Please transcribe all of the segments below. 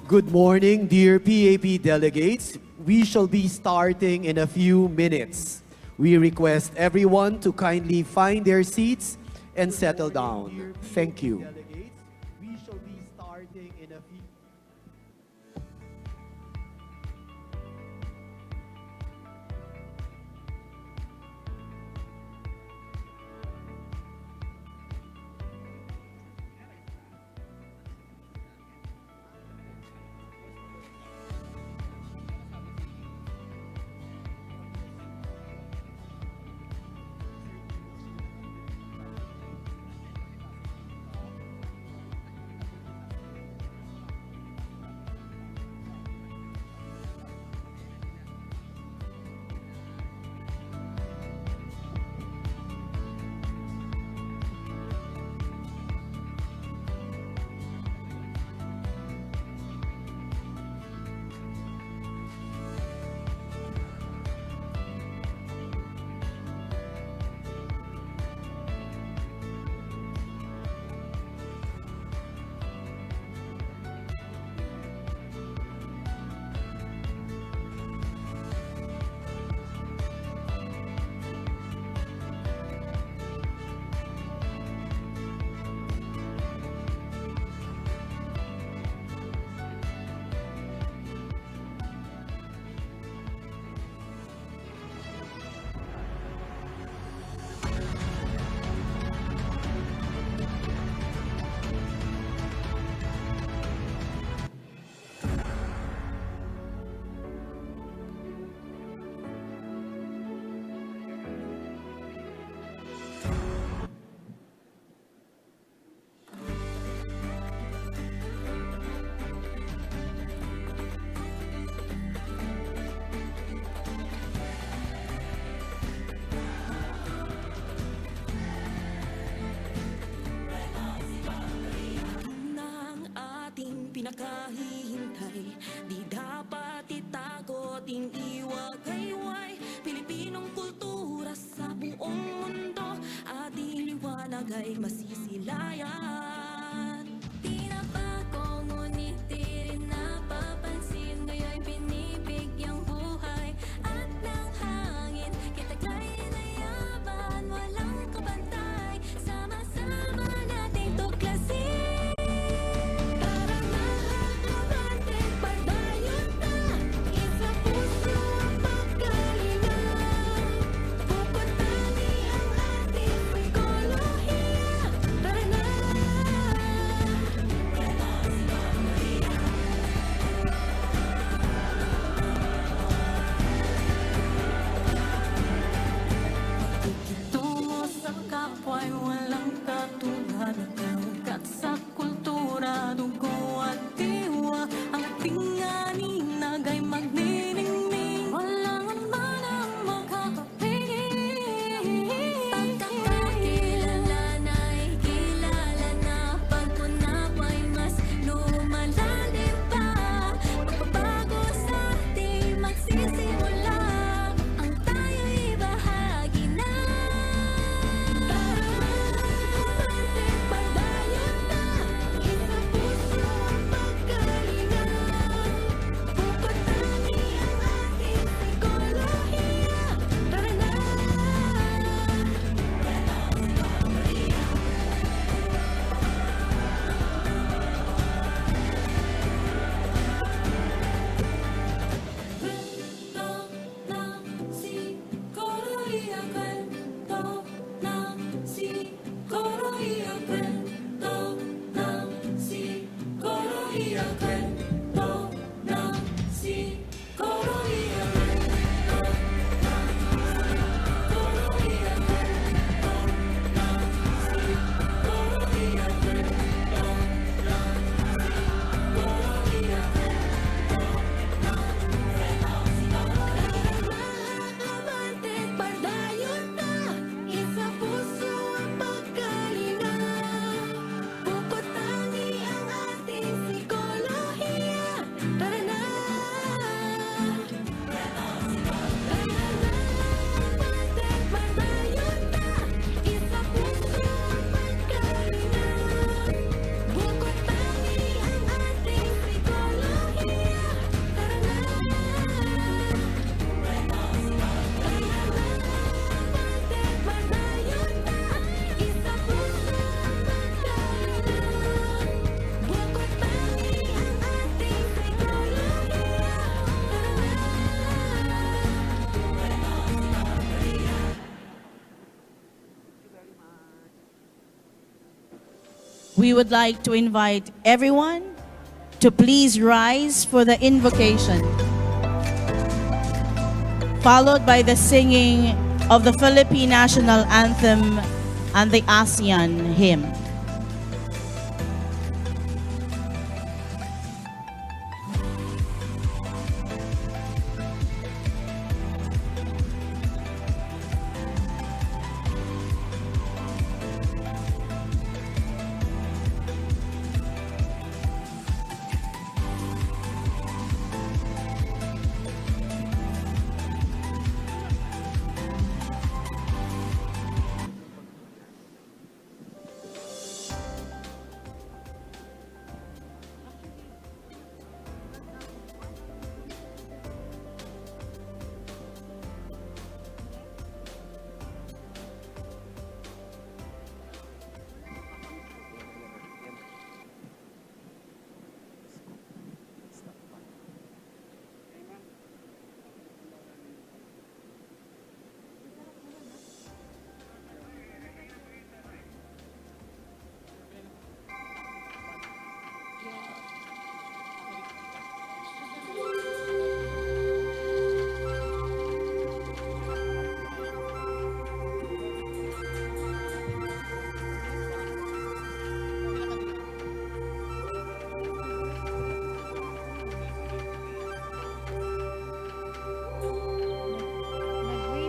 Good morning, dear PAP delegates. We shall be starting in a few minutes. We request everyone to kindly find their seats and settle down. Thank you. We shall be starting in a few pinakahihintay, di dapat itago, ting iwagayway. Pilipinong kultura sa buong mundo, ating liwanag ay masisilayan. Di na bago, ngunit di rin napapansin, ngayon binibigyang buhay at ng hangin. Kitaglay na yaman, walang kabantay, sama-sama nating tuklasin. we would like to invite everyone to please rise for the invocation, followed by the singing of the Philippine National Anthem and the ASEAN hymn.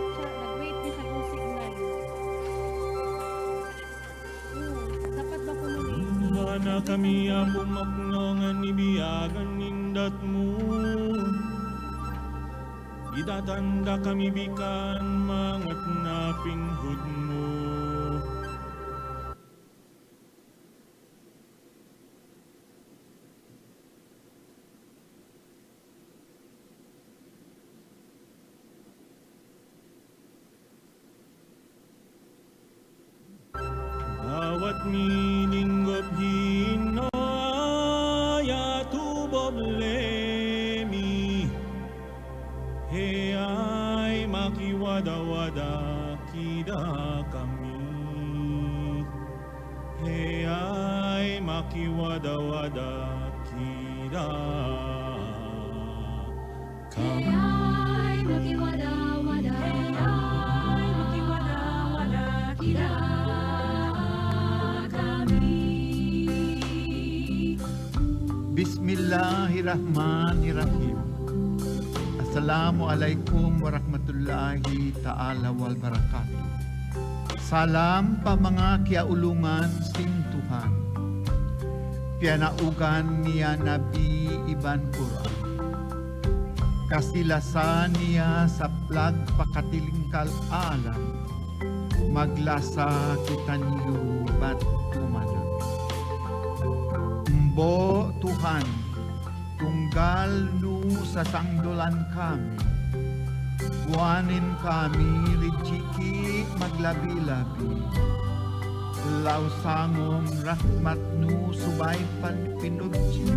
Nag-wait di sa go signal. Dapat ba kunin? Mana kami apumaknangan ibiyagan nindat mo. Itatanda kami bikan mangat na pinghod mo. Bawat mininggop hinaya tubob lemi, heyay makiwada-wada kida kami, heyay makiwada-wada kida kami. Ay, makiwada-wada, ay, makiwada-wada, kita kami. Bismillahirrahmanirrahim. Assalamualaikum warahmatullahi ta'ala wal barakatuh. Salam pa mga kiaulungan sing Tuhan. Pianaugan niya Nabi Iban Quran. Kasilasan niya sa plag pakatilingkal alam. Maglasa kita niyo bat tumanang. Mbo Tuhan, tunggal nu sa sangdolan kami. Buwanin kami rijiki maglabi-labi. Lausangom rahmat nu subay pinudji.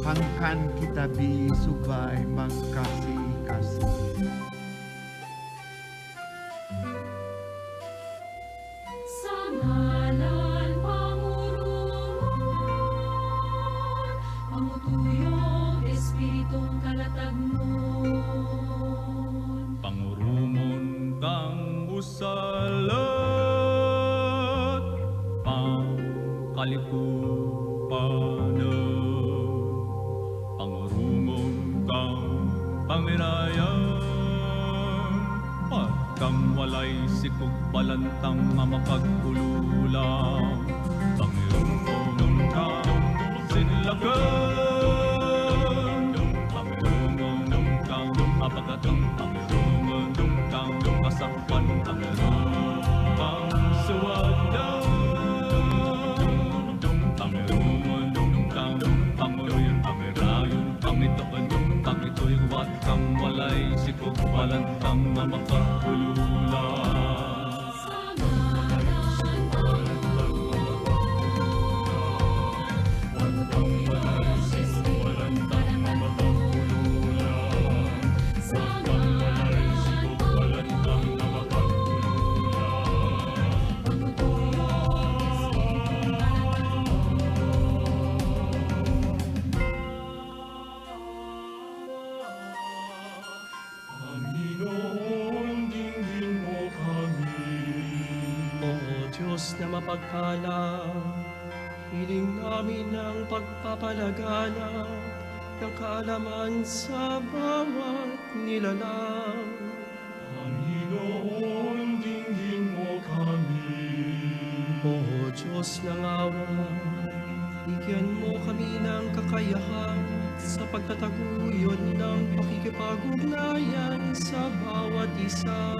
Pangkan kita bi subay magkasih-kasih. Sa ngalan pangurungan, pangutuyong Espiritong kalatagnon. Pangurumon kang usalat, pangkalikupanan. Pangurumon kang pangirayan, pagkang walay sikog balantang nga makagululang. Pangurumon kang sinlagan, pangurumon kang apagatang, pangurumon kang kasakpan, pangurumon kang suwadan. Pangurumon kang panguruyon, pangirayon, pangitoon, pangitoy wat kang walay sikog balantang nga makagululang. Diyos na mapagpala, hiling namin ang pagpapalaganap ng kaalaman sa bawat nilalang. Panginoon, dinggin mo kami. O Diyos ng awa, bigyan mo kami ng kakayahan sa pagtataguyod ng pakikipag-ugnayan sa bawat isa.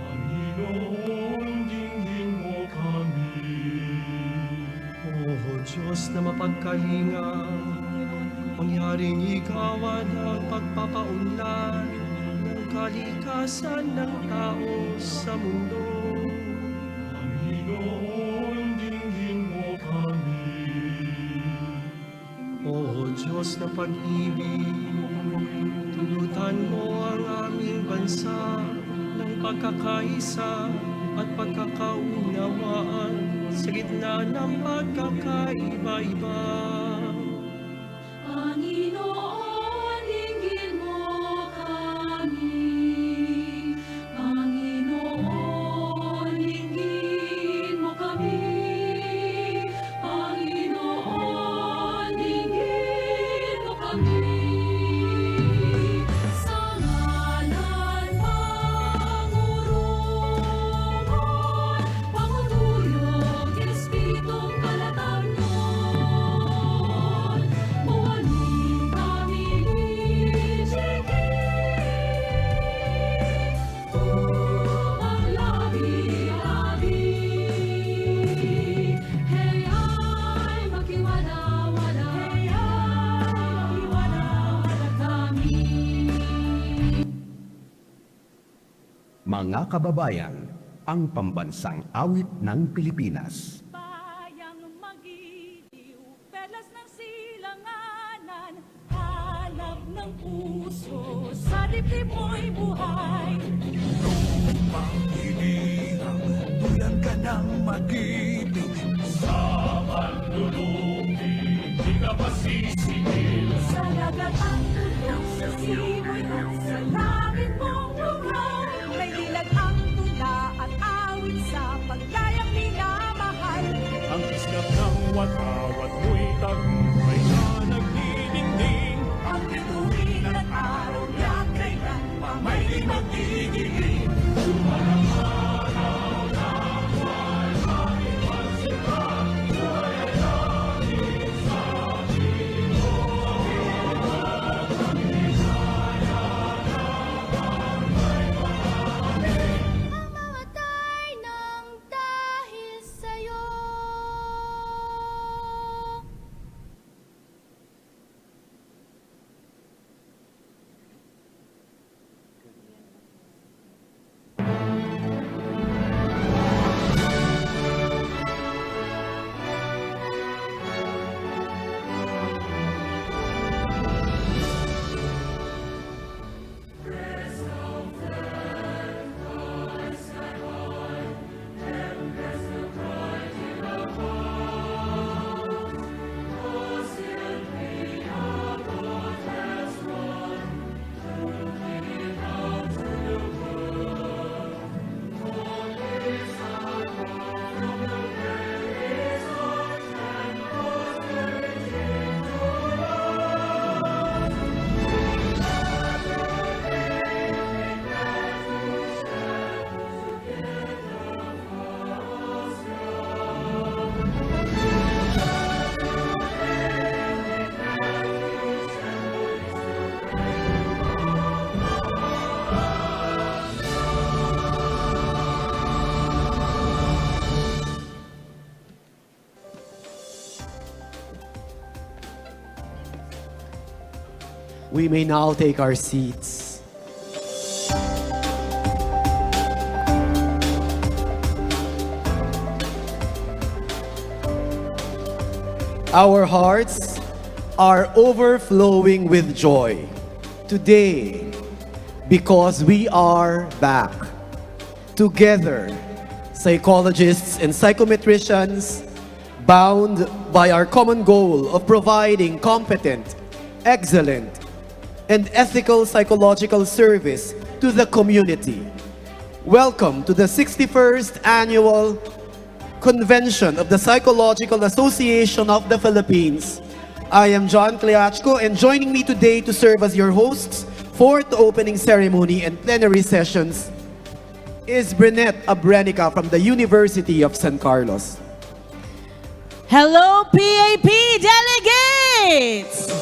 Panginoon, dinggin mo kami. O Diyos na mapagkalinga, mangyaring ikawan ang pagpapaunlad ng kalikasan ng tao sa mundo. Panginoon, dinggin mo kami. O Diyos na pag-ibig, tulutan mo ang aming bansa ng pagkakaisa at pagkakaunawaan sa gitna ng pagkakaiba-iba. Panginoon, dinggin mo kami. Panginoon, dinggin mo kami. Panginoon, dinggin mo kami. Sa ngalan pangurungan, panguduyog, Espiritong kalatag nun. Mawaling kami upang labi-labi. Haya'y makiwala-wala, haya'y makiwala-wala kami. Mga kababayan, ang pambansang awit ng Pilipinas. Bayang magiliw, perlas ng silanganan, halap ng puso, sa dibdib mo'y buhay. Pangililang, tuyan ka ng mag-ibig. Sa manlulupi, di ka pasisingil. Sa dagat ang tutok, sa simoy at sa langit mong lugaw, may dilag ang tula at awit sa paglayang minamahal. Ang iskap ng watawat mo'y tagumpay na nagdidingding. Ang bituin at araw yan kailan pa may di magdidilim. Mamatay ng dahil sa'yo. We may now take our seats. Our hearts are overflowing with joy today because we are back. Together, psychologists and psychometricians, bound by our common goal of providing competent, excellent, and ethical psychological service to the community. Welcome to the 61st Annual Convention of the Psychological Association of the Philippines. I am John Cleachco, and joining me today to serve as your hosts for the opening ceremony and plenary sessions is Brinette Abrenica from the University of San Carlos. Hello, PAP delegates!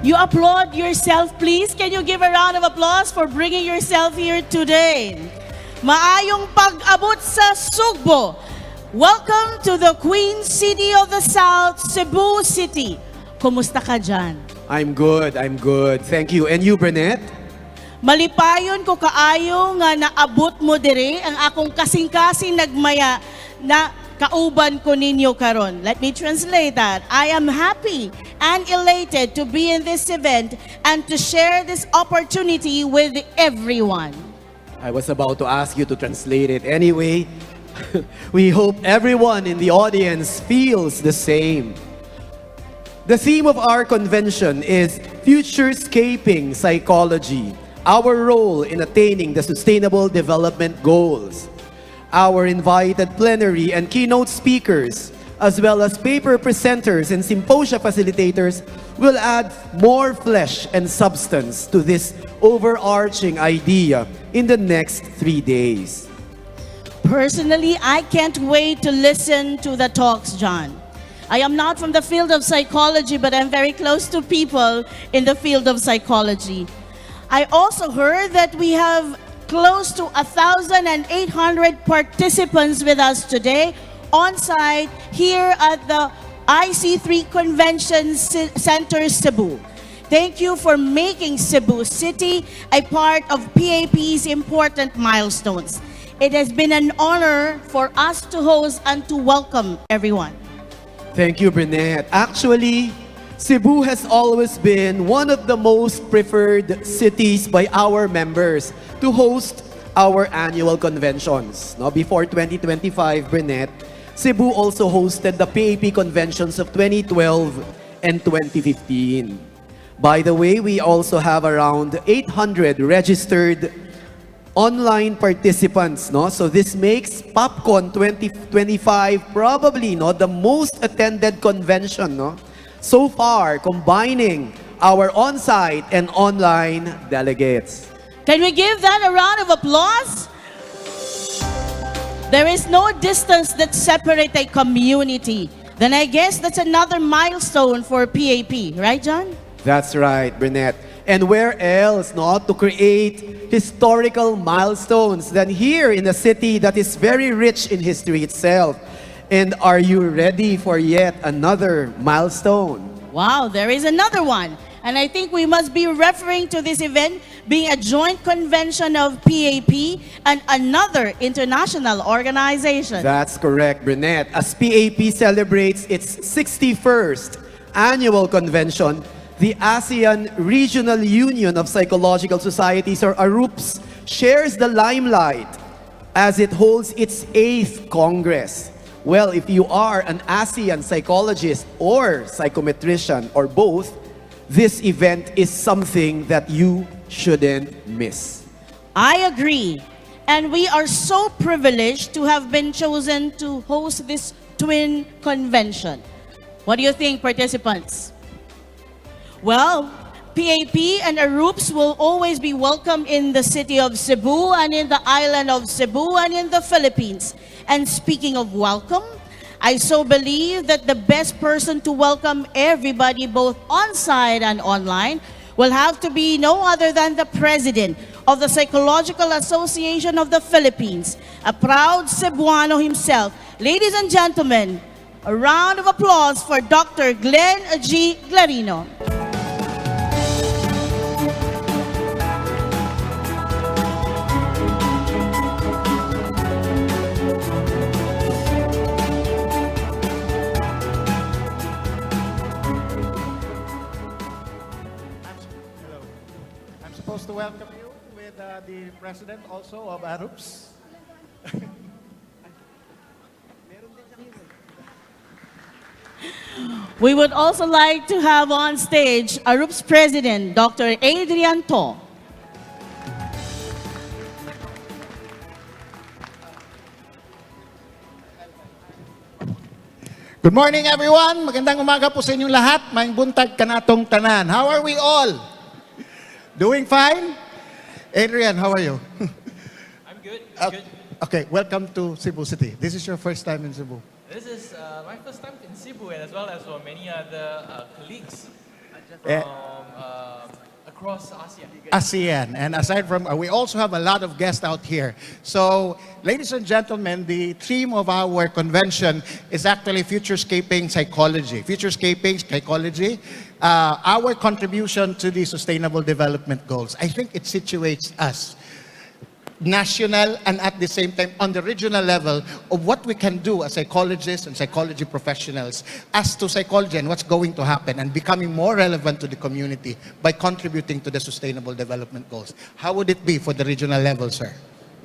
You applaud yourself, please. Can you give a round of applause for bringing yourself here today? Maayong pag-abot sa Sugbo. Welcome to the Queen City of the South, Cebu City. Kumusta ka dyan? I'm good. Thank you. And you, Brinette? Malipayon ko kaayo nga naabot mo dire ang akong kasing-kasing nagmaya na kauban ko ninyo karon. Let me translate that. I am happy and elated to be in this event and to share this opportunity with everyone. I was about to ask you to translate it. Anyway, we hope everyone in the audience feels the same. The theme of our convention is Futurescaping Psychology, our role in attaining the Sustainable Development Goals. Our invited plenary and keynote speakers, as well as paper presenters and symposia facilitators, will add more flesh and substance to this overarching idea in the next 3 days. Personally, I can't wait to listen to the talks, John. I am not from the field of psychology, but I'm very close to people in the field of psychology. I also heard that we have close to 1,800 participants with us today on site here at the IC3 Convention Center, Cebu. Thank you for making Cebu City a part of PAP's important milestones. It has been an honor for us to host and to welcome everyone. Thank you, Brinette. Actually, Cebu has always been one of the most preferred cities by our members to host our annual conventions. No, before 2025, Brinette, Cebu also hosted the PAP conventions of 2012 and 2015. By the way, we also have around 800 registered online participants, no? So this makes PAPCon 2025 probably, no, the most attended convention, no, so far, combining our on-site and online delegates. Can we give that a round of applause? There is no distance that separates a community. Then I guess that's another milestone for PAP, right, John? That's right, Brinette. And where else, no, to create historical milestones than here in a city that is very rich in history itself. And are you ready for yet another milestone? Wow, there is another one. And I think we must be referring to this event being a joint convention of PAP and another international organization. That's correct, Brinette. As PAP celebrates its 61st annual convention, the ASEAN Regional Union of Psychological Societies, or ARUPS, shares the limelight as it holds its 8th Congress. Well, if you are an ASEAN psychologist or psychometrician or both, this event is something that you shouldn't miss. I agree. And we are so privileged to have been chosen to host this twin convention. What do you think, participants? Well, PAP and ARUPS will always be welcome in the city of Cebu and in the island of Cebu and in the Philippines. And speaking of welcome, I so believe that the best person to welcome everybody, both on-site and online, will have to be no other than the President of the Psychological Association of the Philippines, a proud Cebuano himself. Ladies and gentlemen, a round of applause for Dr. Glenn G. Glarino. Supposed to welcome you with the president also of ARUPS. We would also like to have on stage ARUPS President, Dr. Adrian To. Good morning, everyone. Magandang umaga po sa inyong lahat. Maayong buntag kanatong tanan. How are we all? Doing fine? Adrian, how are you? I'm good. I'm good. Okay, welcome to Cebu City. This is your first time in Cebu. This is my first time in Cebu, and as well as for many other colleagues Eh, from across ASEAN. ASEAN. And aside from, we also have a lot of guests out here. So, ladies and gentlemen, the theme of our convention is actually Futurescaping Psychology. Futurescaping Psychology, our contribution to the Sustainable Development Goals. I think it situates us national and at the same time on the regional level of what we can do as psychologists and psychology professionals as to psychology and what's going to happen and becoming more relevant to the community by contributing to the Sustainable Development Goals. How would it be for the regional level, sir?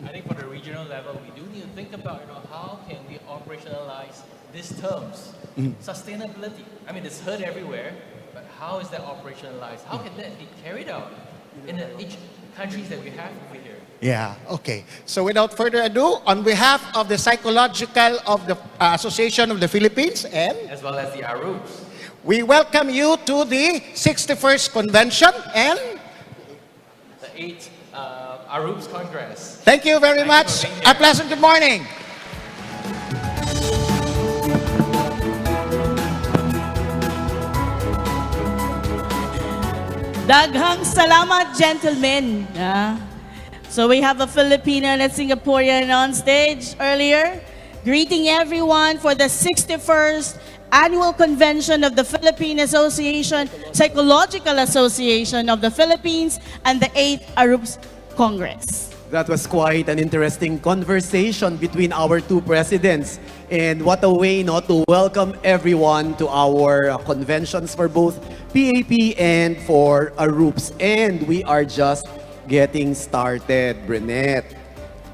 I think for the regional level, we do need to think about how can we operationalize these terms. Sustainability. I mean, it's heard everywhere, but how is that operationalized? How can that be carried out in each countries that we have over here? Yeah, okay. So without further ado, on behalf of the Psychological of the Association of the Philippines and As well as the ARUPs. we welcome you to the 61st Convention and The 8th ARUPs Congress. thank you very Thank you much. for being here. A pleasant good morning. Daghang salamat, gentlemen. So we have a Filipino and a Singaporean on stage earlier, greeting everyone for the 61st Annual Convention of the Philippine Association, Psychological Association of the Philippines, and the 8th ARUPS Congress. That was quite an interesting conversation between our two presidents. And what a way not to welcome everyone to our conventions for both PAP and for ARUPS. And we are just getting started, Brunette.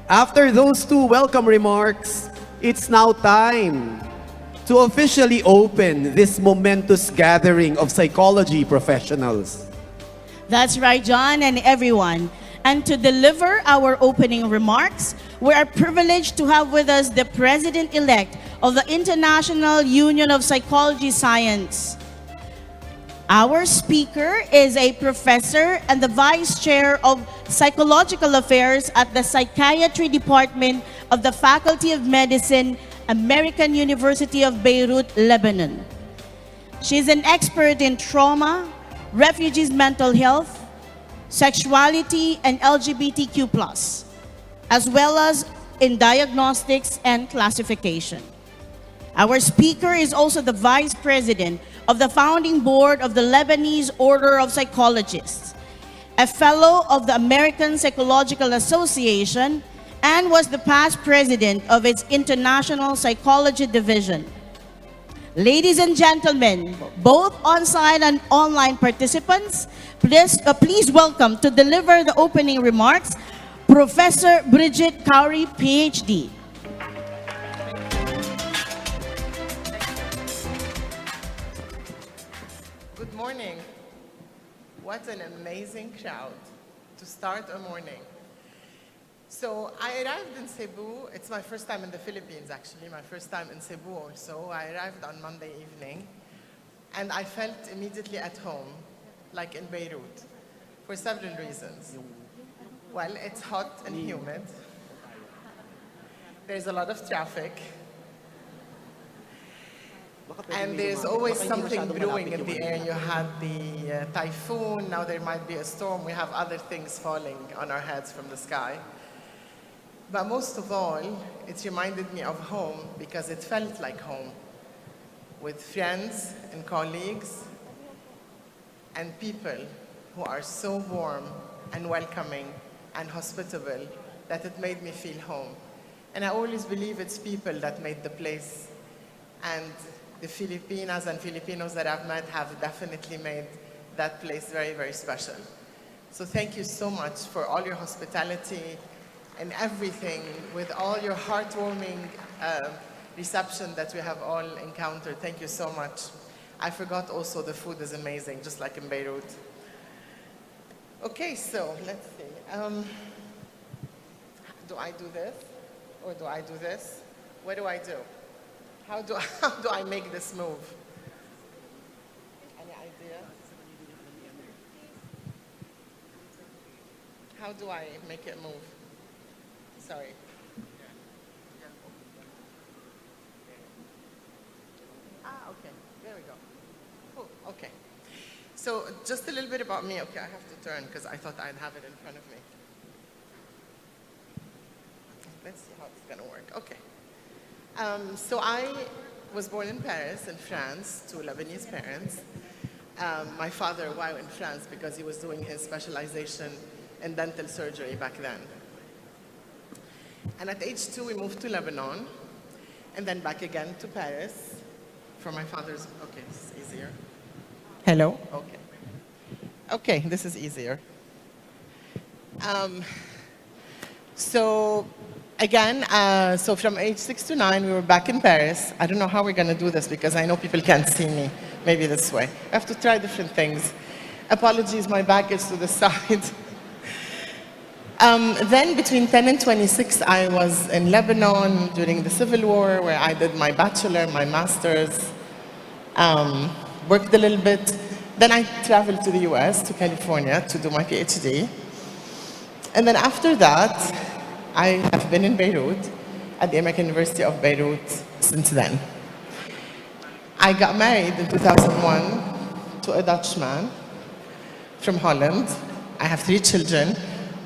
After those two welcome remarks, it's now time to officially open this momentous gathering of psychology professionals. That's right, John and everyone. And to deliver our opening remarks, we are privileged to have with us the President-elect of the International Union of Psychology Science. Our speaker is a professor and the Vice Chair of Psychological Affairs at the Psychiatry Department of the Faculty of Medicine, American University of Beirut, Lebanon. She's an expert in trauma, refugees' mental health, sexuality, and LGBTQ+, as well as in diagnostics and classification. Our speaker is also the Vice President of the Founding Board of the Lebanese Order of Psychologists, a Fellow of the American Psychological Association, and was the past President of its International Psychology Division. Ladies and gentlemen, both on-site and online participants, please welcome to deliver the opening remarks, Professor Bridget Cowrie, PhD. Good morning. What an amazing crowd to start a morning. So I arrived in Cebu. It's my first time in the Philippines, actually, my first time in Cebu also. I arrived on Monday evening, and I felt immediately at home, like in Beirut, for several reasons. Well, it's hot and humid. There's a lot of traffic. And there's always something brewing in the air. You had the typhoon, now there might be a storm. We have other things falling on our heads from the sky. But most of all, it reminded me of home because it felt like home, with friends and colleagues and people who are so warm and welcoming and hospitable that it made me feel home. And I always believe it's people that made the place. And the Filipinas and Filipinos that I've met have definitely made that place very, very special. So thank you so much for all your hospitality and everything, with all your heartwarming reception that we have all encountered. Thank you so much. I forgot also the food is amazing, just like in Beirut. Okay, so let's see. Do I do this or do I do this? What do I do? how do I make this move? Any idea? How do I make it move? Sorry. Okay. There we go. Cool. Okay. So just a little bit about me. Okay, I have to turn because I thought I'd have it in front of me. Let's see how it's going to work. Okay. So I was born in Paris, in France, to Lebanese parents. My father, why in France? Because he was doing his specialization in dental surgery back then. And at age 2, we moved to Lebanon, and then back again to Paris for my father's, okay, this is easier. Hello? Okay. Okay, this is easier. So again, so from age 6 to 9, we were back in Paris. I don't know how we're going to do this because I know people can't see me. Maybe this way. I have to try different things. Apologies, my back is to the side. Then between 10 and 26, I was in Lebanon during the Civil War, where I did my bachelor, my master's, worked a little bit. Then I traveled to the US, to California, to do my PhD. And then after that, I have been in Beirut, at the American University of Beirut since then. I got married in 2001 to a Dutchman from Holland. I have 3 children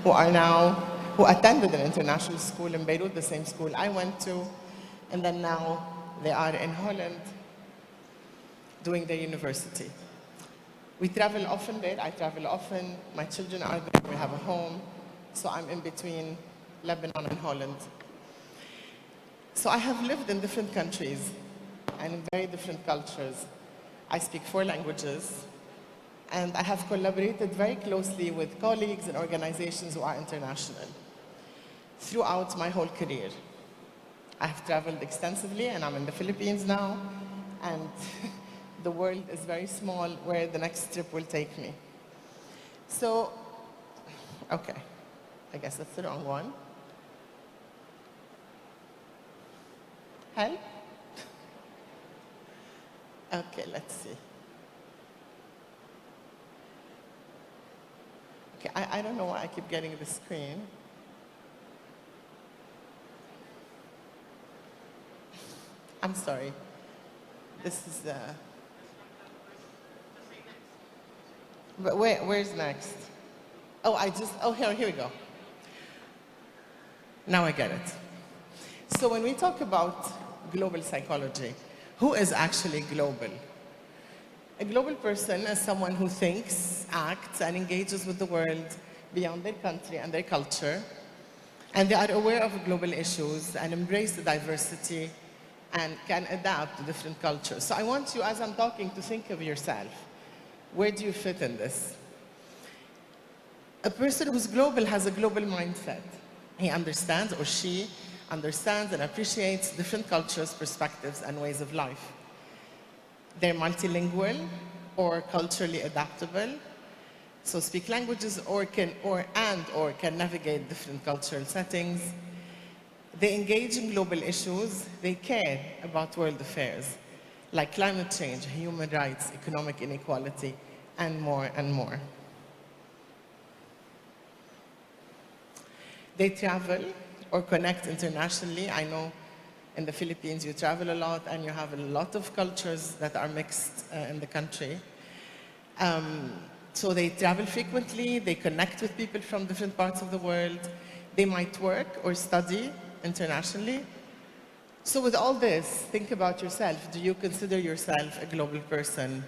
who attended an international school in Beirut, the same school I went to, and then now they are in Holland doing their university. We travel often there, I travel often, my children are there, we have a home, so I'm in between Lebanon and Holland. So I have lived in different countries and in very different cultures. I speak 4 languages, and I have collaborated very closely with colleagues and organizations who are international throughout my whole career. I have traveled extensively, and I'm in the Philippines now, and the world is very small where the next trip will take me. So, okay, I guess that's the wrong one. Help? Okay, let's see. Okay, I don't know why I keep getting the screen. I'm sorry. This is but where's next? Oh, here we go. Now I get it. So when we talk about global psychology, who is actually global? A global person is someone who thinks, acts, and engages with the world beyond their country and their culture, and they are aware of global issues and embrace the diversity and can adapt to different cultures. So I want you, as I'm talking, to think of yourself. Where do you fit in this? A person who's global has a global mindset. He understands, or she understands and appreciates different cultures, perspectives, and ways of life. They're multilingual or culturally adaptable, so speak languages or can navigate different cultural settings. They engage in global issues. They care about world affairs, like climate change, human rights, economic inequality, and more and more. They travel or connect internationally. I know in the Philippines you travel a lot and you have a lot of cultures that are mixed in the country. So they travel frequently, they connect with people from different parts of the world. They might work or study internationally. So with all this, think about yourself. Do you consider yourself a global person?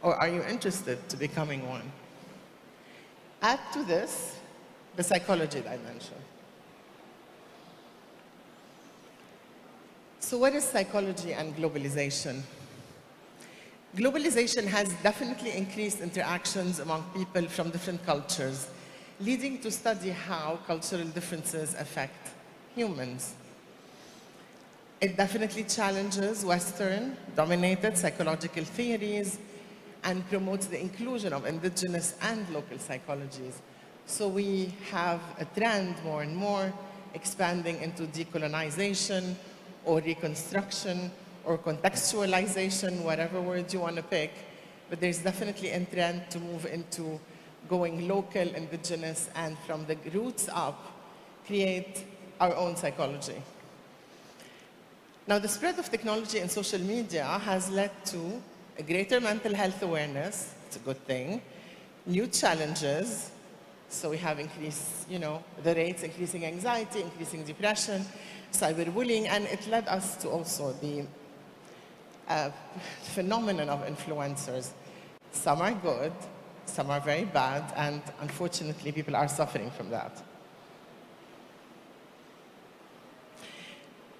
Or are you interested to becoming one? Add to this the psychology dimension. So what is psychology and globalization? Globalization has definitely increased interactions among people from different cultures, leading to study how cultural differences affect humans. It definitely challenges Western-dominated psychological theories and promotes the inclusion of indigenous and local psychologies. So we have a trend more and more expanding into decolonization or reconstruction or contextualization, whatever word you want to pick. But there's definitely a trend to move into going local, indigenous, and from the roots up, create our own psychology. Now, the spread of technology and social media has led to a greater mental health awareness. It's a good thing. New challenges. So we have increased, the rates, increasing anxiety, increasing depression, cyberbullying, and it led us to also the phenomenon of influencers. Some are good, some are very bad, and unfortunately, people are suffering from that.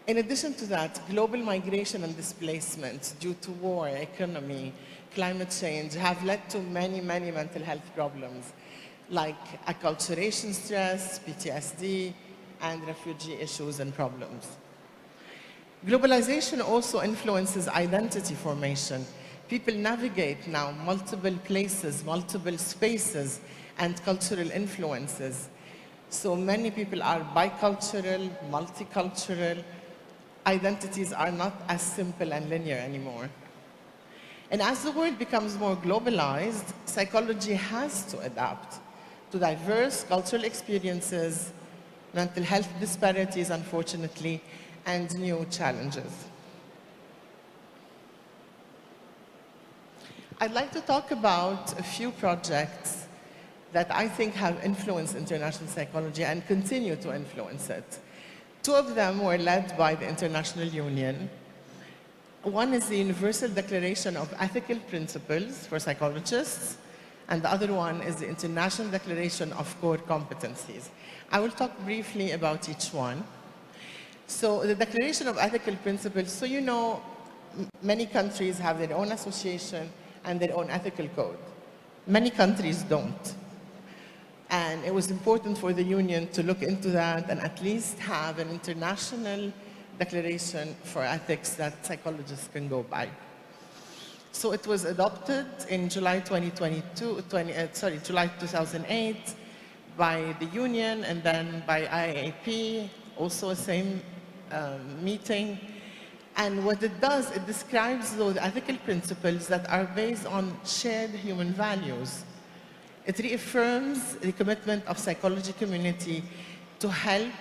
In addition to that, global migration and displacement due to war, economy, climate change have led to many, many mental health problems, like acculturation stress, PTSD, and refugee issues and problems. Globalization also influences identity formation. People navigate now multiple places, multiple spaces, and cultural influences. So many people are bicultural, multicultural. Identities are not as simple and linear anymore. And as the world becomes more globalized, psychology has to adapt to diverse cultural experiences, mental health disparities, unfortunately, and new challenges. I'd like to talk about a few projects that I think have influenced international psychology and continue to influence it. Two of them were led by the International Union. One is the Universal Declaration of Ethical Principles for Psychologists, and the other one is the International Declaration of Core Competencies. I will talk briefly about each one. So the Declaration of Ethical Principles, so you know, many countries have their own association and their own ethical code. Many countries don't. And it was important for the Union to look into that and at least have an international declaration for ethics that psychologists can go by. So it was adopted in July 2008 by the Union and then by IAP, also the same meeting. And what it does, it describes those ethical principles that are based on shared human values. It reaffirms the commitment of psychology community to help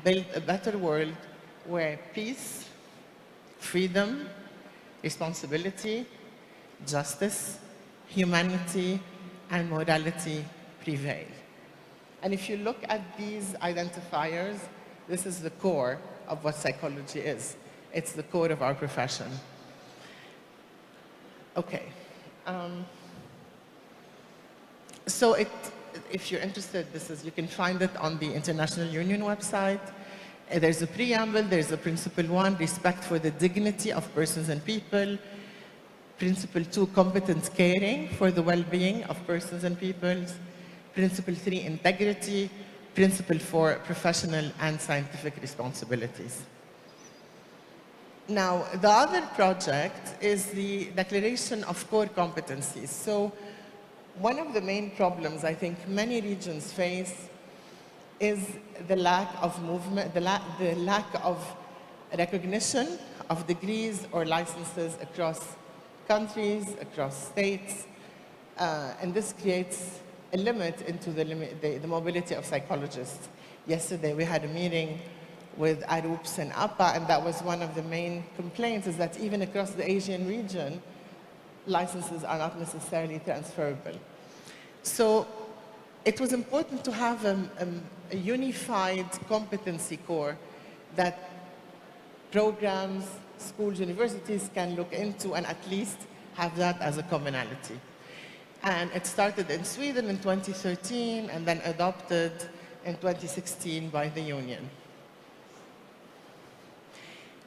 build a better world where peace, freedom, responsibility, justice, humanity, and morality prevail. And if you look at these identifiers, this is the core of what psychology is. It's the core of our profession. Okay. So if you're interested, you can find it on the International Union website. There's a preamble, there's a principle 1, respect for the dignity of persons and people. Principle 2, competent caring for the well-being of persons and peoples. Principle 3, integrity. Principle 4, professional and scientific responsibilities. Now, the other project is the Declaration of Core Competencies. So one of the main problems I think many regions face is the lack of movement, the lack of recognition of degrees or licenses across countries, across states, and this creates a limit into the mobility of psychologists. Yesterday we had a meeting with ARUPS and APA, and that was one of the main complaints, is that even across the Asian region, licenses are not necessarily transferable. So it was important to have a unified competency core that programs, schools, universities can look into and at least have that as a commonality. And it started in Sweden in 2013 and then adopted in 2016 by the Union.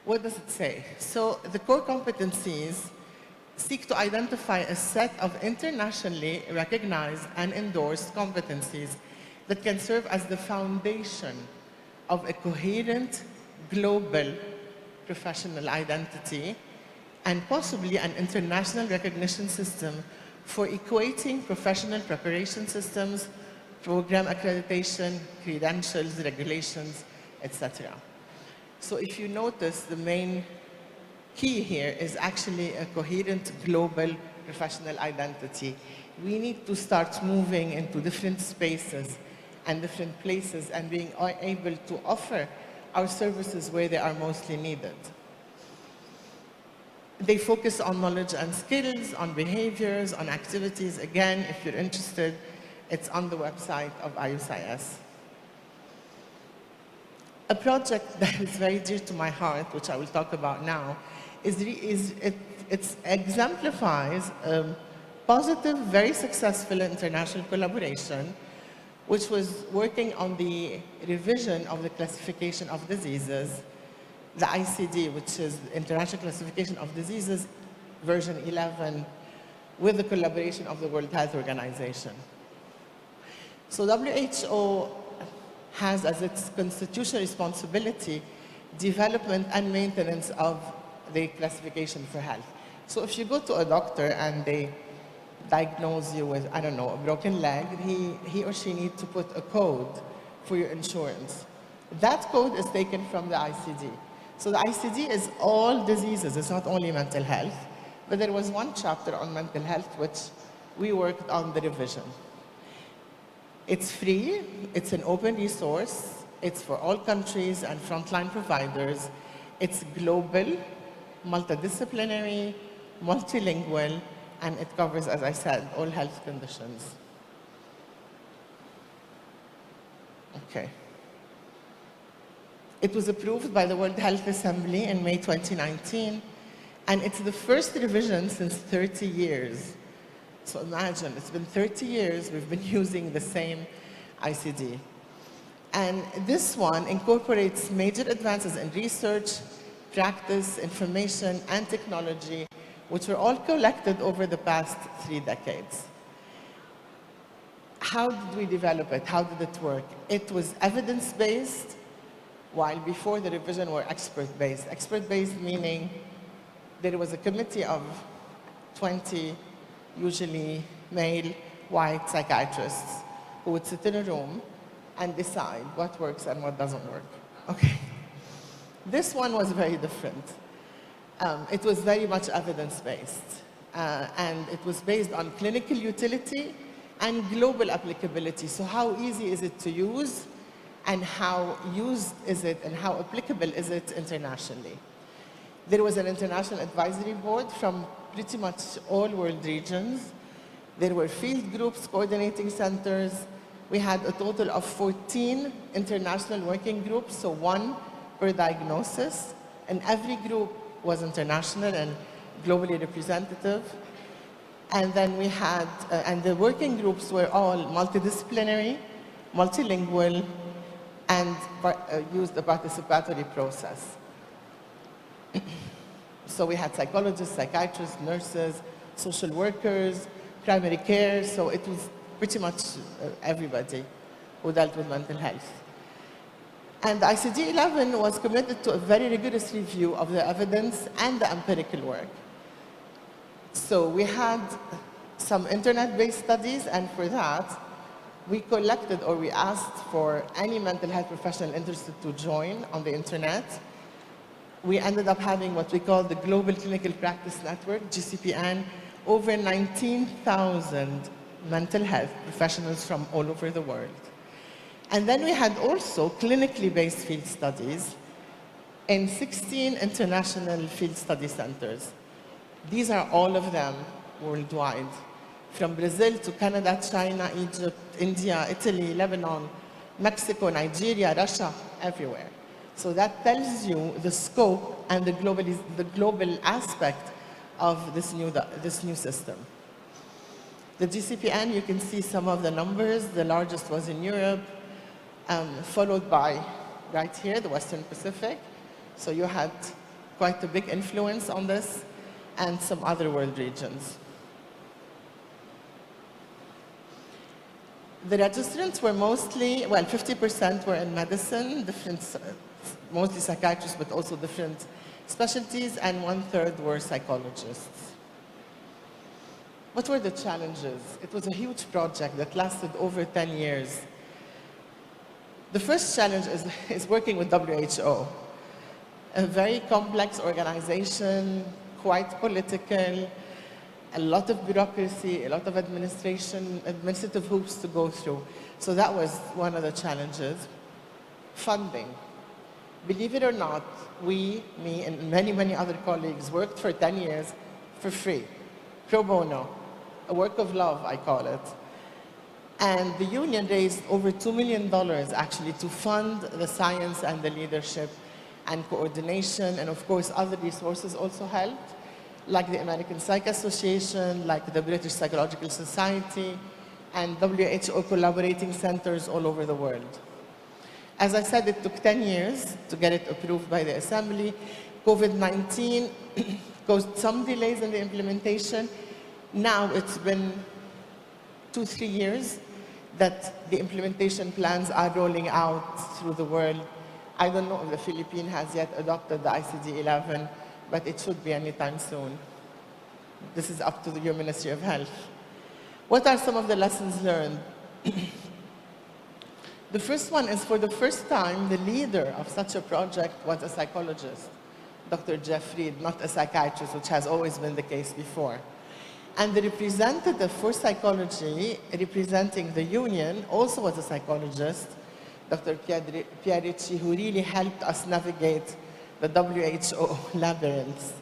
What does it say? So the core competencies seek to identify a set of internationally recognized and endorsed competencies that can serve as the foundation of a coherent global professional identity and possibly an international recognition system for equating professional preparation systems, program accreditation, credentials, regulations, etc. So if you notice, the main key here is actually a coherent global professional identity. We need to start moving into different spaces and different places and being able to offer our services where they are mostly needed. They focus on knowledge and skills, on behaviors, on activities. Again, if you're interested, it's on the website of IUCIS. A project that is very dear to my heart, which I will talk about now, it exemplifies a positive, very successful international collaboration, which was working on the revision of the classification of diseases, the ICD, which is International Classification of Diseases, version 11, with the collaboration of the World Health Organization. So WHO has as its constitutional responsibility development and maintenance of the classification for health. So if you go to a doctor and they diagnose you with, I don't know, a broken leg, he or she needs to put a code for your insurance. That code is taken from the ICD. So the ICD is all diseases, it's not only mental health, but there was one chapter on mental health which we worked on the revision. It's free, it's an open resource, it's for all countries and frontline providers, it's global, multidisciplinary, multilingual, and it covers, as I said, all health conditions. Okay. It was approved by the World Health Assembly in May 2019, and it's the first revision since 30 years. So imagine, it's been 30 years we've been using the same ICD. And this one incorporates major advances in research, practice, information, and technology, which were all collected over the past 3 decades. How did we develop it? How did it work? It was evidence-based, while before the revision were expert-based. Expert-based meaning there was a committee of 20, usually male, white psychiatrists who would sit in a room and decide what works and what doesn't work. Okay. This one was very different. It was very much evidence-based, and it was based on clinical utility and global applicability. So how easy is it to use, and how used is it, and how applicable is it internationally? There was an international advisory board from pretty much all world regions. There were field groups, coordinating centers. We had a total of 14 international working groups, so 1 per diagnosis, and every group was international and globally representative. And then we had, and the working groups were all multidisciplinary, multilingual, and used a participatory process. So we had psychologists, psychiatrists, nurses, social workers, primary care, so it was pretty much everybody who dealt with mental health. And the ICD-11 was committed to a very rigorous review of the evidence and the empirical work. So we had some internet-based studies, and for that, we collected, or we asked for any mental health professional interested to join on the internet. We ended up having what we call the Global Clinical Practice Network, GCPN, over 19,000 mental health professionals from all over the world. And then we had also clinically based field studies in 16 international field study centers. These are all of them worldwide, from Brazil to Canada, China, Egypt, India, Italy, Lebanon, Mexico, Nigeria, Russia, everywhere. So that tells you the scope and the global aspect of this new system. The GCPN, you can see some of the numbers. The largest was in Europe, followed by, right here, the Western Pacific. So you had quite a big influence on this, and some other world regions. The registrants were mostly, well, 50% were in medicine, mostly psychiatrists, but also different specialties, and 1/3 were psychologists. What were the challenges? It was a huge project that lasted over 10 years. The first challenge is working with WHO. a very complex organization, quite political, a lot of bureaucracy, a lot of administrative hoops to go through. So that was one of the challenges. Funding. Believe it or not, me and many, many other colleagues worked for 10 years for free, pro bono, a work of love, I call it. And the union raised over $2 million actually to fund the science and the leadership and coordination, and of course other resources also helped, like the American Psych Association, like the British Psychological Society, and WHO collaborating centers all over the world. As I said, it took 10 years to get it approved by the Assembly. COVID-19 caused some delays in the implementation. Now it's been 2-3 years that the implementation plans are rolling out through the world. I don't know if the Philippines has yet adopted the ICD-11, but it should be anytime soon. This is up to your Ministry of Health. What are some of the lessons learned? The first one is, for the first time, the leader of such a project was a psychologist, Dr. Jeff Reed, not a psychiatrist, which has always been the case before. And the representative for psychology, representing the union, also was a psychologist, Dr. Pierre Ricci, who really helped us navigate the WHO labyrinth.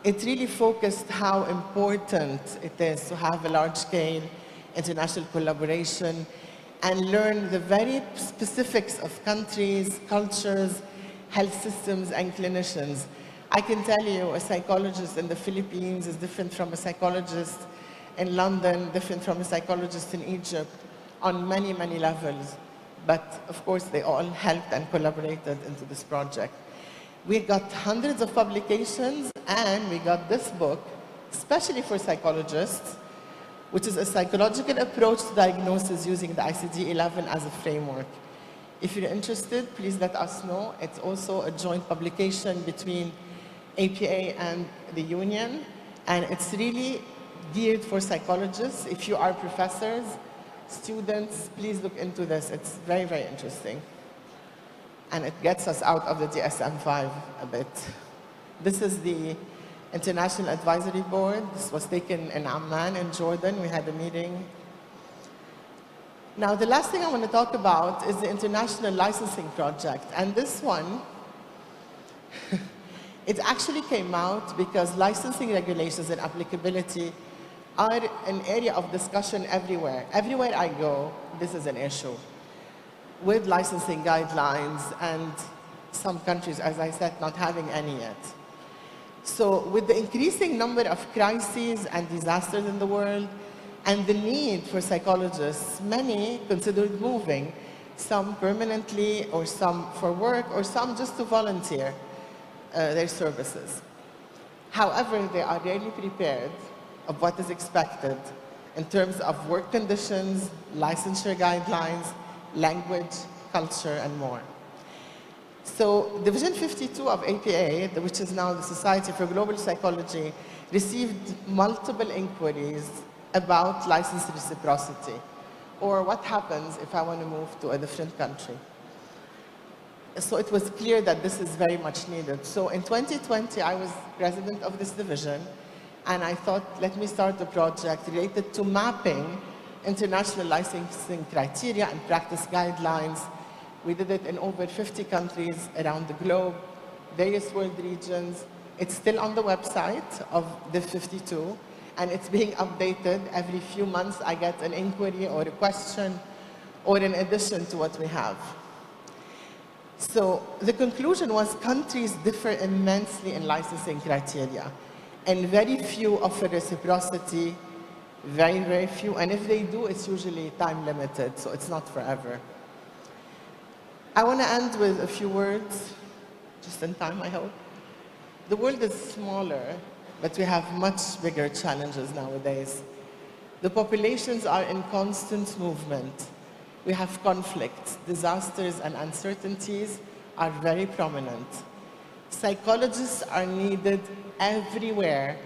It really focused how important it is to have a large-scale international collaboration and learn the very specifics of countries, cultures, health systems, and clinicians. I can tell you a psychologist in the Philippines is different from a psychologist in London, different from a psychologist in Egypt, on many, many levels. But of course, they all helped and collaborated into this project. We got hundreds of publications, and we got this book, especially for psychologists, which is a psychological approach to diagnosis using the ICD-11 as a framework. If you're interested, please let us know. It's also a joint publication between APA and the union, and it's really geared for psychologists. If you are professors, students, please look into this. It's very, very interesting. And it gets us out of the DSM-5 a bit. This is the International Advisory Board. This was taken in Amman in Jordan. We had a meeting. Now, the last thing I want to talk about is the International Licensing Project. And this one, it actually came out because licensing regulations and applicability are an area of discussion everywhere. Everywhere I go, this is an issue with licensing guidelines, and some countries, as I said, not having any yet. So with the increasing number of crises and disasters in the world and the need for psychologists, many considered moving, some permanently or some for work or some just to volunteer their services. However, they are rarely prepared of what is expected in terms of work conditions, licensure guidelines, language, culture, and more. So Division 52 of APA, which is now the Society for Global Psychology, received multiple inquiries about license reciprocity, or what happens if I want to move to a different country. So it was clear that this is very much needed. So in 2020, I was president of this division, and I thought, let me start a project related to mapping international licensing criteria and practice guidelines. We did it in over 50 countries around the globe, various world regions. It's still on the website of the 52, and it's being updated. Every few months, I get an inquiry or a question or an addition to what we have. So the conclusion was countries differ immensely in licensing criteria, and very few offer reciprocity, very, very few. And if they do, it's usually time limited, so it's not forever. I want to end with a few words, just in time, I hope. The world is smaller, but we have much bigger challenges nowadays. The populations are in constant movement. We have conflicts, disasters, and uncertainties are very prominent. Psychologists are needed everywhere,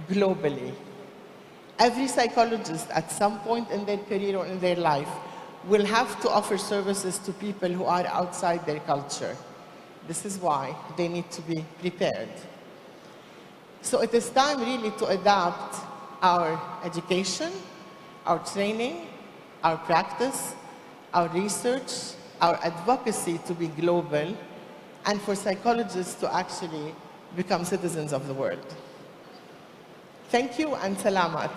globally. Every psychologist at some point in their career or in their life will have to offer services to people who are outside their culture. This is why they need to be prepared. So it is time really to adapt our education, our training, our practice, our research, our advocacy to be global, and for psychologists to actually become citizens of the world. Thank you and salamat.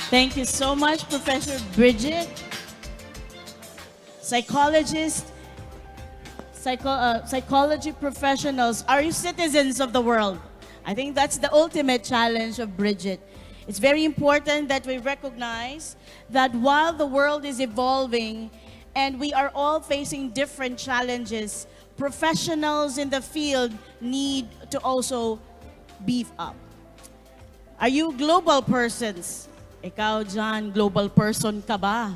Thank you so much, Professor Bridget. Psychologists, psychology professionals, are you citizens of the world? I think that's the ultimate challenge of Bridget. It's very important that we recognize that while the world is evolving and we are all facing different challenges, professionals in the field need to also beef up. Are you global persons? Ikaw dyan, global person ka ba?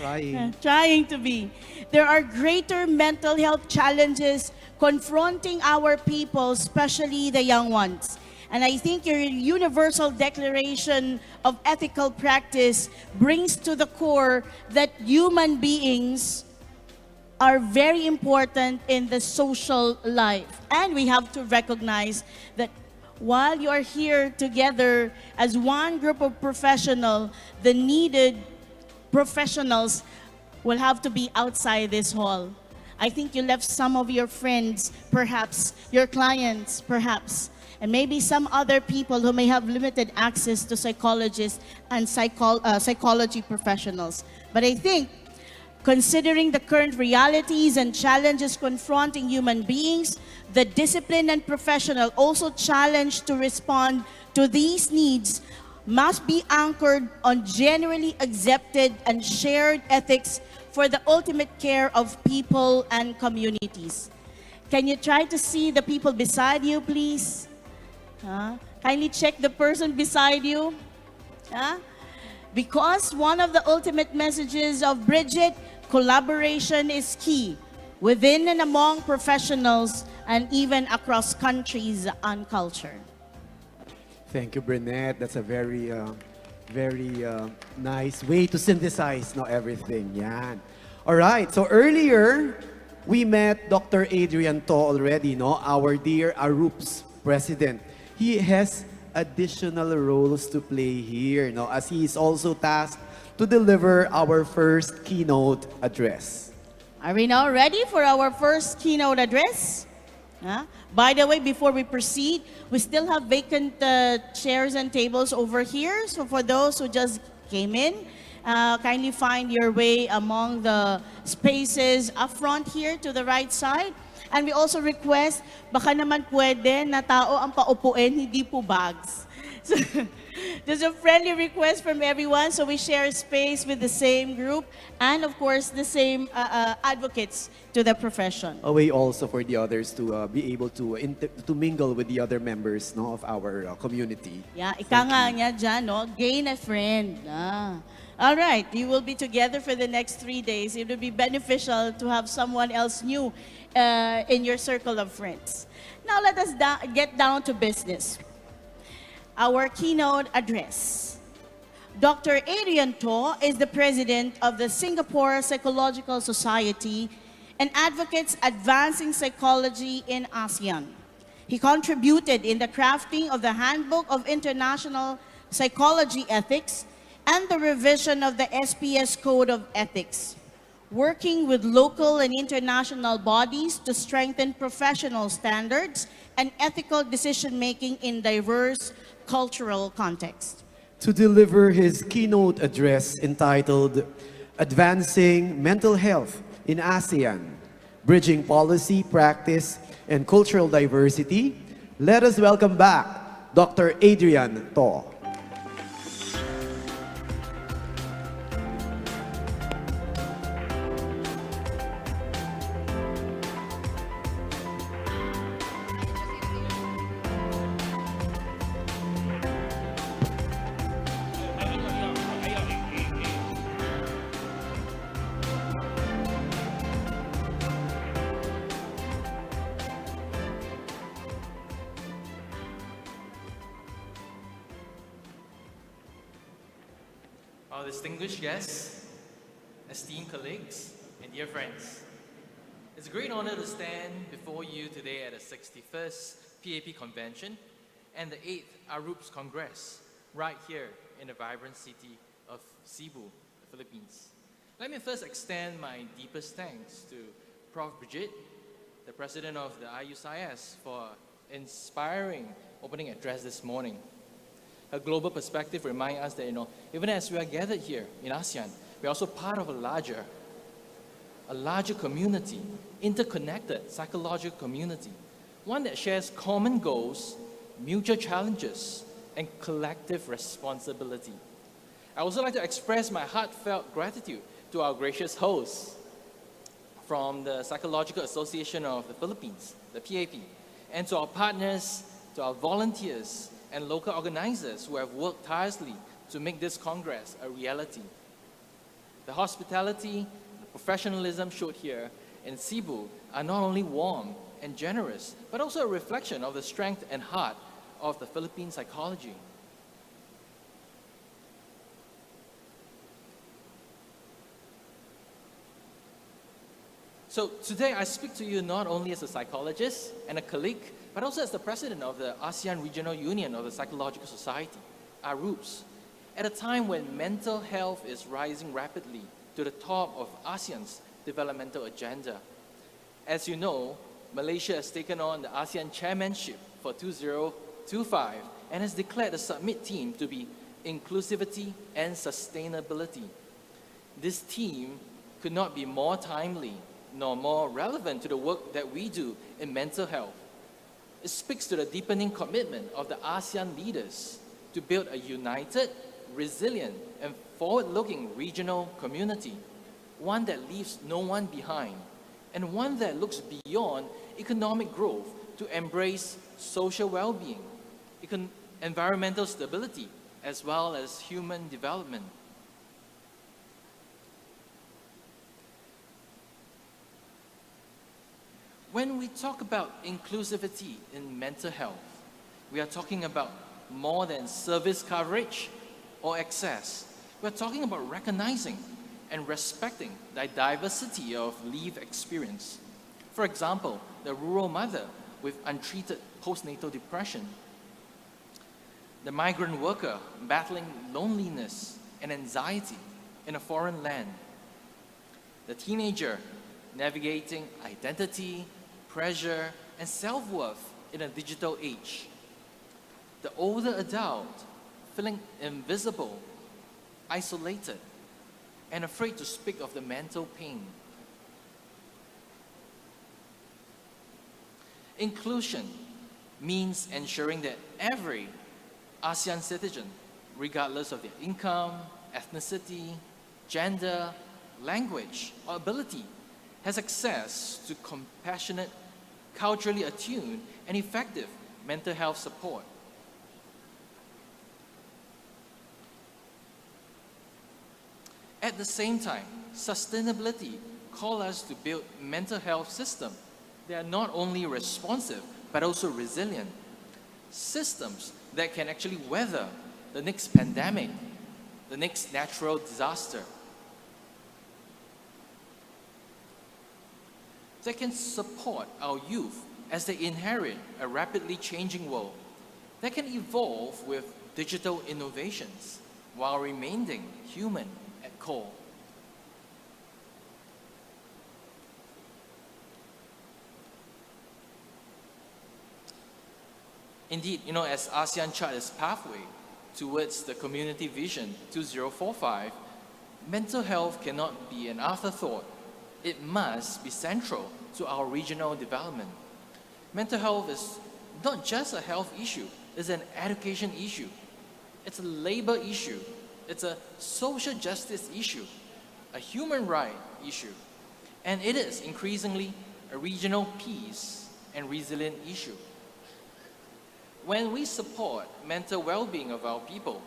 Trying. Trying to be. There are greater mental health challenges confronting our people, especially the young ones. And I think your Universal Declaration of Ethical Practice brings to the core that human beings are very important in the social life. And we have to recognize that while you are here together as one group of professionals, the needed professionals will have to be outside this hall. I think you left some of your friends, perhaps, your clients, perhaps, and maybe some other people who may have limited access to psychologists and psychology professionals. But I think, considering the current realities and challenges confronting human beings, the disciplined and professional also challenged to respond to these needs must be anchored on genuinely accepted and shared ethics for the ultimate care of people and communities. Can you try to see the people beside you, please? Kindly check the person beside you. Because one of the ultimate messages of Bridget, collaboration is key within and among professionals and even across countries and culture. Thank you, Burnett. That's a very nice way to synthesize everything. Yan. All right, so earlier, we met Dr. Adrian To already, our dear ARUP's president. He has additional roles to play here, as he is also tasked to deliver our first keynote address. Are we now ready for our first keynote address? By the way, before we proceed, we still have vacant chairs and tables over here. So for those who just came in, kindly find your way among the spaces up front here to the right side. And we also request, baka naman pwede na tao ang paupuin, hindi po bags. So, there's a friendly request from everyone, so we share space with the same group and, of course, the same advocates to the profession. A way also for the others to be able to mingle with the other members of our community. Yeah, ika nga niya dyan, gain a friend. All right, you will be together for the next 3 days. It would be beneficial to have someone else new in your circle of friends. Now let us get down to business. Our keynote address. Dr. Adrian To is the president of the Singapore Psychological Society and advocates advancing psychology in ASEAN. He contributed in the crafting of the Handbook of International Psychology Ethics and the revision of the SPS Code of Ethics, working with local and international bodies to strengthen professional standards and ethical decision-making in diverse cultural contexts. To deliver his keynote address entitled Advancing Mental Health in ASEAN, Bridging Policy, Practice, and Cultural Diversity, let us welcome back Dr. Adrian To. Our distinguished guests esteemed colleagues, and dear friends. It's a great honor to stand before you today at the 61st PAP Convention and the 8th ARUPS Congress, right here in the vibrant city of Cebu, the Philippines. Let me first extend my deepest thanks to Prof. Brigitte, the president of the IUCIS, for inspiring opening address this morning. Her global perspective reminds us that, even as we are gathered here in ASEAN, we are also part of a larger community, interconnected psychological community, one that shares common goals, mutual challenges, and collective responsibility. I also like to express my heartfelt gratitude to our gracious hosts from the Psychological Association of the Philippines, the PAP, and to our partners, to our volunteers, and local organizers who have worked tirelessly to make this Congress a reality. The hospitality, the professionalism showed here in Cebu are not only warm and generous, but also a reflection of the strength and heart of the Philippine psychology. So today I speak to you not only as a psychologist and a colleague, but also as the president of the ASEAN Regional Union of the Psychological Society, ARUPS, at a time when mental health is rising rapidly to the top of ASEAN's developmental agenda. As you know, Malaysia has taken on the ASEAN chairmanship for 2025 and has declared the summit theme to be inclusivity and sustainability. This theme could not be more timely nor more relevant to the work that we do in mental health. It speaks to the deepening commitment of the ASEAN leaders to build a united, resilient, and forward-looking regional community, one that leaves no one behind, and one that looks beyond economic growth to embrace social well-being, environmental stability, as well as human development. When we talk about inclusivity in mental health, we are talking about more than service coverage or access. We're talking about recognizing and respecting the diversity of lived experience. For example, the rural mother with untreated postnatal depression, the migrant worker battling loneliness and anxiety in a foreign land, the teenager navigating identity, pressure, and self-worth in a digital age, the older adult feeling invisible, isolated, and afraid to speak of the mental pain. Inclusion means ensuring that every ASEAN citizen, regardless of their income, ethnicity, gender, language, or ability, has access to compassionate, culturally attuned, and effective mental health support. At the same time, sustainability calls us to build mental health systems that are not only responsive, but also resilient. Systems that can actually weather the next pandemic, the next natural disaster. That can support our youth as they inherit a rapidly changing world. That can evolve with digital innovations while remaining human at core. Indeed, as ASEAN charts its pathway towards the Community Vision 2045, mental health cannot be an afterthought. It must be central to our regional development. Mental health is not just a health issue, it's an education issue. It's a labor issue. It's a social justice issue, a human right issue. And it is increasingly a regional peace and resilient issue. When we support mental well-being of our people,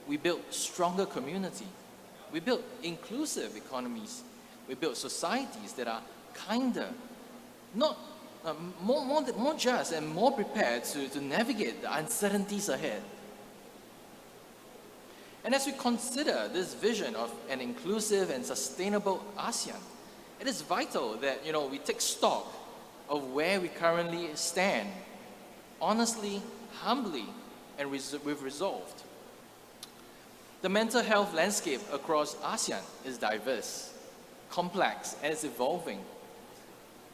we build stronger community. We build inclusive economies. We build societies that are kinder, more just and more prepared to navigate the uncertainties ahead. And as we consider this vision of an inclusive and sustainable ASEAN, it is vital that we take stock of where we currently stand, honestly, humbly, and with resolve. The mental health landscape across ASEAN is diverse, complex, and it's evolving.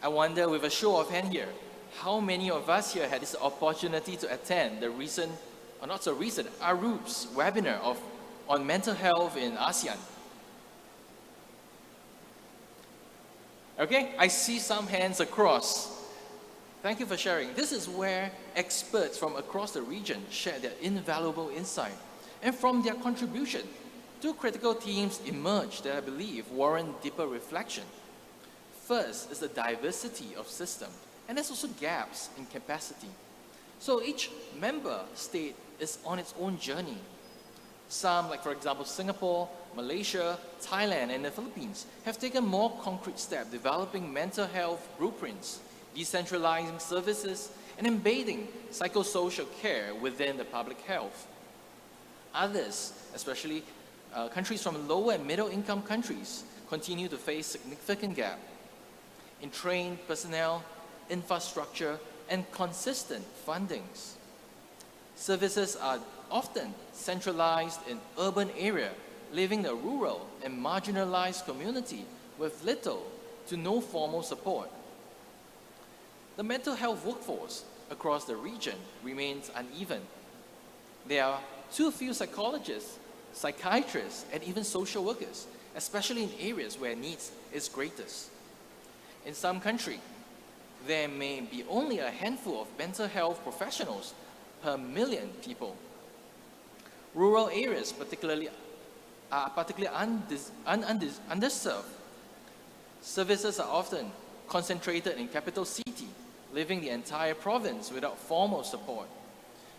I wonder, with a show of hand here, how many of us here had this opportunity to attend the recent, or not so recent, ARUP's webinar on mental health in ASEAN? Okay, I see some hands across. Thank you for sharing. This is where experts from across the region share their invaluable insight. And from their contribution, two critical themes emerged that I believe warrant deeper reflection. First is the diversity of systems, and there's also gaps in capacity. So each member state is on its own journey. Some, like for example Singapore, Malaysia, Thailand, and the Philippines, have taken more concrete steps developing mental health blueprints, decentralizing services, and embedding psychosocial care within the public health. Others, especially countries from lower and middle income countries, continue to face significant gap in trained personnel, infrastructure, and consistent fundings. Services are often centralized in urban area, leaving the rural and marginalized community with little to no formal support. The mental health workforce across the region remains uneven. There are too few psychologists, psychiatrists, and even social workers, especially in areas where needs is greatest. In some countries, there may be only a handful of mental health professionals per million people. Rural areas are particularly underserved. Services are often concentrated in capital city, leaving the entire province without formal support.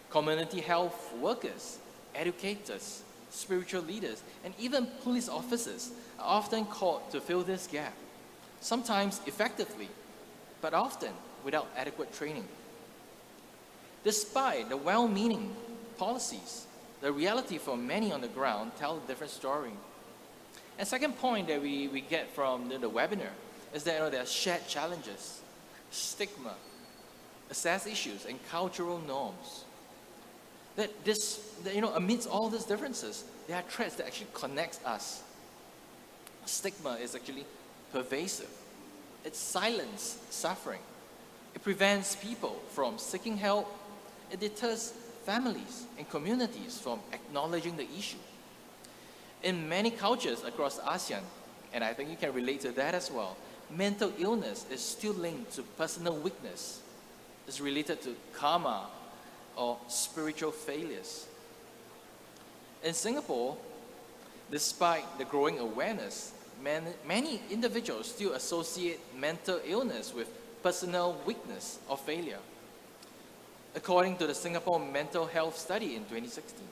Community health workers, educators, spiritual leaders, and even police officers are often called to fill this gap, sometimes effectively, but often without adequate training. Despite the well-meaning policies, the reality for many on the ground tell a different story. And second point that we get from the webinar is that there are shared challenges, stigma, access issues, and cultural norms. Amidst all these differences, there are threads that actually connect us. Stigma is actually pervasive. It silences suffering. It prevents people from seeking help. It deters families and communities from acknowledging the issue. In many cultures across ASEAN, and I think you can relate to that as well, mental illness is still linked to personal weakness. It's related to karma or spiritual failures. In Singapore, despite the growing awareness, many individuals still associate mental illness with personal weakness or failure. According to the Singapore Mental Health Study in 2016,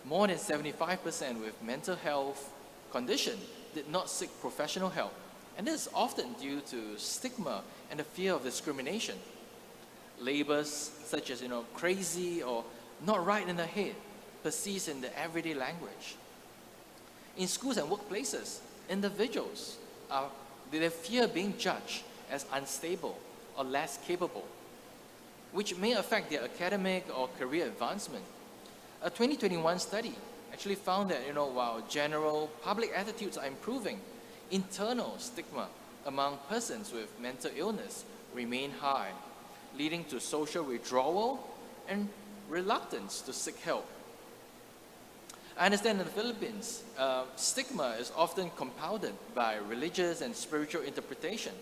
more than 75% with mental health condition did not seek professional help. And this is often due to stigma and the fear of discrimination. Labels such as, crazy or not right in the head persist in the everyday language. In schools and workplaces, individuals they fear being judged as unstable or less capable, which may affect their academic or career advancement. A 2021 study actually found that, while general public attitudes are improving, internal stigma among persons with mental illness remain high, leading to social withdrawal and reluctance to seek help. I understand in the Philippines, stigma is often compounded by religious and spiritual interpretation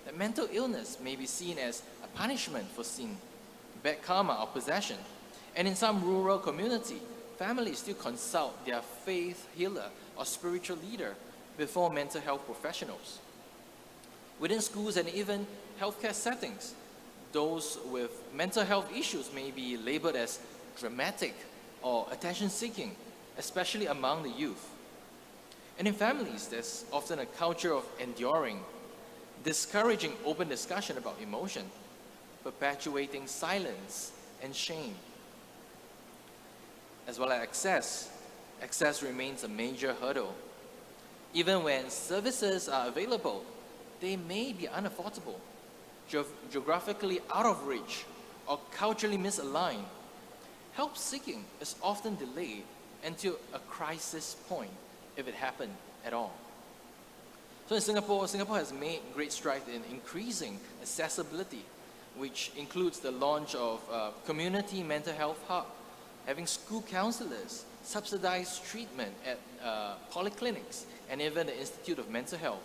that mental illness may be seen as a punishment for sin, bad karma or possession. And in some rural community, families still consult their faith healer or spiritual leader before mental health professionals. Within schools and even healthcare settings, those with mental health issues may be labeled as dramatic or attention-seeking, especially among the youth. And in families, there's often a culture of enduring, discouraging open discussion about emotion, perpetuating silence and shame, as well as access access remains a major hurdle. Even when services are available, they may be unaffordable, geographically out of reach, or culturally misaligned. Help seeking is often delayed until a crisis point, if it happened at all. So in Singapore has made great strides in increasing accessibility, which includes the launch of community mental health hub, having school counselors, subsidized treatment at polyclinics, and even the Institute of Mental Health.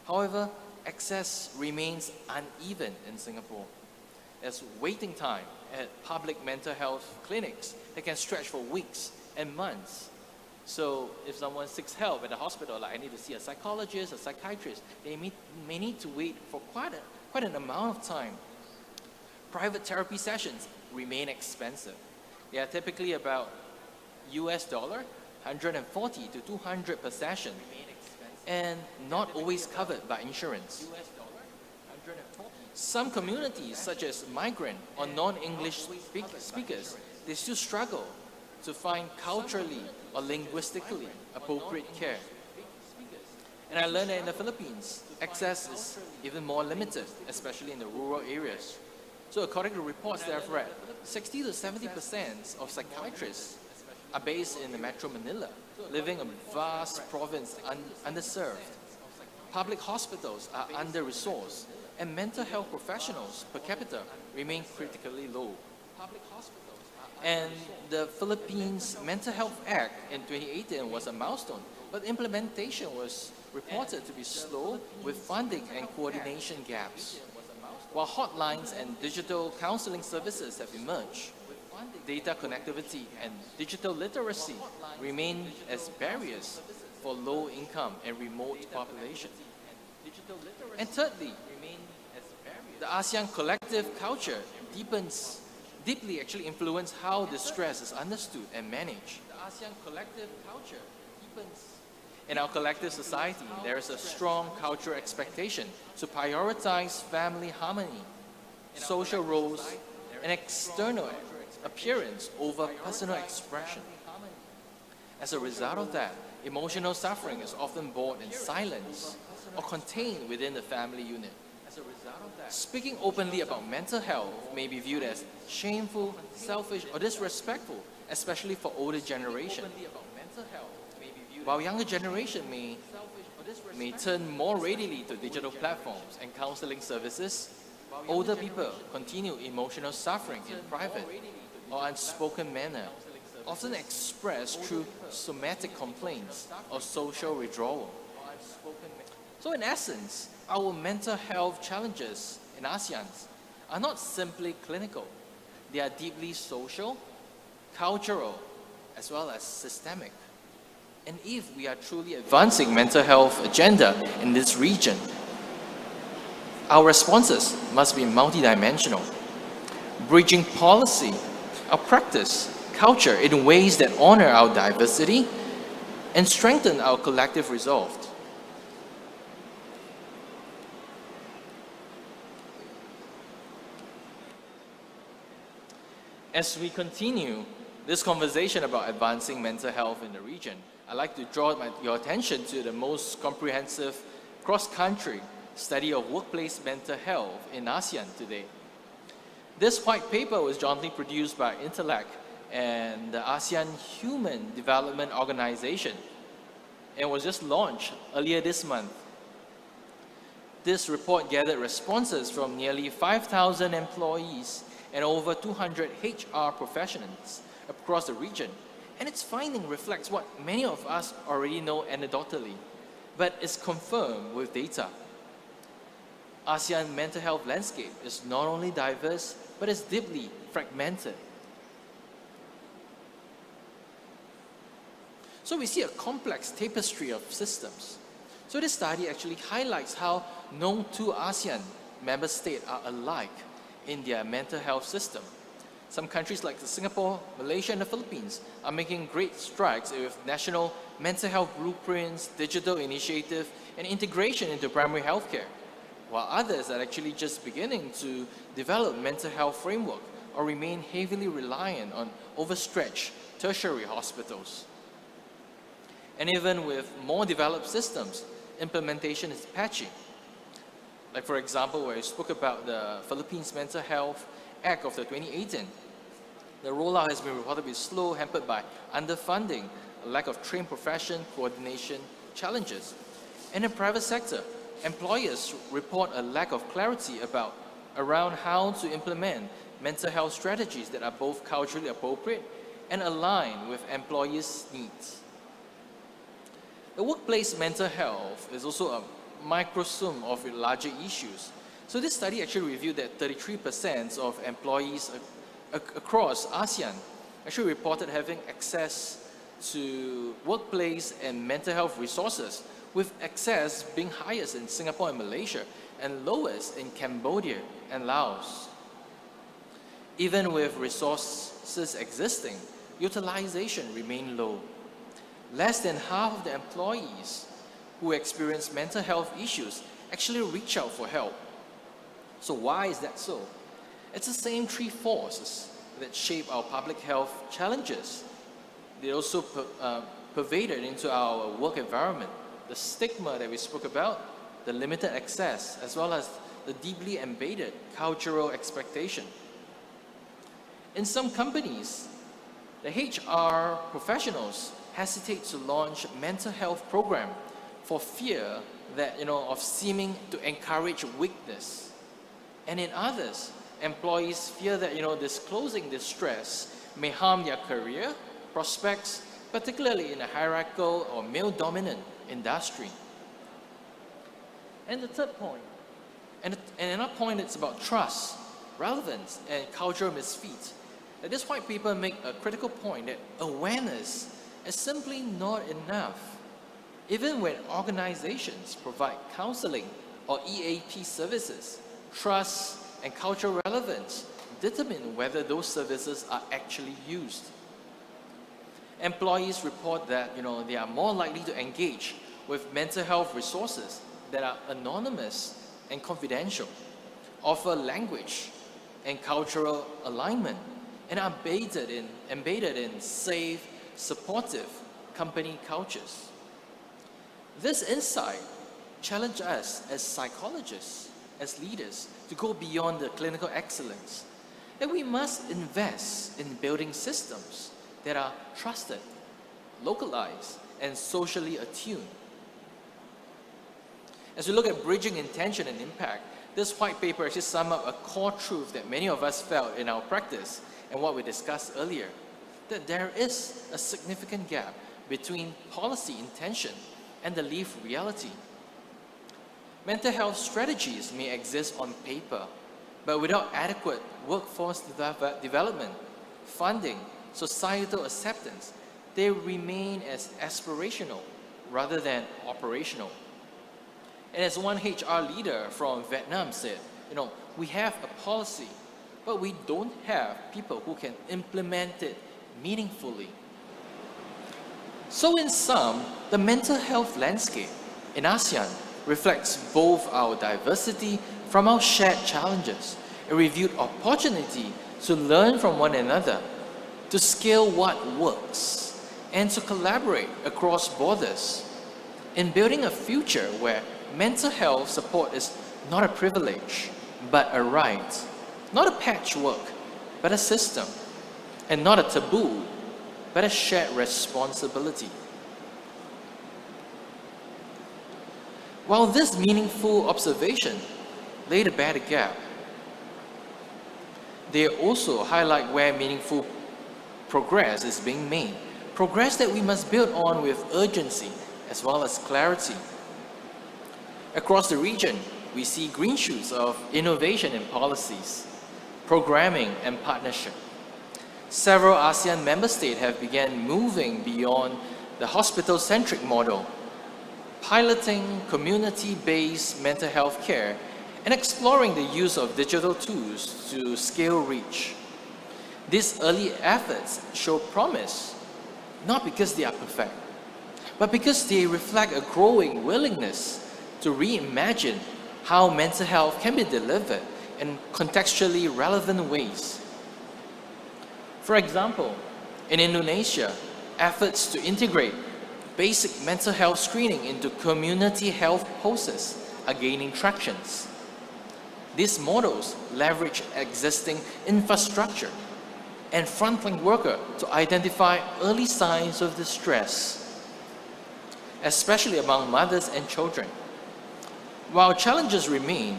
However, access remains uneven in Singapore. There's waiting time at public mental health clinics that can stretch for weeks and months. So if someone seeks help at the hospital, like I need to see a psychologist, a psychiatrist, they may need to wait for quite an amount of time. Private therapy sessions remain expensive. They are typically about $140 to $200 per session, and not always covered by insurance. Some communities, such as migrant or non-English speakers, they still struggle to find culturally or linguistically appropriate care. And I learned that in the Philippines, access is even more limited, especially in the rural areas. So according to reports that I've read, 60 to 70% of psychiatrists are based in the Metro Manila, living a vast province underserved. Public hospitals are under-resourced, and mental health professionals per capita remain critically low. And the Philippines Mental Health Act in 2018 was a milestone, but implementation was reported to be slow with funding and coordination gaps. While hotlines and digital counseling services have emerged, data connectivity and digital literacy remain as barriers for low-income and remote populations. And thirdly, the ASEAN collective culture deeply actually influence how distress is understood and managed. In our collective society, there is a strong cultural expectation to prioritize family harmony, social roles, and external appearance over personal expression. As a result of that, emotional suffering is often borne in silence or contained within the family unit. Speaking openly about mental health may be viewed as shameful, selfish, or disrespectful, especially for older generation. While younger generation may turn more readily to digital platforms and counseling services, older people continue emotional suffering in private or unspoken manner, often expressed through somatic complaints or social withdrawal. So in essence, our mental health challenges in ASEAN are not simply clinical. They are deeply social, cultural, as well as systemic. And if we are truly advancing mental health agenda in this region, our responses must be multidimensional, bridging policy, our practice, culture in ways that honor our diversity and strengthen our collective resolve. As we continue this conversation about advancing mental health in the region, I'd like to draw your attention to the most comprehensive cross-country study of workplace mental health in ASEAN today. This white paper was jointly produced by Intellect and the ASEAN Human Development Organization and was just launched earlier this month. This report gathered responses from nearly 5,000 employees and over 200 HR professionals across the region. And its finding reflects what many of us already know anecdotally, but is confirmed with data. ASEAN mental health landscape is not only diverse, but is deeply fragmented. So we see a complex tapestry of systems. So this study actually highlights how no two ASEAN member states are alike in their mental health system. Some countries like Singapore, Malaysia, and the Philippines are making great strides with national mental health blueprints, digital initiative, and integration into primary health care, while others are actually just beginning to develop mental health framework or remain heavily reliant on overstretched tertiary hospitals. And even with more developed systems, implementation is patchy. Like for example, where I spoke about the Philippines Mental Health Act of the 2018. The rollout has been reported to be slow, hampered by underfunding, a lack of trained profession, coordination challenges. In the private sector, employers report a lack of clarity around how to implement mental health strategies that are both culturally appropriate and aligned with employees' needs. The workplace mental health is also a microsome of larger issues. So this study actually revealed that 33% of employees across ASEAN actually reported having access to workplace and mental health resources, with access being highest in Singapore and Malaysia and lowest in Cambodia and Laos. Even with resources existing, utilization remained low. Less than half of the employees who experience mental health issues actually reach out for help. So why is that so? It's the same three forces that shape our public health challenges. They also pervaded into our work environment. The stigma that we spoke about, the limited access, as well as the deeply embedded cultural expectation. In some companies, the HR professionals hesitate to launch mental health program for fear that, of seeming to encourage weakness. And in others, employees fear that, disclosing this stress may harm their career prospects, particularly in a hierarchical or male-dominant industry. And the third point, and another point, it's about trust, relevance, and cultural misfeat. This white paper make a critical point that awareness is simply not enough. Even when organizations provide counseling or EAP services, trust and cultural relevance determine whether those services are actually used. Employees report that they are more likely to engage with mental health resources that are anonymous and confidential, offer language and cultural alignment, and are embedded in safe, supportive company cultures. This insight challenges us as psychologists, as leaders, to go beyond the clinical excellence, that we must invest in building systems that are trusted, localized, and socially attuned. As we look at bridging intention and impact, this white paper actually sums up a core truth that many of us felt in our practice and what we discussed earlier, that there is a significant gap between policy intention and the lived reality. Mental health strategies may exist on paper, but without adequate workforce development, funding, societal acceptance, they remain as aspirational rather than operational. And as one HR leader from Vietnam said, we have a policy, but we don't have people who can implement it meaningfully. So in sum, the mental health landscape in ASEAN reflects both our diversity from our shared challenges, a reviewed opportunity to learn from one another, to scale what works, and to collaborate across borders in building a future where mental health support is not a privilege, but a right, not a patchwork, but a system, and not a taboo, but a shared responsibility. While this meaningful observation laid a better gap, they also highlight where meaningful progress is being made, progress that we must build on with urgency as well as clarity. Across the region, we see green shoots of innovation in policies, programming, and partnership. Several ASEAN member states have begun moving beyond the hospital-centric model, piloting community-based mental health care and exploring the use of digital tools to scale reach. These early efforts show promise, not because they are perfect, but because they reflect a growing willingness to reimagine how mental health can be delivered in contextually relevant ways. For example, in Indonesia, efforts to integrate basic mental health screening into community health poses are gaining traction. These models leverage existing infrastructure and frontline worker to identify early signs of distress, especially among mothers and children. While challenges remain,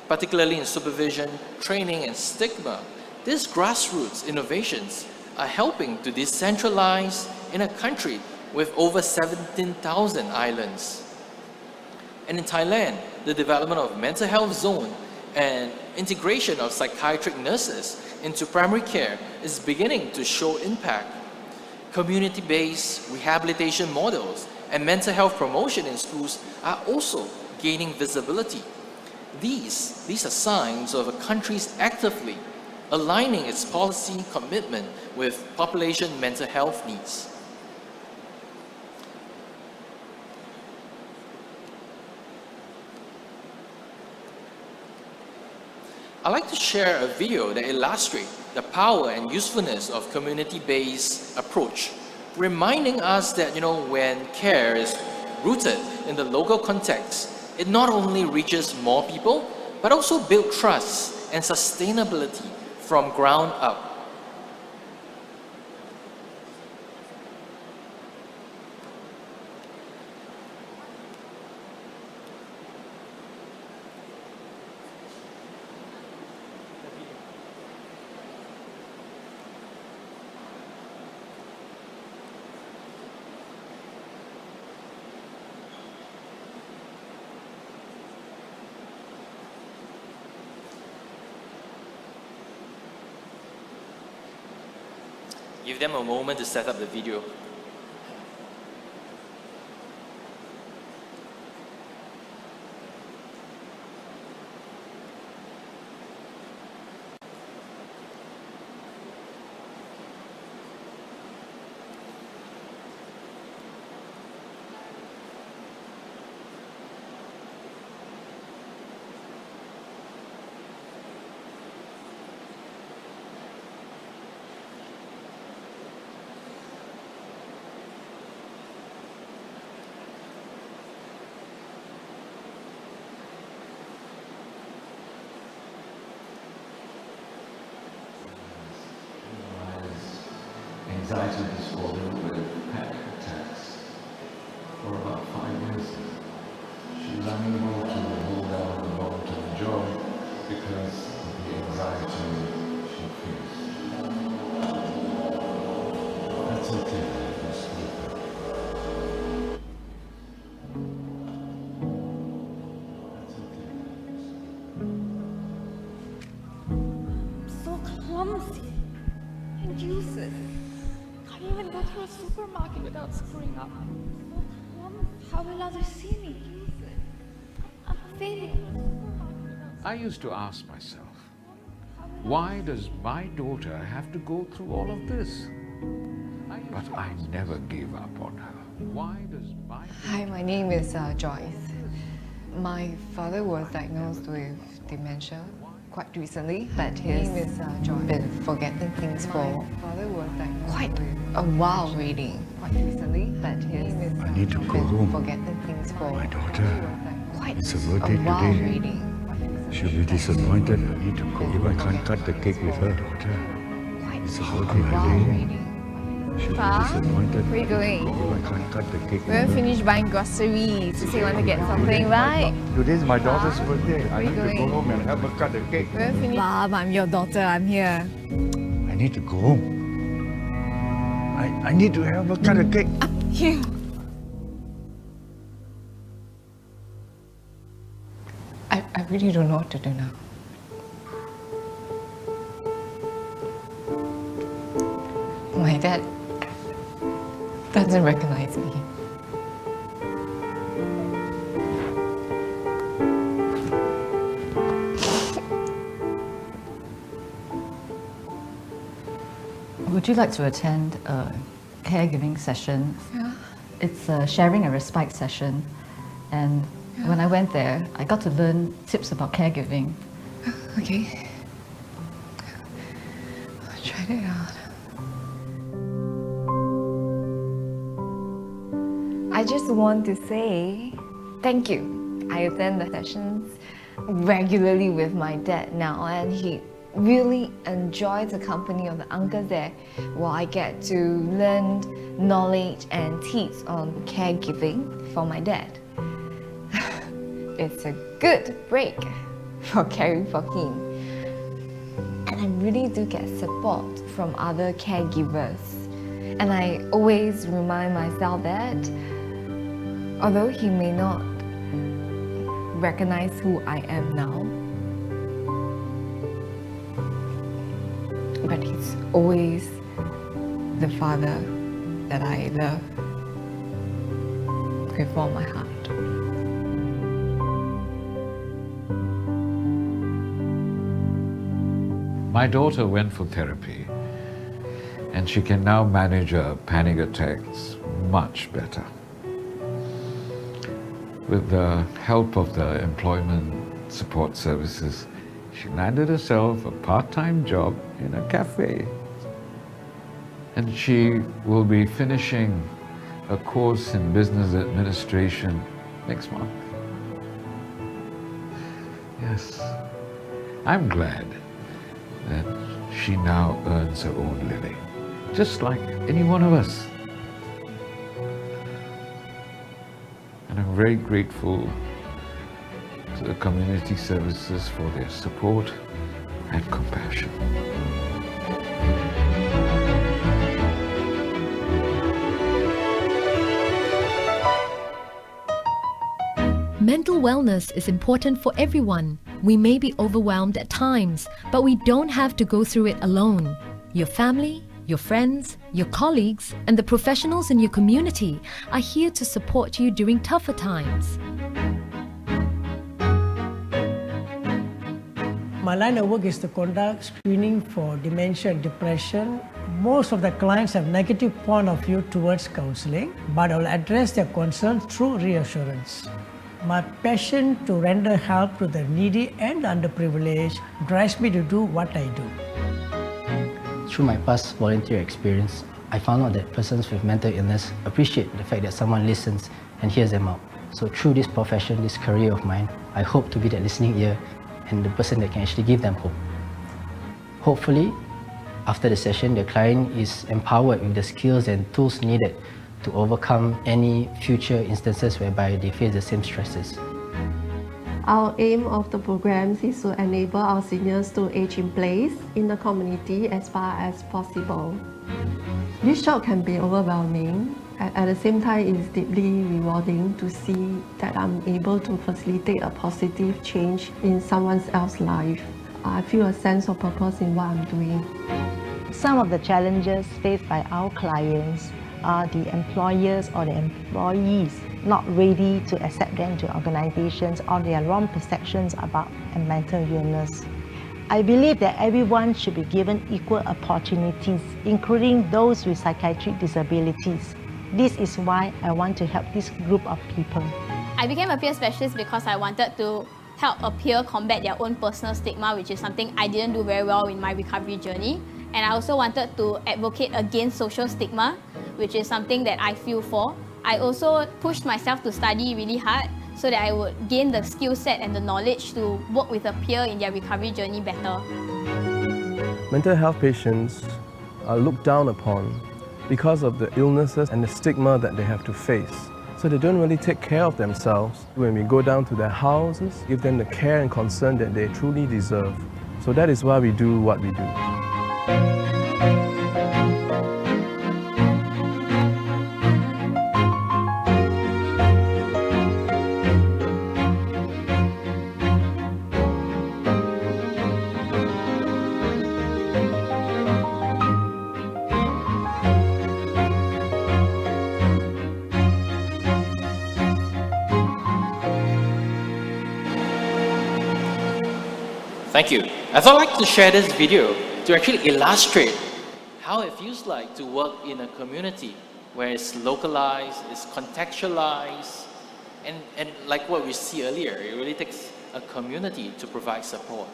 particularly in supervision, training, and stigma, these grassroots innovations are helping to decentralize in a country with over 17,000 islands. And in Thailand, the development of mental health zone and integration of psychiatric nurses into primary care is beginning to show impact. Community-based rehabilitation models and mental health promotion in schools are also gaining visibility. These are signs of a country's actively aligning its policy commitment with population mental health needs. I'd like to share a video that illustrates the power and usefulness of community-based approach, reminding us that when care is rooted in the local context, it not only reaches more people, but also builds trust and sustainability from ground up. Give them a moment to set up the video. Anxiety disorder with panic attacks for about 5 years. She was unable to hold down the long-term job because of the anxiety she faced. That's okay. That's good. That's okay. So clumsy and useless. Can't even go to a supermarket without screwing up. How will others see me? I'm failing. I used to ask myself, why does my daughter have to go through all of this? But I never gave up on her. Why does my... Hi, my name is Joyce. My father was diagnosed with dementia quite recently, but he's been forgetting things for quite a while already. Quite recently, but he's I need to go home. Forgetting things for My daughter, quite it's a birthday while today. already. She'll be disappointed. I need to go. If I can't cut the cake with her, daughter, it's a birthday today. She'll be Pa, disappointed. where you going? If I can't cut the cake We with haven't her. finished buying groceries. You say you want to get something, right? Today's my daughter's birthday. I Where you need to go going? home and help her cut the cake. We haven't finished. Mom, I'm your daughter. I'm here. I need to go home. I need to help her cut the cake. Here. I really don't know what to do now. My dad doesn't recognize me. Would you like to attend a caregiving session? Yeah. It's a sharing a respite session. And when I went there, I got to learn tips about caregiving. Okay. I'll try it out. I just want to say thank you. I attend the sessions regularly with my dad now, and he really enjoys the company of the uncles there, while I get to learn knowledge and tips on caregiving for my dad. It's a good break for caring for him. And I really do get support from other caregivers. And I always remind myself that although he may not recognize who I am now, but he's always the father that I love with all my heart. My daughter went for therapy, and she can now manage her panic attacks much better. With the help of the employment support services, she landed herself a part-time job in a cafe. And she will be finishing a course in business administration next month. Yes, I'm glad that she now earns her own living, just like any one of us. And I'm very grateful to the community services for their support and compassion. Mental wellness is important for everyone. We may be overwhelmed at times, but we don't have to go through it alone. Your family, your friends, your colleagues, and the professionals in your community are here to support you during tougher times. My line of work is to conduct screening for dementia and depression. Most of the clients have negative point of view towards counseling, but I will address their concerns through reassurance. My passion to render help to the needy and underprivileged drives me to do what I do. Through my past volunteer experience, I found out that persons with mental illness appreciate the fact that someone listens and hears them out. So through this profession, this career of mine, I hope to be that listening ear and the person that can actually give them hope. Hopefully, after the session, the client is empowered with the skills and tools needed to overcome any future instances whereby they face the same stresses. Our aim of the programs is to enable our seniors to age in place in the community as far as possible. This job can be overwhelming. At the same time, it's deeply rewarding to see that I'm able to facilitate a positive change in someone else's life. I feel a sense of purpose in what I'm doing. Some of the challenges faced by our clients are the employers or the employees not ready to accept them to organizations, or their wrong perceptions about mental illness. I believe that everyone should be given equal opportunities, including those with psychiatric disabilities. This is why I want to help this group of people. I became a peer specialist because I wanted to help a peer combat their own personal stigma, which is something I didn't do very well in my recovery journey. And I also wanted to advocate against social stigma, which is something that I feel for. I also pushed myself to study really hard so that I would gain the skill set and the knowledge to work with a peer in their recovery journey better. Mental health patients are looked down upon because of the illnesses and the stigma that they have to face. So they don't really take care of themselves. When we go down to their houses, give them the care and concern that they truly deserve. So that is why we do what we do. Thank you. I thought I'd like to share this video to actually illustrate how it feels like to work in a community where it's localized, it's contextualized, and like what we see earlier, it really takes a community to provide support.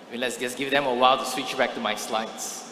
I mean, let's just give them a while to switch back to my slides.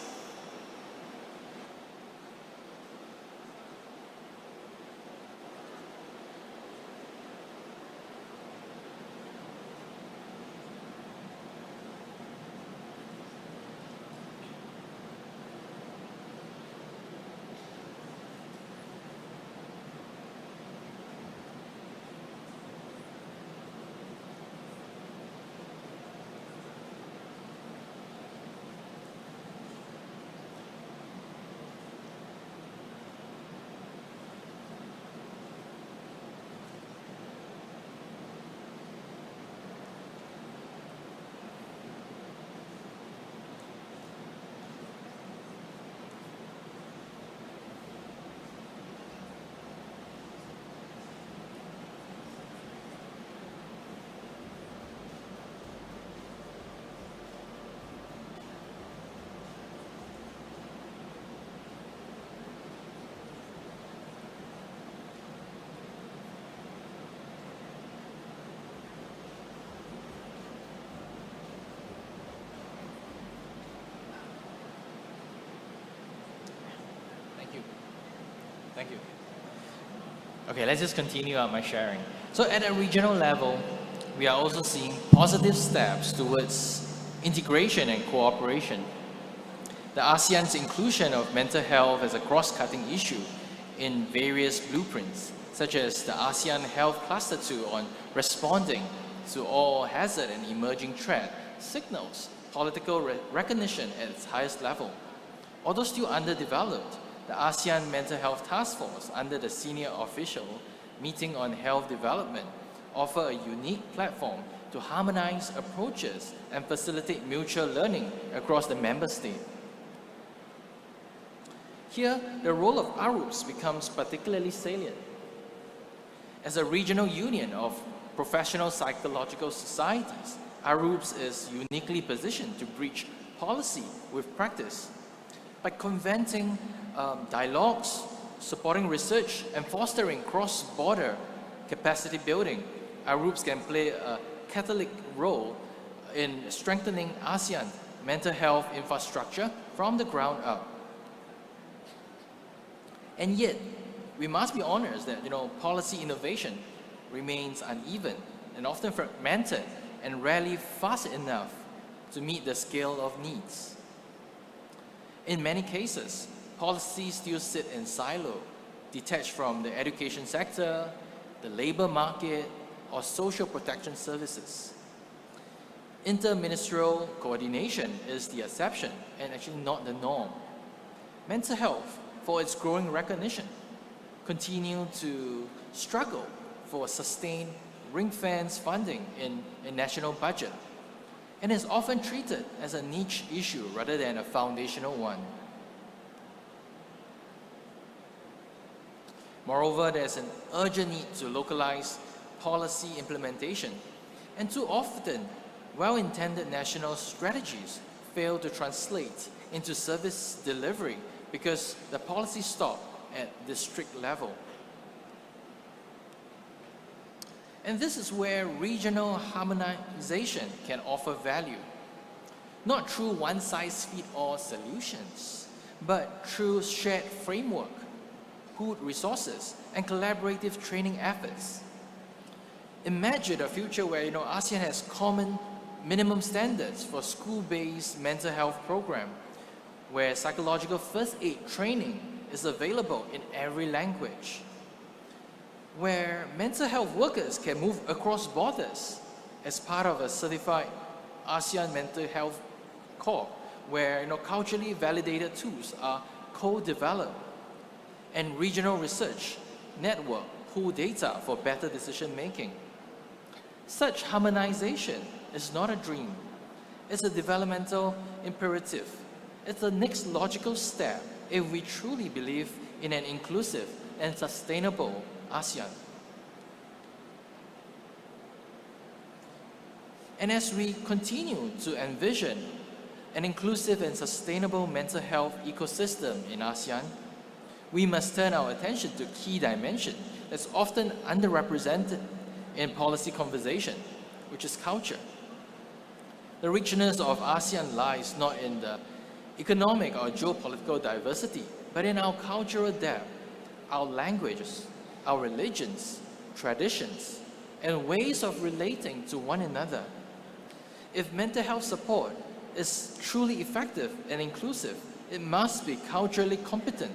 Thank you. Okay, let's just continue on my sharing. So at a regional level, we are also seeing positive steps towards integration and cooperation. The ASEAN's inclusion of mental health as a cross-cutting issue in various blueprints, such as the ASEAN Health Cluster 2 on responding to all hazard and emerging threat, signals political recognition at its highest level. Although still underdeveloped, the ASEAN Mental Health Task Force under the Senior Official Meeting on Health Development offer a unique platform to harmonize approaches and facilitate mutual learning across the member state. Here, the role of ARUPS becomes particularly salient. As a regional union of professional psychological societies, ARUPS is uniquely positioned to bridge policy with practice. By conventing dialogues, supporting research, and fostering cross-border capacity building, ARUPS can play a catalytic role in strengthening ASEAN mental health infrastructure from the ground up. And yet, we must be honest that policy innovation remains uneven and often fragmented and rarely fast enough to meet the scale of needs. In many cases, policies still sit in silo, detached from the education sector, the labor market, or social protection services. Interministerial coordination is the exception and actually not the norm. Mental health, for its growing recognition, continue to struggle for sustained ring-fence funding in a national budget, and is often treated as a niche issue rather than a foundational one. Moreover, there's an urgent need to localize policy implementation, and too often, well-intended national strategies fail to translate into service delivery because the policies stop at district level. And this is where regional harmonization can offer value, not through one-size-fits-all solutions, but through shared framework, pooled resources, and collaborative training efforts. Imagine a future where ASEAN has common minimum standards for school-based mental health program, where psychological first aid training is available in every language, where mental health workers can move across borders as part of a certified ASEAN Mental Health Corps, where culturally validated tools are co-developed, and regional research network pool data for better decision making. Such harmonization is not a dream. It's a developmental imperative. It's the next logical step if we truly believe in an inclusive and sustainable ASEAN. And as we continue to envision an inclusive and sustainable mental health ecosystem in ASEAN, we must turn our attention to a key dimension that's often underrepresented in policy conversation, which is culture. The richness of ASEAN lies not in the economic or geopolitical diversity, but in our cultural depth, our languages, our religions, traditions, and ways of relating to one another. If mental health support is truly effective and inclusive, it must be culturally competent,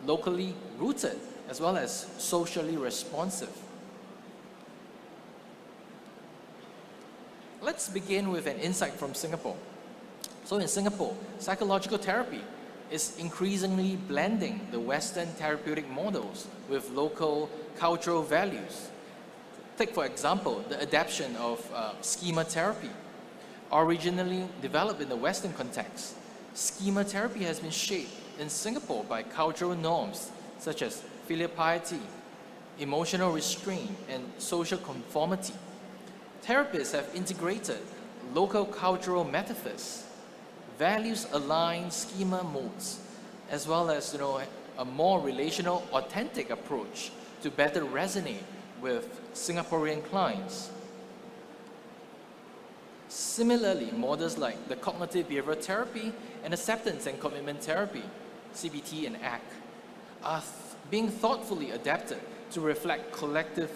locally rooted, as well as socially responsive. Let's begin with an insight from Singapore. So in Singapore, psychological therapy is increasingly blending the Western therapeutic models with local cultural values. Take, for example, the adaptation of schema therapy. Originally developed in the Western context, schema therapy has been shaped in Singapore by cultural norms such as filial piety, emotional restraint, and social conformity. Therapists have integrated local cultural metaphors, values-aligned schema modes, as well as a more relational, authentic approach to better resonate with Singaporean clients. Similarly, models like the cognitive behavioral therapy and acceptance and commitment therapy, CBT and ACT, are being thoughtfully adapted to reflect collective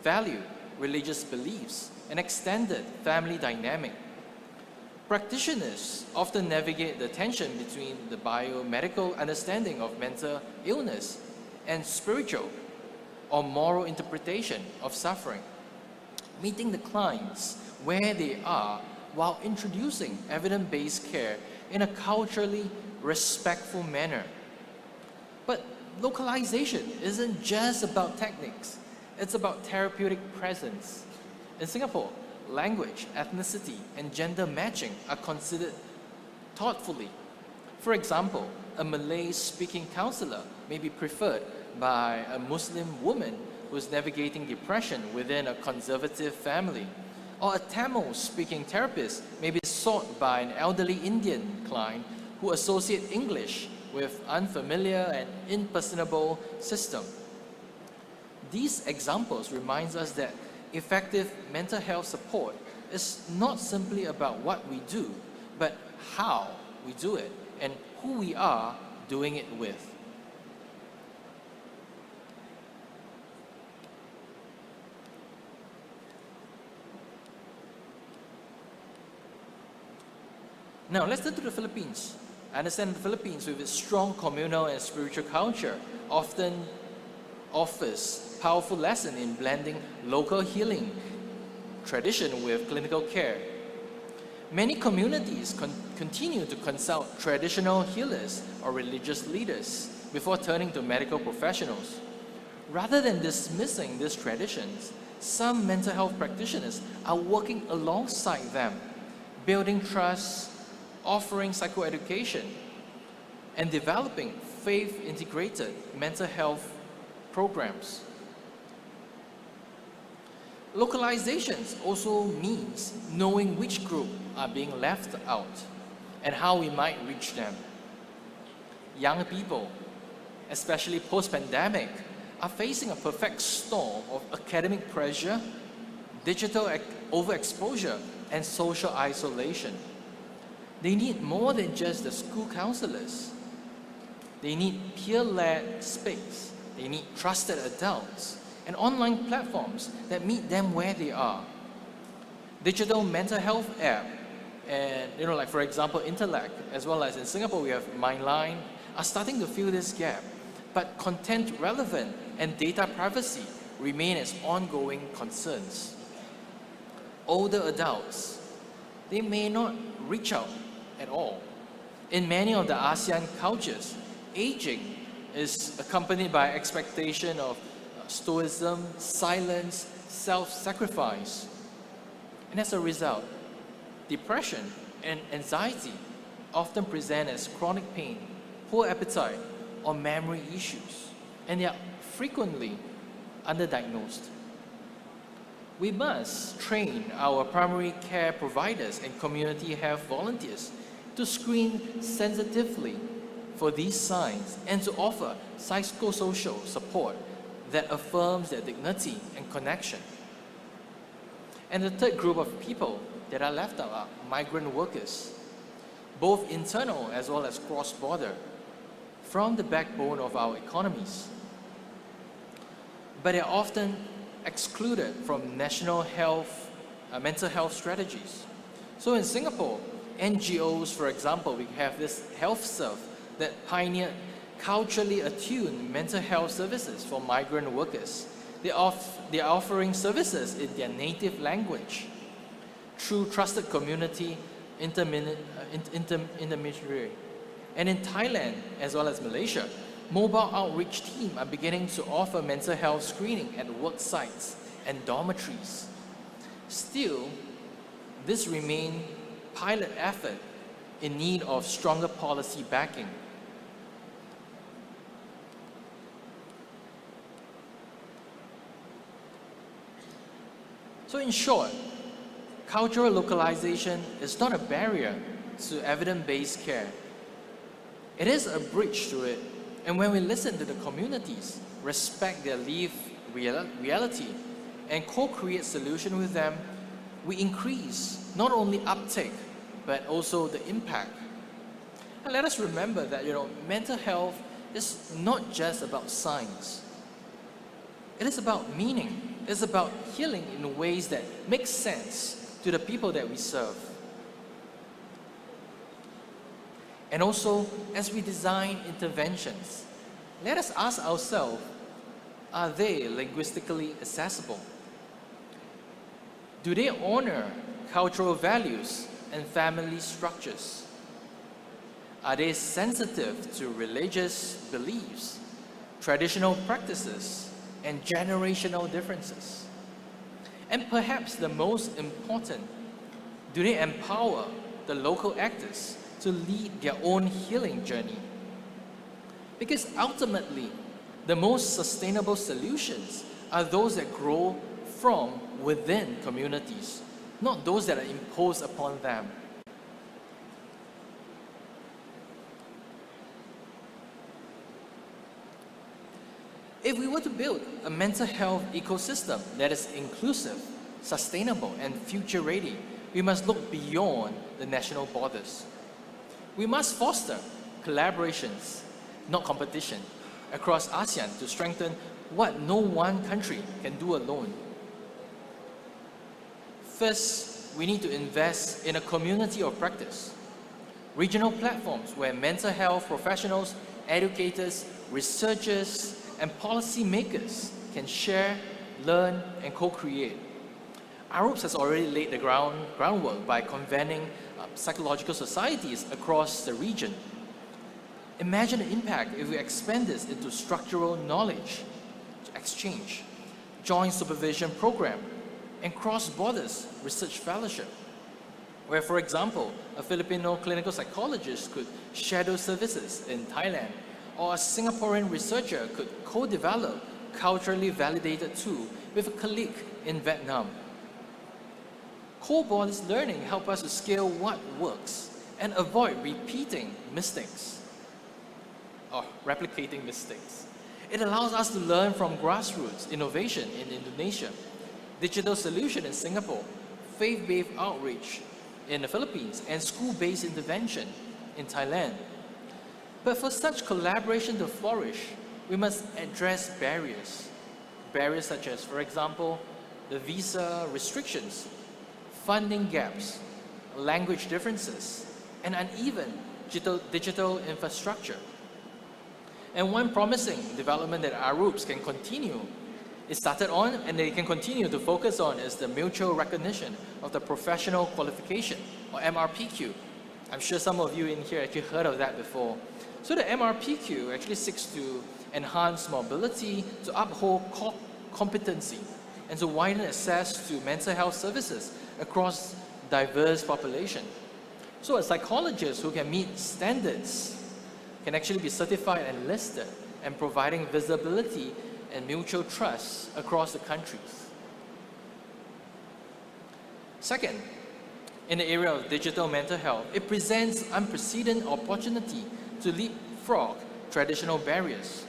value, religious beliefs, and extended family dynamic. Practitioners often navigate the tension between the biomedical understanding of mental illness and spiritual or moral interpretation of suffering, meeting the clients where they are while introducing evidence-based care in a culturally respectful manner. But localization isn't just about techniques, it's about therapeutic presence. In Singapore, language, ethnicity, and gender matching are considered thoughtfully. For example, a Malay-speaking counselor may be preferred by a Muslim woman who's navigating depression within a conservative family, or a Tamil-speaking therapist may be sought by an elderly Indian client who associate English with unfamiliar and impersonable system. These examples remind us that effective mental health support is not simply about what we do, but how we do it and who we are doing it with. Now let's turn to the Philippines. I understand the Philippines, with its strong communal and spiritual culture, often offers powerful lesson in blending local healing tradition with clinical care. Many communities continue to consult traditional healers or religious leaders before turning to medical professionals. Rather than dismissing these traditions, some mental health practitioners are working alongside them, building trust, offering psychoeducation, and developing faith-integrated mental health programs. Localizations also means knowing which group are being left out and how we might reach them. Young people, especially post-pandemic, are facing a perfect storm of academic pressure, digital overexposure, and social isolation. They need more than just the school counselors. They need peer-led space. They need trusted adults and online platforms that meet them where they are. Digital mental health app and, like for example, Intellect, as well as in Singapore we have Mindline, are starting to fill this gap. But content relevant and data privacy remain as ongoing concerns. Older adults, they may not reach out at all. In many of the ASEAN cultures, aging is accompanied by expectation of stoicism, silence, self-sacrifice. And as a result, depression and anxiety often present as chronic pain, poor appetite, or memory issues, and they are frequently underdiagnosed. We must train our primary care providers and community health volunteers to screen sensitively for these signs and to offer psychosocial support that affirms their dignity and connection. And the third group of people that are left out are migrant workers, both internal as well as cross-border, from the backbone of our economies. But they are often excluded from national health, mental health strategies. So in Singapore, NGOs, for example, we have this HealthServe that pioneered culturally attuned mental health services for migrant workers. They are offering services in their native language through trusted community intermediary. And in Thailand, as well as Malaysia, mobile outreach teams are beginning to offer mental health screening at work sites and dormitories. Still, this remains pilot effort in need of stronger policy backing. So in short, cultural localization is not a barrier to evidence-based care. It is a bridge to it. And when we listen to the communities, respect their lived reality, and co-create solutions with them, we increase not only uptake, but also the impact. And let us remember that mental health is not just about science. It is about meaning. It's about healing in ways that make sense to the people that we serve. And also, as we design interventions, let us ask ourselves, are they linguistically accessible? Do they honor cultural values and family structures? Are they sensitive to religious beliefs, traditional practices, and generational differences? And perhaps the most important, do they empower the local actors to lead their own healing journey? Because ultimately, the most sustainable solutions are those that grow from within communities, not those that are imposed upon them. If we were to build a mental health ecosystem that is inclusive, sustainable, and future-ready, we must look beyond the national borders. We must foster collaborations, not competition, across ASEAN to strengthen what no one country can do alone. First, we need to invest in a community of practice, regional platforms where mental health professionals, educators, researchers, and policymakers can share, learn, and co-create. ARUPS has already laid the groundwork by convening psychological societies across the region. Imagine the impact if we expand this into structural knowledge exchange, joint supervision program, and cross-borders research fellowship, where, for example, a Filipino clinical psychologist could shadow services in Thailand, or a Singaporean researcher could co-develop culturally validated tool with a colleague in Vietnam. Co-borders learning help us to scale what works and avoid repeating mistakes or replicating mistakes. It allows us to learn from grassroots innovation in Indonesia, digital solution in Singapore, faith-based outreach in the Philippines, and school-based intervention in Thailand. But for such collaboration to flourish, we must address barriers. Barriers such as, for example, the visa restrictions, funding gaps, language differences, and uneven digital infrastructure. And one promising development that ARUPS can continue, it started on and they can continue to focus on, is the mutual recognition of the professional qualification, or MRPQ. I'm sure some of you in here actually heard of that before. So the MRPQ actually seeks to enhance mobility, to uphold competency, and to widen access to mental health services across diverse population. So a psychologist who can meet standards can actually be certified and listed, and providing visibility and mutual trust across the countries. Second, in the area of digital mental health, it presents unprecedented opportunity to leapfrog traditional barriers.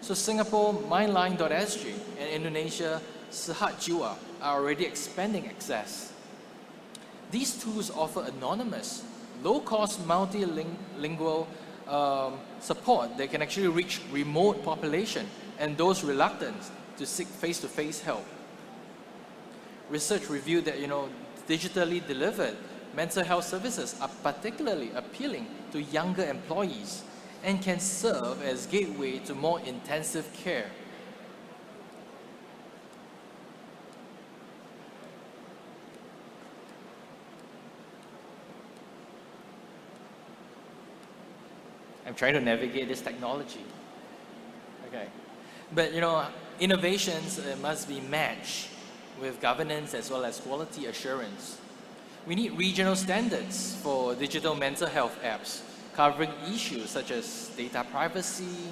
So Singapore Mindline.sg and Indonesia Sehat Jiwa are already expanding access. These tools offer anonymous, low-cost multilingual support that can actually reach remote population and those reluctant to seek face-to-face help. Research revealed that, digitally delivered mental health services are particularly appealing to younger employees and can serve as gateway to more intensive care. I'm trying to navigate this technology. Okay. But innovations must be matched with governance as well as quality assurance. We need regional standards for digital mental health apps, covering issues such as data privacy,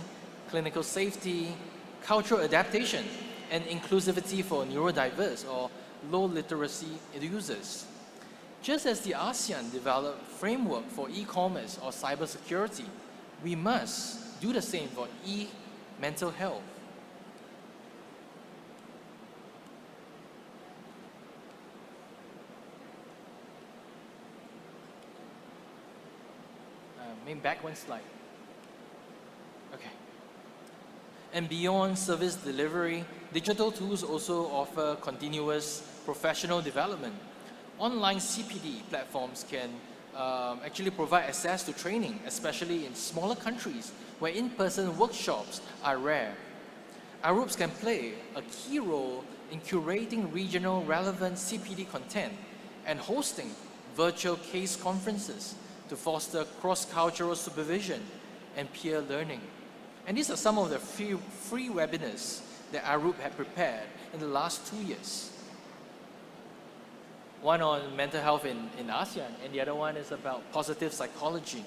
clinical safety, cultural adaptation, and inclusivity for neurodiverse or low literacy users. Just as the ASEAN developed framework for e-commerce or cybersecurity, we must do the same for e-mental health. Maybe back one slide. Okay. And beyond service delivery, digital tools also offer continuous professional development. Online CPD platforms can actually provide access to training, especially in smaller countries where in-person workshops are rare. Arups can play a key role in curating regional relevant CPD content and hosting virtual case conferences to foster cross-cultural supervision and peer learning. And these are some of the free webinars that Arup had prepared in the last 2 years. One on mental health in ASEAN, and the other one is about positive psychology.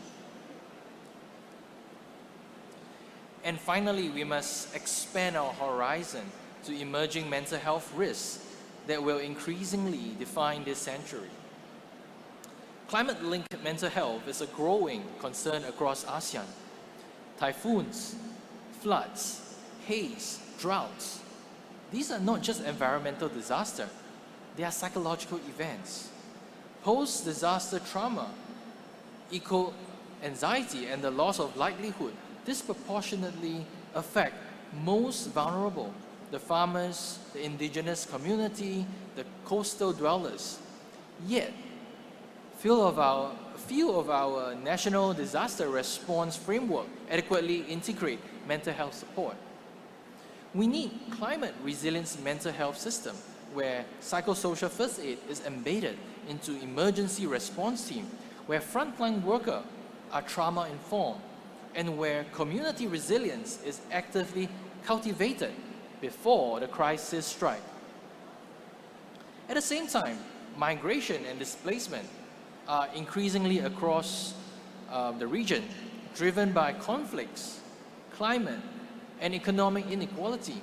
And finally, we must expand our horizon to emerging mental health risks that will increasingly define this century. Climate-linked mental health is a growing concern across ASEAN. Typhoons, floods, haze, droughts. These are not just environmental disasters, they are psychological events. Post-disaster trauma, eco-anxiety, and the loss of livelihood disproportionately affect most vulnerable, the farmers, the indigenous community, the coastal dwellers. Yet, few of our national disaster response framework adequately integrate mental health support. We need climate resilience mental health system where psychosocial first aid is embedded into emergency response team, where frontline workers are trauma informed, and where community resilience is actively cultivated before the crisis strike. At the same time, migration and displacement are increasingly across the region, driven by conflicts, climate, and economic inequality.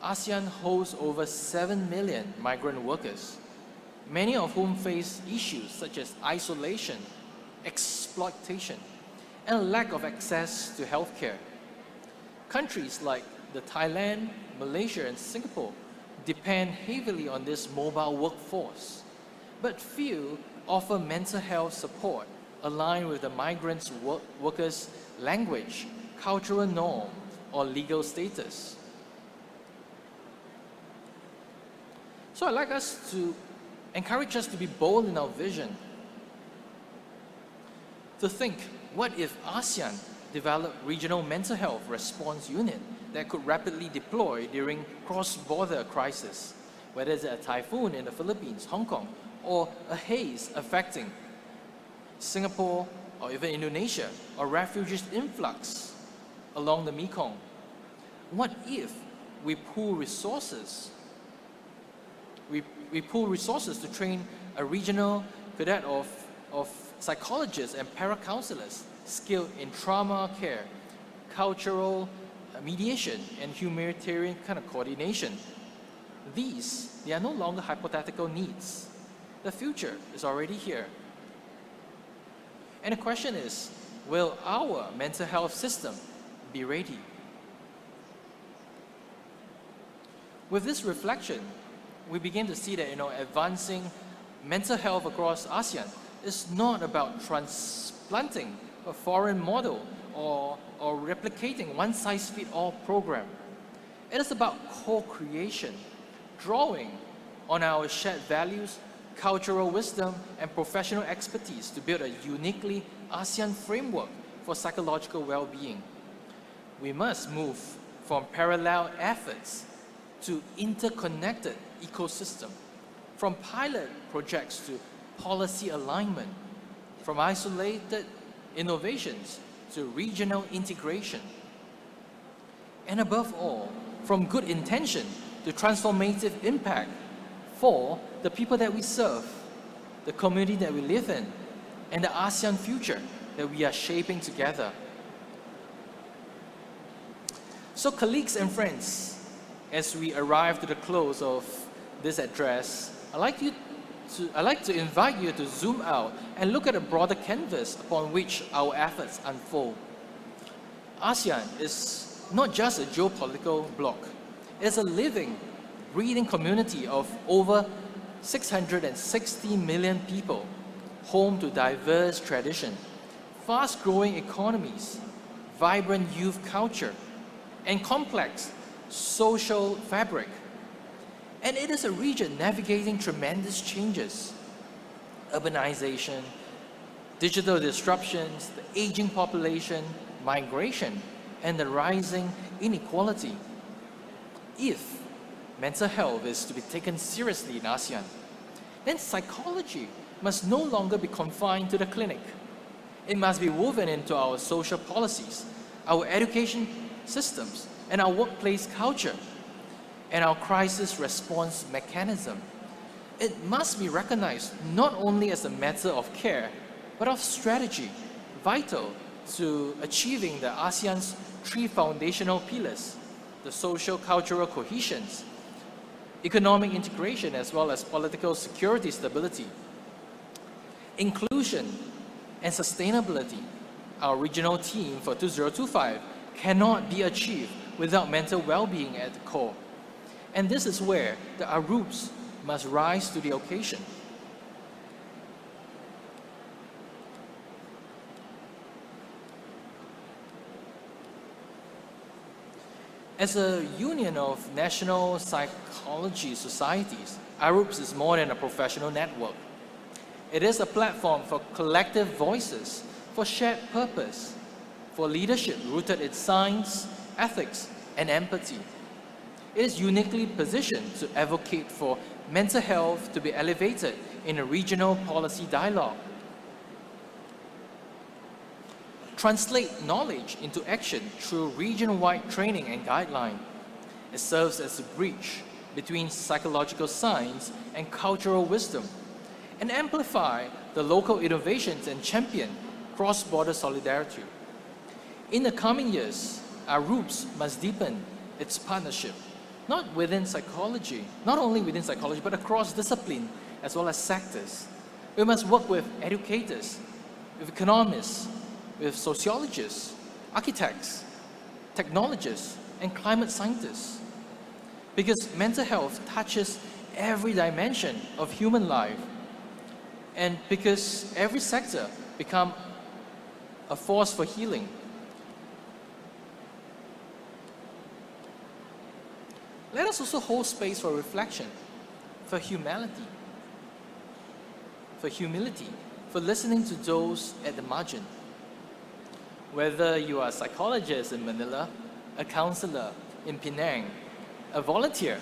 ASEAN hosts over 7 million migrant workers, many of whom face issues such as isolation, exploitation, and lack of access to healthcare. Countries like Thailand, Malaysia, and Singapore depend heavily on this mobile workforce, but few offer mental health support aligned with the migrants' workers' language, cultural norm, or legal status. So I'd like us to encourage us to be bold in our vision, to think, what if ASEAN developed regional mental health response unit that could rapidly deploy during cross-border crisis, whether it's a typhoon in the Philippines, Hong Kong, or a haze affecting Singapore or even Indonesia, or refugees influx along the Mekong. What if we pool resources? We pool resources to train a regional cadet of psychologists and para-counselors skilled in trauma care, cultural mediation, and humanitarian kind of coordination. They are no longer hypothetical needs. The future is already here. And the question is, will our mental health system be ready? With this reflection, we begin to see that advancing mental health across ASEAN is not about transplanting a foreign model or replicating one-size-fits-all program. It is about co-creation, drawing on our shared values, cultural wisdom, and professional expertise to build a uniquely ASEAN framework for psychological well-being. We must move from parallel efforts to interconnected ecosystem, from pilot projects to policy alignment, from isolated innovations to regional integration, and above all, from good intention to transformative impact for the people that we serve, the community that we live in, and the ASEAN future that we are shaping together. So colleagues and friends, as we arrive to the close of this address, I'd like to invite you to zoom out and look at a broader canvas upon which our efforts unfold. ASEAN is not just a geopolitical bloc. It is a living, breathing community of over 660 million people, home to diverse traditions, fast-growing economies, vibrant youth culture, and complex social fabric. And it is a region navigating tremendous changes: urbanization, digital disruptions, the aging population, migration, and the rising inequality. If mental health is to be taken seriously in ASEAN, then psychology must no longer be confined to the clinic. It must be woven into our social policies, our education systems, and our workplace culture, and our crisis response mechanism. It must be recognized not only as a matter of care, but of strategy, vital to achieving the ASEAN's three foundational pillars: the social cultural cohesions, economic integration, as well as political security stability, inclusion, and sustainability. Our regional theme for 2025 cannot be achieved without mental well-being at the core. And this is where the ARUPs must rise to the occasion. As a union of national psychology societies, ARUPS is more than a professional network. It is a platform for collective voices, for shared purpose, for leadership rooted in science, ethics, and empathy. It is uniquely positioned to advocate for mental health to be elevated in a regional policy dialogue, translate knowledge into action through region-wide training and guideline. It serves as a bridge between psychological science and cultural wisdom, and amplify the local innovations and champion cross-border solidarity. In the coming years, ARUPS must deepen its partnership, not only within psychology, but across discipline as well as sectors. We must work with educators, with economists, with sociologists, architects, technologists, and climate scientists. Because mental health touches every dimension of human life, and because every sector becomes a force for healing. Let us also hold space for reflection, for humility, for listening to those at the margin. Whether you are a psychologist in Manila, a counselor in Penang, a volunteer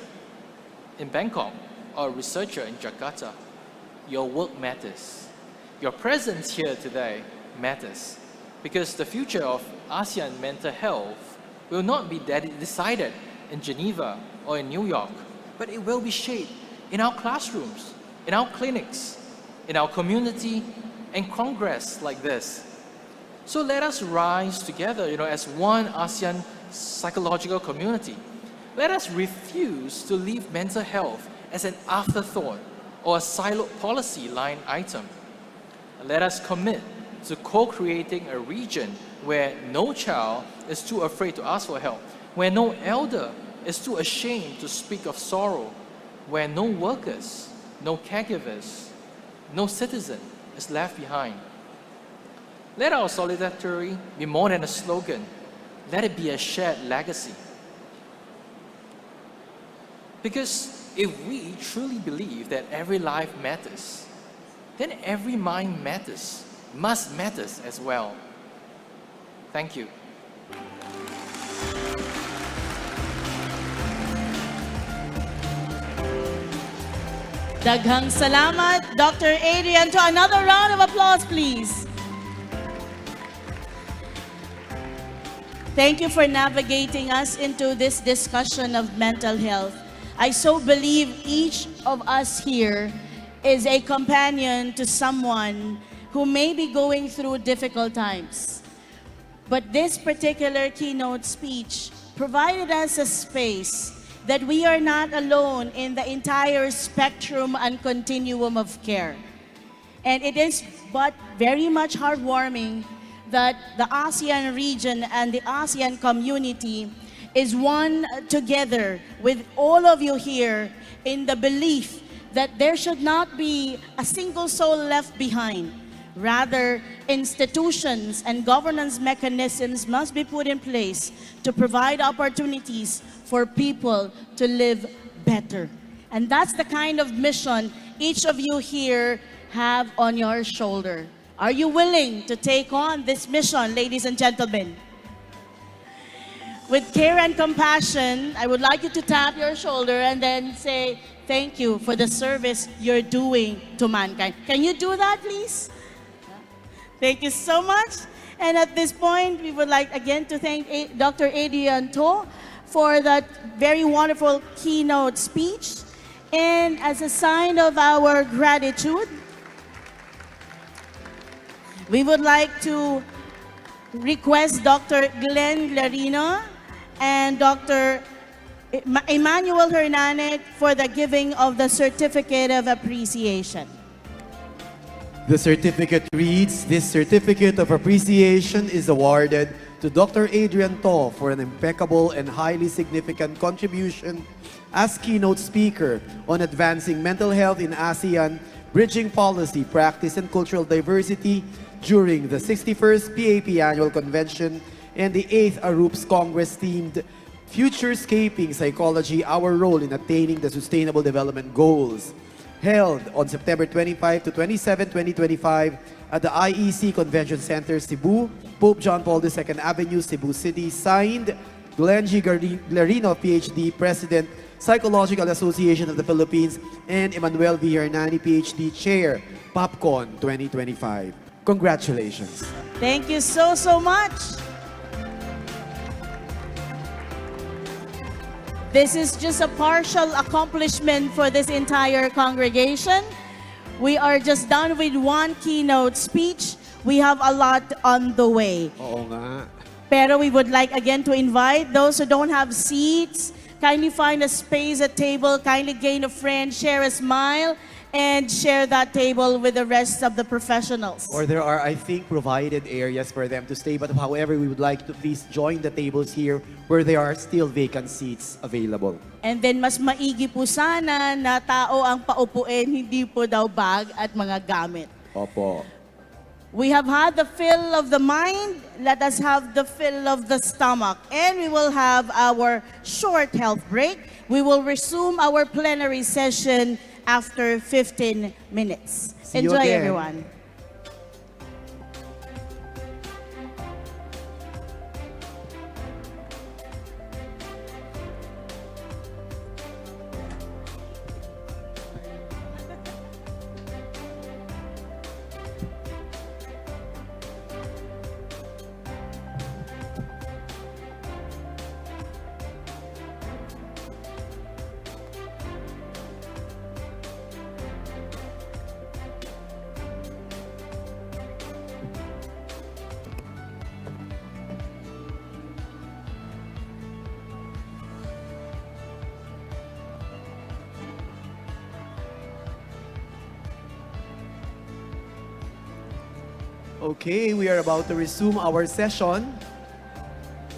in Bangkok, or a researcher in Jakarta, your work matters. Your presence here today matters, because the future of ASEAN mental health will not be decided in Geneva or in New York, but it will be shaped in our classrooms, in our clinics, in our community, and congress like this. So let us rise together, as one ASEAN psychological community. Let us refuse to leave mental health as an afterthought or a siloed policy line item. Let us commit to co-creating a region where no child is too afraid to ask for help, where no elder is too ashamed to speak of sorrow, where no workers, no caregivers, no citizen is left behind. Let our solidarity be more than a slogan. Let it be a shared legacy. Because if we truly believe that every life matters, then every mind must matter as well. Thank you. Daghang salamat, Dr. Adrian. To another round of applause, please. Thank you for navigating us into this discussion of mental health. I so believe each of us here is a companion to someone who may be going through difficult times. But this particular keynote speech provided us a space that we are not alone in the entire spectrum and continuum of care. And it is but very much heartwarming that the ASEAN region and the ASEAN community is one together with all of you here in the belief that there should not be a single soul left behind, Rather, institutions and governance mechanisms must be put in place to provide opportunities for people to live better. And that's the kind of mission each of you here have on your shoulder. Are you willing to take on this mission, ladies and gentlemen? With care and compassion, I would like you to tap your shoulder and then say, thank you for the service you're doing to mankind. Can you do that, please? Thank you so much. And at this point, we would like again to thank Dr. Adrian To for that very wonderful keynote speech. And as a sign of our gratitude, we would like to request Dr. Glenn Larino and Dr. Emmanuel Hernandez for the giving of the Certificate of Appreciation. The certificate reads, this certificate of appreciation is awarded to Dr. Adrian To for an impeccable and highly significant contribution as keynote speaker on advancing mental health in ASEAN, bridging policy, practice, and cultural diversity during the 61st PAP Annual Convention and the 8th ARUPS Congress themed Futurescaping Psychology, Our Role in Attaining the Sustainable Development Goals, held on September 25 to 27, 2025 at the IEC Convention Center, Cebu, Pope John Paul II Avenue, Cebu City. Signed, Glenn G. Larino, PhD, President, Psychological Association of the Philippines, and Emmanuel V. Hernani, PhD, Chair, PAPCon 2025. Congratulations. Thank you so, so much. This is just a partial accomplishment for this entire congregation. We are just done with one keynote speech. We have a lot on the way. Oo nga. Pero we would like again to invite those who don't have seats, kindly find a space at table, kindly gain a friend, share a smile, and share that table with the rest of the professionals. Or there are, I think, provided areas for them to stay. But however, we would like to please join the tables here where there are still vacant seats available. And then mas maigi po sana na tao ang paupuin, hindi po daw bag at mga gamit. Opo. We have had the fill of the mind, let us have the fill of the stomach. And we will have our short health break. We will resume our plenary session after 15 minutes. See you Enjoy, again. everyone. Okay, we are about to resume our session.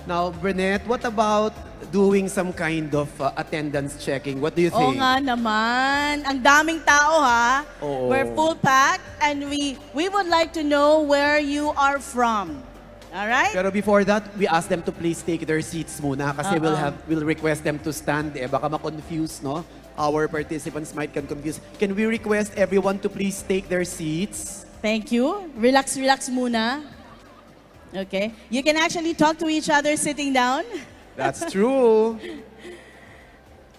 Now, Bernette, what about doing some kind of attendance checking? What do you Oo think? nga naman. Ang daming tao ha. Oo. We're full packed and we would like to know where you are from. All right? Pero before that, we ask them to please take their seats muna kasi Uh-oh. we'll request them to stand baka ma-confuse, no? Our participants might get confused. Can we request everyone to please take their seats? Thank you. Relax, relax muna. Okay. You can actually talk to each other sitting down. That's true.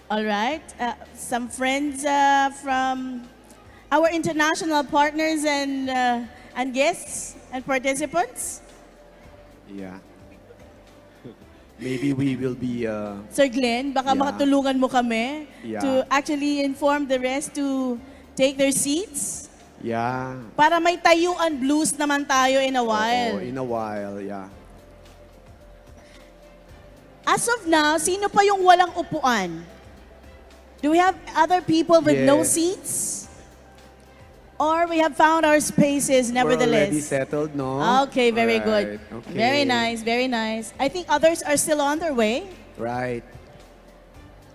All right. Some friends from our international partners and guests and participants. Yeah. Maybe we will be... Sir Glenn, baka Yeah. makatulungan mo kami Yeah. to actually inform the rest to take their seats. Yeah. Para may tayuan blues naman tayo in a while. Oo, in a while, yeah. As of now, sino pa yung walang upuan? Do we have other people with no Yes. seats? Or we have found our spaces nevertheless? We're already settled, no? Okay, very good. Alright, okay. Very nice, very nice. I think others are still on their way. Right.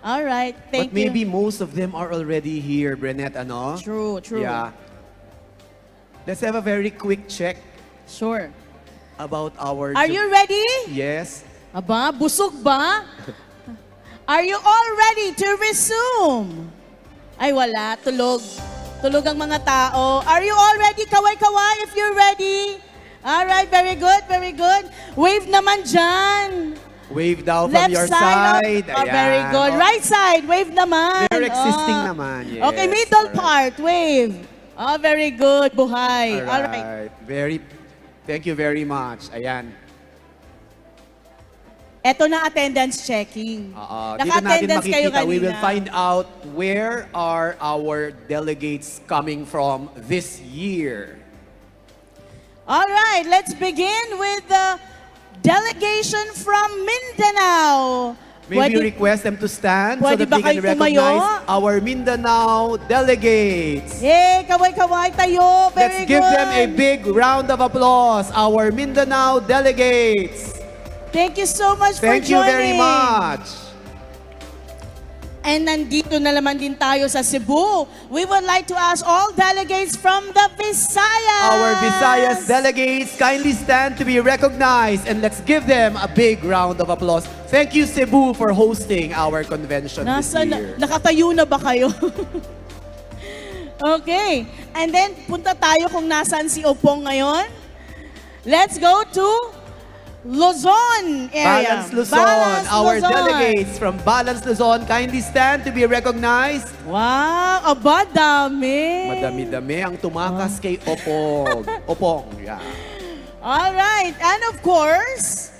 All right, thank But you. maybe most of them are already here, Bernette, ano? True, true. Yeah. Let's have a very quick check. Sure. About our... Are you ready? Yes. Aba, busog ba? Are you all ready to resume? Ay, wala. Tulog. Tulog ang mga tao. Are you all ready? Kaway-kaway if you're ready. Alright, very good, very good. Wave naman dyan. Wave daw from Left your side. side. Oh, very good. Right side, wave naman. They're existing Oh. naman, yes. Okay, middle part, wave. Oh, very good. Buhay. Alright. Thank you very much. Ayan. Eto na attendance checking. Dito natin Naka-attendance kayo makikita, we kanina. will find out where are our delegates coming from this year. All right, let's begin with the delegation from Mindanao. May we request them to stand so Pwede that ba we can kayo tumayo? recognize our Mindanao delegates. Yay! Kaway-kaway tayo! Very Let's give good. them a big round of applause, our Mindanao delegates. Thank you so much for joining. Thank you very much. And nandito na naman din tayo sa Cebu. We would like to ask all delegates from the Visayas. Our Visayas delegates kindly stand to be recognized and let's give them a big round of applause. Thank you, Cebu, for hosting our convention this year. Nakatayo na ba kayo? Okay. And then, punta tayo kung nasaan si Opong ngayon. Let's go to Luzon area. Balance Luzon. Our delegates from Balance Luzon kindly stand to be recognized. Wow, aba dami. Madami-dami ang tumakas kay Opong. Opong, yeah. All right, and of course,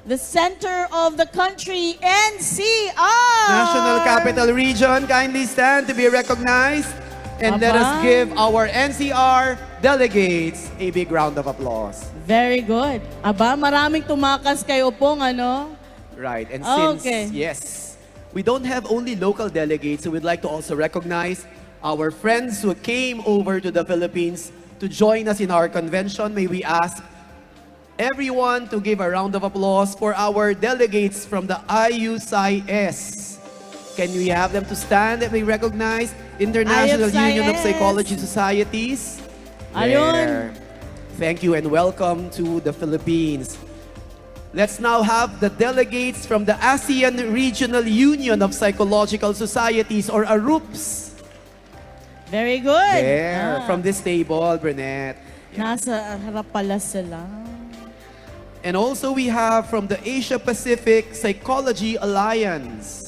the center of the country, NCR. National Capital Region kindly stand to be recognized. And let us give our NCR delegates a big round of applause. Very good. Aba, maraming tumakas kay Opong, ano? Right, and since, Okay. yes, we don't have only local delegates, so we'd like to also recognize our friends who came over to the Philippines to join us in our convention. May we ask everyone to give a round of applause for our delegates from the IUCIS. Can we have them to stand and be recognized? International Union of Psychology Societies. Ayun. There. Thank you and welcome to the Philippines. Let's now have the delegates from the ASEAN Regional Union of Psychological Societies, or ARUPS. Very good. There, from this table, Burnett. Nasa harap pala sila. And also we have from the Asia Pacific Psychology Alliance.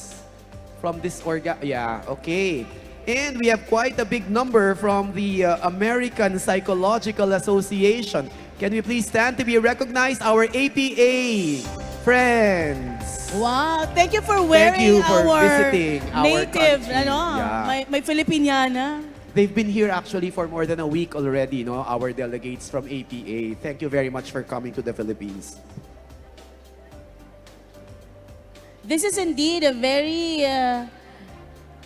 From this okay. And we have quite a big number from the American Psychological Association. Can we please stand to be recognized? Our APA friends. Wow, thank you for wearing visiting our native, country. may Filipiniana. They've been here actually for more than a week already, our delegates from APA. Thank you very much for coming to the Philippines. This is indeed a very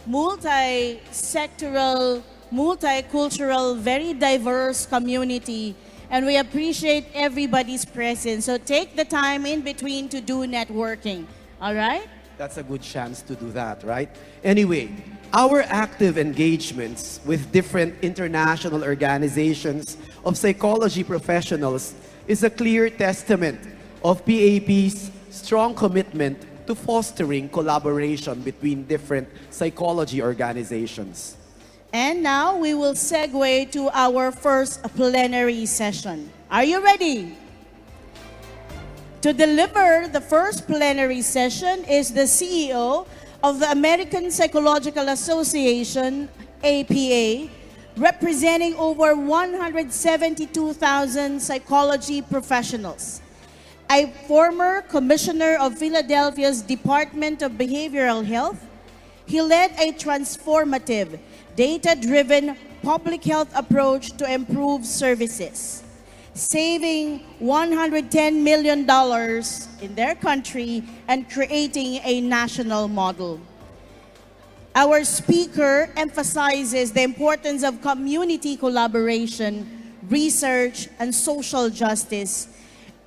multi-sectoral, multicultural, very diverse community, and we appreciate everybody's presence. So take the time in between to do networking, all right? That's a good chance to do that, right? Anyway, our active engagements with different international organizations of psychology professionals is a clear testament of PAP's strong commitment to fostering collaboration between different psychology organizations. And now we will segue to our first plenary session. Are you ready? To deliver the first plenary session is the CEO of the American Psychological Association, APA, representing over 172,000 psychology professionals. A former commissioner of Philadelphia's Department of Behavioral Health, he led a transformative, data-driven public health approach to improve services, saving $110 million in their country and creating a national model. Our speaker emphasizes the importance of community collaboration, research, and social justice,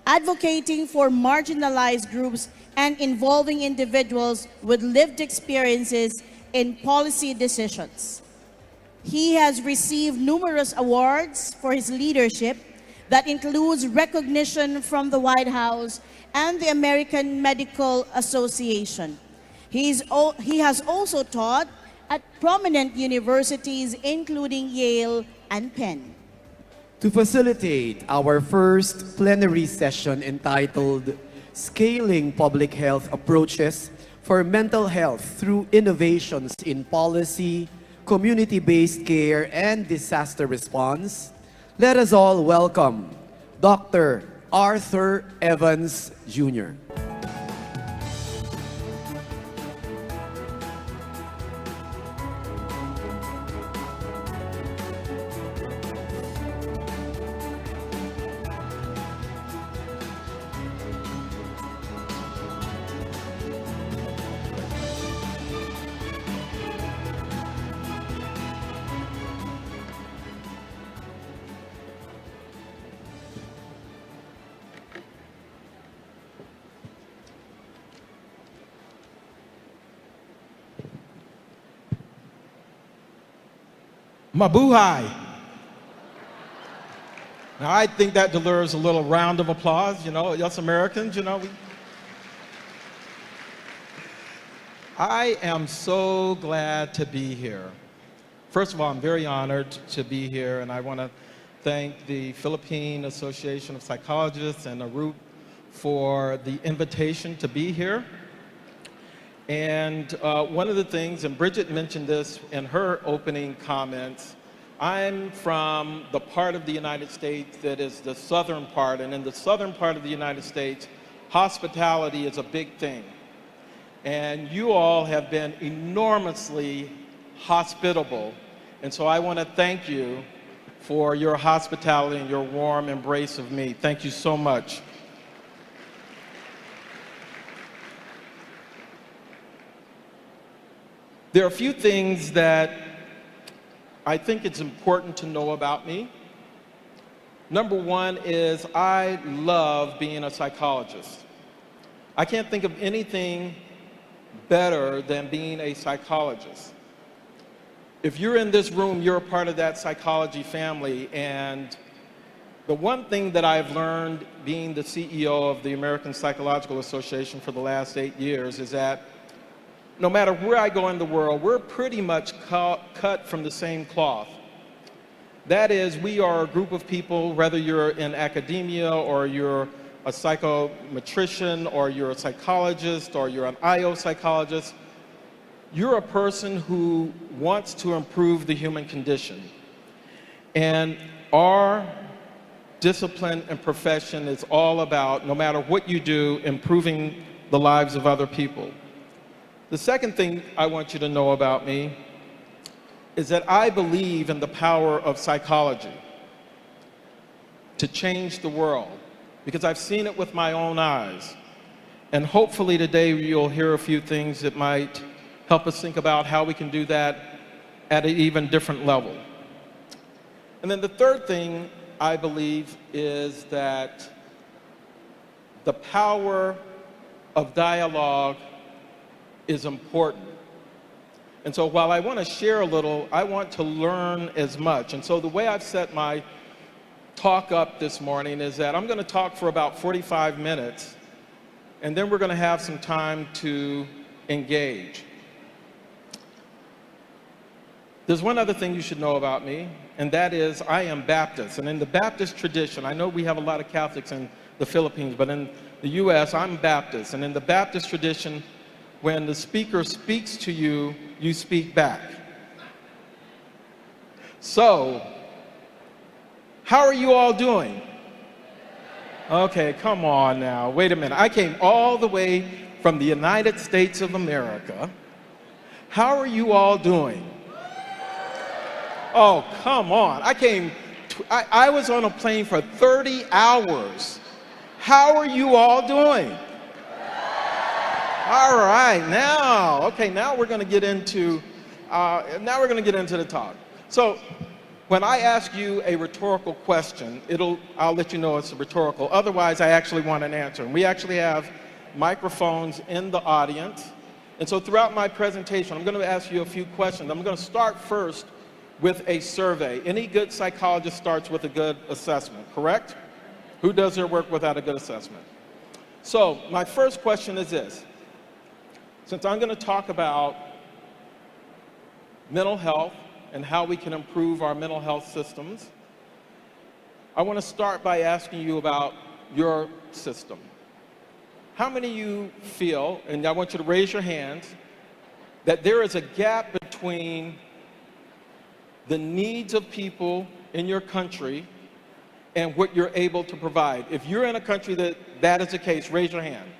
advocating for marginalized groups and involving individuals with lived experiences in policy decisions. He has received numerous awards for his leadership that includes recognition from the White House and the American Medical Association. He has also taught at prominent universities including Yale and Penn. To facilitate our first plenary session entitled Scaling Public Health Approaches for Mental Health Through Innovations in Policy, Community-Based Care, and Disaster Response, let us all welcome Dr. Arthur Evans, Jr. Mabuhay. Now, I think that deserves a little round of applause, you know, us Americans, you know. I am so glad to be here. First of all, I'm very honored to be here, and I want to thank the Philippine Association of Psychologists and ARUP for the invitation to be here. And one of the things, and Bridget mentioned this in her opening comments, I'm from the part of the United States that is the southern part, and in the southern part of the United States, hospitality is a big thing. And you all have been enormously hospitable, and so I want to thank you for your hospitality and your warm embrace of me. Thank you so much. There are a few things that I think it's important to know about me. Number one is I love being a psychologist. I can't think of anything better than being a psychologist. If you're in this room, you're a part of that psychology family, and the one thing that I've learned being the CEO of the American Psychological Association for the last 8 years is that no matter where I go in the world, we're pretty much cut from the same cloth. That is, we are a group of people, whether you're in academia or you're a psychometrician or you're a psychologist or you're an IO psychologist, you're a person who wants to improve the human condition. And our discipline and profession is all about, no matter what you do, improving the lives of other people. The second thing I want you to know about me is that I believe in the power of psychology to change the world, because I've seen it with my own eyes. And hopefully today you'll hear a few things that might help us think about how we can do that at an even different level. And then the third thing I believe is that the power of dialogue is important. And so while I want to share a little, I want to learn as much. And so the way I've set my talk up this morning is that I'm going to talk for about 45 minutes, and then we're going to have some time to engage. There's one other thing you should know about me, and that is I am Baptist. And in the Baptist tradition, I know we have a lot of Catholics in the Philippines, but in the US, I'm Baptist. And in the Baptist tradition, when the speaker speaks to you, you speak back. So, how are you all doing? Okay, come on now, wait a minute. I came all the way from the United States of America. How are you all doing? Oh, come on. I was on a plane for 30 hours. How are you all doing? All right, now we're going to get into the talk. So, when I ask you a rhetorical question, I'll let you know it's rhetorical. Otherwise, I actually want an answer. And we actually have microphones in the audience. And so throughout my presentation, I'm going to ask you a few questions. I'm going to start first with a survey. Any good psychologist starts with a good assessment, correct? Who does their work without a good assessment? So my first question is this. Since I'm going to talk about mental health and how we can improve our mental health systems, I want to start by asking you about your system. How many of you feel, and I want you to raise your hands, that there is a gap between the needs of people in your country and what you're able to provide? If you're in a country that is the case, raise your hand.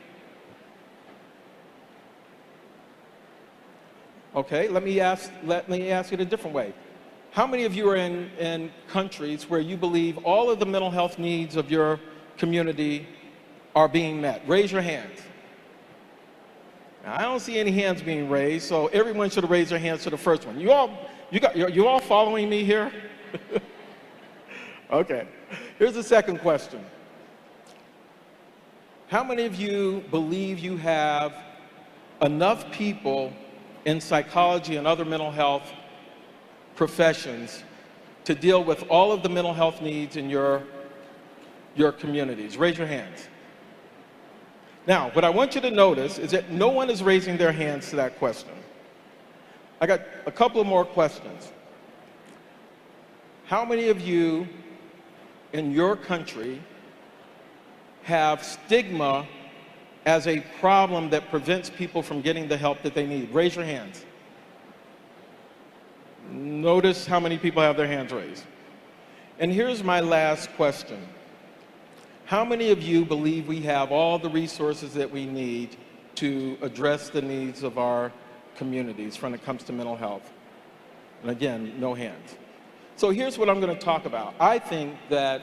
Okay, let me ask it a different way. How many of you are in countries where you believe all of the mental health needs of your community are being met? Raise your hands. Now, I don't see any hands being raised, so everyone should have raised their hands to the first one. You all following me here? Okay. Here's the second question. How many of you believe you have enough people in psychology and other mental health professions to deal with all of the mental health needs in your communities? Raise your hands. Now, what I want you to notice is that no one is raising their hands to that question. I got a couple of more questions. How many of you in your country have stigma as a problem that prevents people from getting the help that they need? Raise your hands. Notice how many people have their hands raised. And here's my last question. How many of you believe we have all the resources that we need to address the needs of our communities when it comes to mental health? And again, no hands. So here's what I'm going to talk about. I think that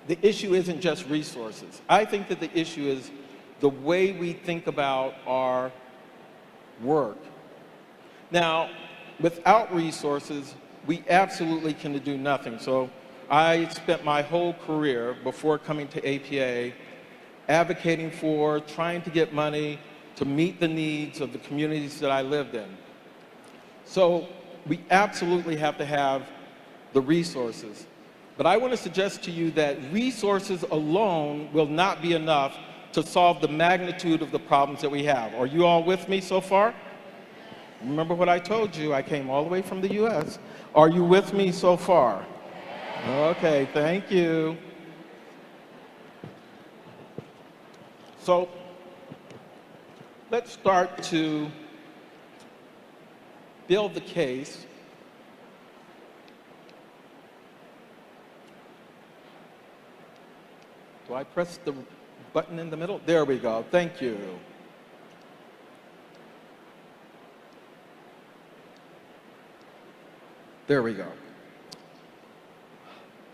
the issue isn't just resources. I think that the issue is the way we think about our work. Now, without resources, we absolutely can do nothing. So I spent my whole career before coming to APA advocating for, trying to get money to meet the needs of the communities that I lived in. So we absolutely have to have the resources. But I want to suggest to you that resources alone will not be enough to solve the magnitude of the problems that we have. Are you all with me so far? Remember what I told you, I came all the way from the US. Are you with me so far? Okay, thank you. So let's start to build the case Do I press the button in the middle? There we go. Thank you. There we go.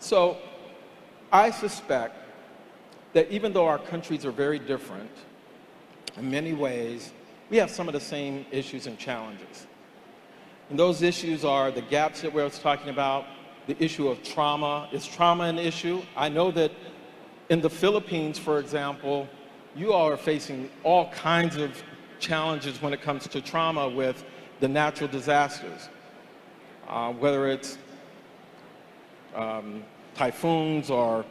So I suspect that even though our countries are very different, in many ways, we have some of the same issues and challenges. And those issues are the gaps that we were talking about, the issue of trauma. Is trauma an issue? I know that in the Philippines, for example, you all are facing all kinds of challenges when it comes to trauma with the natural disasters, whether it's typhoons or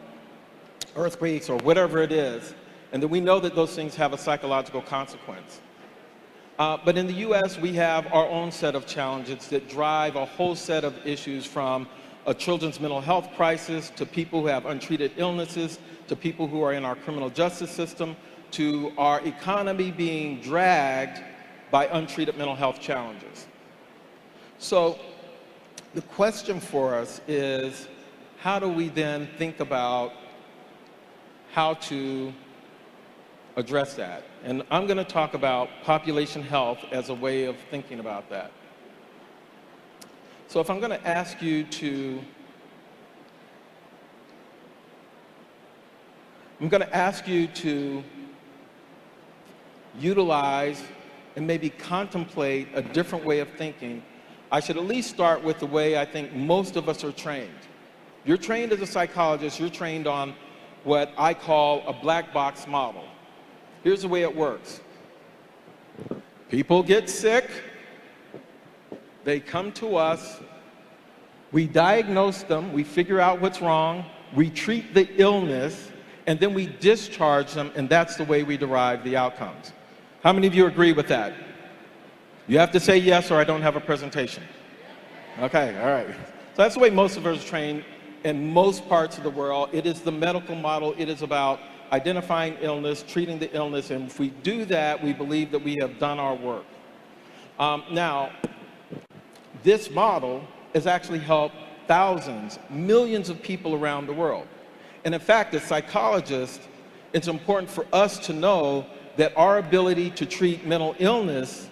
earthquakes or whatever it is, and that we know that those things have a psychological consequence. But in the US, we have our own set of challenges that drive a whole set of issues, from a children's mental health crisis to people who have untreated illnesses, to people who are in our criminal justice system, to our economy being dragged by untreated mental health challenges. So the question for us is, how do we then think about how to address that? And I'm going to talk about population health as a way of thinking about that. So if I'm going to ask you to, utilize and maybe contemplate a different way of thinking, I should at least start with the way I think most of us are trained. You're trained as a psychologist, you're trained on what I call a black box model. Here's the way it works. People get sick, they come to us, We diagnose them, we figure out what's wrong, we treat the illness, and then we discharge them, and that's the way we derive the outcomes. How many of you agree with that? You have to say yes or I don't have a presentation. Okay, all right. So that's the way most of us are trained in most parts of the world. It is the medical model. It is about identifying illness, treating the illness, and if we do that, we believe that we have done our work. Now, this model has actually helped thousands, millions of people around the world. And in fact, as psychologists, it's important for us to know that our ability to treat mental illness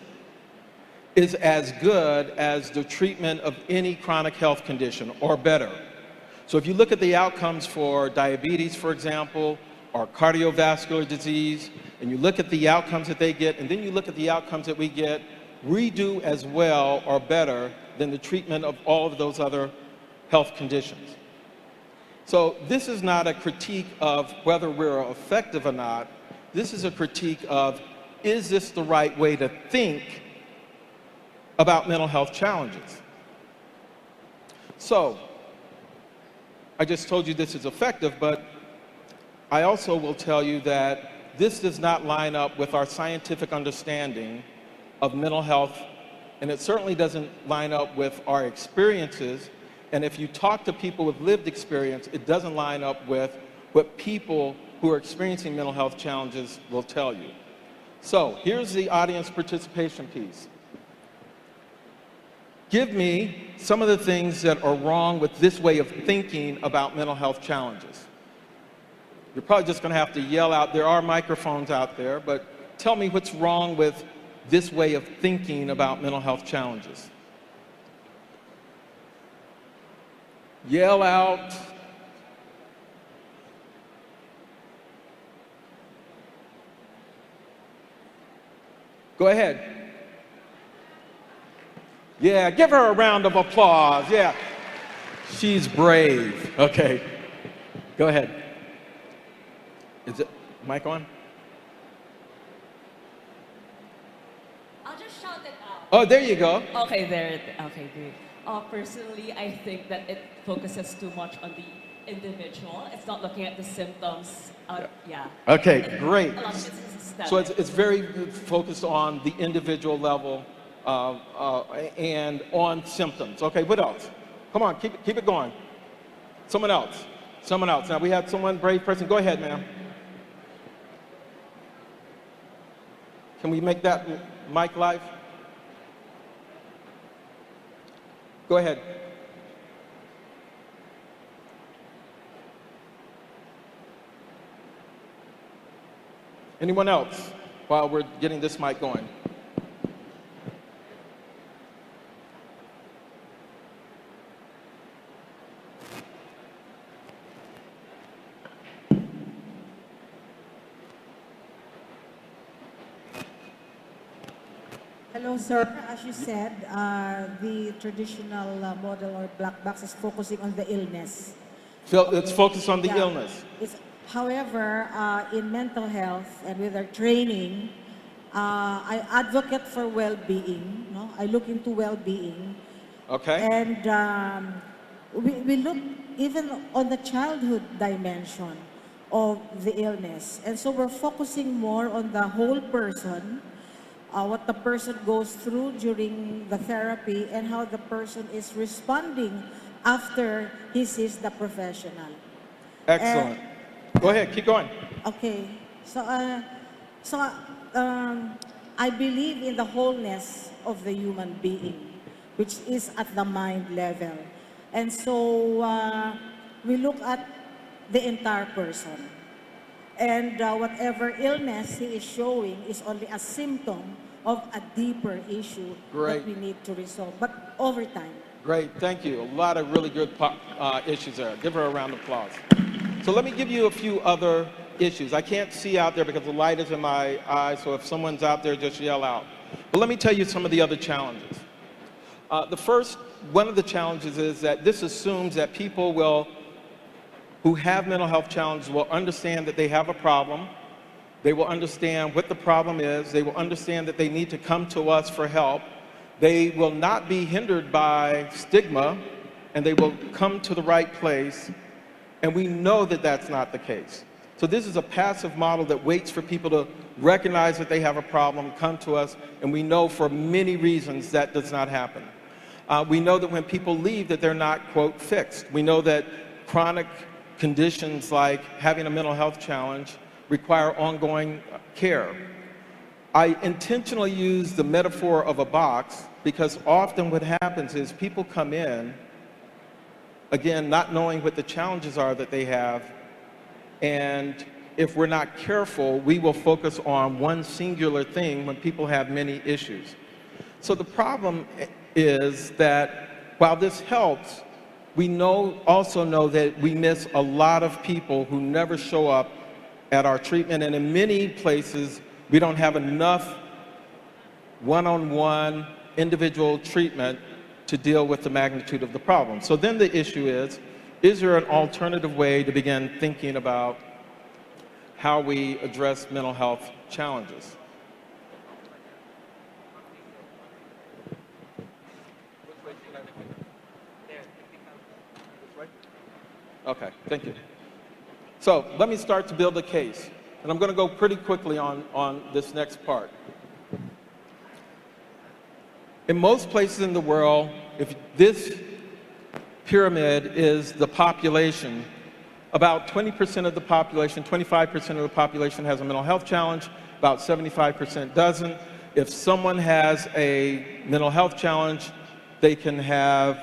is as good as the treatment of any chronic health condition, or better. So if you look at the outcomes for diabetes, for example, or cardiovascular disease, and you look at the outcomes that they get, and then you look at the outcomes that we get, we do as well or better than the treatment of all of those other health conditions. So this is not a critique of whether we're effective or not. This is a critique of, is this the right way to think about mental health challenges? So, I just told you this is effective, but I also will tell you that this does not line up with our scientific understanding of mental health, and it certainly doesn't line up with our experiences. And if you talk to people with lived experience, it doesn't line up with what people who are experiencing mental health challenges will tell you. So here's the audience participation piece. Give me some of the things that are wrong with this way of thinking about mental health challenges. You're probably just going to have to yell out. There are microphones out there, but tell me what's wrong with this way of thinking about mental health challenges. Yell out. Go ahead. Yeah, give her a round of applause. Yeah, she's brave. Okay, go ahead. Is it mic on? I'll just shout it out. Oh, there you go. Okay, okay, good. Personally, I think that it focuses too much on the individual. It's not looking at the symptoms. Yeah. Okay, great. A lot of it is systemic. So it's very focused on the individual level and on symptoms. Okay, what else? Come on, keep it going. Someone else. Someone else. Now we have someone, brave person. Go ahead, ma'am. Can we make that mic live? Go ahead. Anyone else while we're getting this mic going? Hello, sir. As you said, the traditional model or black box is focusing on the illness. So it's focused on the illness. However, in mental health and with our training, I advocate for well-being. No? I look into well-being. Okay. And we look even on the childhood dimension of the illness. And so we're focusing more on the whole person, what the person goes through during the therapy, and how the person is responding after he sees the professional. Excellent. Go ahead, keep going. Okay, so I believe in the wholeness of the human being, which is at the mind level. And so we look at the entire person. And whatever illness he is showing is only a symptom of a deeper issue that we need to resolve, but over time. Great, thank you. A lot of really good issues there. Give her a round of applause. So let me give you a few other issues. I can't see out there because the light is in my eyes, so if someone's out there, just yell out. But let me tell you some of the other challenges. One of the challenges is that this assumes that people who have mental health challenges will understand that they have a problem. They will understand what the problem is. They will understand that they need to come to us for help. They will not be hindered by stigma and they will come to the right place, and we know that that's not the case. So this is a passive model that waits for people to recognize that they have a problem, come to us, and we know for many reasons that does not happen. We know that when people leave that they're not, quote, fixed. We know that chronic conditions like having a mental health challenge require ongoing care. I intentionally use the metaphor of a box because often what happens is people come in, again, not knowing what the challenges are that they have, and if we're not careful, we will focus on one singular thing when people have many issues. So the problem is that while this helps, we also know that we miss a lot of people who never show up at our treatment, and in many places, we don't have enough one-on-one individual treatment to deal with the magnitude of the problem. So then the issue is there an alternative way to begin thinking about how we address mental health challenges? Okay, thank you. So let me start to build a case. And I'm going to go pretty quickly on this next part. In most places in the world, if this pyramid is the population, about 20% of the population, 25% of the population has a mental health challenge, about 75% doesn't. If someone has a mental health challenge, they can have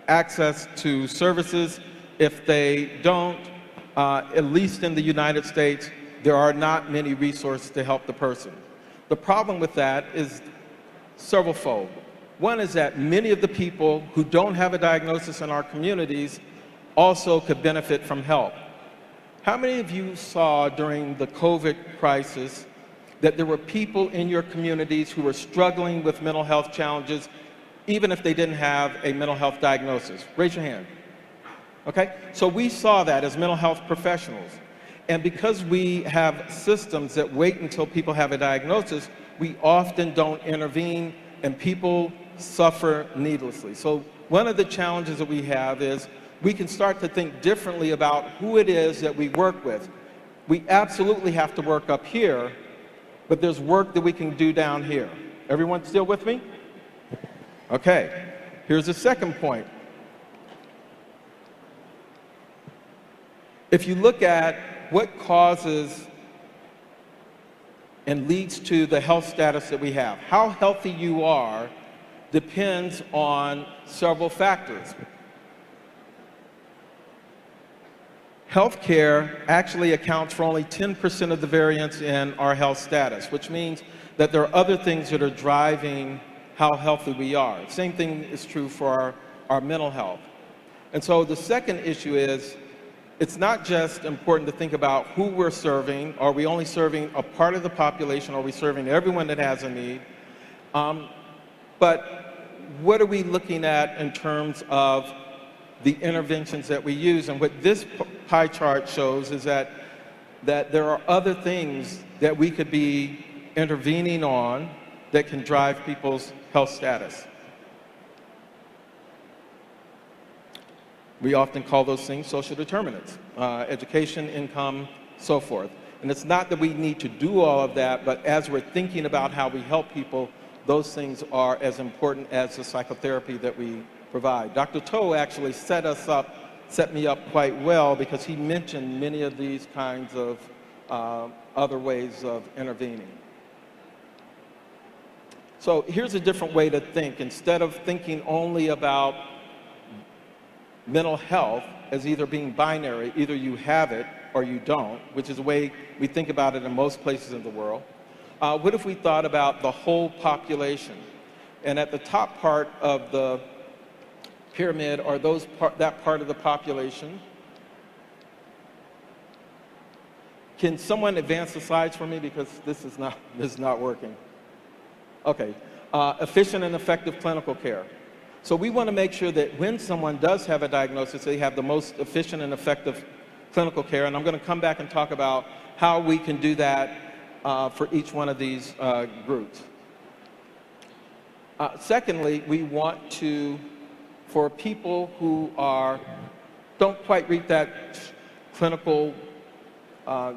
access to services. If they don't, at least in the United States, there are not many resources to help the person. The problem with that is severalfold. One is that many of the people who don't have a diagnosis in our communities also could benefit from help. How many of you saw during the COVID crisis that there were people in your communities who were struggling with mental health challenges, even if they didn't have a mental health diagnosis? Raise your hand. Okay? So we saw that as mental health professionals. And because we have systems that wait until people have a diagnosis, we often don't intervene and people suffer needlessly. So one of the challenges that we have is we can start to think differently about who it is that we work with. We absolutely have to work up here, but there's work that we can do down here. Everyone still with me? Okay, here's the second point. If you look at what causes and leads to the health status that we have, how healthy you are depends on several factors. Healthcare actually accounts for only 10% of the variance in our health status, which means that there are other things that are driving how healthy we are. Same thing is true for our mental health. And so the second issue is, it's not just important to think about who we're serving. Are we only serving a part of the population? Are we serving everyone that has a need? But what are we looking at in terms of the interventions that we use? And what this pie chart shows is that there are other things that we could be intervening on that can drive people's health status. We often call those things social determinants, education, income, so forth. And it's not that we need to do all of that, but as we're thinking about how we help people, those things are as important as the psychotherapy that we provide. Dr. Toe actually set me up quite well because he mentioned many of these kinds of other ways of intervening. So here's a different way to think. Instead of thinking only about mental health as either being binary, either you have it or you don't, which is the way we think about it in most places in the world. What if we thought about the whole population? And at the top part of the pyramid are that part of the population. Can someone advance the slides for me, because this is not working? Okay, efficient and effective clinical care. So we want to make sure that when someone does have a diagnosis, they have the most efficient and effective clinical care. And I'm going to come back and talk about how we can do that for each one of these groups. Secondly, we want to for people who don't quite reach that clinical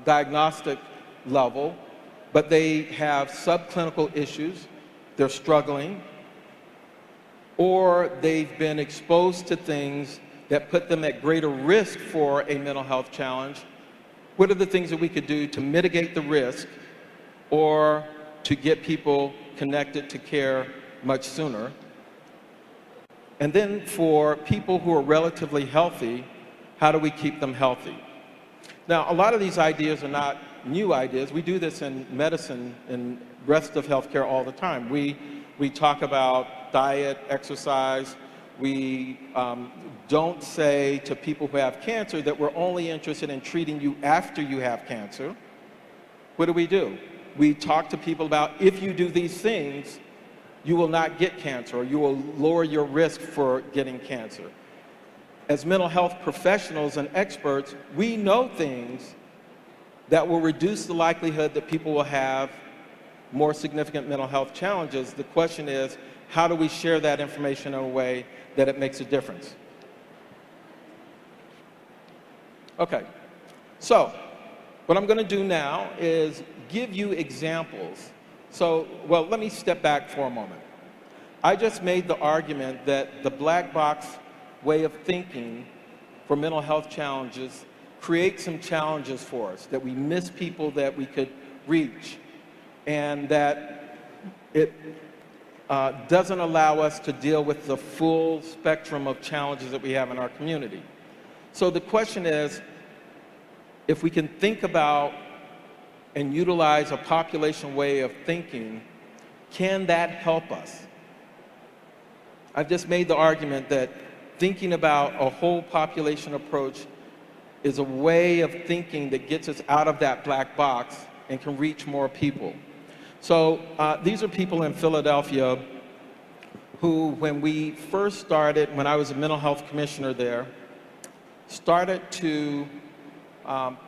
diagnostic level, but they have subclinical issues, they're struggling, or they've been exposed to things that put them at greater risk for a mental health challenge. What are the things that we could do to mitigate the risk or to get people connected to care much sooner? And then for people who are relatively healthy, how do we keep them healthy? Now, a lot of these ideas are not new ideas. We do this in medicine and rest of healthcare all the time. We talk about diet, exercise. We don't say to people who have cancer that we're only interested in treating you after you have cancer. What do? We talk to people about if you do these things, you will not get cancer, or you will lower your risk for getting cancer. As mental health professionals and experts, we know things that will reduce the likelihood that people will have more significant mental health challenges. The question is, how do we share that information in a way that it makes a difference? Okay, so what I'm going to do now is give you examples. So, well, let me step back for a moment. I just made the argument that the black box way of thinking for mental health challenges creates some challenges for us, that we miss people that we could reach, and that it doesn't allow us to deal with the full spectrum of challenges that we have in our community. So the question is, if we can think about and utilize a population way of thinking, can that help us? I've just made the argument that thinking about a whole population approach is a way of thinking that gets us out of that black box and can reach more people. So these are people in Philadelphia who, when we first started, when I was a mental health commissioner there, started to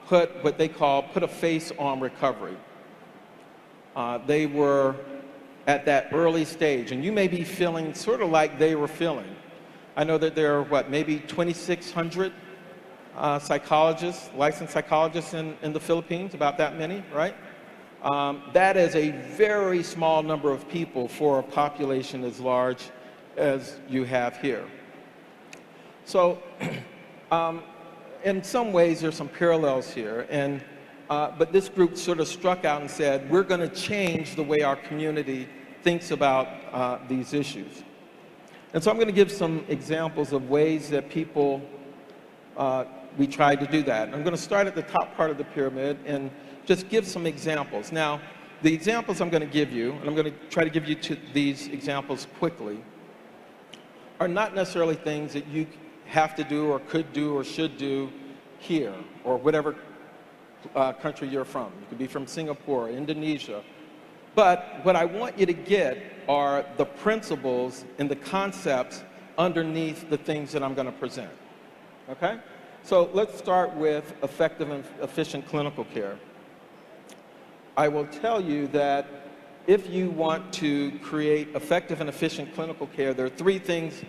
put what they call put a face on recovery. They were at that early stage, and you may be feeling sort of like they were feeling. I know that there are, maybe 2,600 psychologists, licensed psychologists in the Philippines, about that many, right? That is a very small number of people for a population as large as you have here. So, in some ways, there's some parallels here, but this group sort of struck out and said, we're going to change the way our community thinks about these issues. And so I'm going to give some examples of ways that people, we tried to do that. I'm going to start at the top part of the pyramid and just give some examples. Now, the examples I'm going to give you, and I'm going to try to give you these examples quickly, are not necessarily things that you have to do or could do or should do here, or whatever country you're from. You could be from Singapore, Indonesia. But what I want you to get are the principles and the concepts underneath the things that I'm going to present. Okay? So let's start with effective and efficient clinical care. I will tell you that if you want to create effective and efficient clinical care, there are three things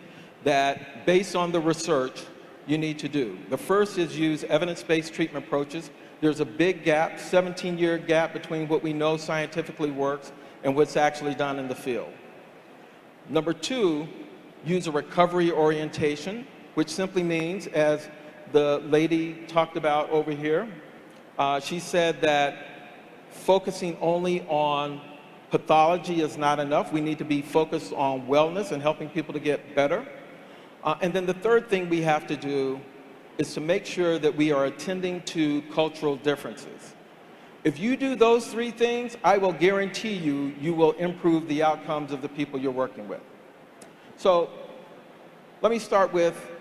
that, based on the research, you need to do. The first is use evidence-based treatment approaches. There's a big gap, 17-year gap, between what we know scientifically works and what's actually done in the field. Number two, use a recovery orientation, which simply means, as the lady talked about over here, she said that focusing only on pathology is not enough. We need to be focused on wellness and helping people to get better. And then the third thing we have to do is to make sure that we are attending to cultural differences. If you do those three things, I will guarantee you, you will improve the outcomes of the people you're working with. So let me start with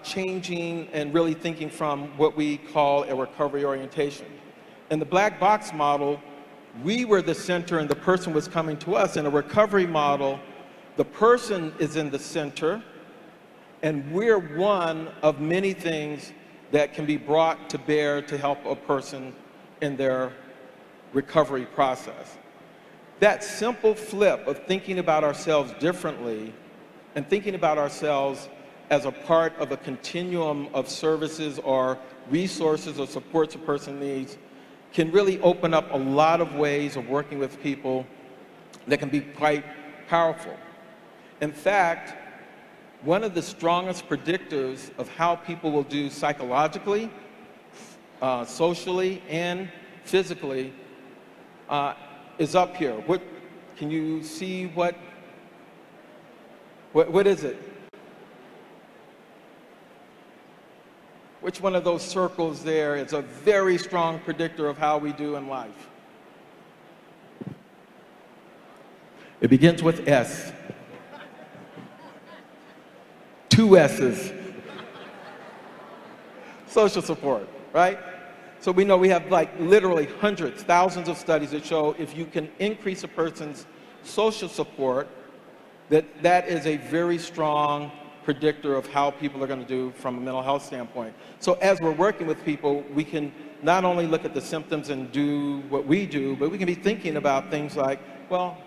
changing and really thinking from what we call a recovery orientation. In the black box model, we were the center and the person was coming to us. In a recovery model, the person is in the center, and we're one of many things that can be brought to bear to help a person in their recovery process. That simple flip of thinking about ourselves differently and thinking about ourselves as a part of a continuum of services or resources or supports a person needs can really open up a lot of ways of working with people that can be quite powerful. In fact, one of the strongest predictors of how people will do psychologically, socially, and physically is up here. Can you see what is it? Which one of those circles there is a very strong predictor of how we do in life? It begins with S. 2 S's. Social support, right? So we know we have like literally hundreds, thousands of studies that show if you can increase a person's social support, that is a very strong predictor of how people are going to do from a mental health standpoint. So as we're working with people, we can not only look at the symptoms and do what we do, but we can be thinking about things like, well,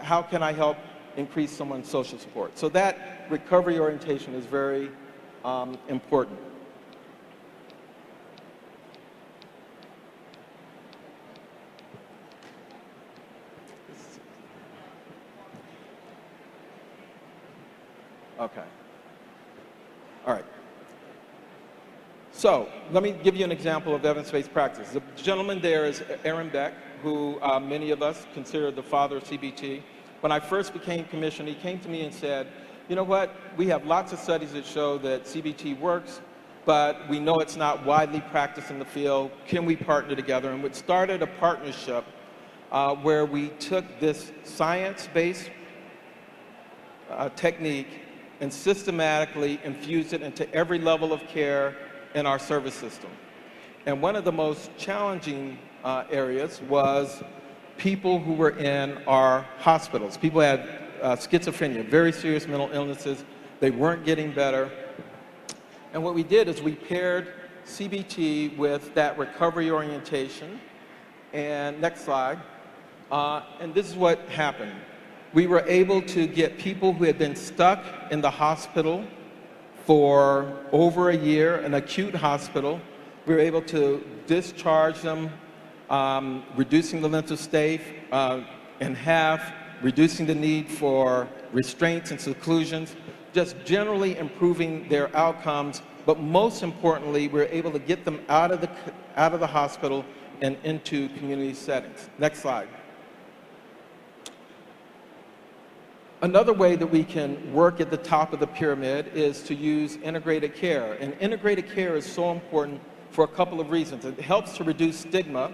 how can I help increase someone's social support? So that recovery orientation is very important. Okay. All right. So let me give you an example of evidence-based practice. The gentleman there is Aaron Beck, who many of us consider the father of CBT. When I first became commissioner, he came to me and said, you know what, we have lots of studies that show that CBT works, but we know it's not widely practiced in the field. Can we partner together? And we started a partnership where we took this science-based technique and systematically infused it into every level of care in our service system. And one of the most challenging areas was people who were in our hospitals. People had schizophrenia, very serious mental illnesses. They weren't getting better. And what we did is we paired CBT with that recovery orientation. And next slide. And this is what happened. We were able to get people who had been stuck in the hospital for over a year, an acute hospital. We were able to discharge them, reducing the length of stay in half, reducing the need for restraints and seclusions, just generally improving their outcomes. But most importantly, we were able to get them out of the hospital and into community settings. Next slide. Another way that we can work at the top of the pyramid is to use integrated care. And integrated care is so important for a couple of reasons. It helps to reduce stigma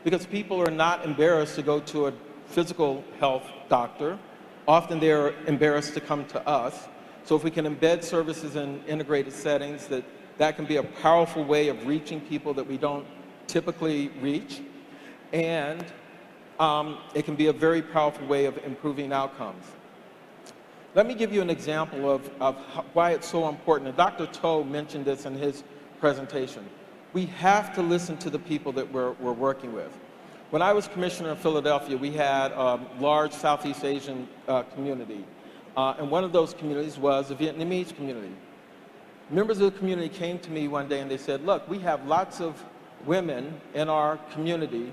because people are not embarrassed to go to a physical health doctor. Often they're embarrassed to come to us. So if we can embed services in integrated settings, that can be a powerful way of reaching people that we don't typically reach. And it can be a very powerful way of improving outcomes. Let me give you an example of why it's so important. And Dr. Toe mentioned this in his presentation. We have to listen to the people that we're working with. When I was commissioner in Philadelphia, we had a large Southeast Asian community. And one of those communities was the Vietnamese community. Members of the community came to me one day and they said, look, we have lots of women in our community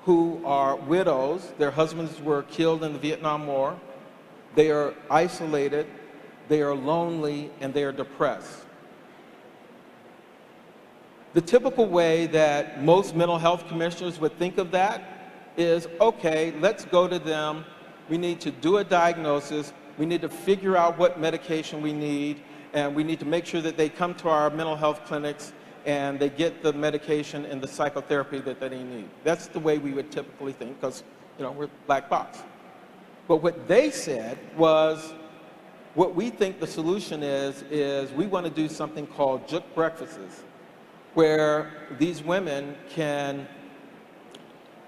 who are widows. Their husbands were killed in the Vietnam War. They are isolated, they are lonely, and they are depressed. The typical way that most mental health commissioners would think of that is, okay, let's go to them. We need to do a diagnosis. We need to figure out what medication we need, and we need to make sure that they come to our mental health clinics and they get the medication and the psychotherapy that they need. That's the way we would typically think because, we're black box. But what they said was, what we think the solution is we want to do something called juk breakfasts, where these women can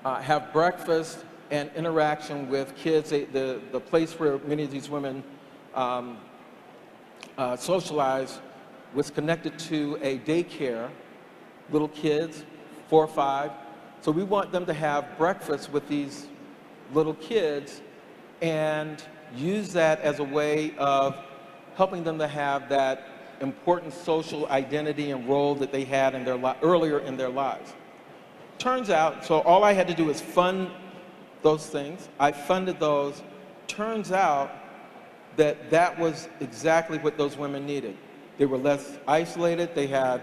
have breakfast and interaction with kids. The place where many of these women socialize was connected to a daycare, little kids, 4 or 5. So we want them to have breakfast with these little kids and use that as a way of helping them to have that important social identity and role that they had in their earlier in their lives. Turns out, so all I had to do was fund those things. I funded those. Turns out that that was exactly what those women needed. They were less isolated. They had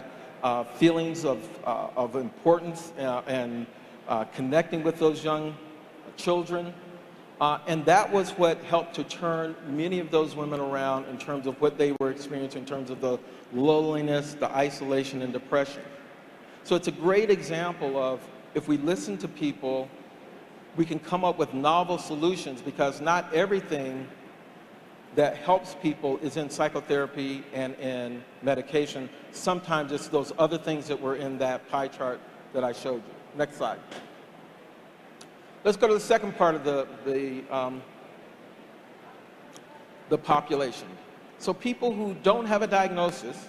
feelings of importance and connecting with those young children. And that was what helped to turn many of those women around in terms of what they were experiencing in terms of the loneliness, the isolation, and depression. So it's a great example of if we listen to people, we can come up with novel solutions, because not everything that helps people is in psychotherapy and in medication. Sometimes it's those other things that were in that pie chart that I showed you. Next slide. Let's go to the second part of the population. So people who don't have a diagnosis,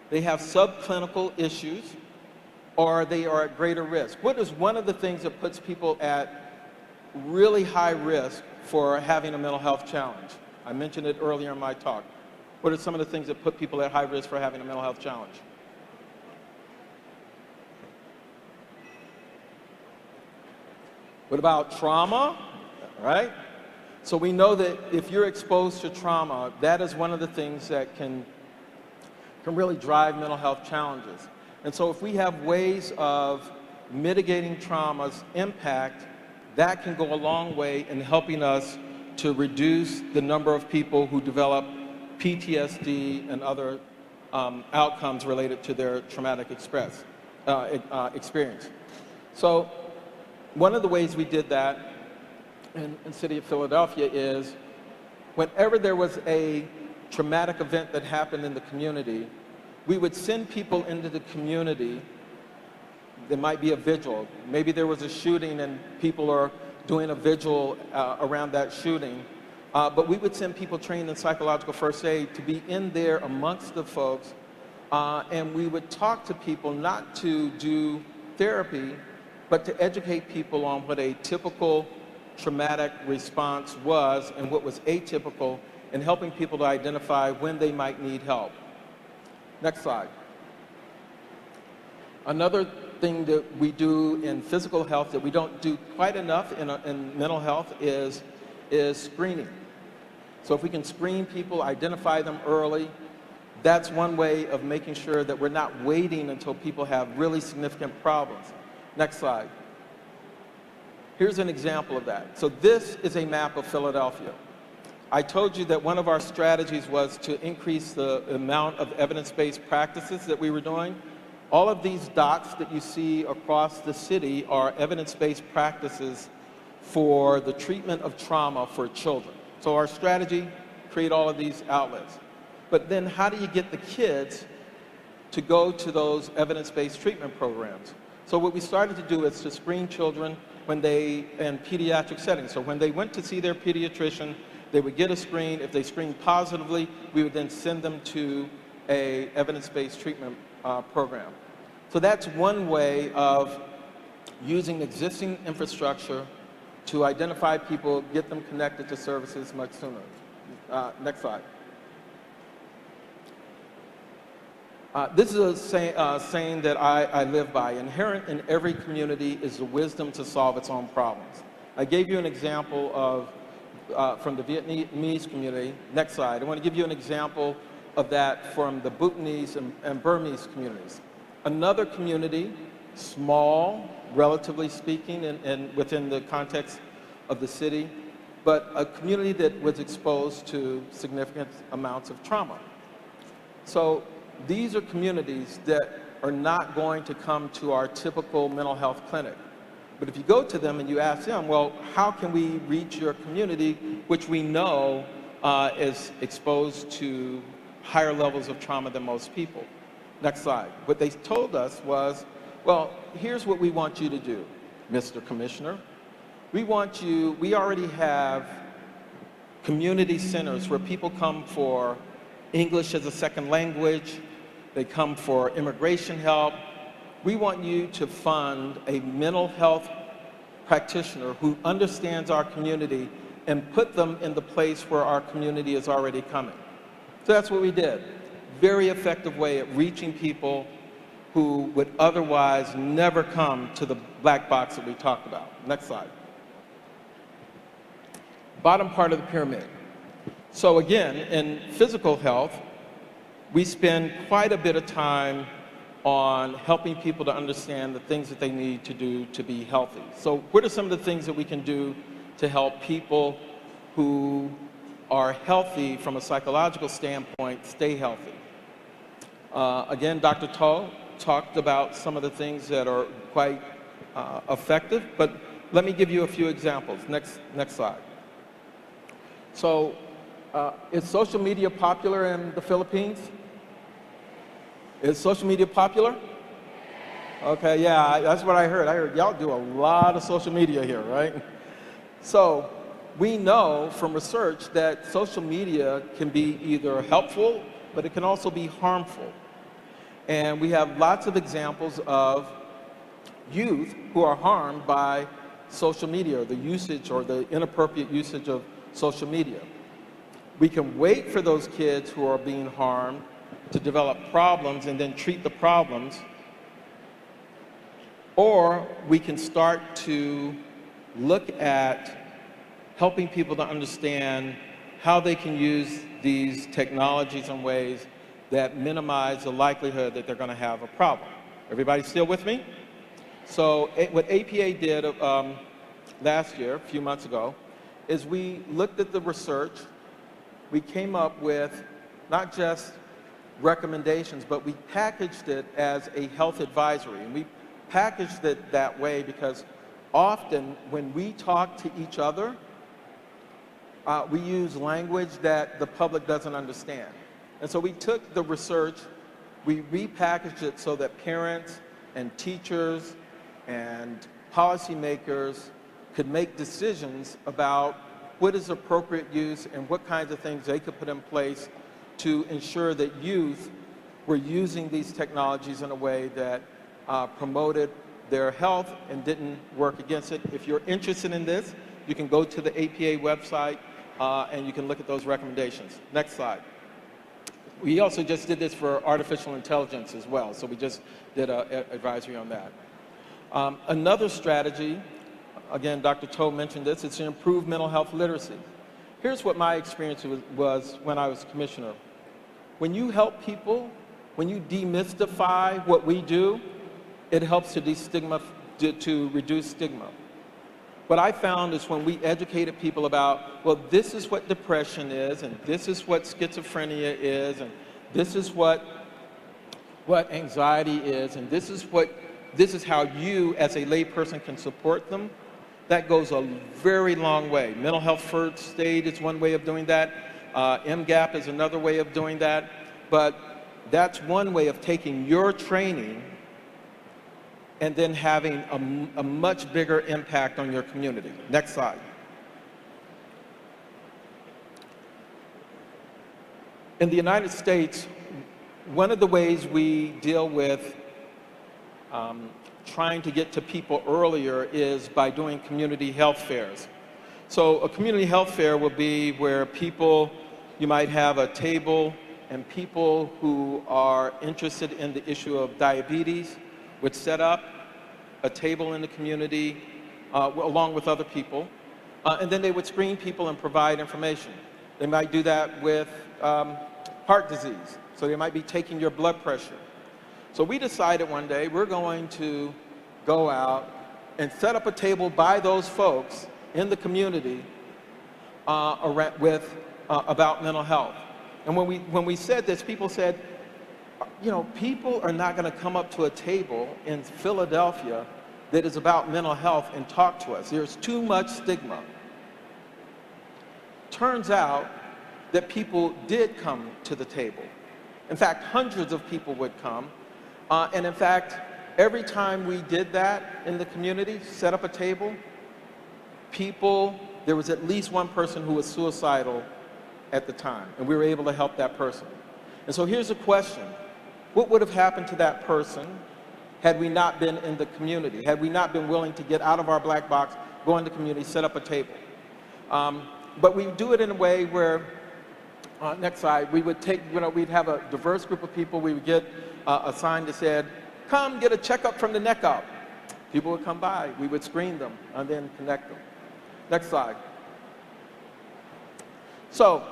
they have subclinical issues, or they are at greater risk. What is one of the things that puts people at really high risk for having a mental health challenge? I mentioned it earlier in my talk. What are some of the things that put people at high risk for having a mental health challenge? What about trauma, right? So we know that if you're exposed to trauma, that is one of the things that can really drive mental health challenges. And so if we have ways of mitigating trauma's impact, that can go a long way in helping us to reduce the number of people who develop PTSD and other outcomes related to their traumatic experience. So one of the ways we did that in the city of Philadelphia is whenever there was a traumatic event that happened in the community, we would send people into the community. There might be a vigil. Maybe there was a shooting and people are doing a vigil around that shooting. But we would send people trained in psychological first aid to be in there amongst the folks. And we would talk to people not to do therapy, but to educate people on what a typical traumatic response was and what was atypical, and helping people to identify when they might need help. Next slide. Another thing that we do in physical health that we don't do quite enough in mental health is screening. So if we can screen people, identify them early, that's one way of making sure that we're not waiting until people have really significant problems. Next slide. Here's an example of that. So this is a map of Philadelphia. I told you that one of our strategies was to increase the amount of evidence-based practices that we were doing. All of these dots that you see across the city are evidence-based practices for the treatment of trauma for children. So our strategy, create all of these outlets. But then how do you get the kids to go to those evidence-based treatment programs? So what we started to do is to screen children when they, in pediatric settings. So when they went to see their pediatrician, they would get a screen. If they screened positively, we would then send them to a evidence-based treatment program. So that's one way of using existing infrastructure to identify people, get them connected to services much sooner. Next slide. This is a saying that I live by. Inherent in every community is the wisdom to solve its own problems. I gave you an example of from the Vietnamese community. Next slide. I want to give you an example of that from the Bhutanese and Burmese communities. Another community, small, relatively speaking, and within the context of the city, but a community that was exposed to significant amounts of trauma. So these are communities that are not going to come to our typical mental health clinic. But if you go to them and you ask them, well, how can we reach your community, which we know is exposed to higher levels of trauma than most people? Next slide. What they told us was, well, here's what we want you to do, Mr. Commissioner. We already have community centers where people come for English as a second language, they come for immigration help. We want you to fund a mental health practitioner who understands our community and put them in the place where our community is already coming. So that's what we did. Very effective way at reaching people who would otherwise never come to the black box that we talked about. Next slide. Bottom part of the pyramid. So again, in physical health, we spend quite a bit of time on helping people to understand the things that they need to do to be healthy. So what are some of the things that we can do to help people who are healthy from a psychological standpoint stay healthy? Again, Dr. To talked about some of the things that are quite effective, but let me give you a few examples. Next slide. So, is social media popular in the Philippines? Is social media popular? Okay, yeah, that's what I heard. I heard y'all do a lot of social media here, right? So, we know from research that social media can be either helpful, but it can also be harmful. And we have lots of examples of youth who are harmed by social media, or the usage or the inappropriate usage of social media. We can wait for those kids who are being harmed to develop problems and then treat the problems, or we can start to look at helping people to understand how they can use these technologies in ways that minimize the likelihood that they're going to have a problem. Everybody still with me? So what APA did last year, a few months ago, is we looked at the research. We came up with not just recommendations, but we packaged it as a health advisory. And we packaged it that way because often when we talk to each other, we use language that the public doesn't understand. And so we took the research, we repackaged it so that parents and teachers and policymakers could make decisions about what is appropriate use and what kinds of things they could put in place to ensure that youth were using these technologies in a way that promoted their health and didn't work against it. If you're interested in this, you can go to the APA website and you can look at those recommendations. Next slide. We also just did this for artificial intelligence as well, so we just did an advisory on that. Another strategy, again, Dr. To mentioned this, it's to improve mental health literacy. Here's what my experience was when I was commissioner. When you help people, when you demystify what we do, it helps to reduce stigma. What I found is when we educated people about, well, this is what depression is, and this is what schizophrenia is, and this is what anxiety is, and this is how you as a layperson can support them, that goes a very long way. Mental health first aid is one way of doing that. MGAP is another way of doing that. But that's one way of taking your training and then having a much bigger impact on your community. Next slide. In the United States, one of the ways we deal with trying to get to people earlier is by doing community health fairs. So a community health fair will be where you might have a table and people who are interested in the issue of diabetes would set up a table in the community along with other people, and then they would screen people and provide information. They might do that with heart disease, so they might be taking your blood pressure. So we decided one day we're going to go out and set up a table by those folks in the community about mental health. And when we said this, people said, you know, people are not going to come up to a table in Philadelphia that is about mental health and talk to us. There's too much stigma. Turns out that people did come to the table. In fact, hundreds of people would come. And in fact, every time we did that in the community, set up a table, there was at least one person who was suicidal at the time, and we were able to help that person. And so here's a question. What would have happened to that person had we not been in the community, had we not been willing to get out of our black box, go in the community, set up a table? But we do it in a way where Next slide. We would take, we'd have a diverse group of people. We would get a sign that said, come get a checkup from the neck up. People would come by. We would screen them and then connect them. Next slide. So,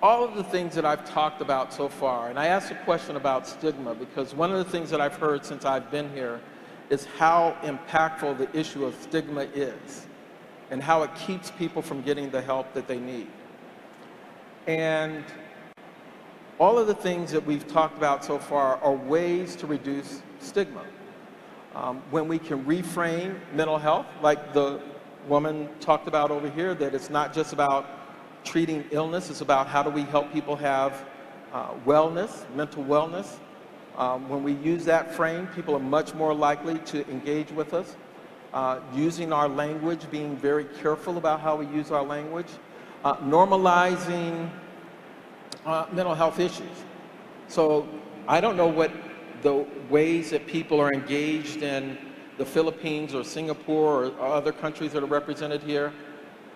all of the things that I've talked about so far, and I asked a question about stigma because one of the things that I've heard since I've been here is how impactful the issue of stigma is and how it keeps people from getting the help that they need. And all of the things that we've talked about so far are ways to reduce stigma. When we can reframe mental health, like the woman talked about over here, that it's not just about treating illness, it's about how do we help people have wellness, mental wellness. When we use that frame, people are much more likely to engage with us. Using our language, being very careful about how we use our language. Normalizing mental health issues. So I don't know what the ways that people are engaged in the Philippines or Singapore or other countries that are represented here,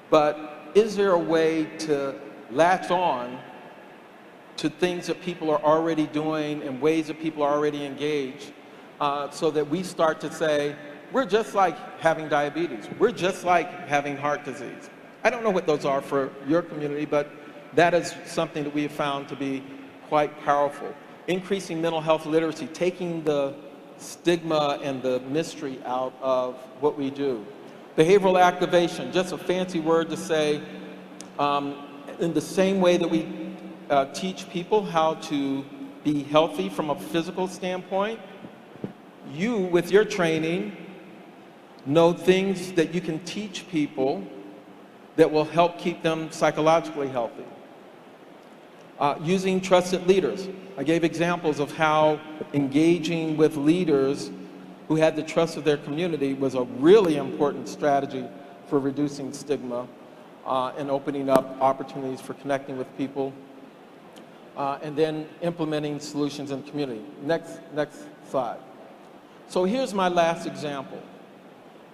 but is there a way to latch on to things that people are already doing and ways that people are already engaged so that we start to say, we're just like having diabetes. We're just like having heart disease. I don't know what those are for your community, but that is something that we have found to be quite powerful. Increasing mental health literacy, taking the stigma and the mystery out of what we do. Behavioral activation, just a fancy word to say, in the same way that we teach people how to be healthy from a physical standpoint, you, with your training, know things that you can teach people that will help keep them psychologically healthy. Using trusted leaders. I gave examples of how engaging with leaders who had the trust of their community was a really important strategy for reducing stigma and opening up opportunities for connecting with people. And then implementing solutions in community. Next slide. So here's my last example.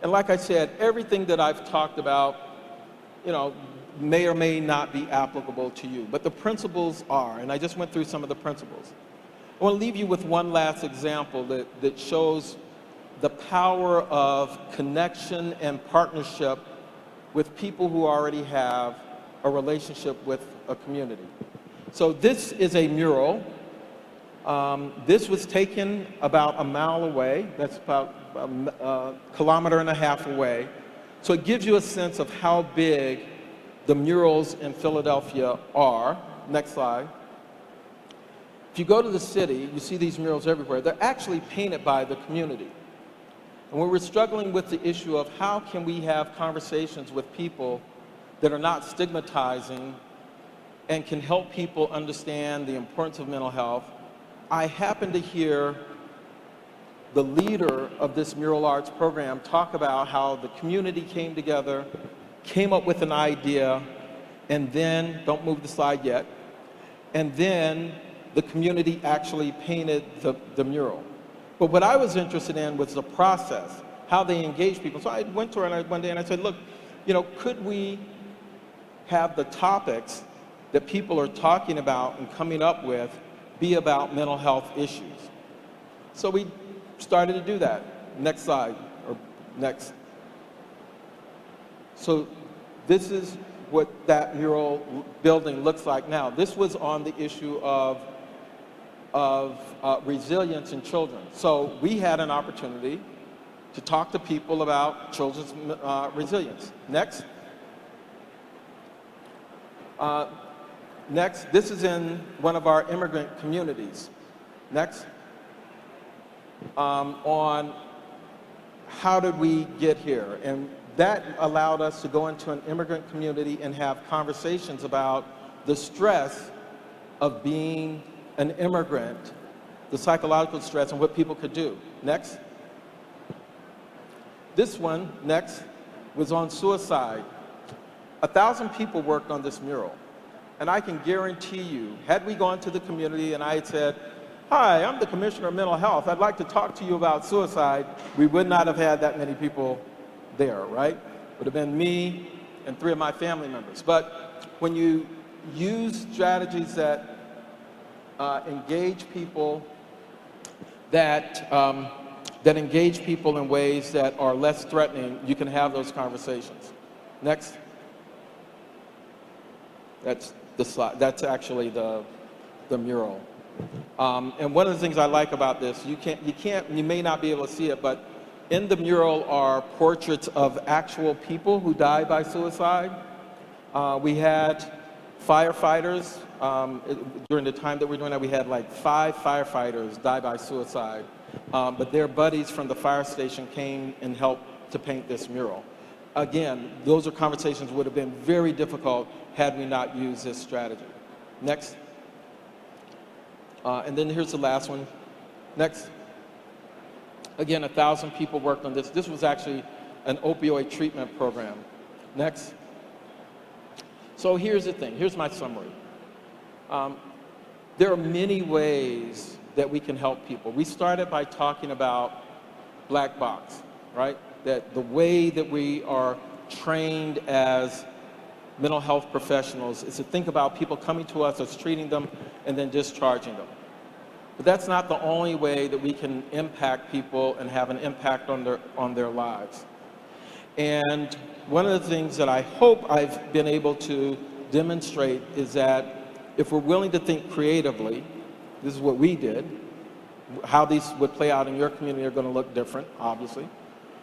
And like I said, everything that I've talked about, may or may not be applicable to you, but the principles are, and I just went through some of the principles. I want to leave you with one last example that shows the power of connection and partnership with people who already have a relationship with a community. So this is a mural. This was taken about a mile away. That's about a kilometer and a half away. So it gives you a sense of how big the murals in Philadelphia are. Next slide. If you go to the city, you see these murals everywhere. They're actually painted by the community. And when we're struggling with the issue of how can we have conversations with people that are not stigmatizing and can help people understand the importance of mental health, I happened to hear the leader of this mural arts program talk about how the community came together, came up with an idea, and then, don't move the slide yet, and then the community actually painted the mural. But what I was interested in was the process, how they engage people. So I went to her one day and I said, look, could we have the topics that people are talking about and coming up with be about mental health issues? So we started to do that. Next slide, or next. So this is what that mural building looks like now. This was on the issue of resilience in children. So we had an opportunity to talk to people about children's resilience. Next. Next, this is in one of our immigrant communities. Next. On how did we get here? And that allowed us to go into an immigrant community and have conversations about the stress of being an immigrant, the psychological stress, and what people could do. Next. This one, next, was on suicide. 1,000 people worked on this mural. And I can guarantee you, had we gone to the community and I had said, hi, I'm the Commissioner of Mental Health, I'd like to talk to you about suicide, we would not have had that many people there, right? It would have been me and 3 of my family members. But when you use strategies that engage people, that engage people in ways that are less threatening, you can have those conversations. Next. That's the slide. That's actually the mural. And one of the things I like about this, you may not be able to see it, but in the mural are portraits of actual people who died by suicide. We had firefighters, during the time that we're doing that, we had like 5 firefighters die by suicide. But their buddies from the fire station came and helped to paint this mural. Again, those are conversations would have been very difficult had we not used this strategy. Next. And then here's the last one. Next. Again, 1,000 people worked on this. This was actually an opioid treatment program. Next. So here's the thing. Here's my summary. There are many ways that we can help people. We started by talking about black box, right? That the way that we are trained as mental health professionals is to think about people coming to us as treating them and then discharging them. But that's not the only way that we can impact people and have an impact on their lives. And one of the things that I hope I've been able to demonstrate is that if we're willing to think creatively, this is what we did, how these would play out in your community are going to look different, obviously.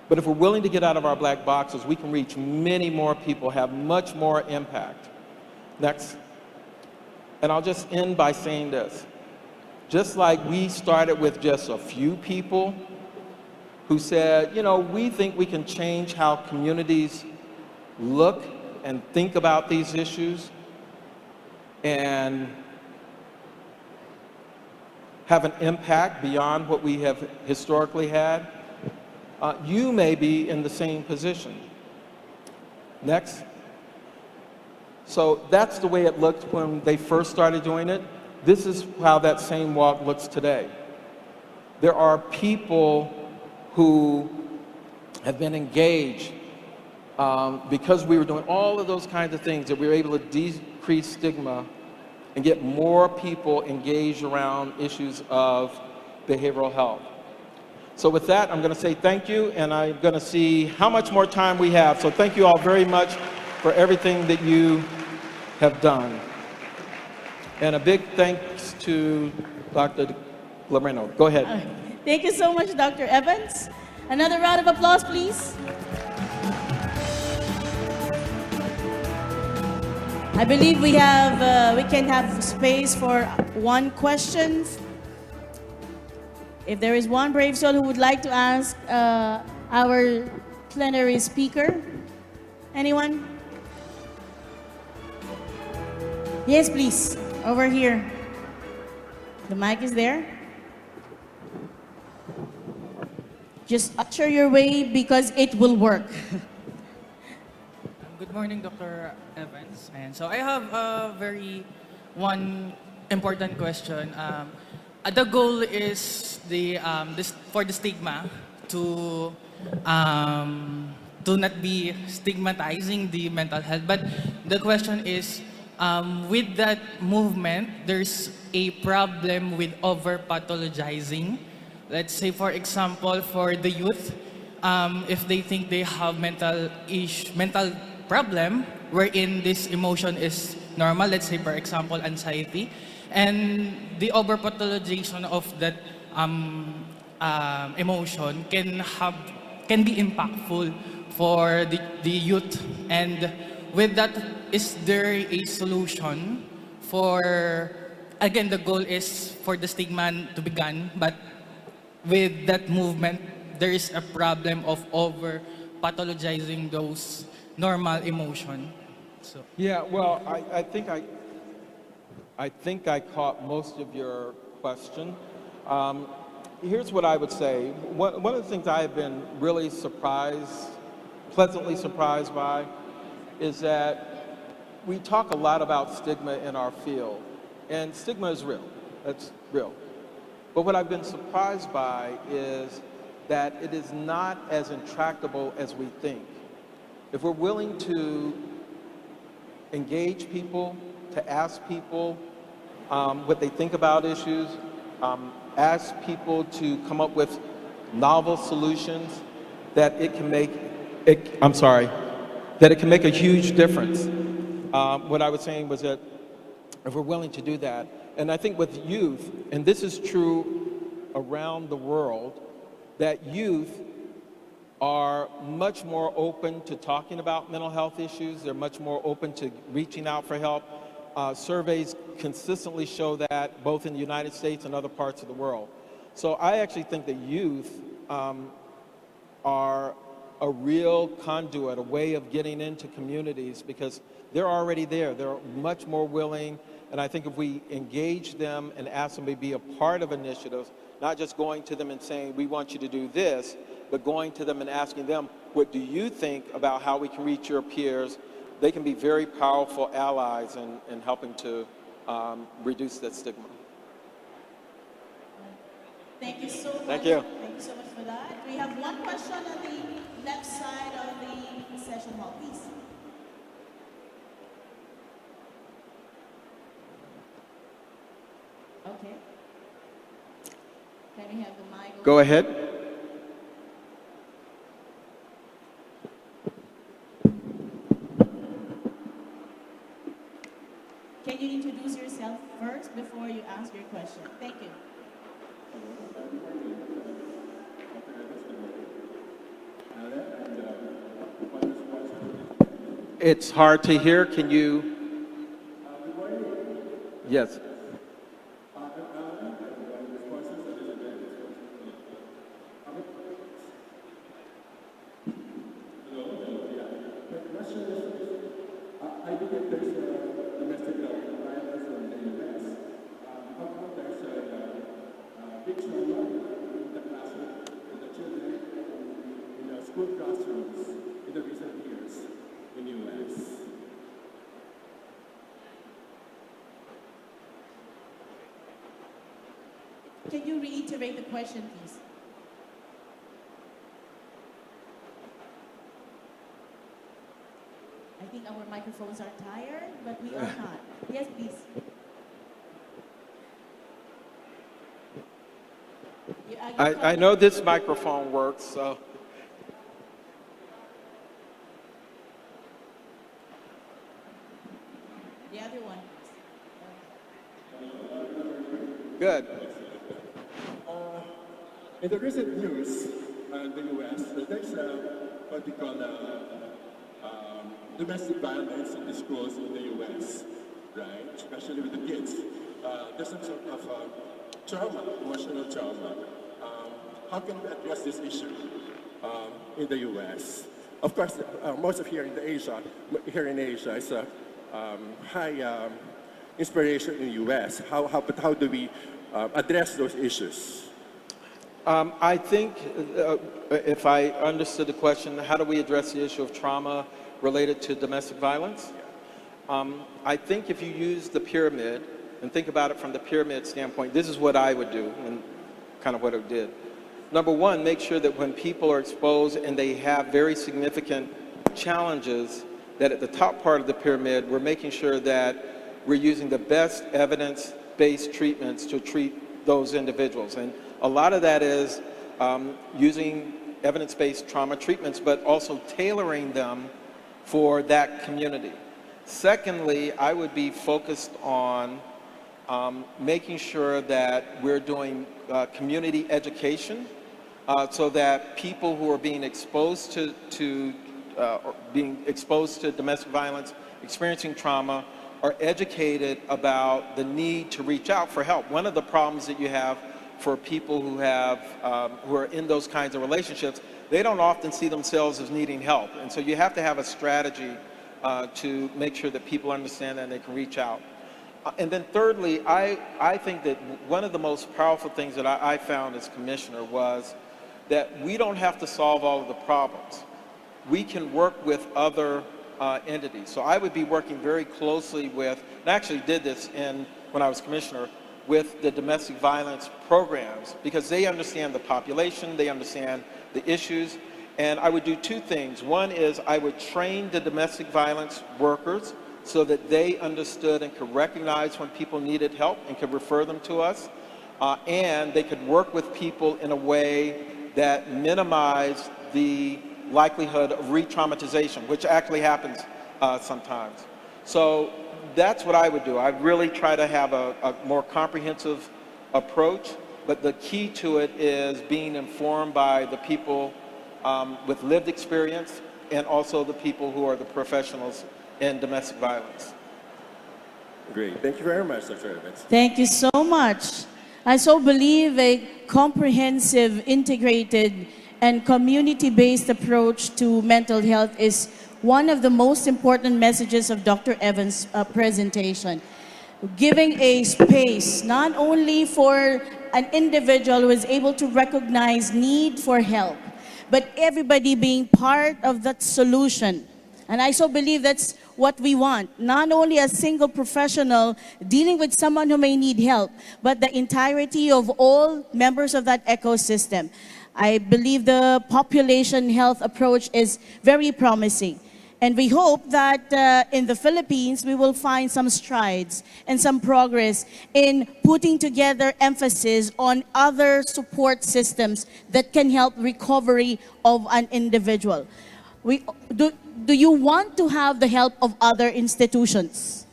But if we're willing to get out of our black boxes, we can reach many more people, have much more impact. Next. And I'll just end by saying this. Just like we started with just a few people who said, you know, we think we can change how communities look and think about these issues and have an impact beyond what we have historically had. You may be in the same position. Next. So that's the way it looked when they first started doing it. This is how that same walk looks today. There are people who have been engaged because we were doing all of those kinds of things, that we were able to decrease stigma and get more people engaged around issues of behavioral health. So with that, I'm going to say thank you, and I'm going to see how much more time we have. So thank you all very much for everything that you have done. And a big thanks to Dr. Lamerino. Go ahead. Thank you so much, Dr. Evans. Another round of applause, please. I believe we can have space for one question. If there is one brave soul who would like to ask our plenary speaker, anyone? Yes, please, over here. The mic is there. Just usher your way because it will work. Good morning, Dr. Evans. And so I have a one important question. The goal is for the stigma to not be stigmatizing the mental health. But the question is, with that movement, there's a problem with over-pathologizing. Let's say, for example, for the youth, if they think they have mental problem, wherein this emotion is normal, let's say, for example, anxiety, and the over-pathologization of that emotion can be impactful for the youth. And with that, is there a solution for, again, the goal is for the stigma to be gone, but with that movement, there is a problem of over-pathologizing those normal emotion. So. Yeah, well, I think I caught most of your question. Here's what I would say. One of the things I have been really pleasantly surprised by, is that we talk a lot about stigma in our field, and stigma is real. That's real. But what I've been surprised by is that it is not as intractable as we think. If we're willing to engage people to ask people what they think about issues, ask people to come up with novel solutions, that it can make that it can make a huge difference. What I was saying was that if we're willing to do that, and I think with youth, and this is true around the world, that youth are much more open to talking about mental health issues. They're much more open to reaching out for help. Surveys consistently show that, both in the United States and other parts of the world. So I actually think that youth are a real conduit, a way of getting into communities, because they're already there. They're much more willing, and I think if we engage them and ask them to be a part of initiatives, not just going to them and saying, we want you to do this, but going to them and asking them, what do you think about how we can reach your peers? They can be very powerful allies in helping to reduce that stigma. Thank you so much. Thank you. Thank you so much for that. We have one question on the left side of the session hall, please. Okay. Can we have the mic? Go ahead. Can you introduce yourself first before you ask your question? Thank you. It's hard to hear. Can you? Yes. I believe there's domestic violence in the U.S. How come there's a big trauma in the classroom, in the children, in the school classrooms in the recent years in the U.S.? Can you reiterate the question, please? I think our microphones are tired, but we are not. Yes, please. I know this microphone works, so. The other one, please. Good. In the recent news in the U.S., there's what we call domestic violence in the schools in the U.S., right? Especially with the kids. There's some sort of trauma, emotional trauma. How can we address this issue in the U.S.? Of course, most of here in Asia is a high inspiration in the U.S. But how do we address those issues? I think, if I understood the question, how do we address the issue of trauma related to domestic violence? I think if you use the pyramid and think about it from the pyramid standpoint, this is what I would do and kind of what it did. Number one, make sure that when people are exposed and they have very significant challenges, that at the top part of the pyramid, we're making sure that we're using the best evidence-based treatments to treat those individuals. And a lot of that is using evidence-based trauma treatments, but also tailoring them for that community. Secondly, I would be focused on making sure that we're doing community education so that people who are being exposed to domestic violence, experiencing trauma, are educated about the need to reach out for help. One of the problems that you have for people who are in those kinds of relationships, they don't often see themselves as needing help. And so you have to have a strategy to make sure that people understand that and they can reach out. And then thirdly, I think that one of the most powerful things that I found as commissioner was that we don't have to solve all of the problems. We can work with other entities. So I would be working very closely with, and I actually did this when I was commissioner, with the domestic violence programs, because they understand the population, they understand the issues, and I would do two things. One is I would train the domestic violence workers so that they understood and could recognize when people needed help and could refer them to us. And they could work with people in a way that minimized the likelihood of re-traumatization, which actually happens sometimes. So that's what I would do. I'd really try to have a more comprehensive approach, but the key to it is being informed by the people with lived experience and also the people who are the professionals in domestic violence. Great. Thank you very much, Dr. Evans. Thank you so much. I so believe a comprehensive, integrated, and community-based approach to mental health is one of the most important messages of Dr. Evans' presentation. Giving a space not only for an individual who is able to recognize need for help, but everybody being part of that solution. And I so believe that's what we want. Not only a single professional dealing with someone who may need help, but the entirety of all members of that ecosystem. I believe the population health approach is very promising. And we hope that in the Philippines, we will find some strides and some progress in putting together emphasis on other support systems that can help recovery of an individual. Do you want to have the help of other institutions?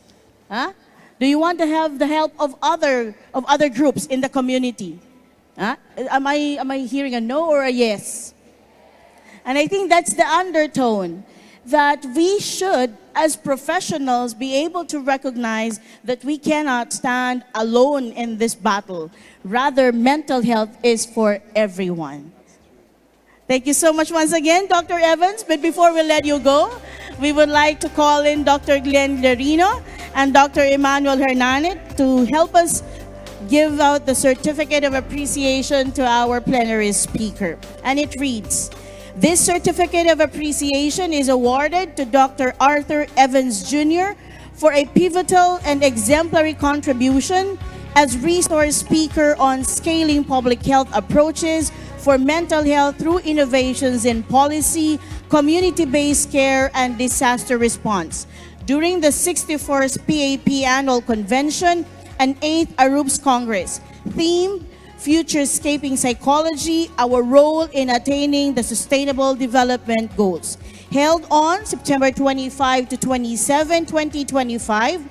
Huh? Do you want to have the help of other groups in the community? Huh? Am I hearing a no or a yes? And I think that's the undertone, that we should, as professionals, be able to recognize that we cannot stand alone in this battle. Rather, mental health is for everyone. Thank you so much once again, Dr. Evans. But before we let you go, we would like to call in Dr. Glenn Larino and Dr. Emmanuel Hernandez to help us give out the Certificate of Appreciation to our plenary speaker. And it reads, this Certificate of Appreciation is awarded to Dr. Arthur Evans Jr. for a pivotal and exemplary contribution as resource speaker on scaling public health approaches for mental health through innovations in policy, community-based care, and disaster response during the 61st PAP Annual Convention and 8th ARUBS Congress. Theme, Futurescaping Psychology, Our Role in Attaining the Sustainable Development Goals. Held on September 25 to 27, 2025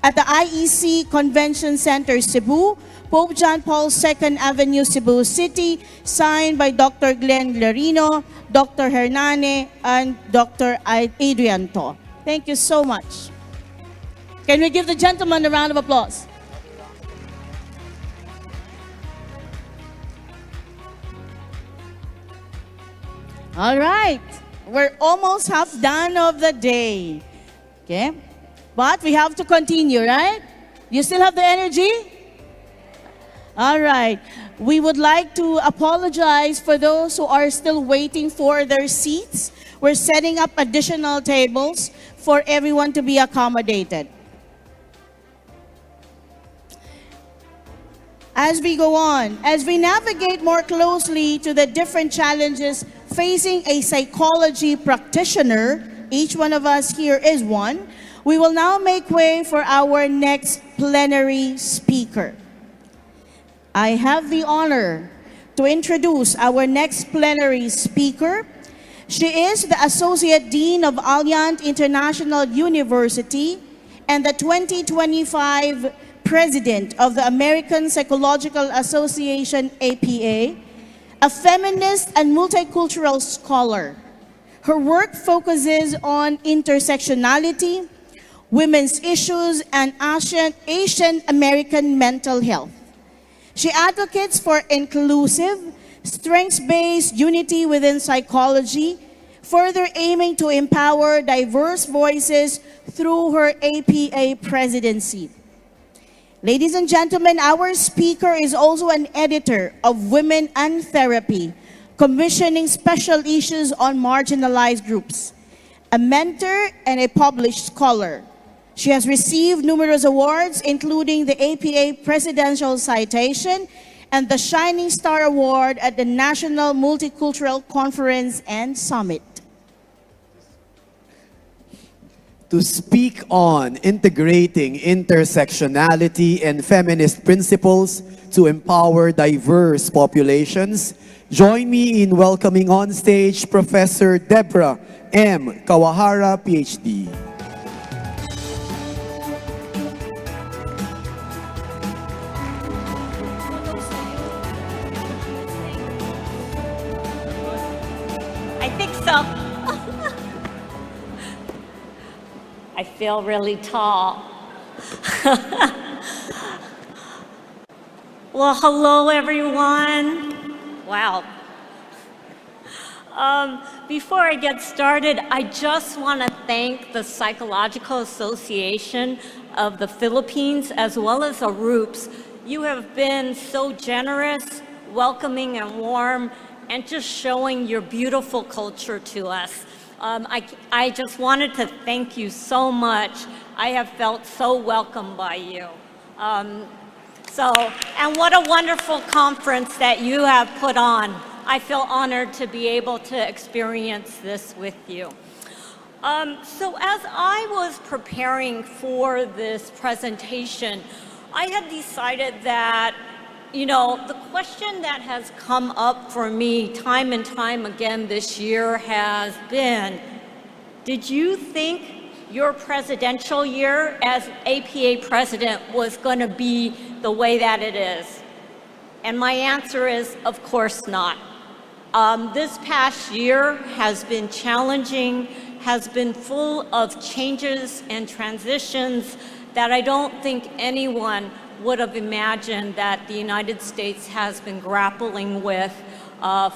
at the IEC Convention Center, Cebu, Pope John Paul II Avenue, Cebu City, signed by Dr. Glenn Larino, Dr. Hernane, and Dr. Adrian To. Thank you so much. Can we give the gentleman a round of applause? All right, we're almost half done of the day, okay? But we have to continue, right? You still have the energy? All right, we would like to apologize for those who are still waiting for their seats. We're setting up additional tables for everyone to be accommodated. As we go on, as we navigate more closely to the different challenges facing a psychology practitioner, each one of us here is one, we will now make way for our next plenary speaker. I have the honor to introduce our next plenary speaker. She is the Associate Dean of Alliant International University and the 2025 President of the American Psychological Association, APA, a feminist and multicultural scholar. Her work focuses on intersectionality, women's issues, and Asian American mental health. She advocates for inclusive, strengths-based unity within psychology, further aiming to empower diverse voices through her APA presidency. Ladies and gentlemen, our speaker is also an editor of Women and Therapy, commissioning special issues on marginalized groups, a mentor and a published scholar. She has received numerous awards, including the APA Presidential Citation and the Shining Star Award at the National Multicultural Conference and Summit. to speak on integrating intersectionality and feminist principles to empower diverse populations. Join me in welcoming on stage Professor Deborah M. Kawahara, PhD. I think so. I feel really tall. Well, hello everyone. Wow. Before I get started, I just want to thank the Psychological Association of the Philippines as well as ARUPS. You have been so generous, welcoming and warm, and just showing your beautiful culture to us. I just wanted to thank you so much. I have felt so welcomed by you. And what a wonderful conference that you have put on. I feel honored to be able to experience this with you. So as I was preparing for this presentation, I had decided that, you know, the question that has come up for me time and time again this year has been, did you think your presidential year as APA president was going to be the way that it is? And my answer is, of course not. This past year has been challenging, has been full of changes and transitions that I don't think anyone would have imagined that the United States has been grappling with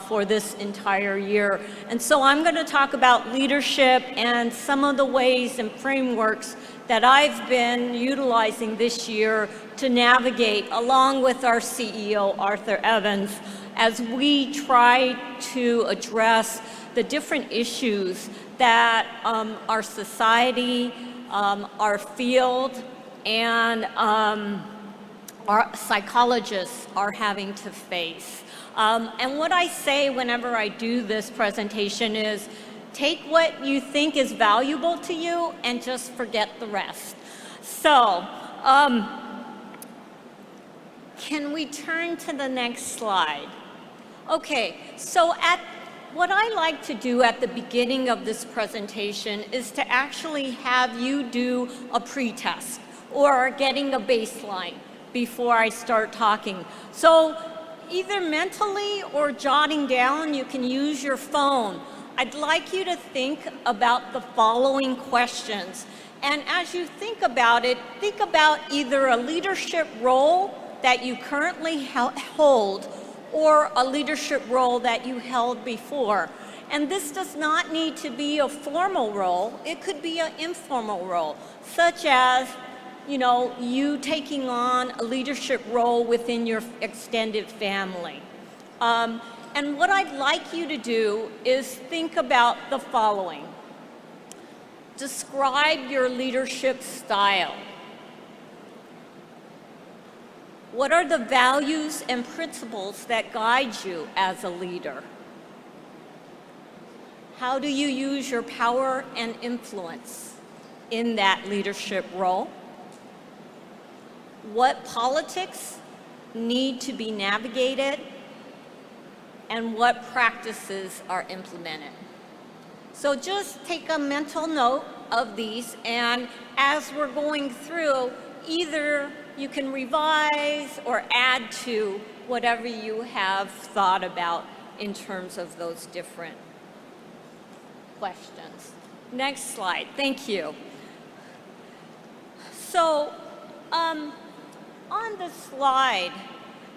for this entire year. And so I'm going to talk about leadership and some of the ways and frameworks that I've been utilizing this year to navigate, along with our CEO, Arthur Evans, as we try to address the different issues that our society, our field, and our psychologists are having to face. And what I say whenever I do this presentation is, take what you think is valuable to you and just forget the rest. So, can we turn to the next slide? Okay, so what I like to do at the beginning of this presentation is to actually have you do a pre-test or getting a baseline before I start talking. So either mentally or jotting down, you can use your phone. I'd like you to think about the following questions. And as you think about it, think about either a leadership role that you currently hold or a leadership role that you held before. And this does not need to be a formal role. It could be an informal role, such as, you know, you taking on a leadership role within your extended family. And what I'd like you to do is think about the following. Describe your leadership style. What are the values and principles that guide you as a leader? How do you use your power and influence in that leadership role? What politics need to be navigated? And what practices are implemented? So just take a mental note of these, and as we're going through, either you can revise or add to whatever you have thought about in terms of those different questions. Next slide, thank you. So on this slide,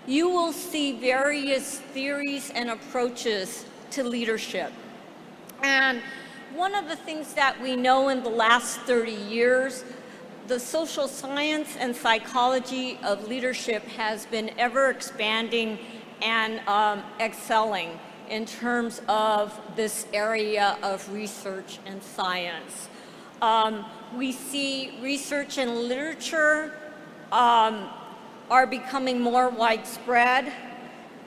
you will see various theories and approaches to leadership. And one of the things that we know in the last 30 years, the social science and psychology of leadership has been ever expanding and excelling in terms of this area of research and science. We see research and literature are becoming more widespread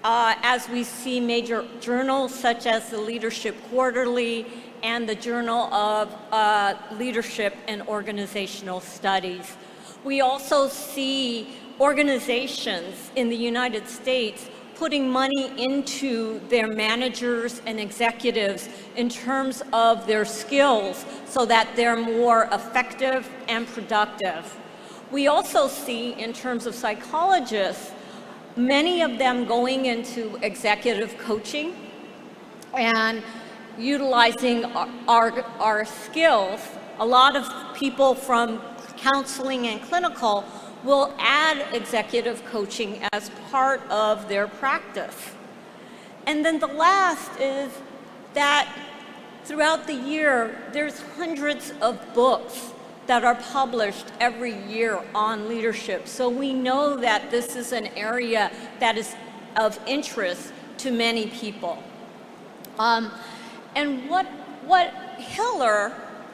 as we see major journals such as the Leadership Quarterly and the Journal of Leadership and Organizational Studies. We also see organizations in the United States putting money into their managers and executives in terms of their skills so that they're more effective and productive. We also see, in terms of psychologists, many of them going into executive coaching and utilizing our skills. A lot of people from counseling and clinical will add executive coaching as part of their practice. And then the last is that throughout the year, there's hundreds of books that are published every year on leadership. So we know that this is an area that is of interest to many people. And what Hiller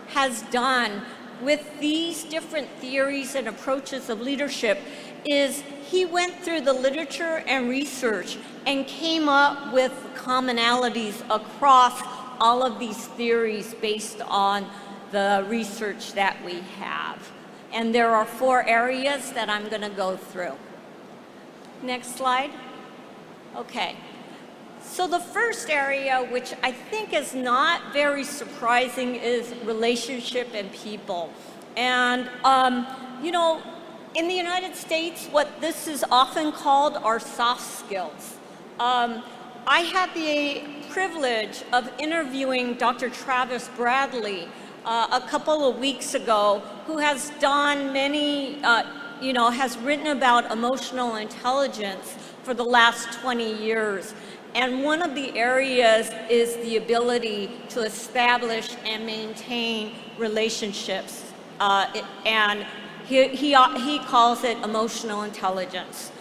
has done with these different theories and approaches of leadership is he went through the literature and research and came up with commonalities across all of these theories based on the research that we have. And there are 4 areas that I'm going to go through. Next slide. Okay. So the first area, which I think is not very surprising, is relationship and people. And, you know, in the United States, what this is often called are soft skills. I had the privilege of interviewing Dr. Travis Bradley a couple of weeks ago, who has done many, has written about emotional intelligence for the last 20 years. And one of the areas is the ability to establish and maintain relationships. And he calls it emotional intelligence.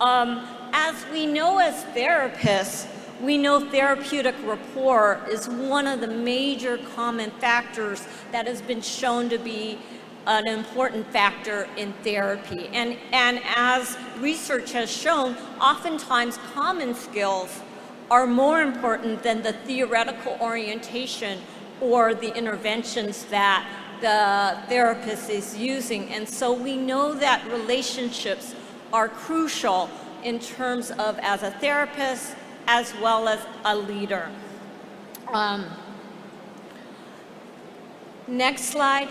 As we know as therapists, we know therapeutic rapport is one of the major common factors that has been shown to be an important factor in therapy. And as research has shown, oftentimes common skills are more important than the theoretical orientation or the interventions that the therapist is using. And so we know that relationships are crucial in terms of as a therapist as well as a leader. Next slide.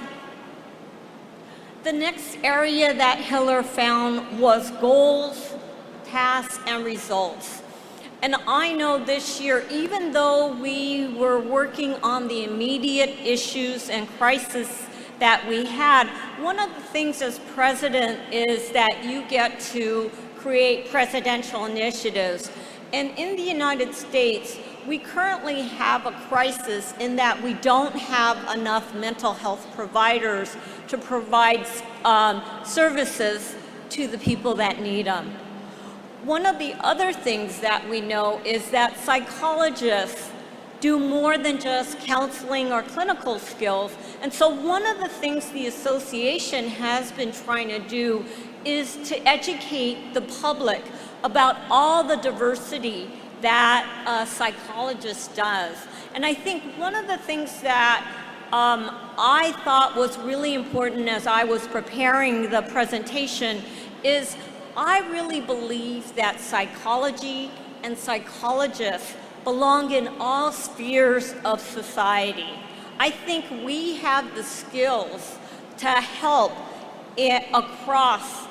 The next area that Hiller found was goals, tasks, and results. And I know this year, even though we were working on the immediate issues and crisis that we had, one of the things as president is that you get to create presidential initiatives. And in the United States, we currently have a crisis in that we don't have enough mental health providers to provide services to the people that need them. One of the other things that we know is that psychologists do more than just counseling or clinical skills. And so one of the things the association has been trying to do is to educate the public about all the diversity that a psychologist does. And I think one of the things that I thought was really important as I was preparing the presentation is I really believe that psychology and psychologists belong in all spheres of society. I think we have the skills to help across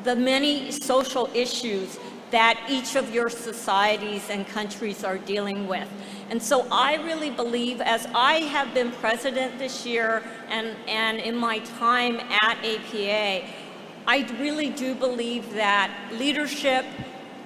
the many social issues that each of your societies and countries are dealing with. And so I really believe, as I have been president this year and in my time at APA, I really do believe that leadership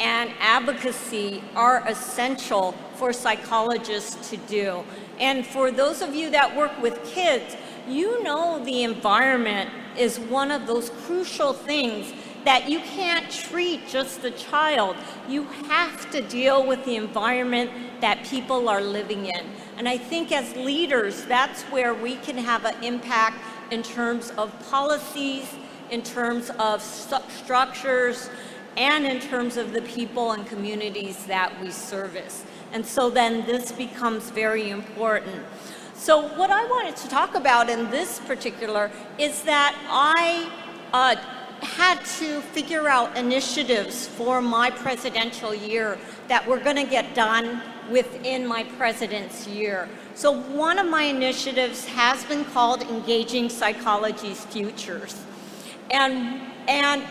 and advocacy are essential for psychologists to do. And for those of you that work with kids, you know the environment is one of those crucial things that you can't treat just the child. You have to deal with the environment that people are living in. And I think as leaders, that's where we can have an impact in terms of policies, in terms of structures, and in terms of the people and communities that we service. And so then this becomes very important. So what I wanted to talk about in this particular is that I had to figure out initiatives for my presidential year that were going to get done within my president's year. So one of my initiatives has been called Engaging Psychology's Futures. And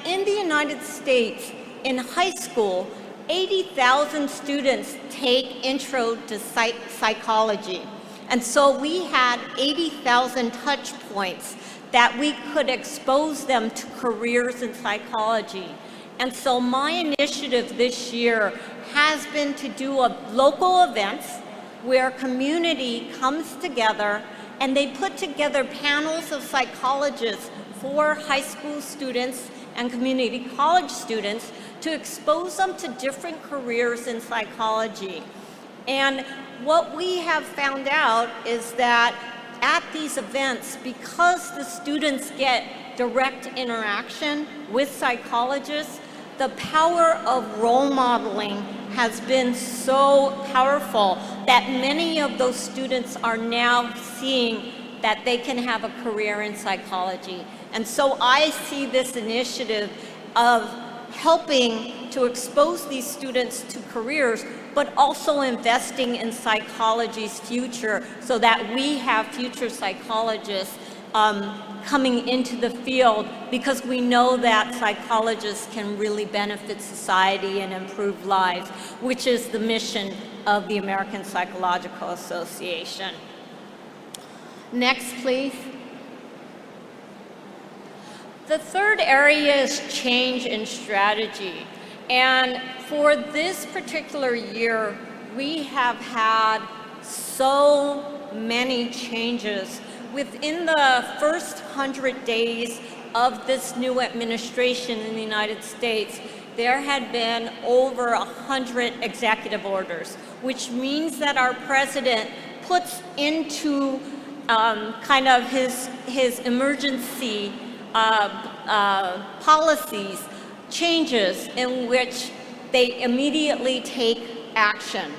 in the United States, in high school, 80,000 students take intro to psychology. And so we had 80,000 touch points that we could expose them to careers in psychology. And so my initiative this year has been to do local events where community comes together and they put together panels of psychologists for high school students and community college students to expose them to different careers in psychology. And what we have found out is that at these events, because the students get direct interaction with psychologists, the power of role modeling has been so powerful that many of those students are now seeing that they can have a career in psychology. And so I see this initiative of helping to expose these students to careers, but also investing in psychology's future so that we have future psychologists coming into the field, because we know that psychologists can really benefit society and improve lives, which is the mission of the American Psychological Association. Next, please. The third area is change in strategy. And for this particular year, we have had so many changes. Within the first 100 days of this new administration in the United States, there had been over 100 executive orders, which means that our president puts into kind of his emergency policies changes in which they immediately take action.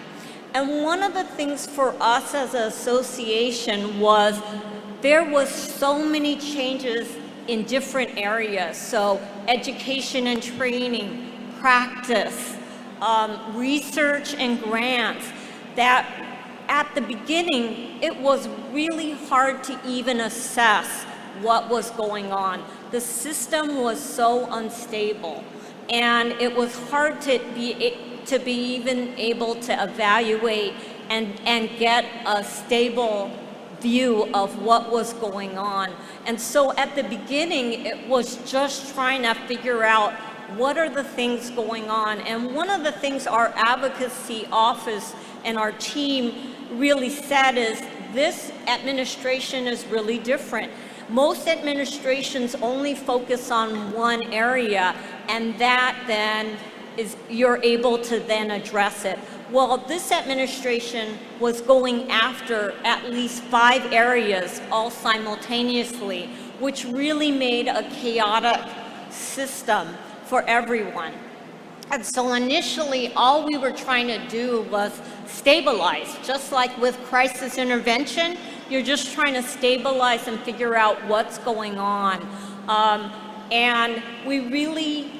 And one of the things for us as an association was there was so many changes in different areas. So education and training, practice, research and grants, that at the beginning, it was really hard to even assess what was going on. The system was so unstable, and it was hard to be even able to evaluate and get a stable view of what was going on. And so at the beginning, it was just trying to figure out what are the things going on. And one of the things our advocacy office and our team really said is this administration is really different. Most administrations only focus on one area, and that then is you're able to then address it. Well, this administration was going after at least 5 areas all simultaneously, which really made a chaotic system for everyone. And so initially, all we were trying to do was stabilize. Just like with crisis intervention, you're just trying to stabilize and figure out what's going on. And we really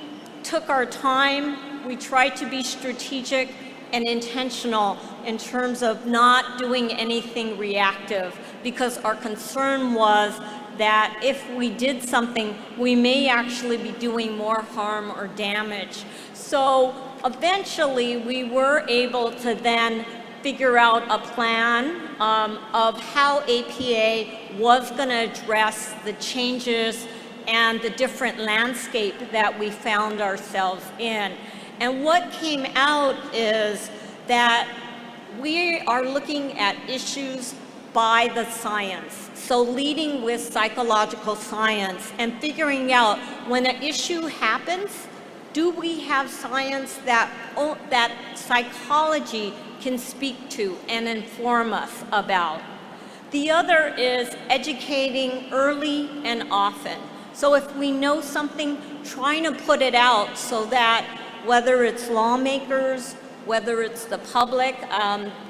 took our time. We tried to be strategic and intentional in terms of not doing anything reactive, because our concern was that if we did something, we may actually be doing more harm or damage. So eventually, we were able to then figure out a plan of how APA was going to address the changes and the different landscape that we found ourselves in. And what came out is that we are looking at issues by the science. So leading with psychological science and figuring out when an issue happens, do we have science that psychology can speak to and inform us about? The other is educating early and often. So if we know something, trying to put it out so that whether it's lawmakers, whether it's the public,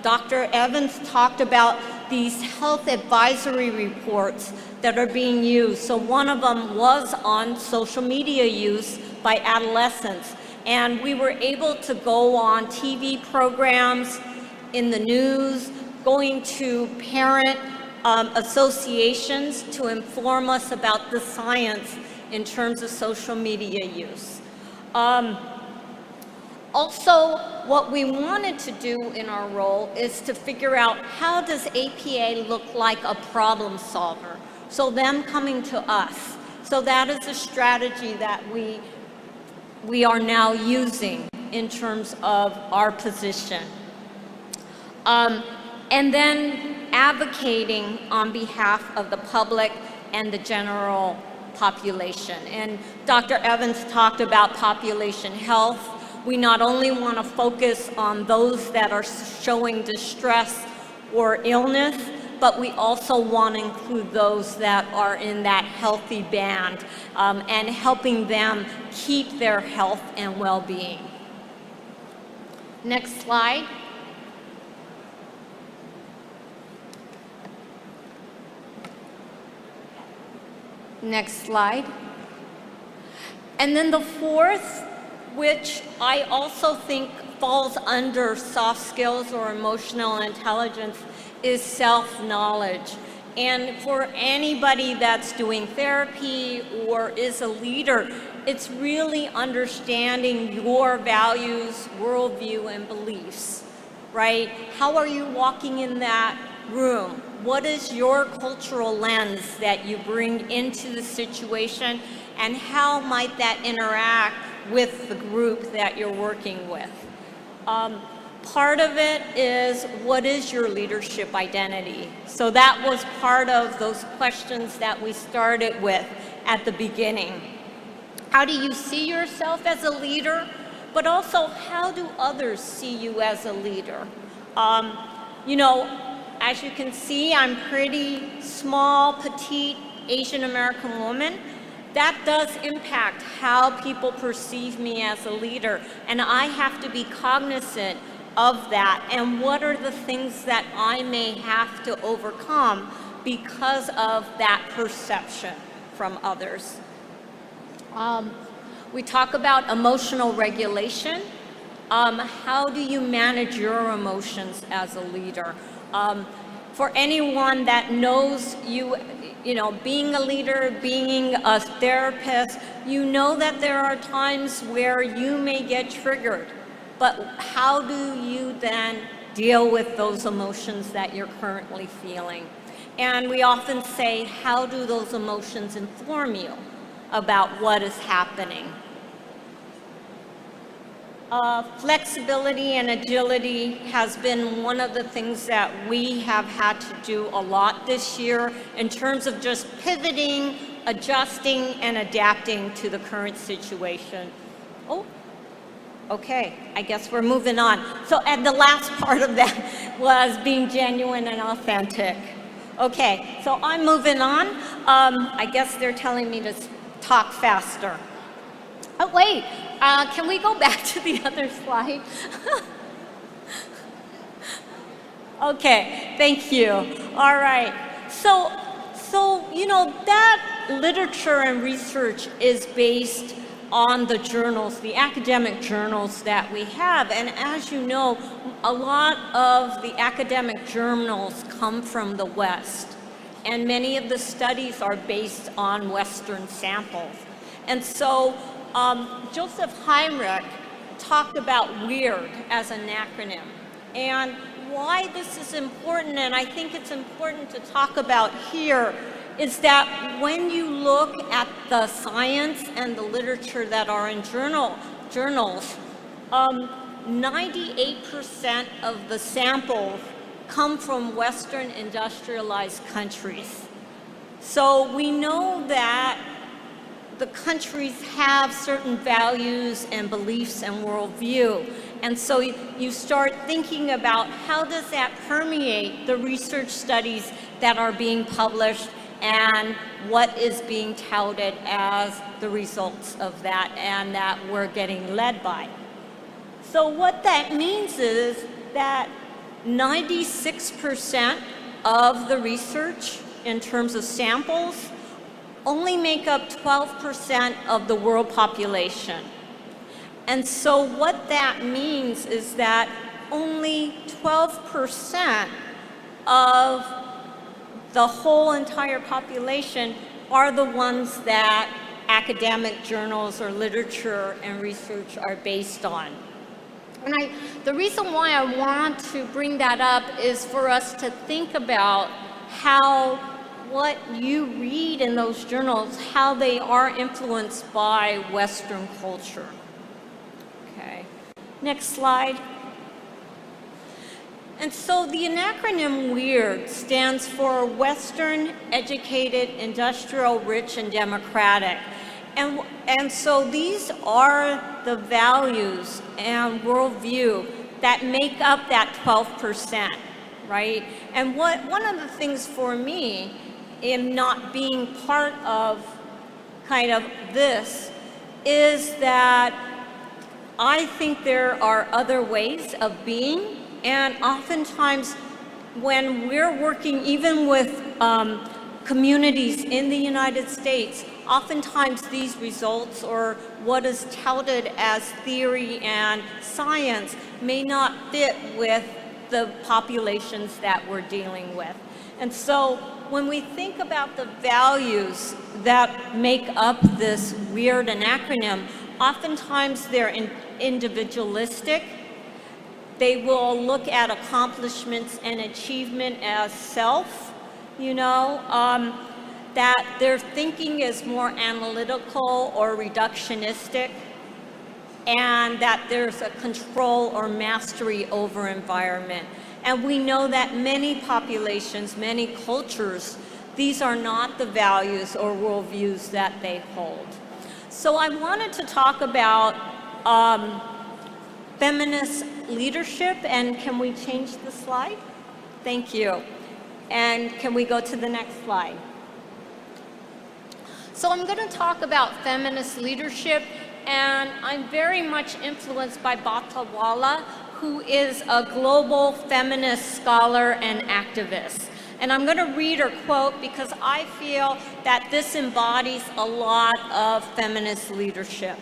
Dr. Evans talked about these health advisory reports that are being used. So one of them was on social media use by adolescents. And we were able to go on TV programs, in the news, going to parent associations to inform us about the science in terms of social media use. Also, what we wanted to do in our role is to figure out how does APA look like a problem solver? So them coming to us. So that is a strategy that we are now using in terms of our position. And then advocating on behalf of the public and the general population. And Dr. Evans talked about population health. We not only want to focus on those that are showing distress or illness, but we also want to include those that are in that healthy band and helping them keep their health and well-being. Next slide. Next slide. And then the fourth, which I also think falls under soft skills or emotional intelligence, is self-knowledge. And for anybody that's doing therapy or is a leader, it's really understanding your values, worldview, and beliefs, right? How are you walking in that room? What is your cultural lens that you bring into the situation, and how might that interact with the group that you're working with? Part of it is, what is your leadership identity? So that was part of those questions that we started with at the beginning. How do you see yourself as a leader? But also, how do others see you as a leader? You know, as you can see, I'm pretty small, petite, Asian American woman. That does impact how people perceive me as a leader, and I have to be cognizant of that, and what are the things that I may have to overcome because of that perception from others. We talk about emotional regulation. How do you manage your emotions as a leader? For anyone that knows you know, being a leader, being a therapist, you know that there are times where you may get triggered, but how do you then deal with those emotions that you're currently feeling? And we often say, how do those emotions inform you about what is happening? Flexibility and agility has been one of the things that we have had to do a lot this year in terms of just pivoting, adjusting, and adapting to the current situation. Oh, okay, I guess we're moving on. So, and the last part of that was being genuine and authentic. Okay, so I'm moving on. I guess they're telling me to talk faster. Oh, wait, can we go back to the other slide? Okay, thank you. All right, so, you know, that literature and research is based on the journals, the academic journals that we have. And as you know, a lot of the academic journals come from the West. And many of the studies are based on Western samples. And so Joseph Heinrich talked about WEIRD as an acronym. And why this is important, and I think it's important to talk about here, is that when you look at the science and the literature that are in journals, 98% of the samples come from Western industrialized countries. So we know that the countries have certain values and beliefs and worldview. And so you start thinking about how does that permeate the research studies that are being published and what is being touted as the results of that and that we're getting led by. So what that means is that 96% of the research in terms of samples only make up 12% of the world population. And so what that means is that only 12% of the whole entire population are the ones that academic journals or literature and research are based on. And the reason why I want to bring that up is for us to think about how what you read in those journals, how they are influenced by Western culture. Okay, next slide. And so the acronym WEIRD stands for Western, Educated, Industrial, Rich, and Democratic. And so these are the values and worldview that make up that 12%, right? And one of the things for me in not being part of kind of this is that I think there are other ways of being, and oftentimes when we're working even with communities in the United States, oftentimes these results or what is touted as theory and science may not fit with the populations that we're dealing with. And so when we think about the values that make up this weird acronym, oftentimes they're individualistic. They will look at accomplishments and achievement as self, you know, that their thinking is more analytical or reductionistic, and that there's a control or mastery over environment. And we know that many populations, many cultures, these are not the values or worldviews that they hold. So I wanted to talk about feminist leadership, and can we change the slide? Thank you. And can we go to the next slide? So I'm going to talk about feminist leadership, and I'm very much influenced by Bata Wala, who is a global feminist scholar and activist. And I'm going to read her quote because I feel that this embodies a lot of feminist leadership.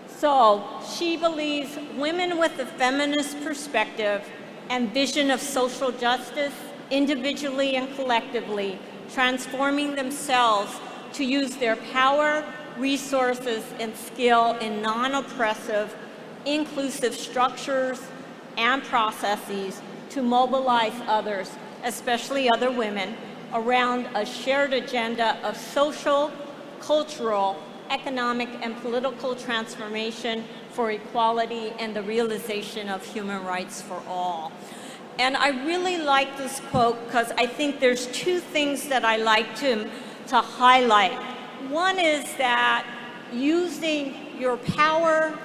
So she believes women with a feminist perspective and vision of social justice, individually and collectively, transforming themselves to use their power, resources, and skill in non-oppressive, inclusive structures and processes to mobilize others, especially other women, around a shared agenda of social, cultural, economic, and political transformation for equality and the realization of human rights for all. And I really like this quote because I think there's two things that I like to highlight. One is that using your power,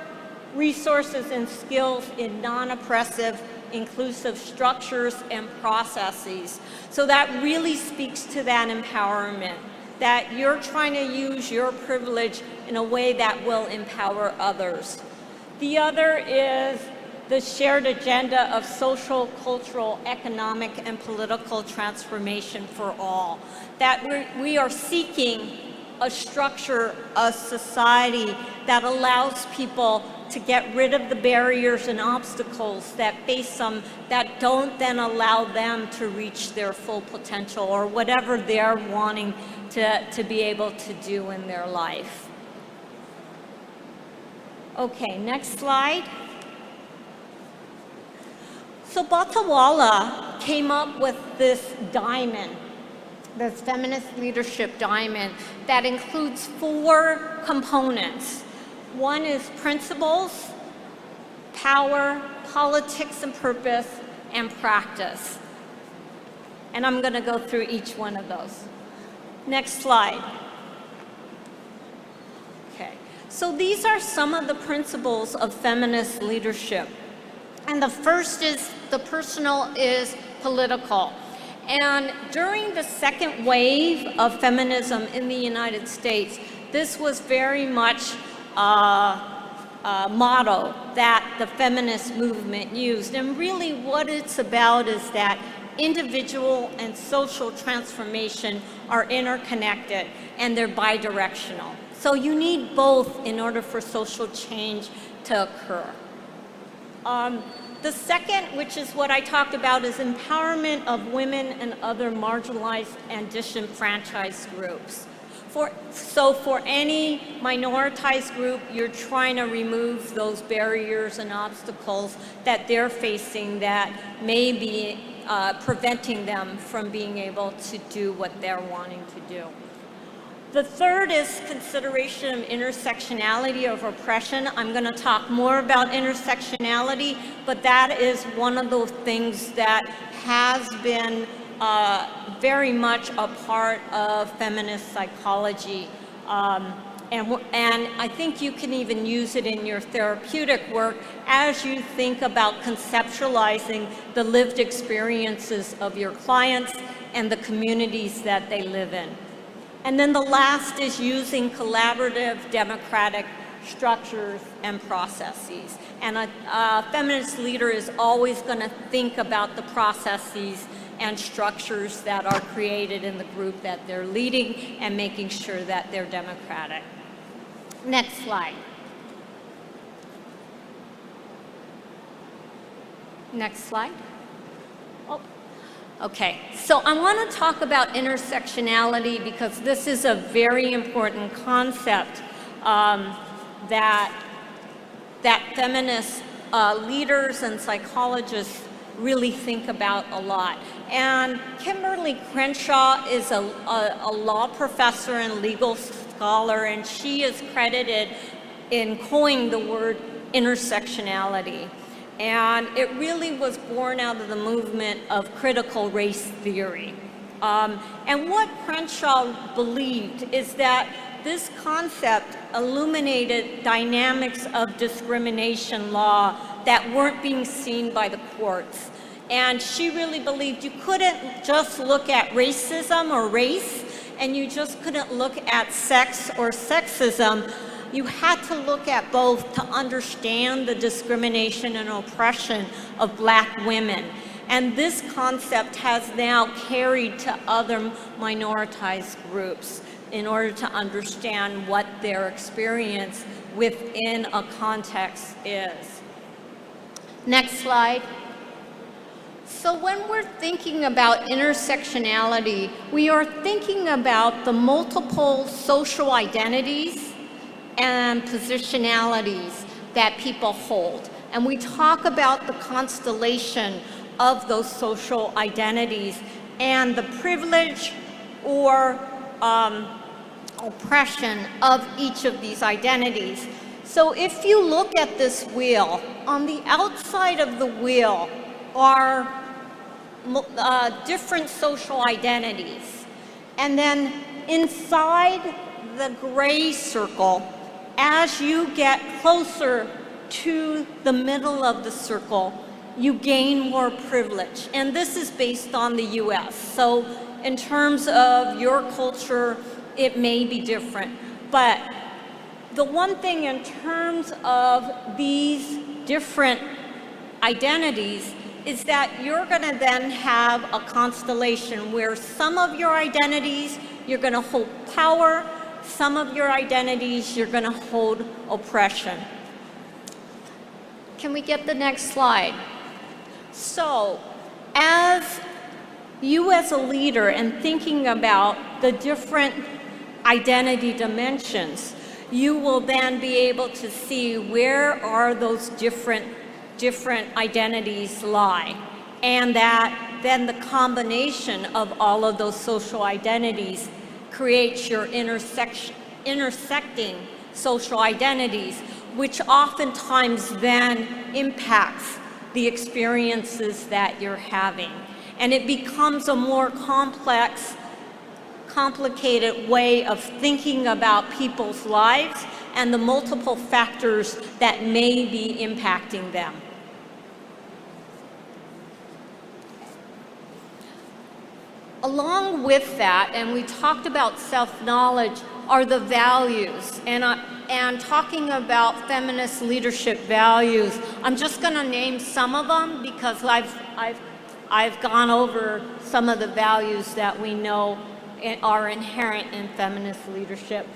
resources, and skills in non-oppressive, inclusive structures and processes. So that really speaks to that empowerment, that you're trying to use your privilege in a way that will empower others. The other is the shared agenda of social, cultural, economic, and political transformation for all. That we are seeking a structure, a society that allows people to get rid of the barriers and obstacles that face them, that don't then allow them to reach their full potential or whatever they're wanting to be able to do in their life. Okay, next slide. So Bata Wala came up with this diamond, this feminist leadership diamond, that includes 4 components. One is principles, power, politics and purpose, and practice. And I'm going to go through each one of those. Next slide. Okay, so these are some of the principles of feminist leadership. And the first is the personal is political. And during the second wave of feminism in the United States, this was very much motto that the feminist movement used. And really what it's about is that individual and social transformation are interconnected and they're bidirectional. So you need both in order for social change to occur. The second, which is what I talked about, is empowerment of women and other marginalized and disenfranchised groups. So for any minoritized group, you're trying to remove those barriers and obstacles that they're facing that may be preventing them from being able to do what they're wanting to do. The third is consideration of intersectionality of oppression. I'm going to talk more about intersectionality, but that is one of those things that has been very much a part of feminist psychology. And I think you can even use it in your therapeutic work as you think about conceptualizing the lived experiences of your clients and the communities that they live in. And then the last is using collaborative democratic structures and processes. And a feminist leader is always going to think about the processes and structures that are created in the group that they're leading and making sure that they're democratic. Next slide. Next slide. Oh. Okay, so I want to talk about intersectionality because this is a very important concept that feminist leaders and psychologists really think about a lot. And Kimberly Crenshaw is a law professor and legal scholar, and she is credited in coining the word intersectionality. And it really was born out of the movement of critical race theory. And what Crenshaw believed is that this concept illuminated dynamics of discrimination law that weren't being seen by the courts. And she really believed you couldn't just look at racism or race, and you just couldn't look at sex or sexism. You had to look at both to understand the discrimination and oppression of Black women. And this concept has now carried to other minoritized groups in order to understand what their experience within a context is. Next slide. So when we're thinking about intersectionality, we are thinking about the multiple social identities and positionalities that people hold. And we talk about the constellation of those social identities and the privilege or oppression of each of these identities. So if you look at this wheel, on the outside of the wheel are different social identities. And then inside the gray circle, as you get closer to the middle of the circle, you gain more privilege. And this is based on the US. So in terms of your culture, it may be different. But the one thing in terms of these different identities is that you're going to then have a constellation where some of your identities you're going to hold power, some of your identities you're going to hold oppression. Can we get the next slide? So, as you as a leader and thinking about the different identity dimensions, you will then be able to see where are those different identities lie. And that then the combination of all of those social identities creates your intersecting social identities, which oftentimes then impacts the experiences that you're having. And it becomes a more complicated way of thinking about people's lives and the multiple factors that may be impacting them. Along with that, and we talked about self-knowledge, are the values. And talking about feminist leadership values, I'm just going to name some of them because I've I've gone over some of the values that we know are inherent in feminist leadership.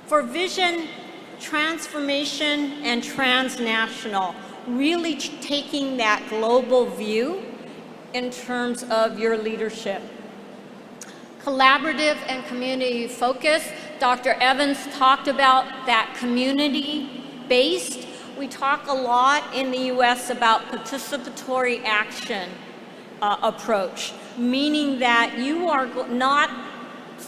For vision, transformation, and transnational, really taking that global view in terms of your leadership. Collaborative and community focus. Dr. Evans talked about that community-based. We talk a lot in the US about participatory action approach, meaning that you are not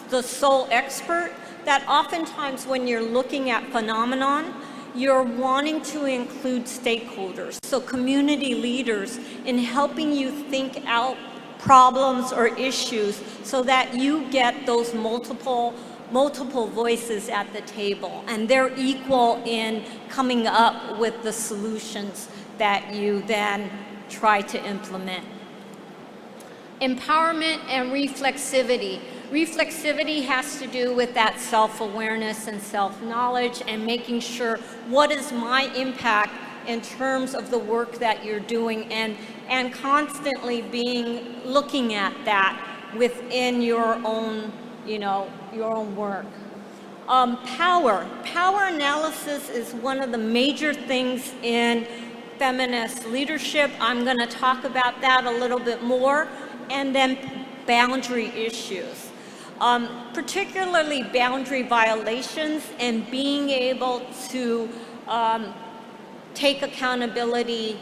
the sole expert, that oftentimes when you're looking at phenomenon, you're wanting to include stakeholders, so community leaders, in helping you think out problems or issues so that you get those multiple voices at the table, and they're equal in coming up with the solutions that you then try to implement. Empowerment and reflexivity. Reflexivity has to do with that self-awareness and self-knowledge and making sure what is my impact in terms of the work that you're doing, and constantly looking at that within your own, your own work. Power analysis is one of the major things in feminist leadership. I'm going to talk about that a little bit more. And then boundary issues, particularly boundary violations, and being able to take accountability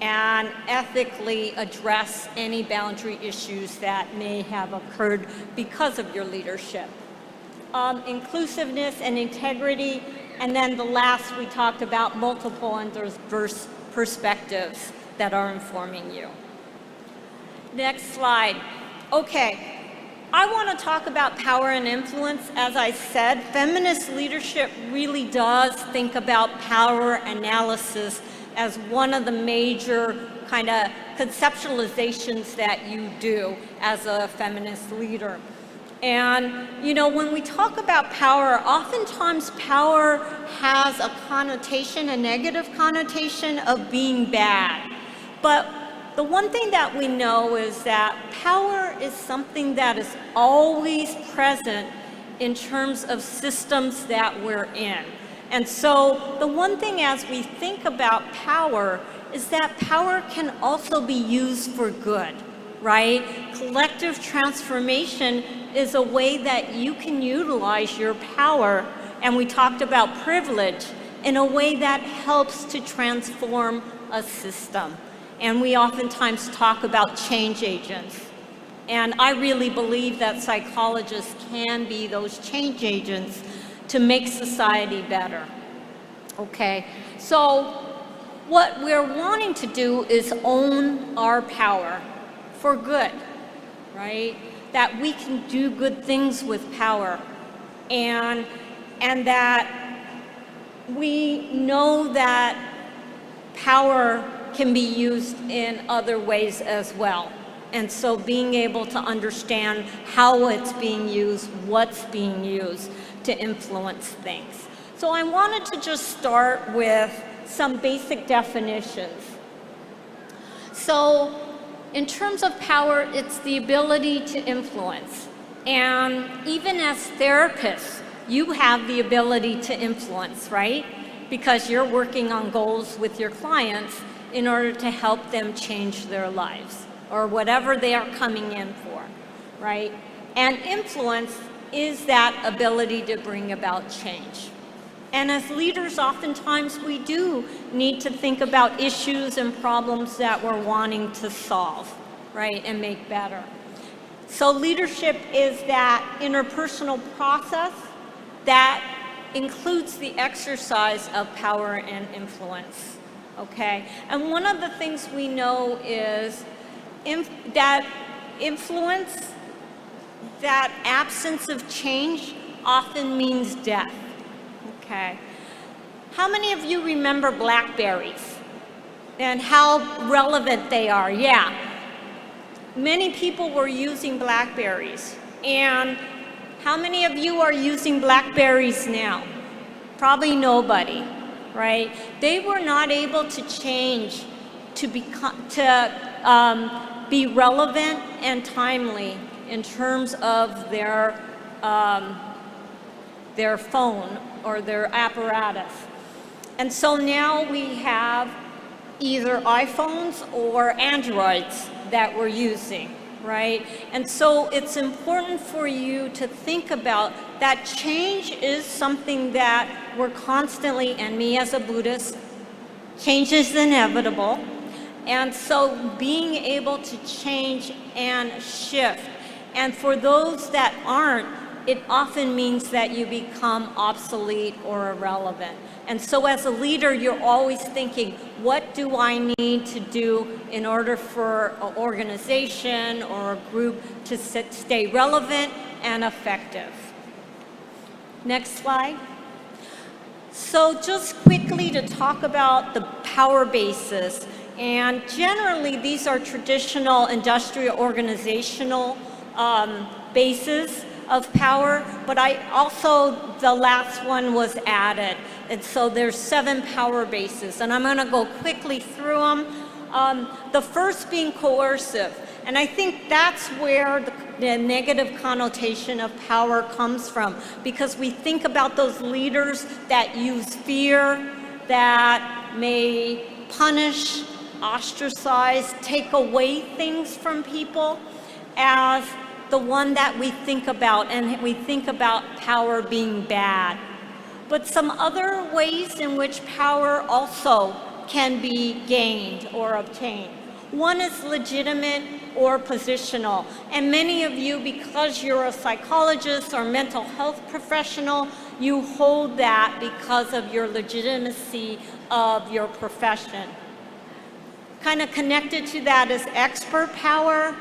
and ethically address any boundary issues that may have occurred because of your leadership. Inclusiveness and integrity, and then the last we talked about, multiple and diverse perspectives that are informing you. Next slide. Okay, I want to talk about power and influence. As I said, feminist leadership really does think about power analysis as one of the major kind of conceptualizations that you do as a feminist leader. And, when we talk about power, oftentimes power has a connotation, a negative connotation of being bad. But the one thing that we know is that power is something that is always present in terms of systems that we're in. And so the one thing as we think about power is that power can also be used for good, right? Collective transformation is a way that you can utilize your power, and we talked about privilege, in a way that helps to transform a system. And we oftentimes talk about change agents. And I really believe that psychologists can be those change agents to make society better. Okay, so what we're wanting to do is own our power for good, right? That we can do good things with power, and that we know that power can be used in other ways as well. And so being able to understand how it's being used, what's being used to influence things. So I wanted to just start with some basic definitions. So in terms of power, it's the ability to influence. And even as therapists, you have the ability to influence, right? Because you're working on goals with your clients in order to help them change their lives, or whatever they are coming in for, right? And influence is that ability to bring about change. And as leaders, oftentimes we do need to think about issues and problems that we're wanting to solve, right, and make better. So leadership is that interpersonal process that includes the exercise of power and influence. Okay, and one of the things we know is that influence, that absence of change, often means death. Okay, how many of you remember Blackberries and how relevant they are? Yeah, many people were using Blackberries. And how many of you are using Blackberries now? Probably nobody. Right? They were not able to change to be relevant and timely in terms of their phone or their apparatus. And so now we have either iPhones or Androids that we're using, right? And so it's important for you to think about that change is something that we're constantly, and me as a Buddhist, change is inevitable. And so being able to change and shift, and for those that aren't, it often means that you become obsolete or irrelevant. And so as a leader, you're always thinking, what do I need to do in order for an organization or a group to stay relevant and effective? Next slide. So just quickly to talk about the power bases. And generally, these are traditional industrial organizational bases of power, but the last one was added. And so there's 7 power bases, and I'm gonna go quickly through them. The first being coercive, and I think that's where the negative connotation of power comes from, because we think about those leaders that use fear, that may punish, ostracize, take away things from people as the one that we think about, and we think about power being bad. But some other ways in which power also can be gained or obtained. One is legitimate or positional. And many of you, because you're a psychologist or mental health professional, you hold that because of your legitimacy of your profession. Kind of connected to that is expert power,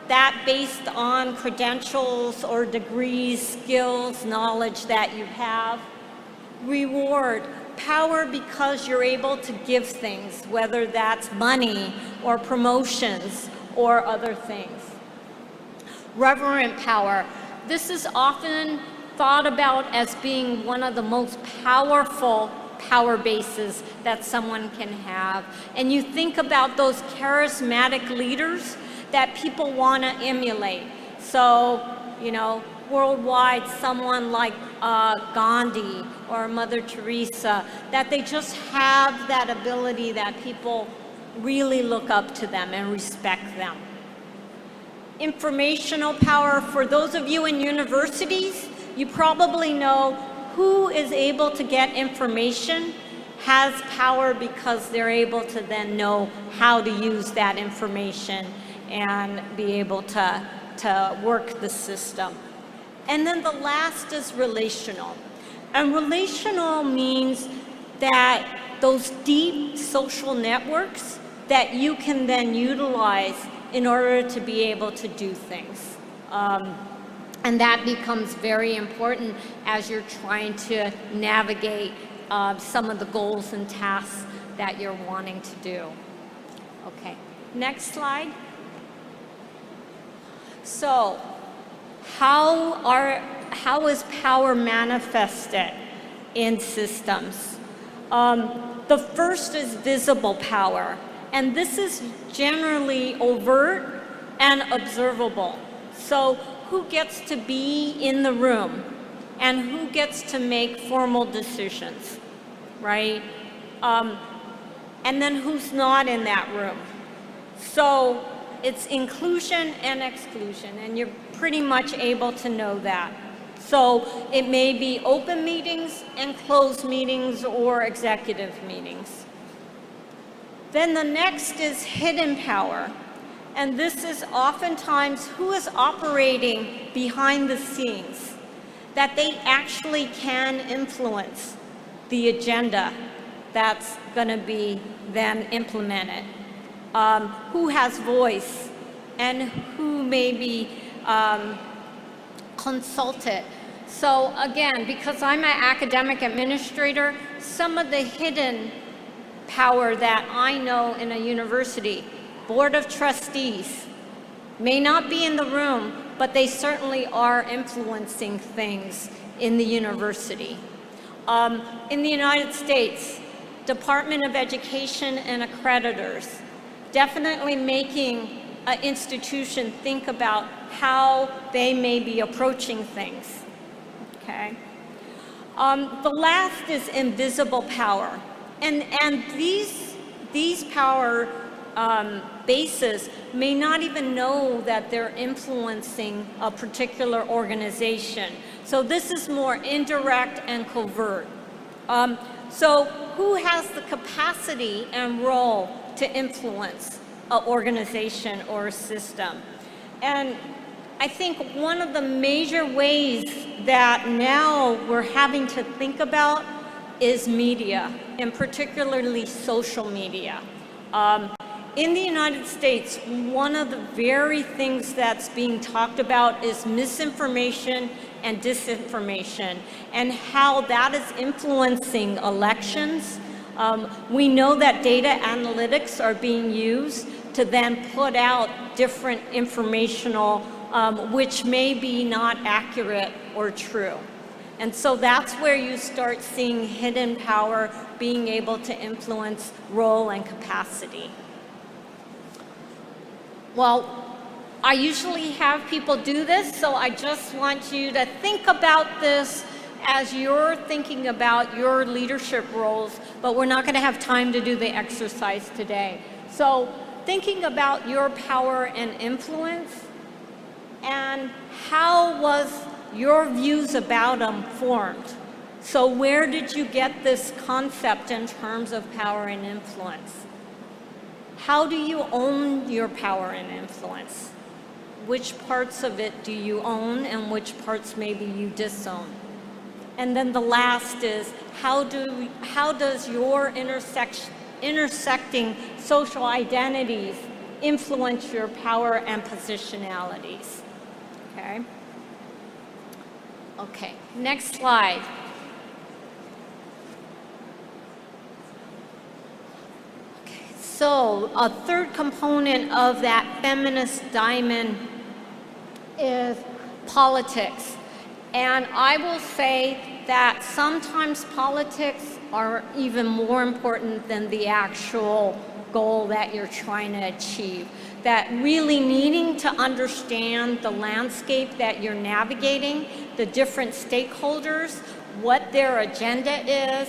that based on credentials or degrees, skills, knowledge that you have. Reward, power because you're able to give things, whether that's money or promotions or other things. Reverent power, this is often thought about as being one of the most powerful power bases that someone can have. And you think about those charismatic leaders that people want to emulate. So, you know, worldwide, someone like Gandhi or Mother Teresa, that they just have that ability that people really look up to them and respect them. Informational power, for those of you in universities, you probably know who is able to get information has power because they're able to then know how to use that information and be able to work the system. And then the last is relational. And relational means that those deep social networks that you can then utilize in order to be able to do things. And that becomes very important as you're trying to navigate some of the goals and tasks that you're wanting to do. Okay, next slide. So, how is power manifested in systems? The first is visible power, and this is generally overt and observable. So who gets to be in the room and who gets to make formal decisions, right? And then who's not in that room. So it's inclusion and exclusion, and you're pretty much able to know that. So it may be open meetings and closed meetings or executive meetings. Then the next is hidden power. And this is oftentimes who is operating behind the scenes, that they actually can influence the agenda that's going to be then implemented. Who has voice and who may be consulted. So again, because I'm an academic administrator, some of the hidden power that I know in a university, Board of Trustees, may not be in the room, but they certainly are influencing things in the university. In the United States, Department of Education and accreditors, definitely making an institution think about how they may be approaching things, okay? The last is invisible power. And these power bases may not even know that they're influencing a particular organization. So this is more indirect and covert. So who has the capacity and role to influence an organization or a system? And I think one of the major ways that now we're having to think about is media, and particularly social media. In the United States, one of the very things that's being talked about is misinformation and disinformation, and how that is influencing elections. We know that data analytics are being used to then put out different informational, which may be not accurate or true. And so that's where you start seeing hidden power being able to influence role and capacity. Well, I usually have people do this, so I just want you to think about this as you're thinking about your leadership roles, but we're not going to have time to do the exercise today. So thinking about your power and influence, and how was your views about them formed? So where did you get this concept in terms of power and influence? How do you own your power and influence? Which parts of it do you own and which parts maybe you disown? And then the last is, how does your intersecting social identities influence your power and positionalities? Okay. Okay, next slide. Okay, so a third component of that feminist diamond is politics. And I will say that sometimes politics are even more important than the actual goal that you're trying to achieve. That really needing to understand the landscape that you're navigating, the different stakeholders, what their agenda is,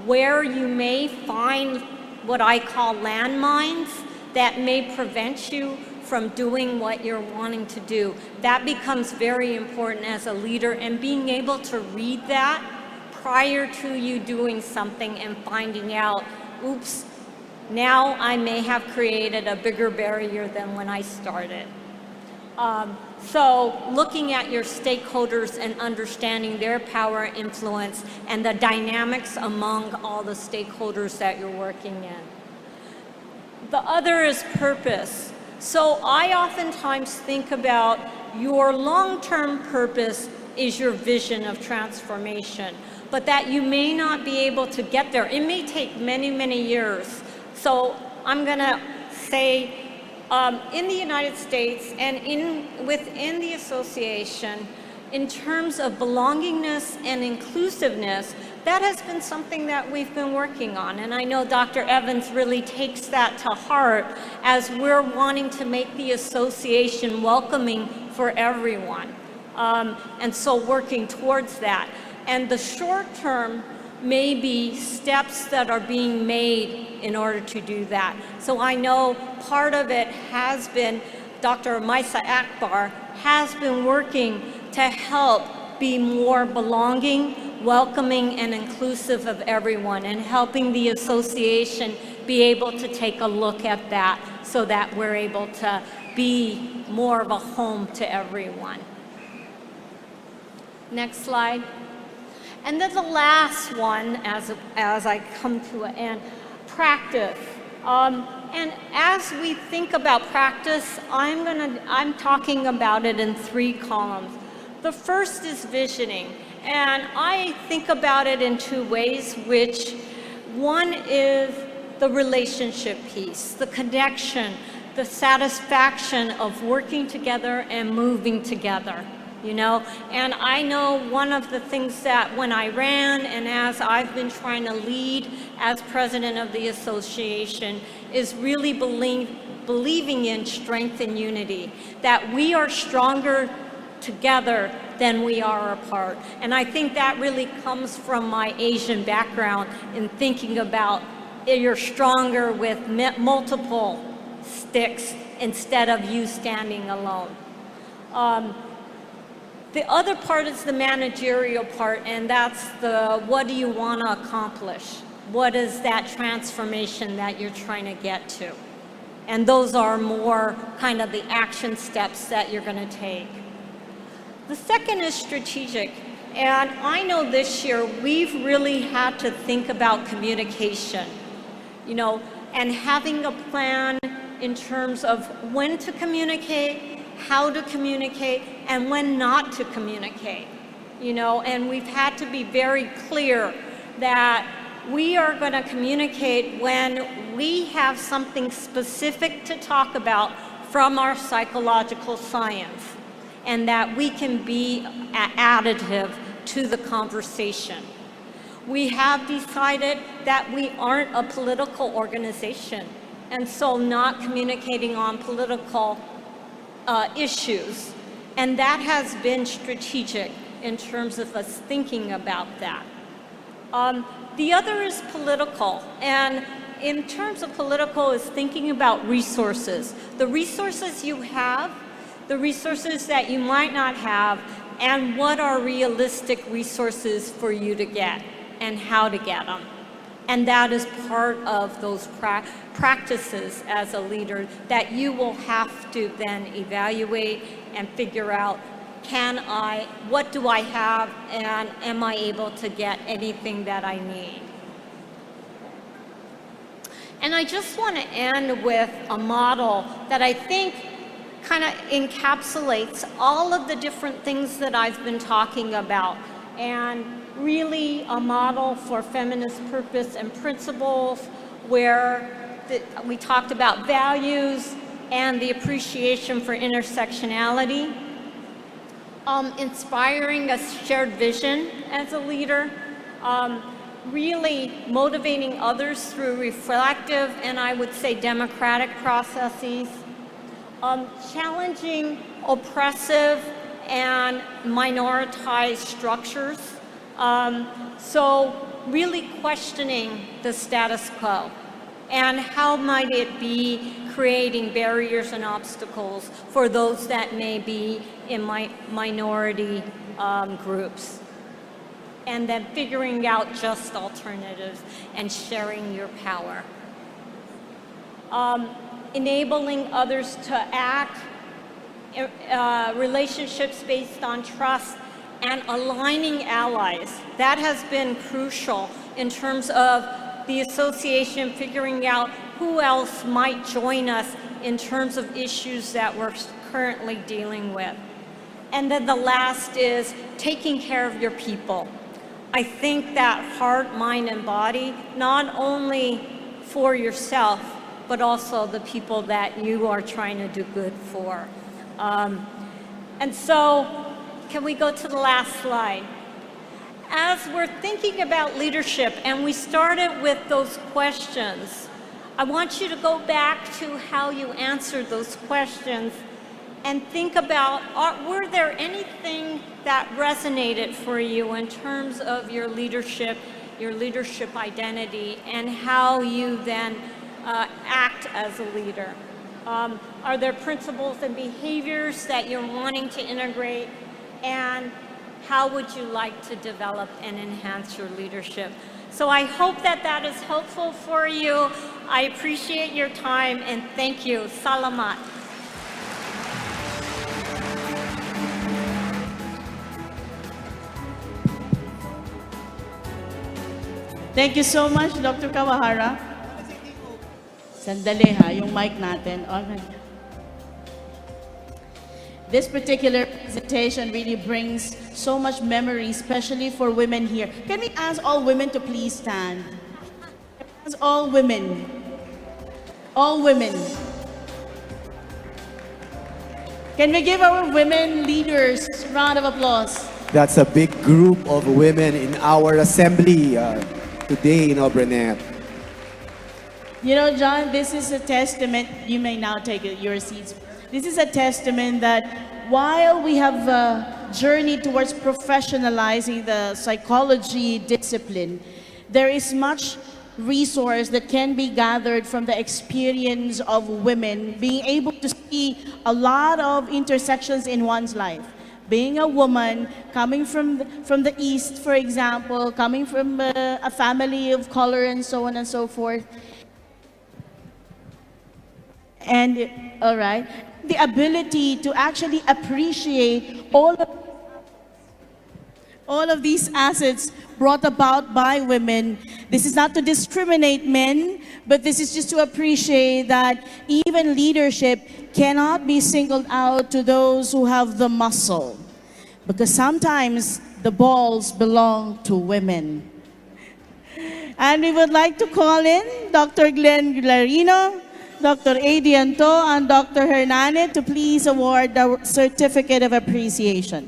where you may find what I call landmines that may prevent you from doing what you're wanting to do. That becomes very important as a leader, and being able to read that prior to you doing something and finding out, oops, now I may have created a bigger barrier than when I started. So looking at your stakeholders and understanding their power, influence, and the dynamics among all the stakeholders that you're working in. The other is purpose. So I oftentimes think about your long-term purpose is your vision of transformation, but that you may not be able to get there. It may take many, many years. So I'm going to say in the United States and within the association, in terms of belongingness and inclusiveness, that has been something that we've been working on. And I know Dr. Evans really takes that to heart as we're wanting to make the association welcoming for everyone. And so working towards that. And the short term may be steps that are being made in order to do that. So I know part of it has been, Dr. Maisa Akbar has been working to help be more belonging, welcoming, and inclusive of everyone, and helping the association be able to take a look at that so that we're able to be more of a home to everyone. Next slide. And then the last one, as I come to an end, practice. And as we think about practice, I'm talking about it in 3 columns. The first is visioning, and I think about it in 2 ways, which one is the relationship piece, the connection, the satisfaction of working together and moving together. You know, and I know one of the things that when I ran and as I've been trying to lead as president of the association is really believing in strength and unity, that we are stronger together than we are apart. And I think that really comes from my Asian background in thinking about you're stronger with multiple sticks instead of you standing alone. The other part is the managerial part, and that's the what do you want to accomplish? What is that transformation that you're trying to get to? And those are more kind of the action steps that you're going to take. The second is strategic. And I know this year we've really had to think about communication, you know, and having a plan in terms of when to communicate, how to communicate, and when not to communicate, you know, and we've had to be very clear that we are going to communicate when we have something specific to talk about from our psychological science, and that we can be additive to the conversation. We have decided that we aren't a political organization, and so not communicating on political issues. And that has been strategic in terms of us thinking about that. The other is political, and in terms of political is thinking about resources. The resources you have, the resources that you might not have, and what are realistic resources for you to get and how to get them. And that is part of those practices as a leader that you will have to then evaluate and figure out, what do I have, and am I able to get anything that I need? And I just want to end with a model that I think kind of encapsulates all of the different things that I've been talking about, and really a model for feminist purpose and principles where we talked about values and the appreciation for intersectionality, inspiring a shared vision as a leader, really motivating others through reflective and I would say democratic processes, challenging oppressive and minoritized structures. So really questioning the status quo and how might it be creating barriers and obstacles for those that may be in minority groups. And then figuring out just alternatives and sharing your power. Enabling others to act, relationships based on trust, and aligning allies. That has been crucial in terms of the association figuring out who else might join us in terms of issues that we're currently dealing with. And then the last is taking care of your people. I think that heart, mind, and body, not only for yourself, but also the people that you are trying to do good for. And so, can we go to the last slide? As we're thinking about leadership, and we started with those questions, I want you to go back to how you answered those questions and think about, were there anything that resonated for you in terms of your leadership identity, and how you then act as a leader? Are there principles and behaviors that you're wanting to integrate? And how would you like to develop and enhance your leadership? So I hope that that is helpful for you. I appreciate your time, and thank you. Salamat. Thank you so much, Dr. Kawahara. Sandali ha, yung mic natin. Alright. This particular presentation really brings so much memory, especially for women here. Can we ask all women to please stand? Ask all women. All women. Can we give our women leaders a round of applause? That's a big group of women in our assembly today in Obranet. You know, John, this is a testament. You may now take your seats. This is a testament that while we have journeyed towards professionalizing the psychology discipline, there is much resource that can be gathered from the experience of women being able to see a lot of intersections in one's life. Being a woman, coming from the East, for example, coming from a family of color and so on and so forth. And, all right, the ability to actually appreciate all of these assets brought about by women. This is not to discriminate men, but this is just to appreciate that even leadership cannot be singled out to those who have the muscle. Because sometimes the balls belong to women. And we would like to call in Dr. Glenn Larino, Dr. Adianto, and Dr. Hernane to please award the Certificate of Appreciation.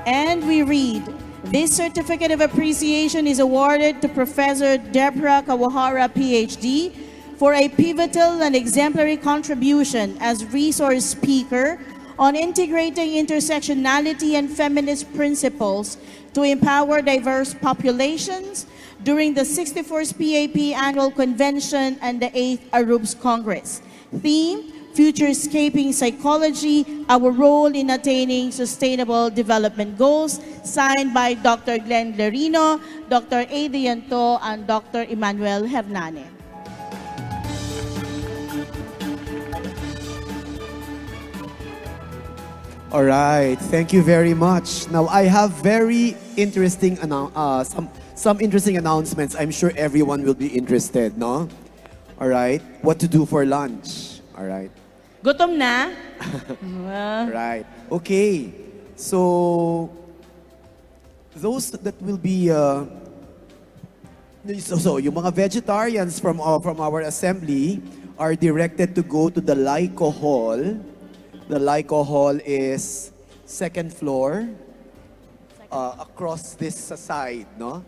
And we read, this Certificate of Appreciation is awarded to Professor Deborah Kawahara, PhD, for a pivotal and exemplary contribution as resource speaker on integrating intersectionality and feminist principles to empower diverse populations during the 64th PAP Annual Convention and the 8th ARUBS Congress. Theme, Futurescaping Psychology, Our Role in Attaining Sustainable Development Goals, signed by Dr. Glenn Larino, Dr. Adianto, and Dr. Emmanuel Hernane. All right, thank you very much. Now I have very interesting some interesting announcements. I'm sure everyone will be interested, no? All right, what to do for lunch? All right. Gutom na? Right. Okay. So those that will be so yung mga vegetarians from our assembly are directed to go to the Laiko Hall. The Laiko Hall is second floor across this side, no?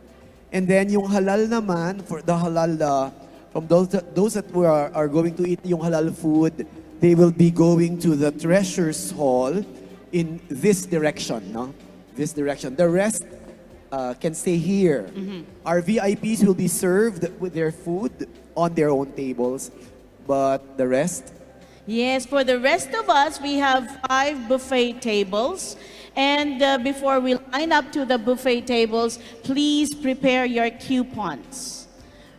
And then yung halal naman, for the halal, from those that are going to eat yung halal food, they will be going to the Treasures Hall in this direction, no? This direction. The rest can stay here. Our VIPs will be served with their food on their own tables, but the rest? Yes, for the rest of us, we have 5 buffet tables. And before we line up to the buffet tables, please prepare your coupons.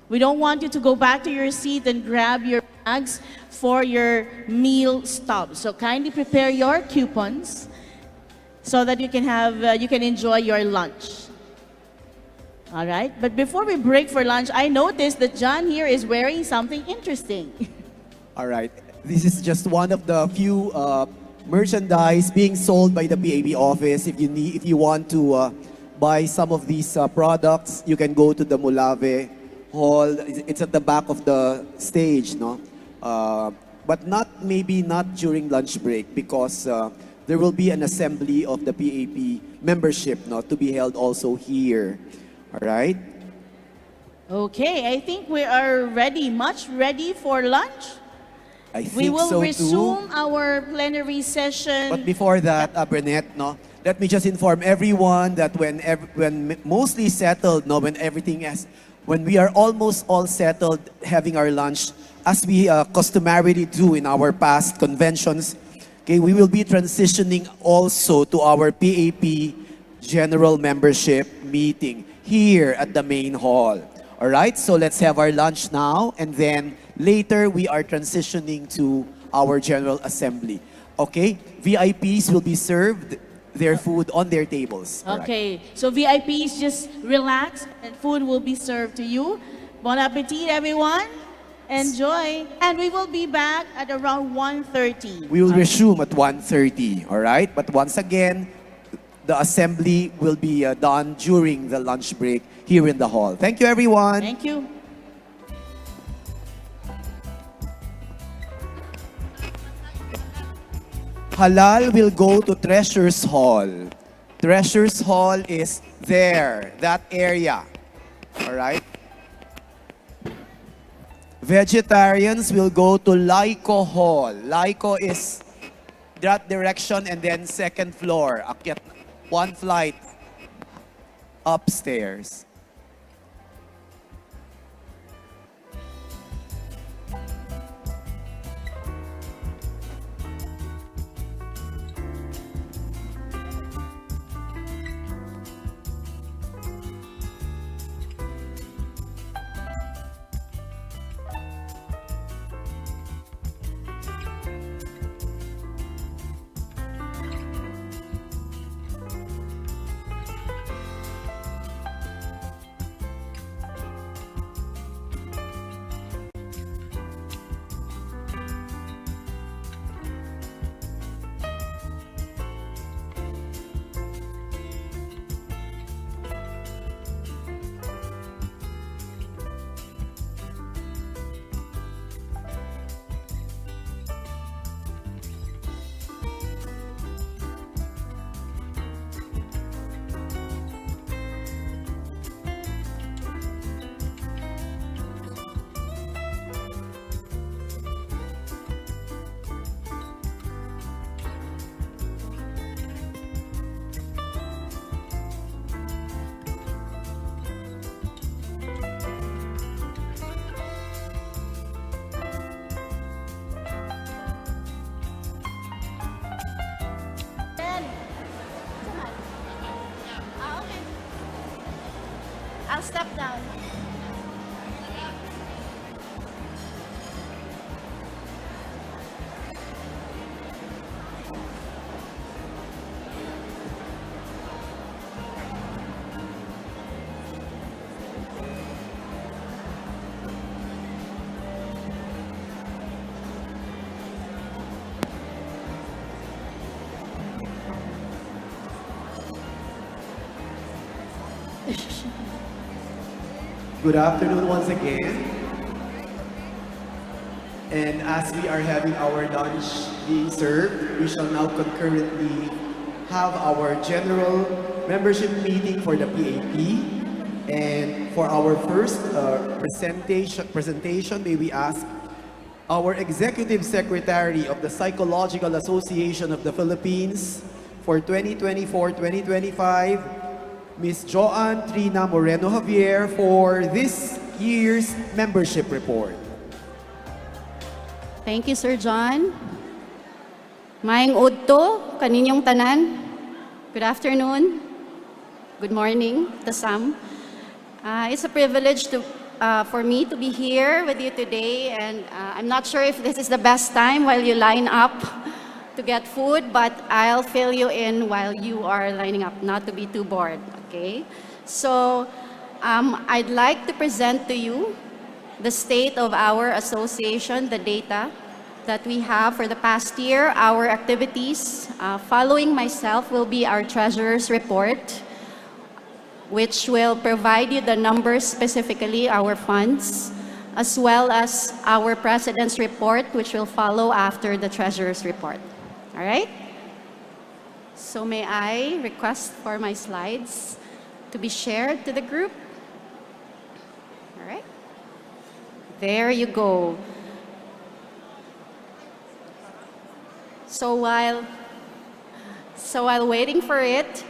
We don't want you to go back to your seat and grab your bags for your meal stop. So kindly prepare your coupons so that you can enjoy your lunch. All right, but before we break for lunch, I noticed that John here is wearing something interesting. All right. This is just one of the few merchandise being sold by the PAB office. If you want to buy some of these products, you can go to the Mulave Hall. It's at the back of the stage, no? But maybe not during lunch break, because there will be an assembly of the PAP membership, no, to be held also here. All right. Okay, I think we are much ready for lunch. I think we will so resume too. our plenary session. But before that, Bernette, no, let me just inform everyone that when mostly settled, no, when we are almost all settled having our lunch, as we customarily do in our past conventions, okay, we will be transitioning also to our PAP General Membership meeting here at the main hall. All right, so let's have our lunch now, and then later we are transitioning to our General Assembly. Okay, VIPs will be served their food on their tables. Okay, so VIPs just relax and food will be served to you. Bon appetit, everyone. Enjoy. And we will be back at around 1:30. We will resume at 1:30, all right? But once again, the assembly will be done during the lunch break here in the hall. Thank you, everyone. Thank you. Halal will go to Treasures Hall. Treasures Hall is there, that area. All right? Vegetarians will go to Laiko Hall. Laiko is that direction and then second floor. Akyat one flight upstairs. I'll step down. Good afternoon once again. And as we are having our lunch being served, we shall now concurrently have our general membership meeting for the PAP. And for our first presentation, may we ask our Executive Secretary of the Psychological Association of the Philippines for 2024-2025, Ms. Joanne Trina Moreno Javier, for this year's membership report. Thank you, Sir John. Maayong udto kaninyong tanan. Good afternoon. Good morning to some. It's a privilege for me to be here with you today, and I'm not sure if this is the best time while you line up to get food, but I'll fill you in while you are lining up, not to be too bored, okay? So I'd like to present to you the state of our association, the data that we have for the past year, our activities. Following myself will be our treasurer's report, which will provide you the numbers, specifically our funds, as well as our president's report, which will follow after the treasurer's report. All right? So may I request for my slides to be shared to the group? All right? There you go. So while waiting for it,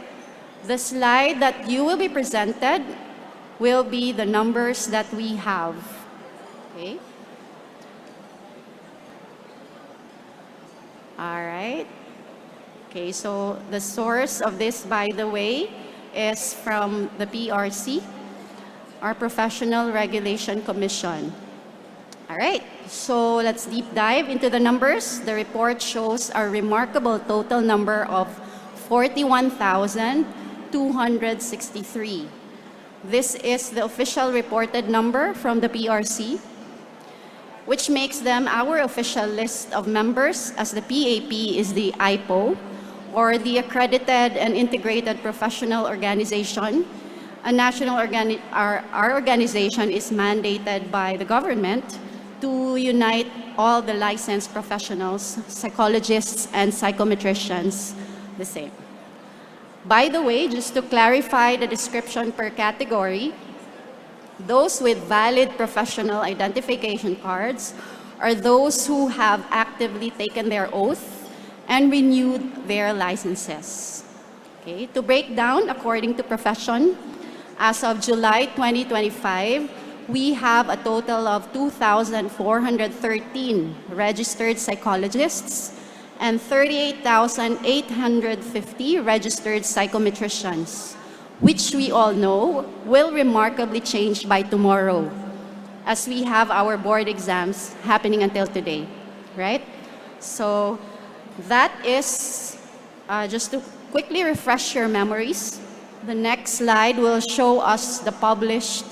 the slide that you will be presented will be the numbers that we have. Okay? All right. Okay, so the source of this, by the way, is from the PRC, our Professional Regulation Commission. All right, so let's deep dive into the numbers. The report shows a remarkable total number of 41,263. This is the official reported number from the PRC, which makes them our official list of members, as the PAP is the IPO, or the Accredited and Integrated Professional Organization. Our organization is mandated by the government to unite all the licensed professionals, psychologists, and psychometricians the same. By the way, just to clarify the description per category, Those with valid professional identification cards are those who have actively taken their oath and renewed their licenses. Okay, to break down according to profession, as of July 2025, we have a total of 2,413 registered psychologists and 38,850 registered psychometricians, which we all know will remarkably change by tomorrow, as we have our board exams happening until today, right? So that is just to quickly refresh your memories. The next slide will show us the published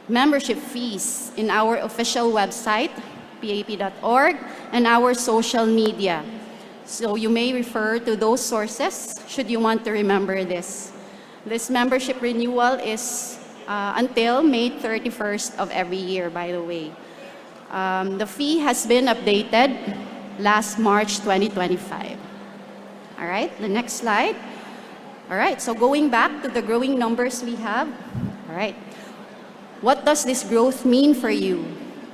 membership fees in our official website, pap.org, and our social media. So you may refer to those sources should you want to remember this. This membership renewal is until May 31st of every year, by the way. The fee has been updated last March 2025. All right, the next slide. All right, so going back to the growing numbers we have. All right, what does this growth mean for you?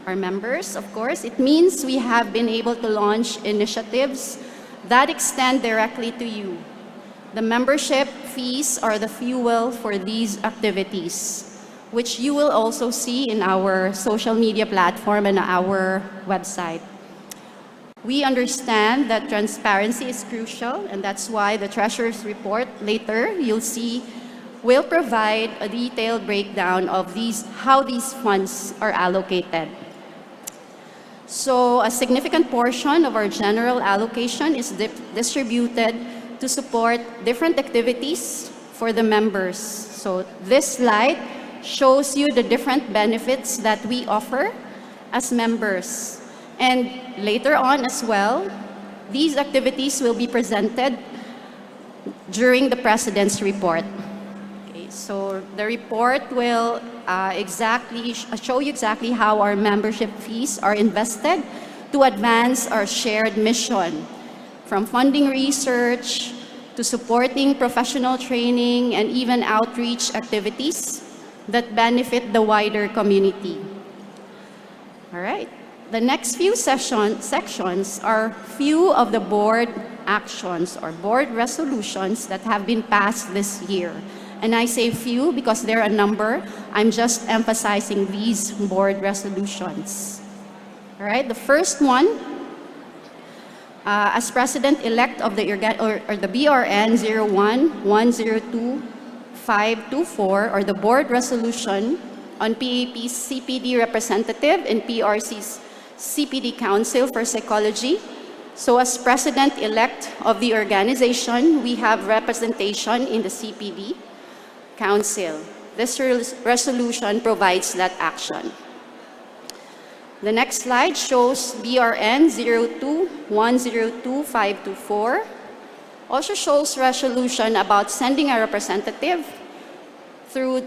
Our members, of course, it means we have been able to launch initiatives that extend directly to you. The membership fees are the fuel for these activities, which you will also see in our social media platform and our website. We understand that transparency is crucial, and that's why the Treasurer's report later you'll see will provide a detailed breakdown of how these funds are allocated. So a significant portion of our general allocation is distributed to support different activities for the members. So this slide shows you the different benefits that we offer as members. And later on as well, these activities will be presented during the President's report. Okay, so the report will show you exactly how our membership fees are invested to advance our shared mission, from funding research to supporting professional training and even outreach activities that benefit the wider community. All right. The next few sections are few of the board actions or board resolutions that have been passed this year. And I say few because there are a number. I'm just emphasizing these board resolutions. All right, the first one, as President-elect of the BRN 01-102-524, or the board resolution on PAP's CPD representative in PRC's CPD Council for Psychology. So as President-elect of the organization, we have representation in the CPD Council. This resolution provides that action. The next slide shows BRN 02-102-524. Also shows resolution about sending a representative through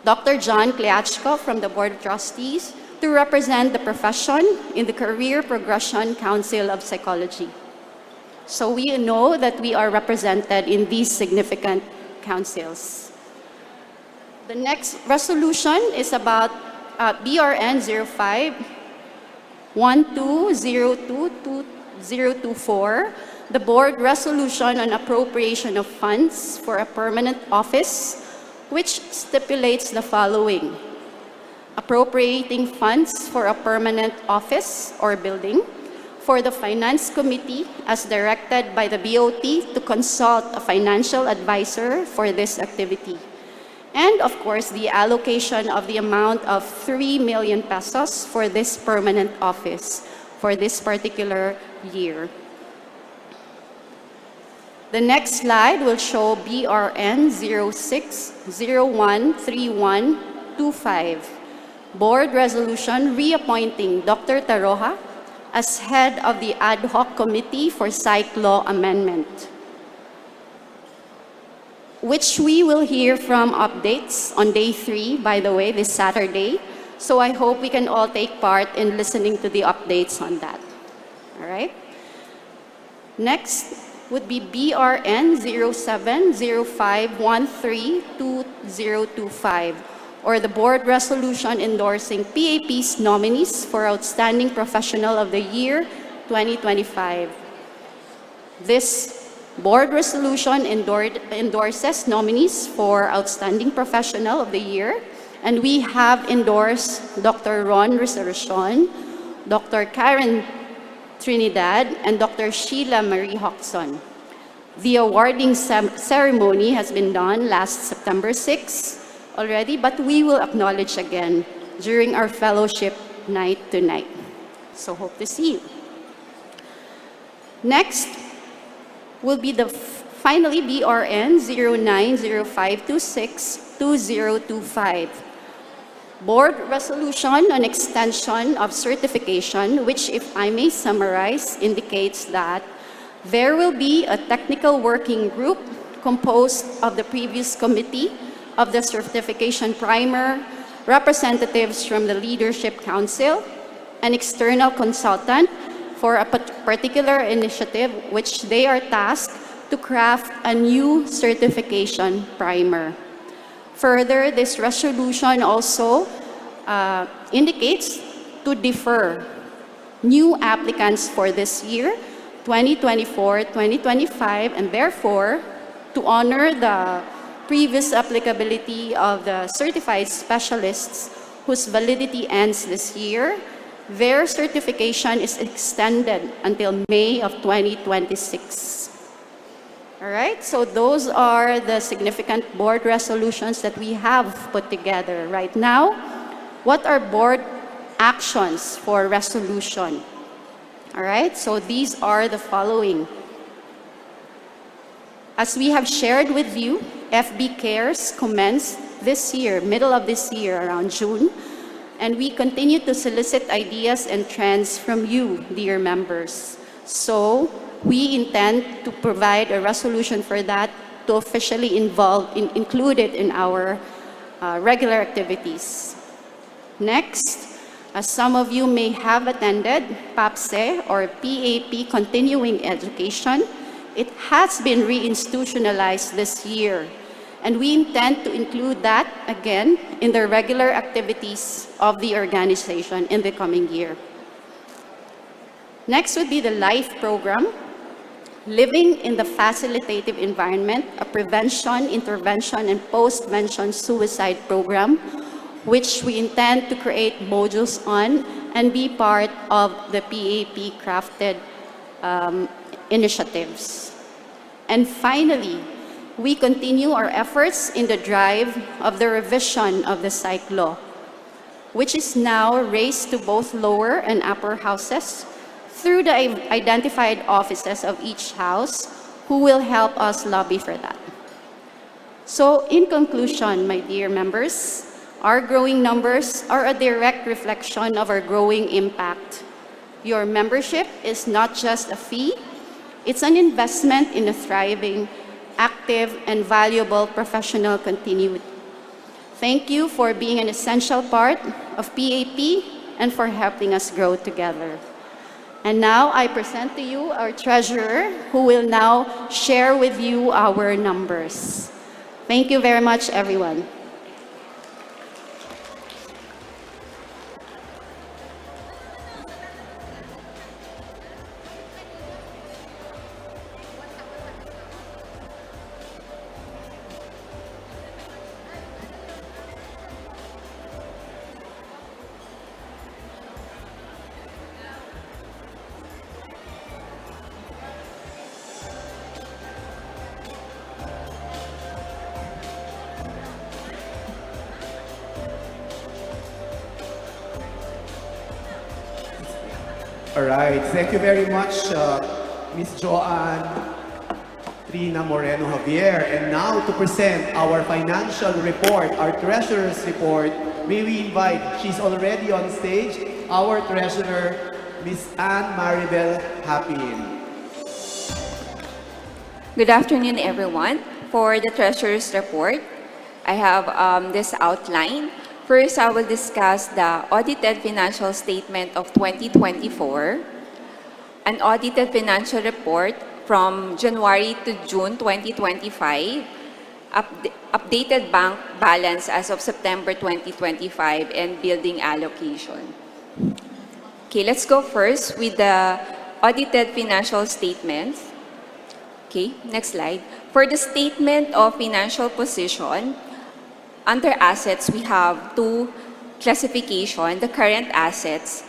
Dr. John Kleachko from the Board of Trustees to represent the profession in the Career Progression Council of Psychology. So we know that we are represented in these significant councils. The next resolution is about BRN 05-1202-2024, the board resolution on appropriation of funds for a permanent office, which stipulates the following: appropriating funds for a permanent office or building for the Finance Committee as directed by the BOT to consult a financial advisor for this activity. And of course, the allocation of the amount of 3 million pesos for this permanent office for this particular year. The next slide will show BRN 06-013125, Board Resolution reappointing Dr. Taroja as head of the Ad Hoc Committee for Psych Law Amendment, which we will hear from updates on day 3, by the way, this Saturday. So I hope we can all take part in listening to the updates on that. All right? Next would be BRN 07-0513-2025, or the board resolution endorsing PAP's nominees for Outstanding Professional of the Year 2025. This board resolution endorses nominees for Outstanding Professional of the Year, and we have endorsed Dr. Ron Resurreccion, Dr. Karen Trinidad, and Dr. Sheila Marie Hoxon. The awarding ceremony has been done last September 6 already, but we will acknowledge again during our fellowship night tonight. So hope to see you. Next will be finally BRN 0905262025. Board resolution on extension of certification, which, if I may summarize, indicates that there will be a technical working group composed of the previous committee of the certification primer, representatives from the Leadership Council, an external consultant for a particular initiative which they are tasked to craft a new certification primer. Further, this resolution also indicates to defer new applicants for this year, 2024-2025, and therefore to honor the previous applicability of the certified specialists whose validity ends this year. Their certification is extended until May of 2026. All right, so those are the significant board resolutions that we have put together right now. What are board actions for resolution? All right, so these are the following. As we have shared with you, FB Cares commenced this year, middle of this year, around June, and we continue to solicit ideas and trends from you, dear members. So we intend to provide a resolution for that to officially include it in our regular activities. Next, as some of you may have attended PAPCE or PAP Continuing Education, it has been reinstitutionalized this year, and we intend to include that again in the regular activities of the organization in the coming year. Next would be the LIFE program, Living in the Facilitative Environment, a prevention, intervention, and post-vention suicide program, which we intend to create modules on and be part of the PAP crafted initiatives. And finally, we continue our efforts in the drive of the revision of the Psych Law, which is now raised to both lower and upper houses through the identified offices of each house who will help us lobby for that. So in conclusion, my dear members, our growing numbers are a direct reflection of our growing impact. Your membership is not just a fee, it's an investment in a thriving, active, and valuable professional continuity. Thank you for being an essential part of PAP and for helping us grow together. And now I present to you our treasurer, who will now share with you our numbers. Thank you very much, everyone. All right, thank you very much, Ms. Joanne Trina Moreno Javier. And now to present our financial report, our treasurer's report, may we invite, she's already on stage, our treasurer, Ms. Anne Maribel Hapin. Good afternoon, everyone. For the treasurer's report, I have this outline. First, I will discuss the audited financial statement of 2024, an audited financial report from January to June 2025, updated bank balance as of September 2025, and building allocation. Okay, let's go first with the audited financial statements. Okay, next slide. For the statement of financial position, under assets, we have two classification. The current assets,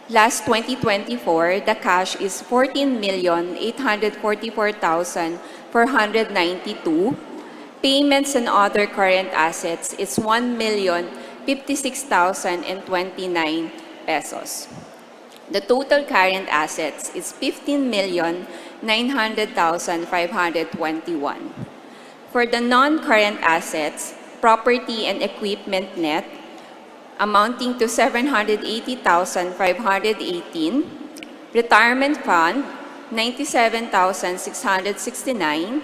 last 2024, the cash is 14,844,492. Payments and other current assets is 1,056,029 pesos. The total current assets is 15,900,521. For the non-current assets, property and equipment net, amounting to 780,518. Retirement fund, 97,669.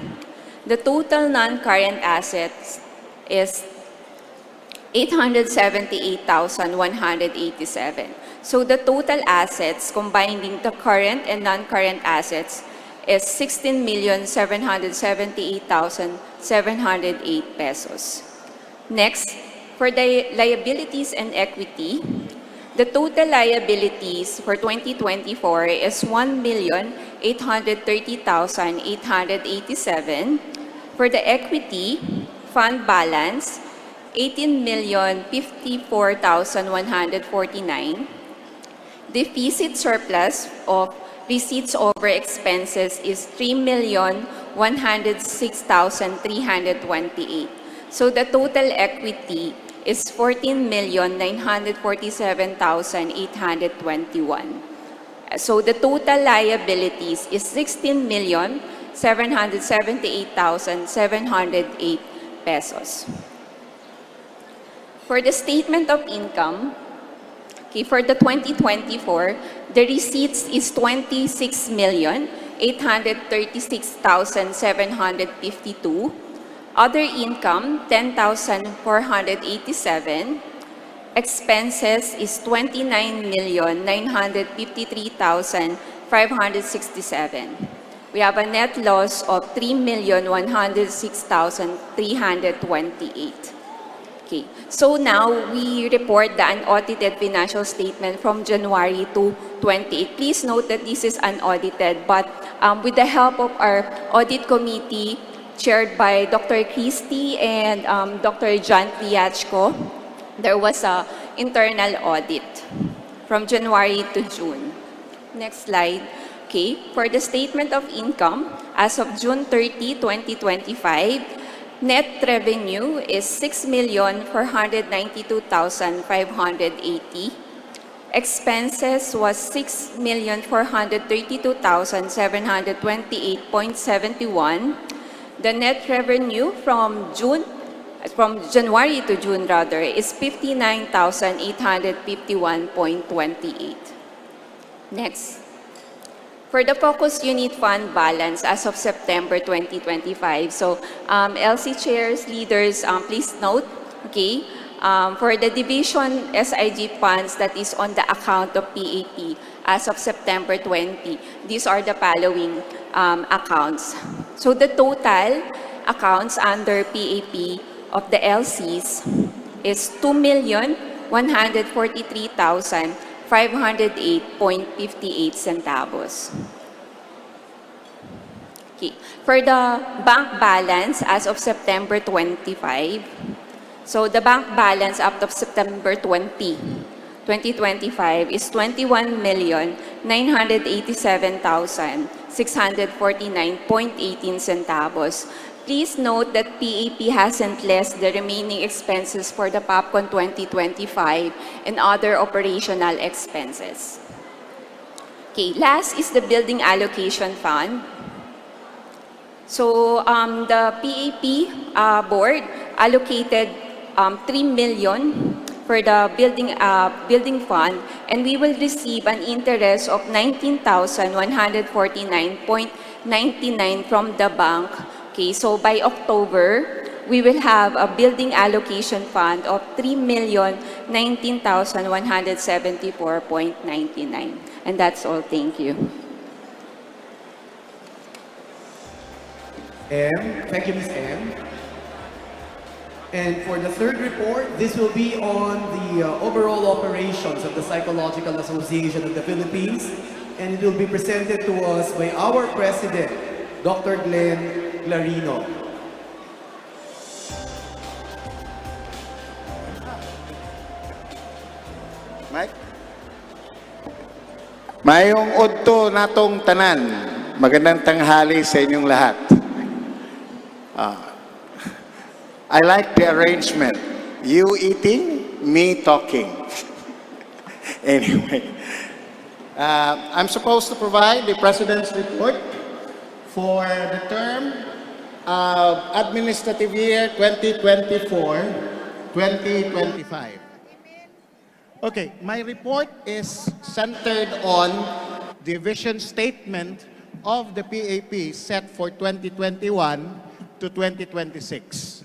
The total non-current assets is 878,187. So the total assets, combining the current and non-current assets, is 16,778,708 pesos. Next, for the liabilities and equity, the total liabilities for 2024 is 1,830,887. For the equity, fund balance, 18,054,149. Deficit surplus of receipts over expenses is 3,106,328. So the total equity is 14,947,821. So the total liabilities is 16,778,708 pesos. For the statement of income, okay, for the 2024, the receipts is 26,836,752. Other income, 10,487. Expenses is 29,953,567. We have a net loss of 3,106,328. Okay, so now we report the unaudited financial statement from January to 28. Please note that this is unaudited, but with the help of our audit committee, chaired by Dr. Christie and Dr. John Piachko, there was an internal audit from January to June. Next slide. Okay, for the statement of income, as of June 30, 2025, net revenue is 6,492,580. Expenses was 6,432,728.71. The net revenue from January to June is 59,851.28. Next. For the focus unit fund balance as of September 2025. So LC chairs, leaders, please note, okay, for the division SIG funds that is on the account of PAP as of September 20, these are the following accounts. So the total accounts under PAP of the LCs is 2,143,508.58 centavos. Okay. For the bank balance as of September 25, so the bank balance up to September 20, 2025 is 21,987,649.18 centavos. Please note that PAP hasn't less the remaining expenses for the PAPCon 2025 and other operational expenses. Okay, last is the building allocation fund. So the PAP board allocated 3 million for the building fund, and we will receive an interest of 19,149.99 from the bank. Okay, so by October, we will have a building allocation fund of 3,019,174.99. And that's all. Thank you. Thank you, Ms. M. And for the third report, this will be on the overall operations of the Psychological Association of the Philippines, and it will be presented to us by our president, Dr. Glenn Clarino. Mike? Mayong udto natong tanan. Magandang tanghali sa inyong lahat. I like the arrangement. You eating, me talking. Anyway, I'm supposed to provide the President's report for the term of administrative year 2024-2025. Okay, my report is centered on the vision statement of the PAP set for 2021 to 2026.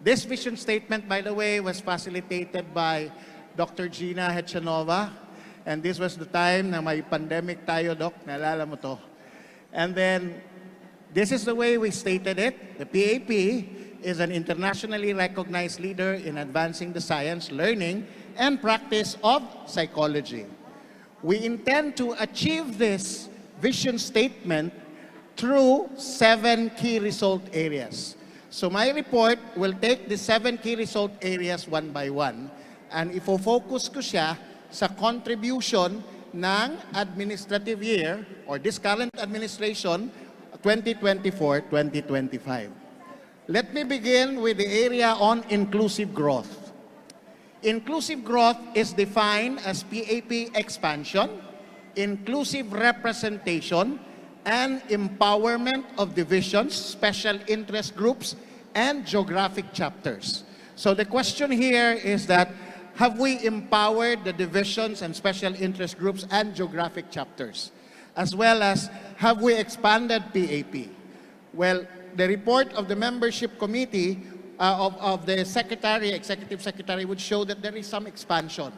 This vision statement, by the way, was facilitated by Dr. Gina Hechanova, and this was the time na may pandemic tayo, Doc, naalala mo to. And then, this is the way we stated it. The PAP is an internationally recognized leader in advancing the science, learning, and practice of psychology. We intend to achieve this vision statement through 7 key result areas. So my report will take the 7 key result areas one by one, and ifo-focus ko siya sa contribution ng administrative year or this current administration 2024-2025. Let me begin with the area on inclusive growth. Inclusive growth is defined as PAP expansion, inclusive representation, and empowerment of divisions, special interest groups, and geographic chapters. So the question here is that, have we empowered the divisions and special interest groups and geographic chapters? As well as, have we expanded PAP? Well, the report of the membership committee of the secretary, executive secretary, would show that there is some expansion.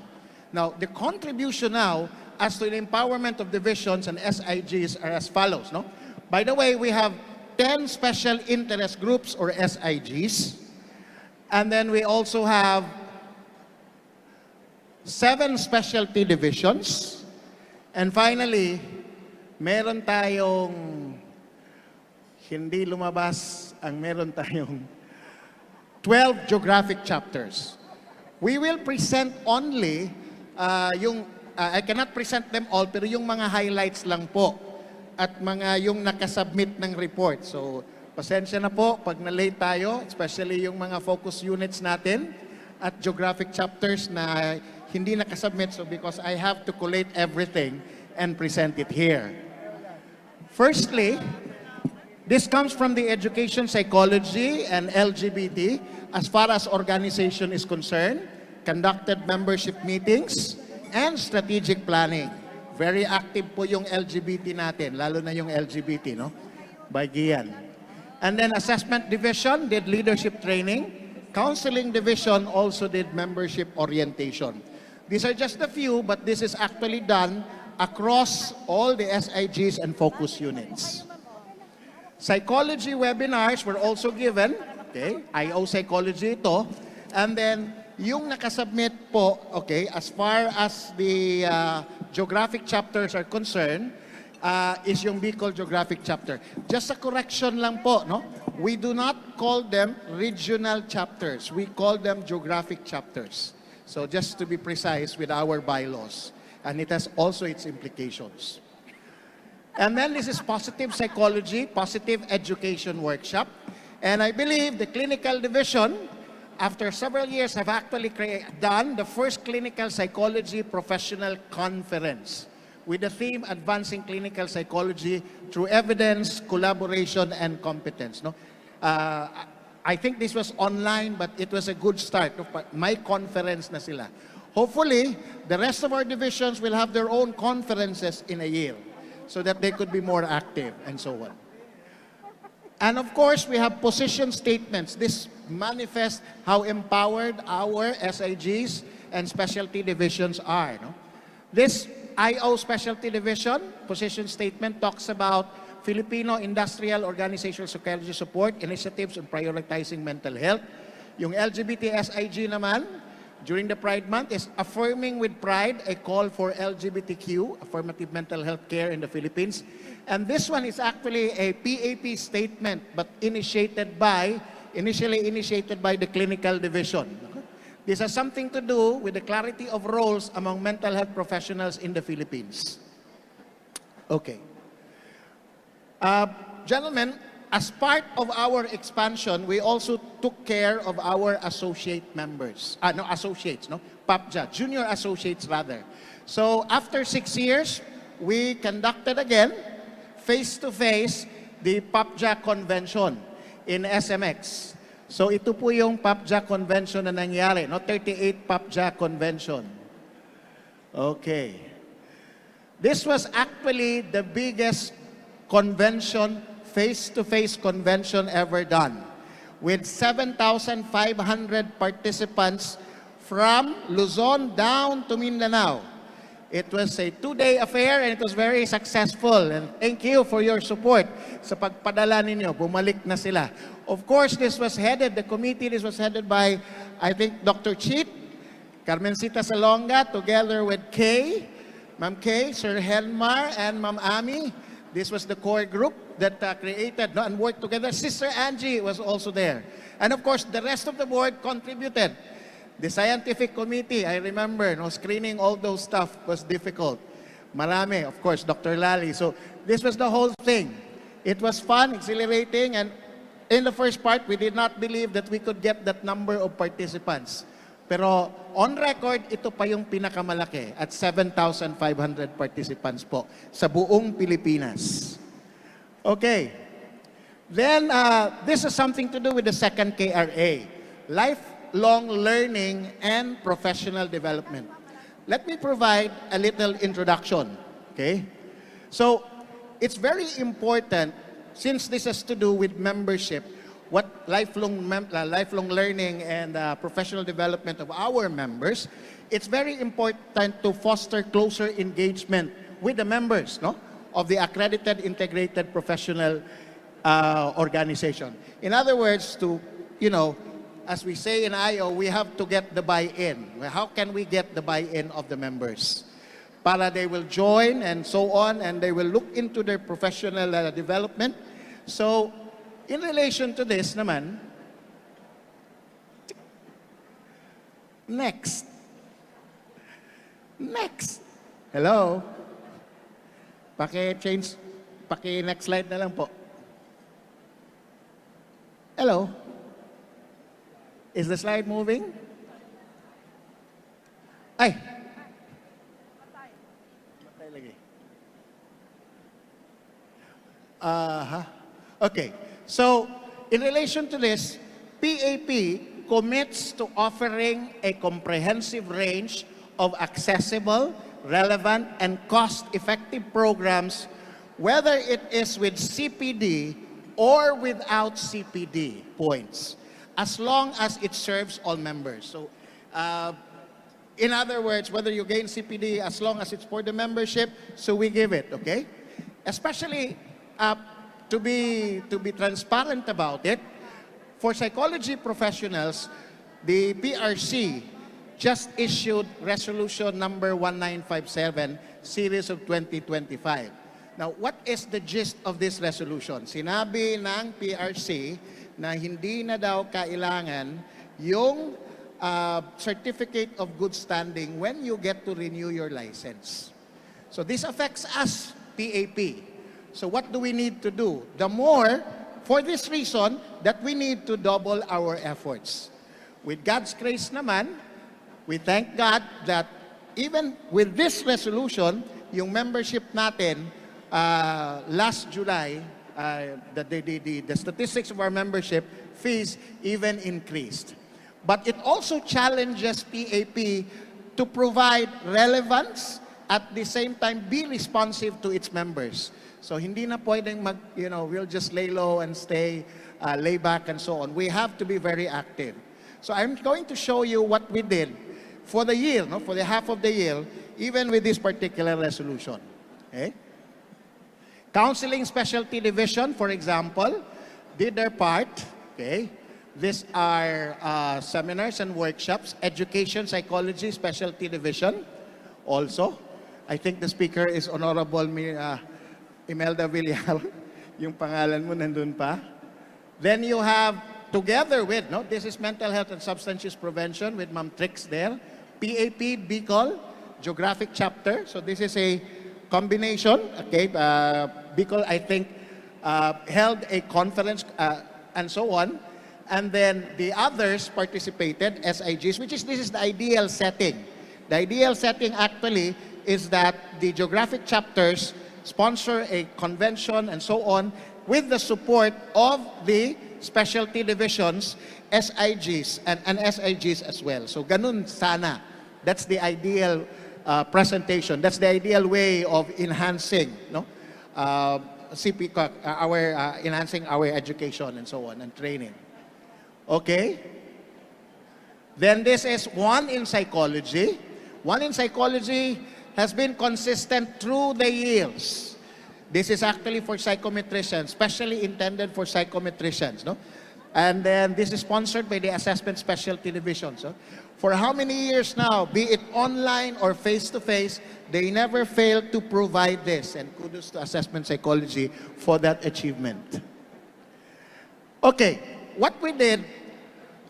Now, the contribution now as to the empowerment of divisions and SIGs are as follows. No? By the way, we have 10 special interest groups or SIGs, and then we also have 7 specialty divisions, and finally, meron tayong hindi lumabas ang meron tayong 12 geographic chapters. We will present only I cannot present them all, pero yung mga highlights lang po at mga yung nakasubmit ng report. So, pasensya na po pag na-late tayo, especially yung mga focus units natin at geographic chapters na hindi nakasubmit. So, because I have to collate everything and present it here. Firstly, this comes from the education psychology and LGBT as far as organization is concerned, conducted membership meetings, and strategic planning. Very active po yung LGBT natin, lalo na yung LGBT, no? Bagian. And then assessment division did leadership training. Counseling division also did membership orientation. These are just a few, but this is actually done across all the SIGs and focus units. Psychology webinars were also given. Okay, IO psychology ito. And then, yung nakasubmit po, okay, as far as the geographic chapters are concerned, is yung Bicol geographic chapter. Just a correction lang po, no? We do not call them regional chapters. We call them geographic chapters. So just to be precise with our bylaws. And it has also its implications. And then this is positive psychology, positive education workshop. And I believe the clinical division, after several years, have actually done the first clinical psychology professional conference with the theme Advancing Clinical Psychology Through Evidence, Collaboration, and Competence. No? I think this was online, but it was a good start. No? May conference na sila. Hopefully, the rest of our divisions will have their own conferences in a year so that they could be more active and so on. And of course, we have position statements. This manifests how empowered our SIGs and specialty divisions are. No? This IO specialty division position statement talks about Filipino industrial organizational psychology support initiatives on prioritizing mental health. Yung LGBT SIG naman, during the Pride Month, is affirming with pride a call for LGBTQ, affirmative mental health care in the Philippines. And this one is actually a PAP statement, but initially initiated by the clinical division. This has something to do with the clarity of roles among mental health professionals in the Philippines. Okay. Gentlemen, as part of our expansion, we also took care of our associate members. PAPJA, junior associates rather. So after 6 years, we conducted again, face-to-face, the PAPJA convention in SMX. So ito po yung PAPJA convention na nangyari, 38 PAPJA convention. Okay. This was actually the biggest convention, face-to-face convention ever done, with 7,500 participants from Luzon down to Mindanao. It was a 2-day affair and it was very successful. And thank you for your support sa pagpadala ninyo. Bumalik na sila. Of course, this was headed by, I think, Dr. Cheat, Carmencita Salonga, together with Kay, Ma'am Kay, Sir Helmar, and Ma'am Ami. This was the core group that created and worked together. Sister Angie was also there. And of course, the rest of the board contributed. The scientific committee, I remember, screening all those stuff was difficult. Marami, of course, Dr. Lally. So this was the whole thing. It was fun, exhilarating, and in the first part, we did not believe that we could get that number of participants. Pero on record, ito pa yung pinakamalaki at 7,500 participants po sa buong Pilipinas. Okay. Then, this is something to do with the second KRA, lifelong learning and professional development. Let me provide a little introduction, okay? So, it's very important, since this has to do with membership, what lifelong learning and professional development of our members, it's very important to foster closer engagement with the members of the accredited integrated professional organization. In other words, as we say in IO, we have to get the buy-in. How can we get the buy-in of the members? Para they will join and so on, and they will look into their professional development. So, in relation to this naman, next. Hello? Next slide na lang po. Hello? Is the slide moving? Ay! Okay. So, in relation to this, PAP commits to offering a comprehensive range of accessible, relevant, and cost-effective programs, whether it is with CPD or without CPD points, as long as it serves all members. So, in other words, whether you gain CPD, as long as it's for the membership, so we give it, okay? Especially, to be transparent about it, for psychology professionals, the PRC just issued resolution number 1957, series of 2025. Now, what is the gist of this resolution? Sinabi ng PRC na hindi na daw kailangan yung certificate of good standing when you get to renew your license. So this affects us, PAP. So what do we need to do? The more, for this reason, that we need to double our efforts. With God's grace naman, we thank God that even with this resolution, yung membership natin, last July, the statistics of our membership fees even increased. But it also challenges PAP to provide relevance, at the same time be responsive to its members. So hindi na pwedeng we'll just lay low and stay lay back and so on. We have to be very active. So I'm going to show you what we did for the year, for the half of the year, even with this particular resolution. Okay? Counseling Specialty Division, for example, did their part. Okay? These are seminars and workshops, education, psychology, specialty division. Also, I think the speaker is Honorable Imelda Villar. Yung pangalan mo nandun pa. Then you have, together with, no, this is mental health and substance use prevention with Ma'am Trix there. PAP, BICOL, geographic chapter. So this is a combination. Okay, BICOL, I think, held a conference and so on. And then the others participated, SIGs, this is the ideal setting. The ideal setting actually is that the geographic chapters sponsor a convention and so on with the support of the specialty divisions, SIGs, and SIGs as well. So ganun sana. That's the ideal presentation. That's the ideal way of enhancing, no? Enhancing our education and so on, and training. Okay? Then this is one in psychology. One in psychology has been consistent through the years. This is actually for psychometricians, specially intended for psychometricians, no? And then this is sponsored by the Assessment Specialty Division. So for how many years now, be it online or face-to-face, they never fail to provide this. And kudos to Assessment Psychology for that achievement. Okay, what we did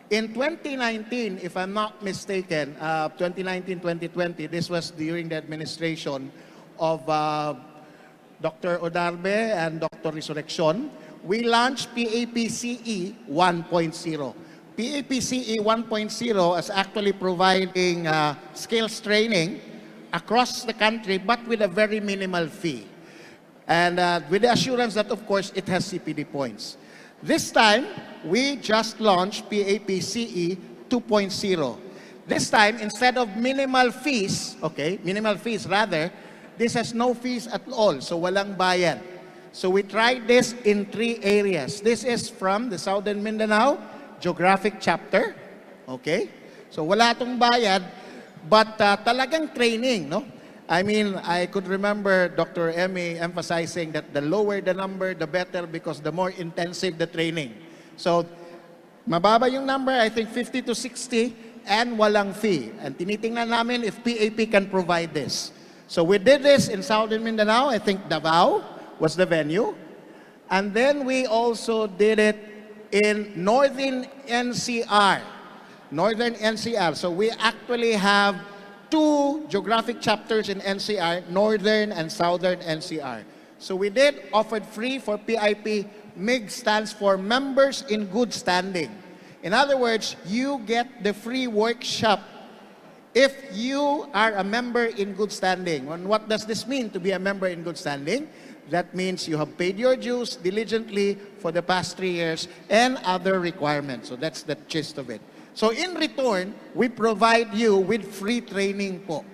in 2019, if I'm not mistaken, 2019-2020, this was during the administration of Dr. Odarbe and Dr. Resurrection, we launched PAPCE 1.0. PAPCE 1.0 is actually providing skills training across the country, but with a very minimal fee. And with the assurance that, of course, it has CPD points. This time, we just launched PAPCE 2.0. This time, instead of minimal fees, okay, minimal fees rather, this has no fees at all, so walang bayad. So we tried this in 3 areas. This is from the Southern Mindanao Geographic Chapter, okay? So wala tong bayad, but talagang training, no? I mean, I could remember Dr. Emmy emphasizing that the lower the number, the better, because the more intensive the training. So, mababa yung number, I think 50 to 60, and walang fee. And tinitingnan namin if PAP can provide this. So we did this in Southern Mindanao. I think Davao was the venue. And then we also did it in Northern NCR. Northern NCR. So we actually have 2 geographic chapters in NCR, Northern and Southern NCR. So we did offered free for PIP. MIG stands for Members in Good Standing. In other words, you get the free workshop if you are a member in good standing. And what does this mean, to be a member in good standing? That means you have paid your dues diligently for the past 3 years and other requirements. So that's the gist of it. So in return, we provide you with free training po.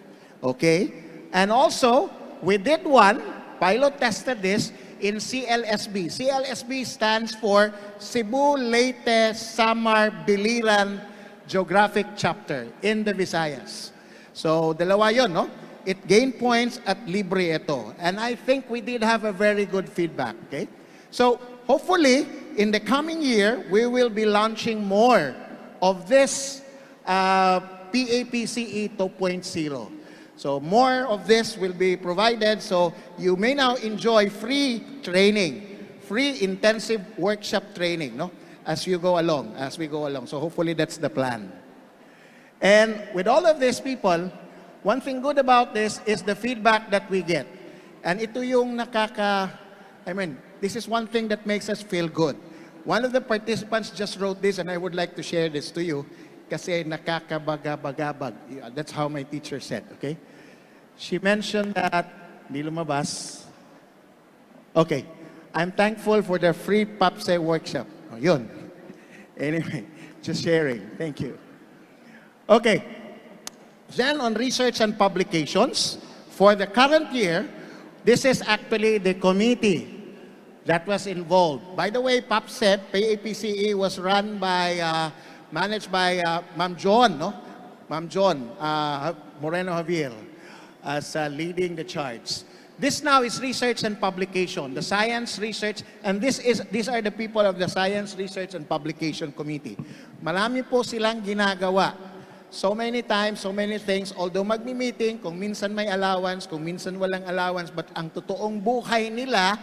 Okay? And also, we did one, pilot tested this in CLSB. CLSB stands for Cebu, Leyte, Samar, Biliran Geographic Chapter in the Visayas. So, dalawa yun, no? It gained points at libre ito. And I think we did have a very good feedback, okay? So, hopefully, in the coming year, we will be launching more of this PAPCE 2.0. So, more of this will be provided. So, you may now enjoy free training, free intensive workshop training, no? As we go along. So hopefully that's the plan. And with all of these people, one thing good about this is the feedback that we get. And ito yung this is one thing that makes us feel good. One of the participants just wrote this, and I would like to share this to you, kasi nakakabagabagabag. That's how my teacher said, okay? She mentioned that, di lumabas. Okay, I'm thankful for the free PAPSE workshop. Oh, yun. Anyway, just sharing. Thank you. Okay. Then on research and publications, for the current year, this is actually the committee that was involved. By the way, PAPCE was run by, managed by Ma'am John, no? Ma'am John Moreno Javier as leading the charge. This now is research and publication, the science research, and these are the people of the Science Research and Publication Committee. Marami po silang ginagawa. So many times, so many things, although magmi-meeting, kung minsan may allowance, kung minsan walang allowance, but ang totoong buhay nila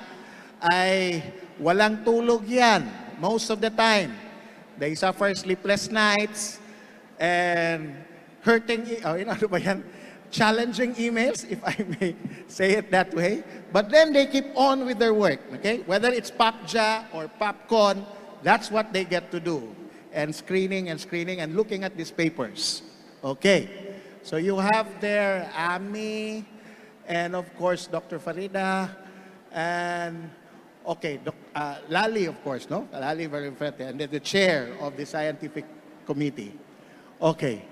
ay walang tulog yan most of the time. They suffer sleepless nights and challenging emails, if I may say it that way. But then they keep on with their work, okay? Whether it's PAPCon or PAPCon, that's what they get to do. And screening and looking at these papers. Okay. So you have there Ami, and of course Dr. Farida, and Lali, of course, no? Lali, very important, and the chair of the scientific committee. Okay.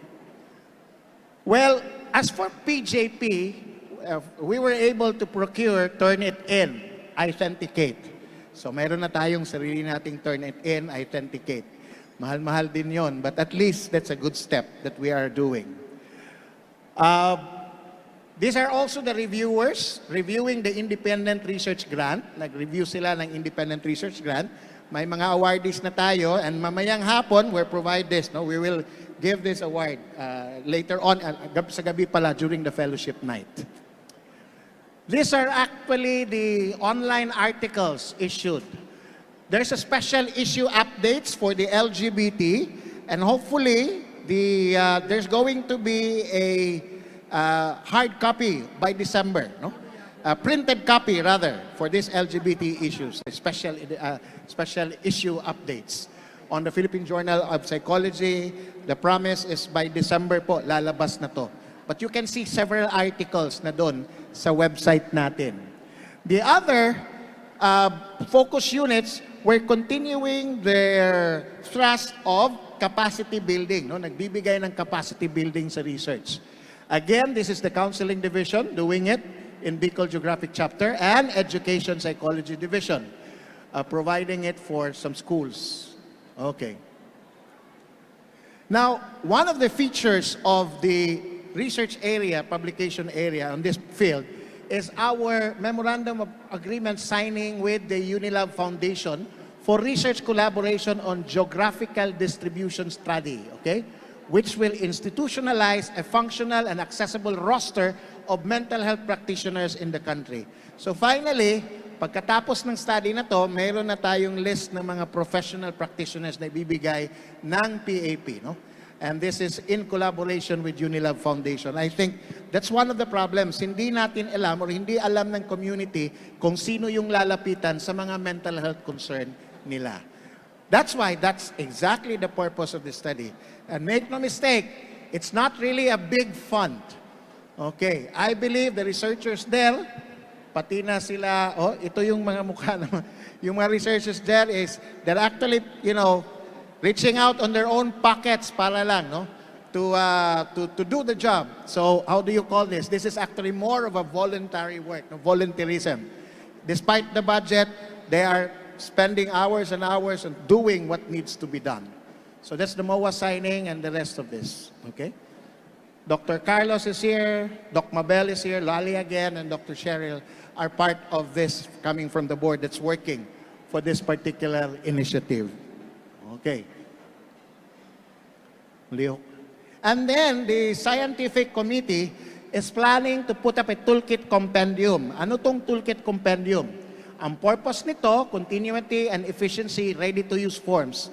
Well, as for PJP, we were able to procure Turnitin, Authenticate. So mayroon na tayong sarili nating Turnitin, Authenticate. Mahal-mahal din yon, but at least that's a good step that we are doing. These are also the reviewers reviewing the independent research grant. Nag-review sila ng independent research grant. May mga awardees na tayo, and mamayang hapon, we'll provide this. No? We will give this award later on, sa gabi pala, during the fellowship night. These are actually the online articles issued. There's a special issue updates for the LGBT, and hopefully, there's going to be a hard copy by December, no? Printed copy rather for these LGBT issues, special issue updates on the Philippine Journal of Psychology. The promise is by December po lalabas na to. But you can see several articles na doon sa website natin. The other focus units were continuing their thrust of capacity building, no? Nagbibigay ng capacity building sa research. Again, this is the Counseling Division doing it in Bicol Geographic Chapter, and Education Psychology Division, providing it for some schools. Okay. Now, one of the features of the research area, publication area on this field is our Memorandum of Agreement signing with the Unilab Foundation for research collaboration on geographical distribution study, okay? Which will institutionalize a functional and accessible roster of mental health practitioners in the country. So finally, pagkatapos ng study na to, mayroon na tayong list ng mga professional practitioners na ibibigay ng PAP, no? And this is in collaboration with Unilab Foundation. I think that's one of the problems. Hindi natin alam or hindi alam ng community kung sino yung lalapitan sa mga mental health concern nila. That's why that's exactly the purpose of the study. And make no mistake, it's not really a big fund. Okay, I believe the researchers there, pati na sila, ito yung mga mukha naman. Yung mga researchers there they're actually, reaching out on their own pockets para lang, no? To do the job. So how do you call this? This is actually more of a voluntary work, no? Volunteerism. Despite the budget, they are spending hours and hours on doing what needs to be done. So that's the MOA signing and the rest of this, okay? Dr. Carlos is here, Doc Mabel is here, Lali again, and Dr. Cheryl are part of this coming from the board that's working for this particular initiative. Okay. And then the scientific committee is planning to put up a toolkit compendium. Ano tong toolkit compendium? Ang purpose nito, continuity and efficiency, ready-to-use forms.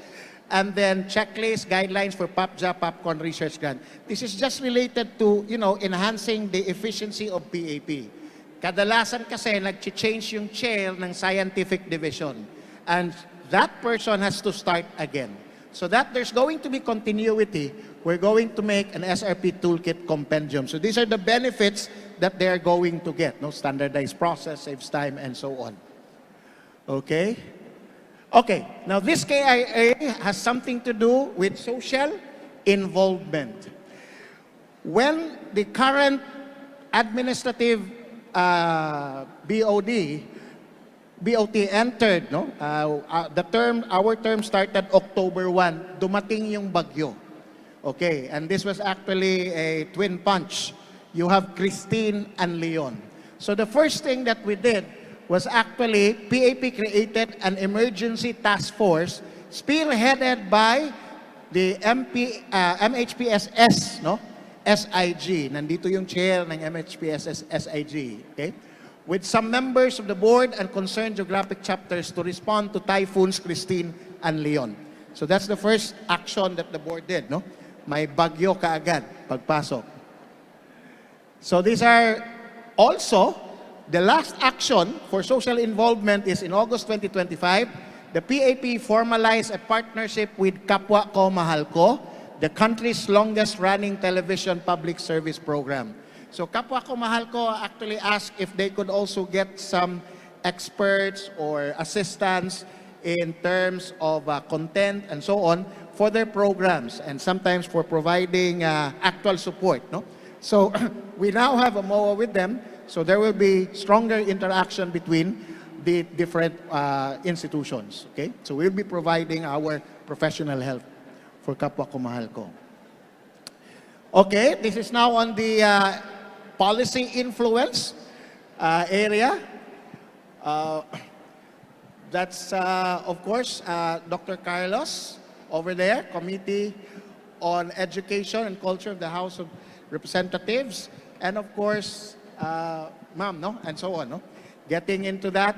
And then checklist, guidelines for PAPJA, PAPCon research grant. This is just related to, enhancing the efficiency of PAP. Kadalasan kasi nag-change yung chair ng scientific division. And that person has to start again. So that there's going to be continuity, we're going to make an SRP toolkit compendium. So these are the benefits that they're going to get. No standardized process, saves time, and so on. Okay? Okay, now this KIA has something to do with social involvement. When the current administrative BOT entered, no? Our term started October 1, dumating yung bagyo. Okay, and this was actually a twin punch. You have Christine and Leon. So the first thing that we did was actually PAP created an emergency task force spearheaded by the MHPSS, no? SIG. Nandito yung chair ng MHPSS SIG, okay? With some members of the board and concerned geographic chapters to respond to typhoons Christine and Leon. So that's the first action that the board did, no? May bagyo kaagad pagpasok. So these are also the last action for social involvement is in August 2025. The PAP formalized a partnership with Kapwa Ko Mahal Ko, the country's longest running television public service program. So Kapwa Ko Mahal Ko actually asked if they could also get some experts or assistance in terms of content and so on for their programs and sometimes for providing actual support. No? So we now have a MOA with them, so there will be stronger interaction between the different institutions. Okay? So we'll be providing our professional help for Kapwa Ko Mahal Ko. Okay, this is now on the policy influence area. That's, of course, Dr. Carlos over there, Committee on Education and Culture of the House of Representatives. And of course, Ma'am, no? And so on, no? Getting into that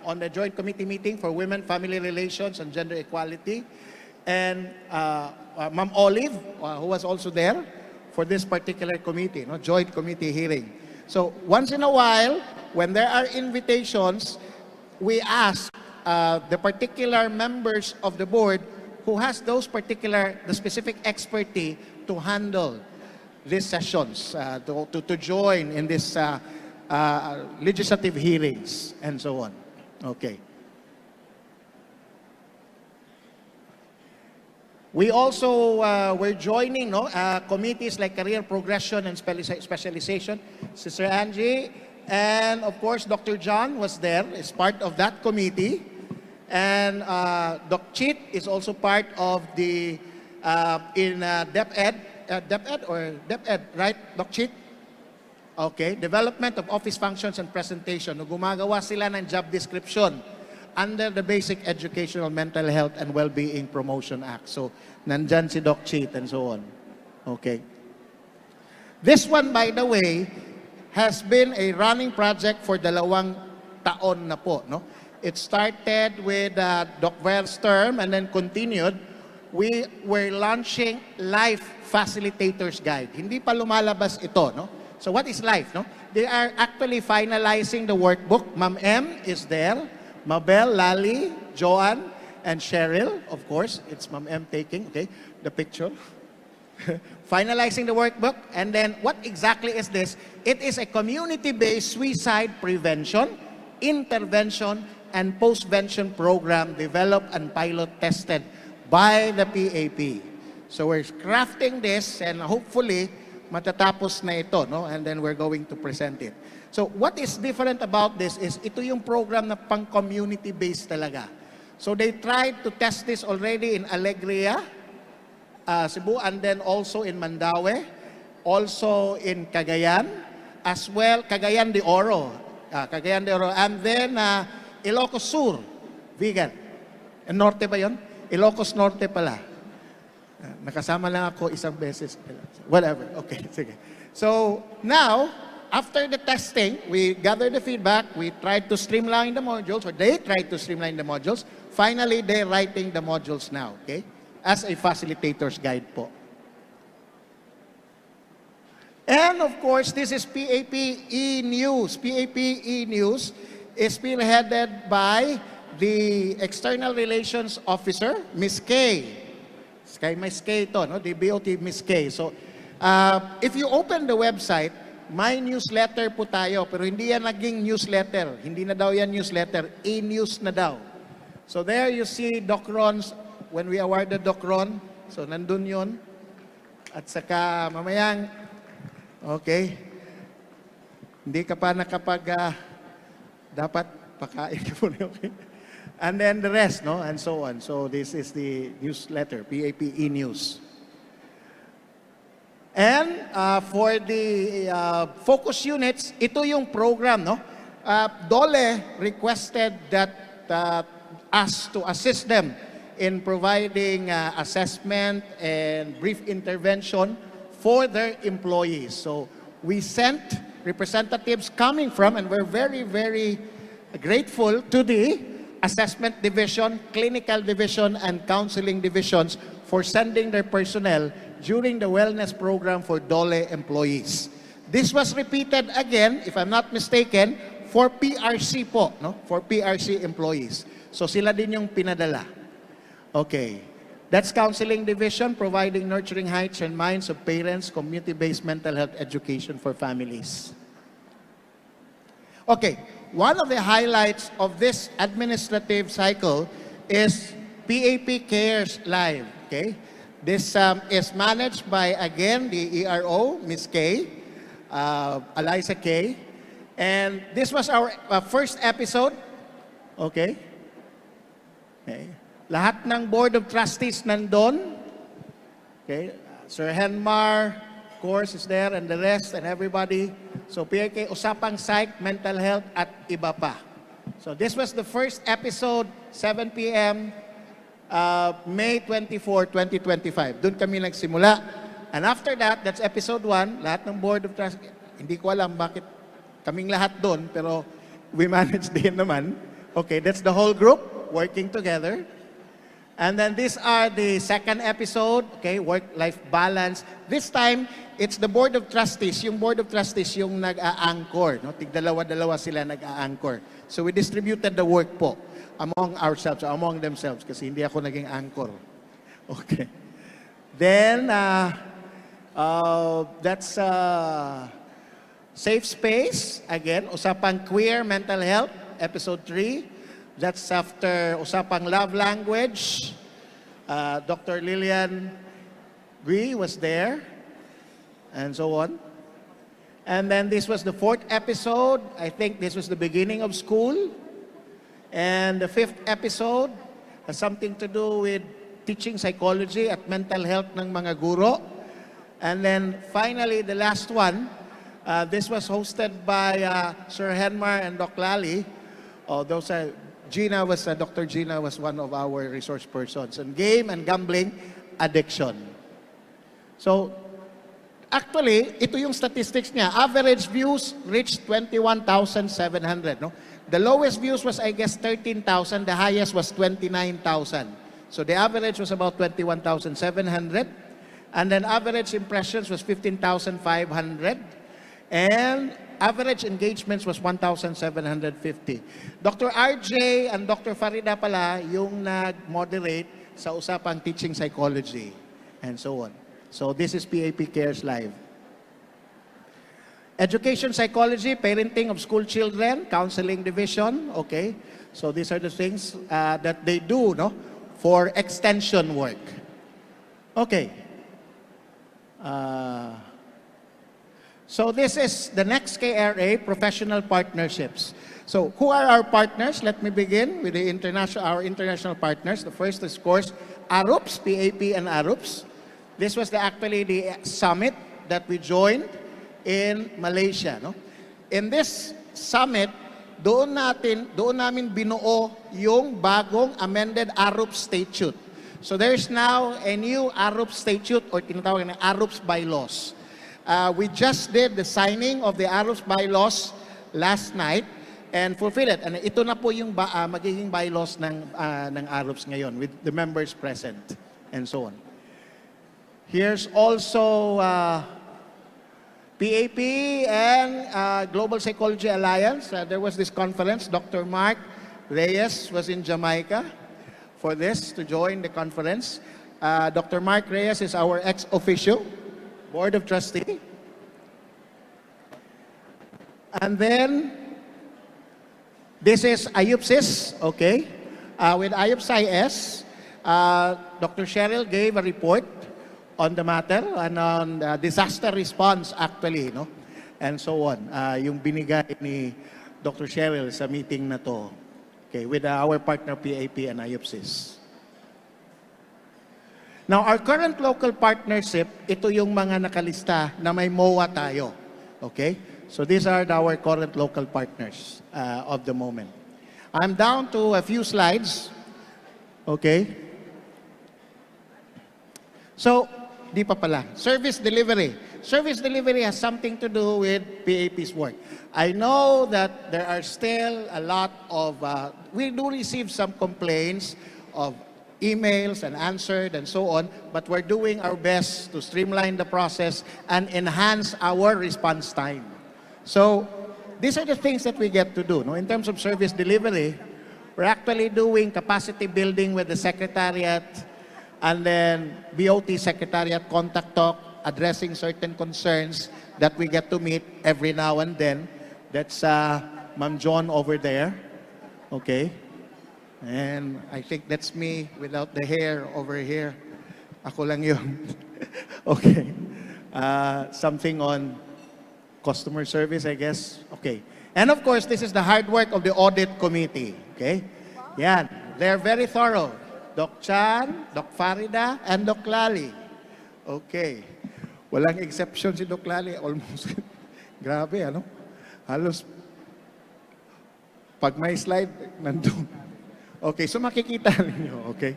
on the Joint Committee meeting for Women, Family Relations, and Gender Equality. And Ma'am Olive, who was also there for this particular committee, no? Joint Committee hearing. So once in a while, when there are invitations, we ask the particular members of the board who has those particular, the specific expertise to handle these sessions, to join in this legislative hearings and so on. Okay. We also were joining committees like Career Progression and Specialization. Sister Angie and of course Dr. John was there as part of that committee. And Doc Cheat is also part of the DepEd, right, Doc Cheat? Okay, Development of Office Functions and Presentation. Gumagawa sila ng job description under the Basic Educational Mental Health and Wellbeing Promotion Act. So, nandyan si Doc Cheat and so on. Okay. This one, by the way, has been a running project for 2 taon na po, no? It started with Doc Ver's term and then continued. We were launching Life Facilitators Guide. Hindi pa lumalabas ito, no? So what is Life, no? They are actually finalizing the workbook. Ma'am M is there. Mabel, Lali, Joanne, and Cheryl, of course. It's Ma'am M taking, okay, the picture. Finalizing the workbook. And then what exactly is this? It is a community-based suicide prevention, intervention, and postvention program developed and pilot tested by the PAP. So we're crafting this and hopefully matatapos na ito, no? And then we're going to present it. So what is different about this is ito yung program na pang-community based talaga. So they tried to test this already in Alegria, Cebu, and then also in Mandaue, also in Cagayan, as well, Cagayan de Oro, and then Ilocos Sur, vegan. Norte ba yun? Ilocos Norte pala. Nakasama lang ako isang beses. Whatever. Okay, sige. So, now, after the testing, we gathered the feedback, we tried to streamline the modules, or they tried to streamline the modules. Finally, they're writing the modules now, okay? As a facilitator's guide po. And of course, this is PAP E-News. PAP E-News is spearheaded by the External Relations Officer, Ms. Kay. Kay Ms. Kay to, no? The BOT Ms. Kay. So, if you open the website, may newsletter po tayo, pero hindi yan naging newsletter. Hindi na daw yan newsletter, e-news na daw. So there you see Doc Ron's, when we awarded Doc Ron, so nandun yun. At saka mamayang, okay, hindi ka pa nakapag, dapat pakain ka po, okay? And then the rest, no? And so on. So this is the newsletter, PAP E-News. And for the focus units, ito yung program, no? DOLE requested that us to assist them in providing assessment and brief intervention for their employees. So we sent representatives coming from, and we're very, very grateful to the assessment division, clinical division, and counseling divisions for sending their personnel during the wellness program for DOLE employees. This was repeated again, if I'm not mistaken, for PRC po, no? For PRC employees. So sila din yung pinadala. Okay. That's counseling division, providing nurturing hearts and minds of parents, community-based mental health education for families. Okay. One of the highlights of this administrative cycle is PAP Cares Live. Okay. This is managed by, again, the ERO, Ms. Kay, Eliza Kay. And this was our first episode. Okay. Okay. Lahat ng Board of Trustees nandun. Okay. Sir Henmar, of course, is there, and the rest, and everybody. So, PRK, Usapang Psych, Mental Health, at iba pa. So, this was the first episode, 7 p.m., May 24, 2025. Doon kami nagsimula. And after that, that's episode 1, lahat ng Board of Trustees. Hindi ko alam bakit kaming lahat doon, pero we managed din naman. Okay, that's the whole group working together. And then these are the second episode, okay, work-life balance. This time, it's the Board of Trustees. Yung Board of Trustees yung nag-a-anchor. No? Tig-dalawa-dalawa sila nag-a-anchor. So we distributed the work po among ourselves, among themselves, kasi hindi ako naging anchor. Okay. Then, that's Safe Space. Again, Usapang Queer Mental Health, Episode 3. That's after Usapang Love Language. Dr. Lillian Gui was there, and so on. And then this was the 4th episode. I think this was the beginning of school. And the 5th episode has something to do with teaching psychology at mental health ng mga guro. And then finally, the last one, this was hosted by Sir Henmar and Doc Lally. Dr. Gina was one of our resource persons on game and gambling addiction. So, actually, ito yung statistics niya. Average views reached 21,700. No? The lowest views was, I guess, 13,000. The highest was 29,000. So the average was about 21,700. And then average impressions was 15,500. And average engagements was 1,750. Dr. RJ and Dr. Farida pala yung nag-moderate sa usapang teaching psychology and so on. So this is PAP Cares Live. Education psychology, parenting of school children, counseling division, okay. So these are the things that they do, no, for extension work. Okay. So this is the next KRA, professional partnerships. So who are our partners? Let me begin with our international partners. The first is, of course, ARUPS, PAP and ARUPS. This was actually the summit that we joined in Malaysia. No? In this summit, doon namin binuo yung bagong amended ARUPS statute. So there's now a new ARUPS statute or tinatawag na ARUPS bylaws. We just did the signing of the ARUPS bylaws last night and fulfill it. And ito na po yung magiging bylaws ng ARUPS ngayon with the members present and so on. Here's also PAP and Global Psychology Alliance. There was this conference. Dr. Mark Reyes was in Jamaica for this to join the conference. Dr. Mark Reyes is our ex-officio Board of Trustees. And then, this is IUPSIS, okay. With IUPSIS, Dr. Cheryl gave a report on the matter and on disaster response actually, no? And so on. Yung binigay ni Dr. Cheryl sa meeting na to. Okay, with our partner PAP and IUPSIS. Now, our current local partnership, ito yung mga nakalista na may MOA tayo. Okay? So these are our current local partners of the moment. I'm down to a few slides. Okay? So, di pa pala. Service delivery. Service delivery has something to do with PAP's work. I know that there are still a lot of, we do receive some complaints of emails and answered and so on, but we're doing our best to streamline the process and enhance our response time. So, these are the things that we get to do. No? In terms of service delivery, we're actually doing capacity building with the Secretariat and then BOT Secretariat contact talk, addressing certain concerns that we get to meet every now and then. That's Ma'am John over there. Okay. And I think that's me without the hair over here. Ako lang yun. Okay. Something on customer service, I guess. Okay. And of course, this is the hard work of the audit committee. Okay? Yan. They're very thorough. Doc Chan, Doc Farida, and Doc Lali. Okay. Walang exception si Doc Lali. Almost. Grabe, ano? Halos pag may slide, nandun. Okay, so makikita ninyo, okay?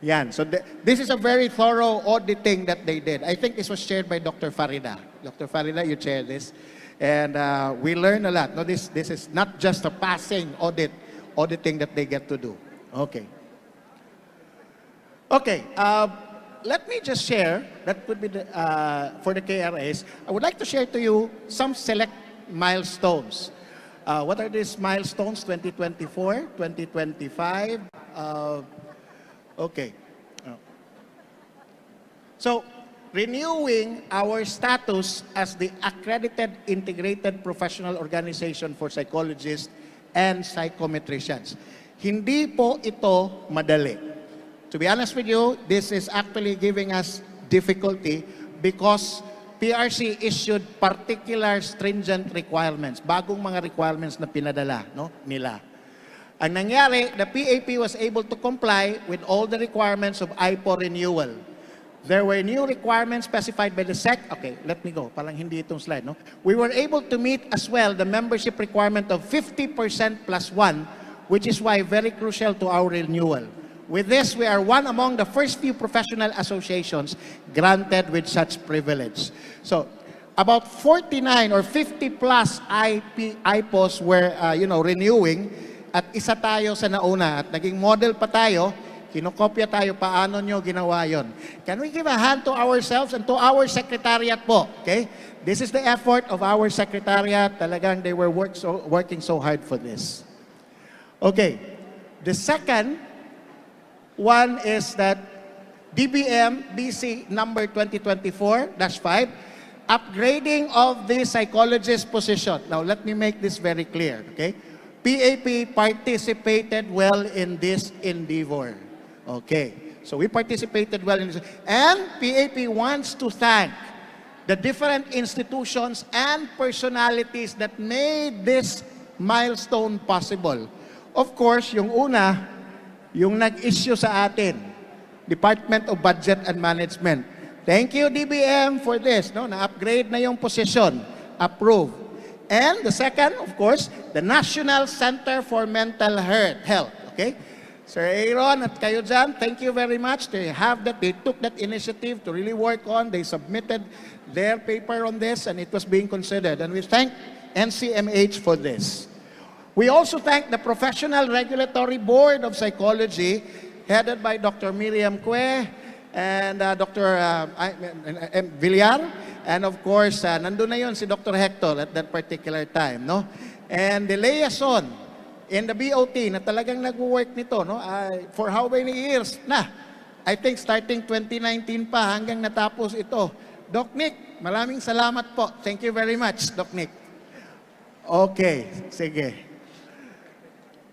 Yan. So this is a very thorough auditing that they did. I think this was shared by Dr. Farida. Dr. Farida, you chaired this. And we learned a lot. No, this is not just a passing auditing that they get to do. Okay. Okay, let me just share, that would be the, for the KRAs, I would like to share to you some select milestones. What are these milestones? 2024, 2025. Okay. So, renewing our status as the accredited integrated professional organization for psychologists and psychometricians. Hindi po ito madali. To be honest with you, this is actually giving us difficulty because PRC issued particular stringent requirements, bagong mga requirements na pinadala nila. Ang nangyari, the PAP was able to comply with all the requirements of IPO renewal. There were new requirements specified by the SEC. Okay, let me go. Parang hindi itong slide, no? We were able to meet as well the membership requirement of 50% plus one, which is why very crucial to our renewal. With this, we are one among the first few professional associations granted with such privilege. So, about 49 or 50 plus IPOs were, renewing, at isa tayo sa nauna. At naging model pa tayo, kinokopya tayo, paano nyo ginawa yon. Can we give a hand to ourselves and to our secretariat po? Okay? This is the effort of our secretariat. Talagang they were working so hard for this. Okay. The second one is that DBM BC number 2024-5, upgrading of the psychologist position. Now, let me make this very clear, okay? PAP participated well in this endeavor. Okay, so we participated well in this. And PAP wants to thank the different institutions and personalities that made this milestone possible. Of course, yung una, yung nag-issue sa atin, Department of Budget and Management. Thank you, DBM, for this. No? Na-upgrade na yung position. Approved. And the second, of course, the National Center for Mental Health. Okay? Sir Aaron at kayo dyan, thank you very much. They took that initiative to really work on. They submitted their paper on this and it was being considered. And we thank NCMH for this. We also thank the Professional Regulatory Board of Psychology, headed by Dr. Miriam Cue and Dr. Villar. And of course, nandun na yun si Dr. Hector at that particular time. No? And the liaison in the BOT na talagang nag-work nito for how many years na? I think starting 2019 pa hanggang natapos ito. Doc Nick, maraming salamat po. Thank you very much, Doc Nick. Okay, sige.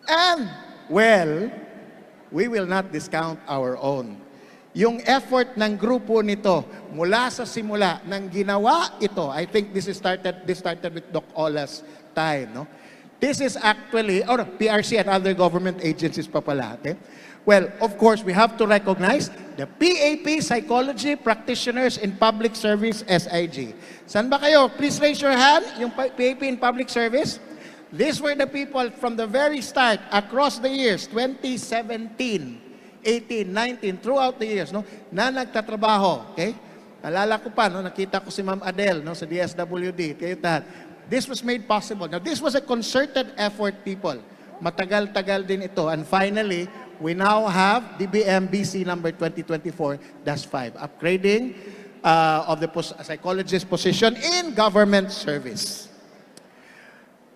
And, well, we will not discount our own. Yung effort ng grupo nito, mula sa simula, nang ginawa ito, I think this started with Doc Ola's time, no? This is actually, or PRC and other government agencies pa pala, okay? Well, of course, we have to recognize the PAP Psychology Practitioners in Public Service, SIG. San ba kayo? Please raise your hand, yung PAP in Public Service. These were the people from the very start, across the years, 2017, 18, 19, throughout the years, no, na nagtatrabaho, okay? Alala ko pa, no, nakita ko si Ma'am Adele, no, sa DSWD, kayo tahan. This was made possible. Now, this was a concerted effort, people. Matagal-tagal din ito. And finally, we now have DBM BC number 2024-5, upgrading of the psychologist position in government service.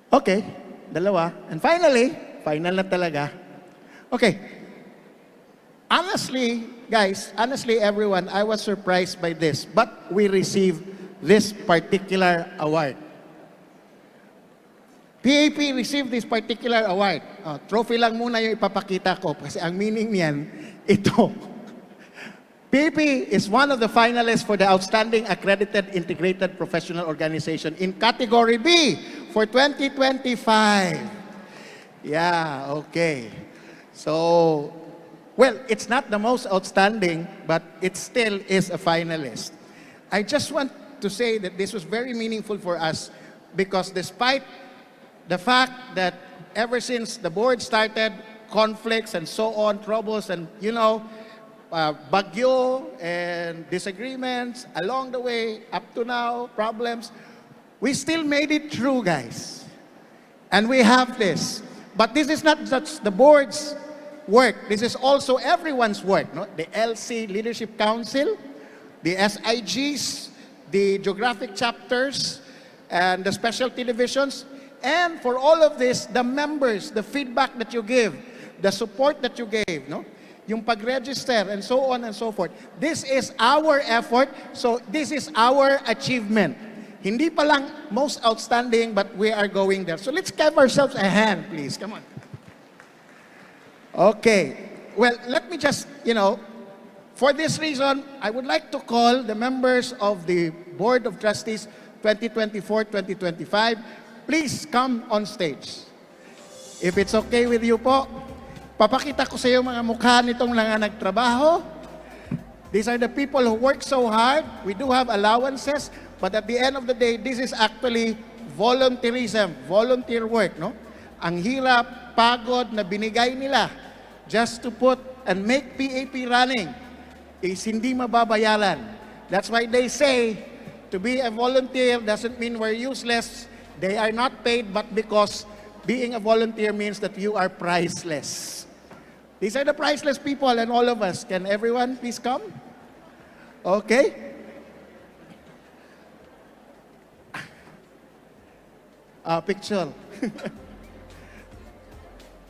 Okay, dalawa. And finally, final na talaga. Okay. Honestly, guys, honestly, everyone, I was surprised by this, but we received this particular award. PAP received this particular award. Trophy lang muna yung ipapakita ko kasi ang meaning niyan, ito. PAP is one of the finalists for the Outstanding Accredited Integrated Professional Organization in Category B for 2025. Yeah, okay. So, well, it's not the most outstanding, but it still is a finalist. I just want to say that this was very meaningful for us because despite the fact that ever since the board started, conflicts and so on, troubles and, you know, bagyo and disagreements along the way, up to now, problems, we still made it through, guys. And we have this. But this is not just the board's work. This is also everyone's work. No? The LC Leadership Council, the SIGs, the geographic chapters, and the specialty divisions. And for all of this, the members, the feedback that you give, the support that you gave, no? Yung pag-register and so on and so forth. This is our effort, so this is our achievement. Hindi pa lang most outstanding, but we are going there. So let's give ourselves a hand, please. Come on. Okay. Well, let me just, you know, for this reason, I would like to call the members of the Board of Trustees 2024-2025. Please come on stage. If it's okay with you po, papakita ko sa iyo mga mukha nitong mga nagtrabaho. These are the people who work so hard. We do have allowances, but at the end of the day, this is actually volunteerism, volunteer work, no? Ang hirap, pagod na binigay nila just to put and make PAP running is hindi mababayaran. That's why they say to be a volunteer doesn't mean we're useless. They are not paid, but because being a volunteer means that you are priceless. These are the priceless people and all of us. Can everyone please come? Okay. Picture.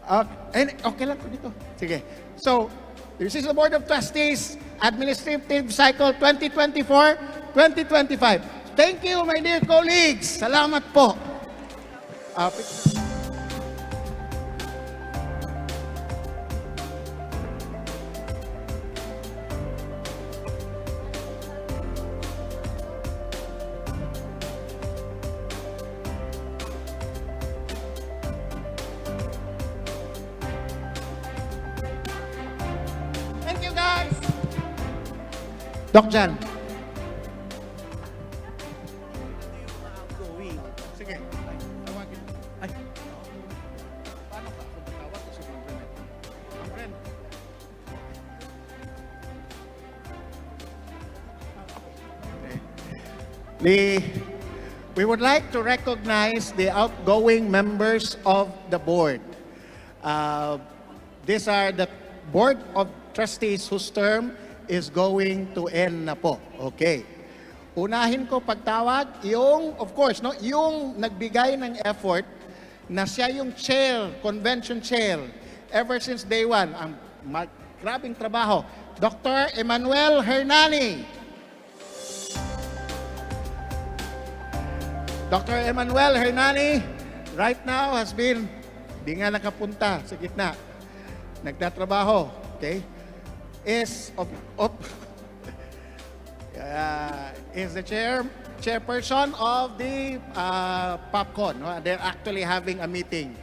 Okay lang po dito. Sige. So, this is the Board of Trustees, Administrative Cycle 2024-2025. Thank you, my dear colleagues. Salamat po. Thank you, guys. Doc Jan. We would like to recognize the outgoing members of the board. These are the Board of Trustees whose term is going to end na po. Okay. Unahin ko pagtawag, yung, of course, no, yung nagbigay ng effort na siya yung chair, convention chair, ever since day one. Ang grabing trabaho. Dr. Emmanuel Hernani. Dr. Emmanuel Hernani, right now has been, di nga nakapunta sa gitna, nagtatrabaho, okay? Is the chair chairperson of the PAPCon. They're actually having a meeting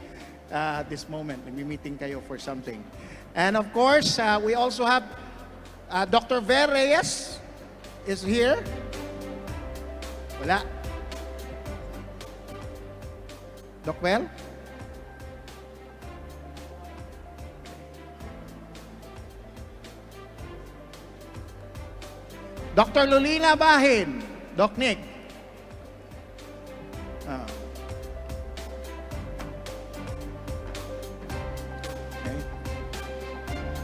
this moment. Nagmi-meeting kayo for something. And of course, we also have Dr. Ver Reyes is here. Wala. Doc Well? Dr. Lolina Bahin. Doc Nick. Okay.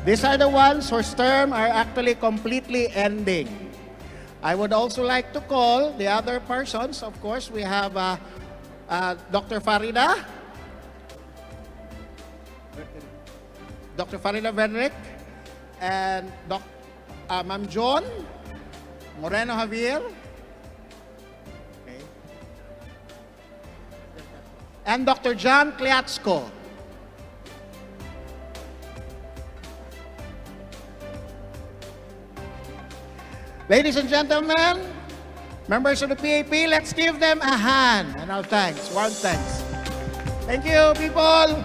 These are the ones whose term are actually completely ending. I would also like to call the other persons. Of course, we have Dr. Farida. Dr. Farida Venrick. And Ma'am John Moreno Javier. Okay. And Dr. John Kliatsko. Ladies and gentlemen, members of the PAP, let's give them a hand. And our thanks, warm thanks. Thank you, people.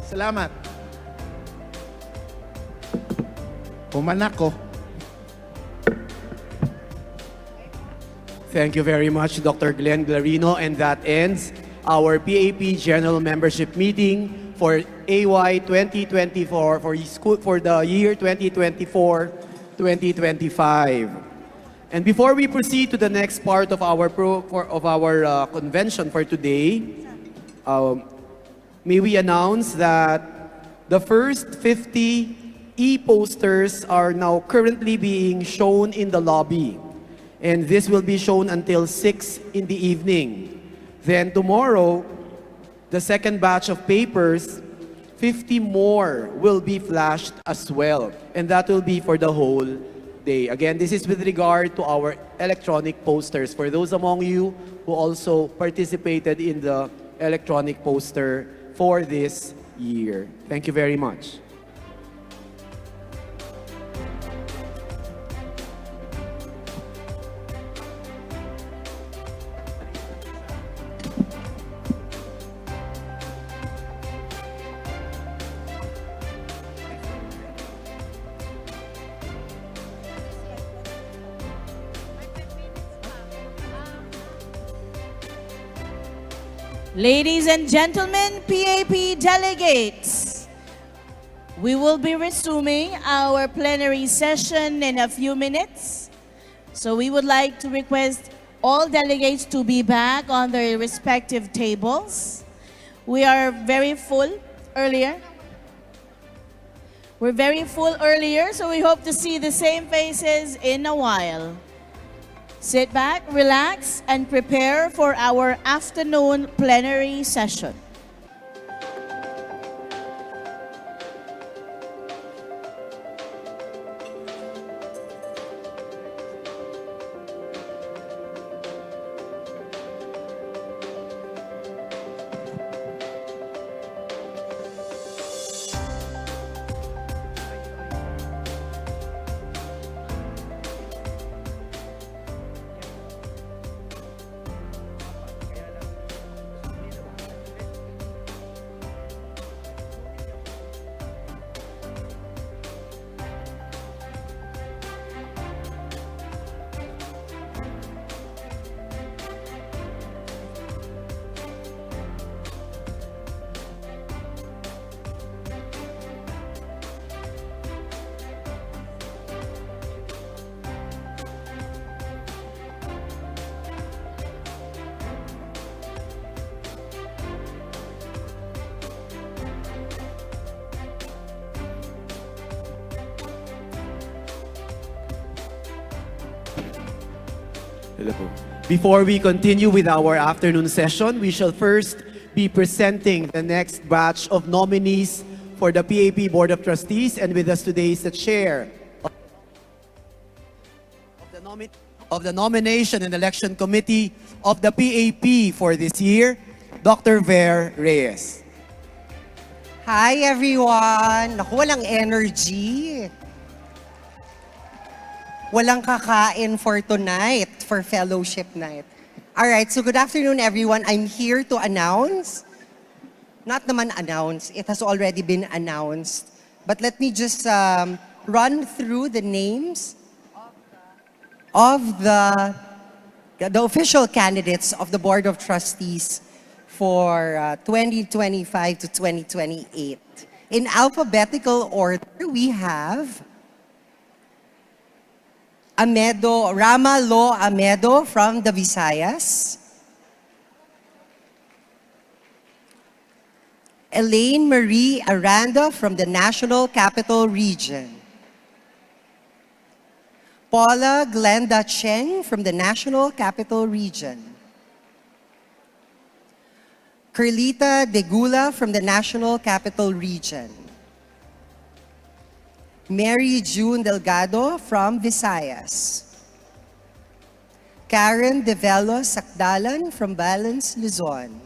Salamat. Pumanak ko. Thank you very much, Dr. Glenn Glarino. And that ends our PAP General Membership Meeting for AY 2024 for the year 2024-2025. And before we proceed to the next part of our convention for today, may we announce that the first 50 e-posters are now currently being shown in the lobby. And this will be shown until 6 in the evening. Then tomorrow, the second batch of papers, 50 more will be flashed as well. And that will be for the whole day. Again, this is with regard to our electronic posters. For those among you who also participated in the electronic poster for this year. Thank you very much. Ladies and gentlemen, PAP delegates, we will be resuming our plenary session in a few minutes. So we would like to request all delegates to be back on their respective tables. We are very full earlier. We're very full earlier, so we hope to see the same faces in a while. Sit back, relax, and prepare for our afternoon plenary session. Before we continue with our afternoon session, we shall first be presenting the next batch of nominees for the PAP Board of Trustees. And with us today is the Chair of the Nomination and Election Committee of the PAP for this year, Dr. Ver Reyes. Hi everyone! Naku, walang energy. walang kakain for tonight, for fellowship night. All right, so good afternoon, everyone. I'm here to announce, not naman announce, it has already been announced, but let me just run through the names of the official candidates of the Board of Trustees for 2025 to 2028. In alphabetical order, we have Rama Lo Amedo from the Visayas, Elaine Marie Aranda from the National Capital Region, Paula Glenda Cheng from the National Capital Region, Carlita Degula from the National Capital Region, Mary June Delgado from Visayas, Karen Develo Sakdalan from Balance Luzon,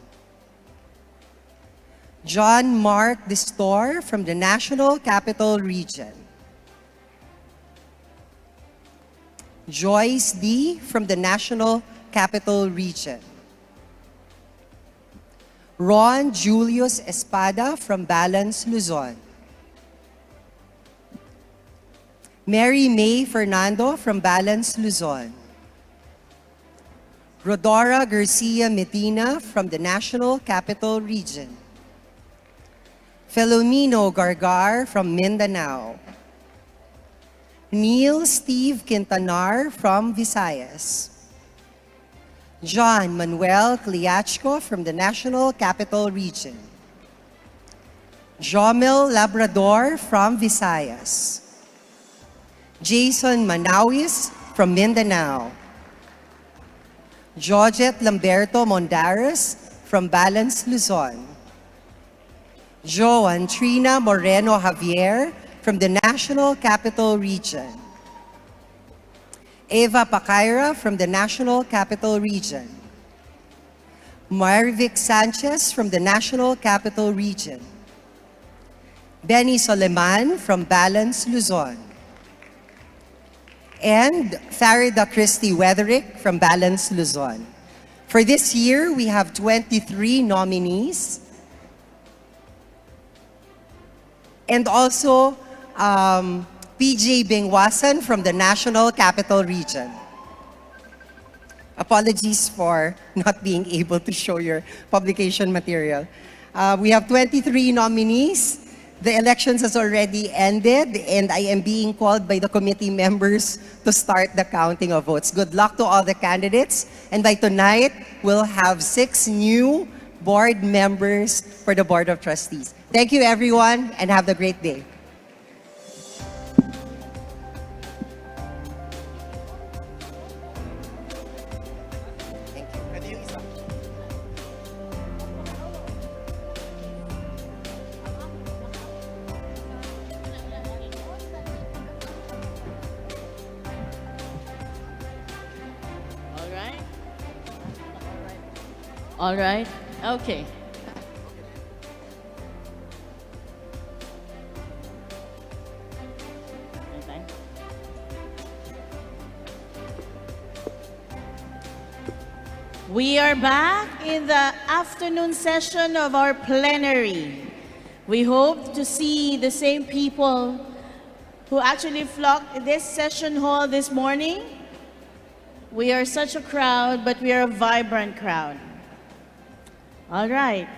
John Mark Distor from the National Capital Region, Joyce D. from the National Capital Region, Ron Julius Espada from Balance Luzon, Mary May Fernando from Balance Luzon, Rodora Garcia Medina from the National Capital Region, Filomeno Gargar from Mindanao, Neil Steve Quintanar from Visayas, John Manuel Cliachco from the National Capital Region, Jomel Labrador from Visayas, Jason Manawis from Mindanao, Georgette Lamberto Mondares from Balance Luzon, Joan Trina Moreno Javier from the National Capital Region, Eva Pacaira from the National Capital Region, Marvic Sanchez from the National Capital Region, Benny Soleman from Balance Luzon, and Farida Christy Weatherick from Balance Luzon. For this year, we have 23 nominees. And also, PJ Bingwasan from the National Capital Region. Apologies for not being able to show your publication material. We have 23 nominees. The elections has already ended, and I am being called by the committee members to start the counting of votes. Good luck to all the candidates. And by tonight, we'll have 6 new board members for the Board of Trustees. Thank you, everyone, and have a great day. All right. Okay. We are back in the afternoon session of our plenary. We hope to see the same people who actually flocked this session hall this morning. We are such a crowd, but we are a vibrant crowd. All right.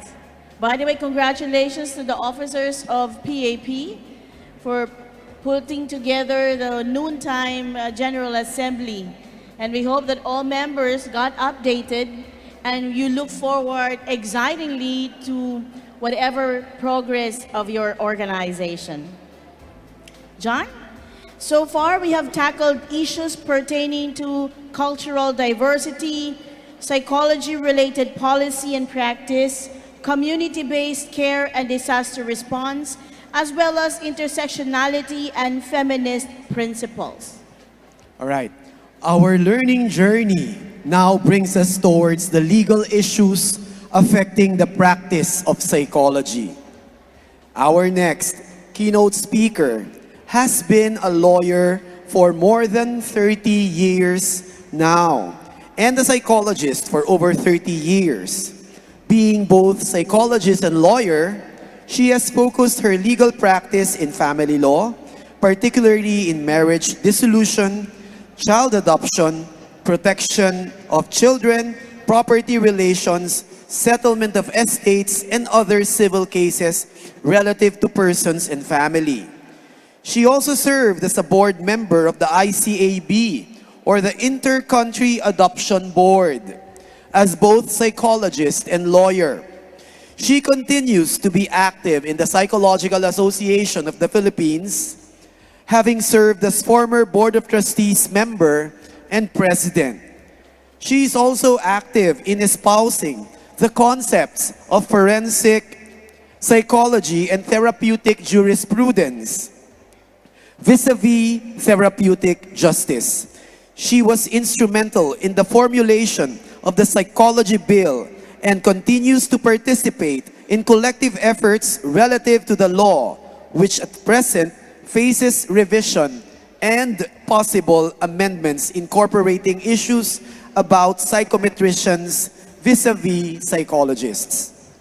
By the way, congratulations to the officers of PAP for putting together the noontime General Assembly. And we hope that all members got updated and you look forward excitingly to whatever progress of your organization. John? So far, we have tackled issues pertaining to cultural diversity, psychology-related policy and practice, community-based care and disaster response, as well as intersectionality and feminist principles. All right. Our learning journey now brings us towards the legal issues affecting the practice of psychology. Our next keynote speaker has been a lawyer for more than 30 years now, and a psychologist for over 30 years. Being both psychologist and lawyer, she has focused her legal practice in family law, particularly in marriage dissolution, child adoption, protection of children, property relations, settlement of estates, and other civil cases relative to persons and family. She also served as a board member of the ICAB, or the Inter-Country Adoption Board, as both psychologist and lawyer. She continues to be active in the Psychological Association of the Philippines, having served as former Board of Trustees member and president. She is also active in espousing the concepts of forensic psychology and therapeutic jurisprudence vis-a-vis therapeutic justice. She was instrumental in the formulation of the Psychology Bill and continues to participate in collective efforts relative to the law, which at present faces revision and possible amendments incorporating issues about psychometricians vis-a-vis psychologists.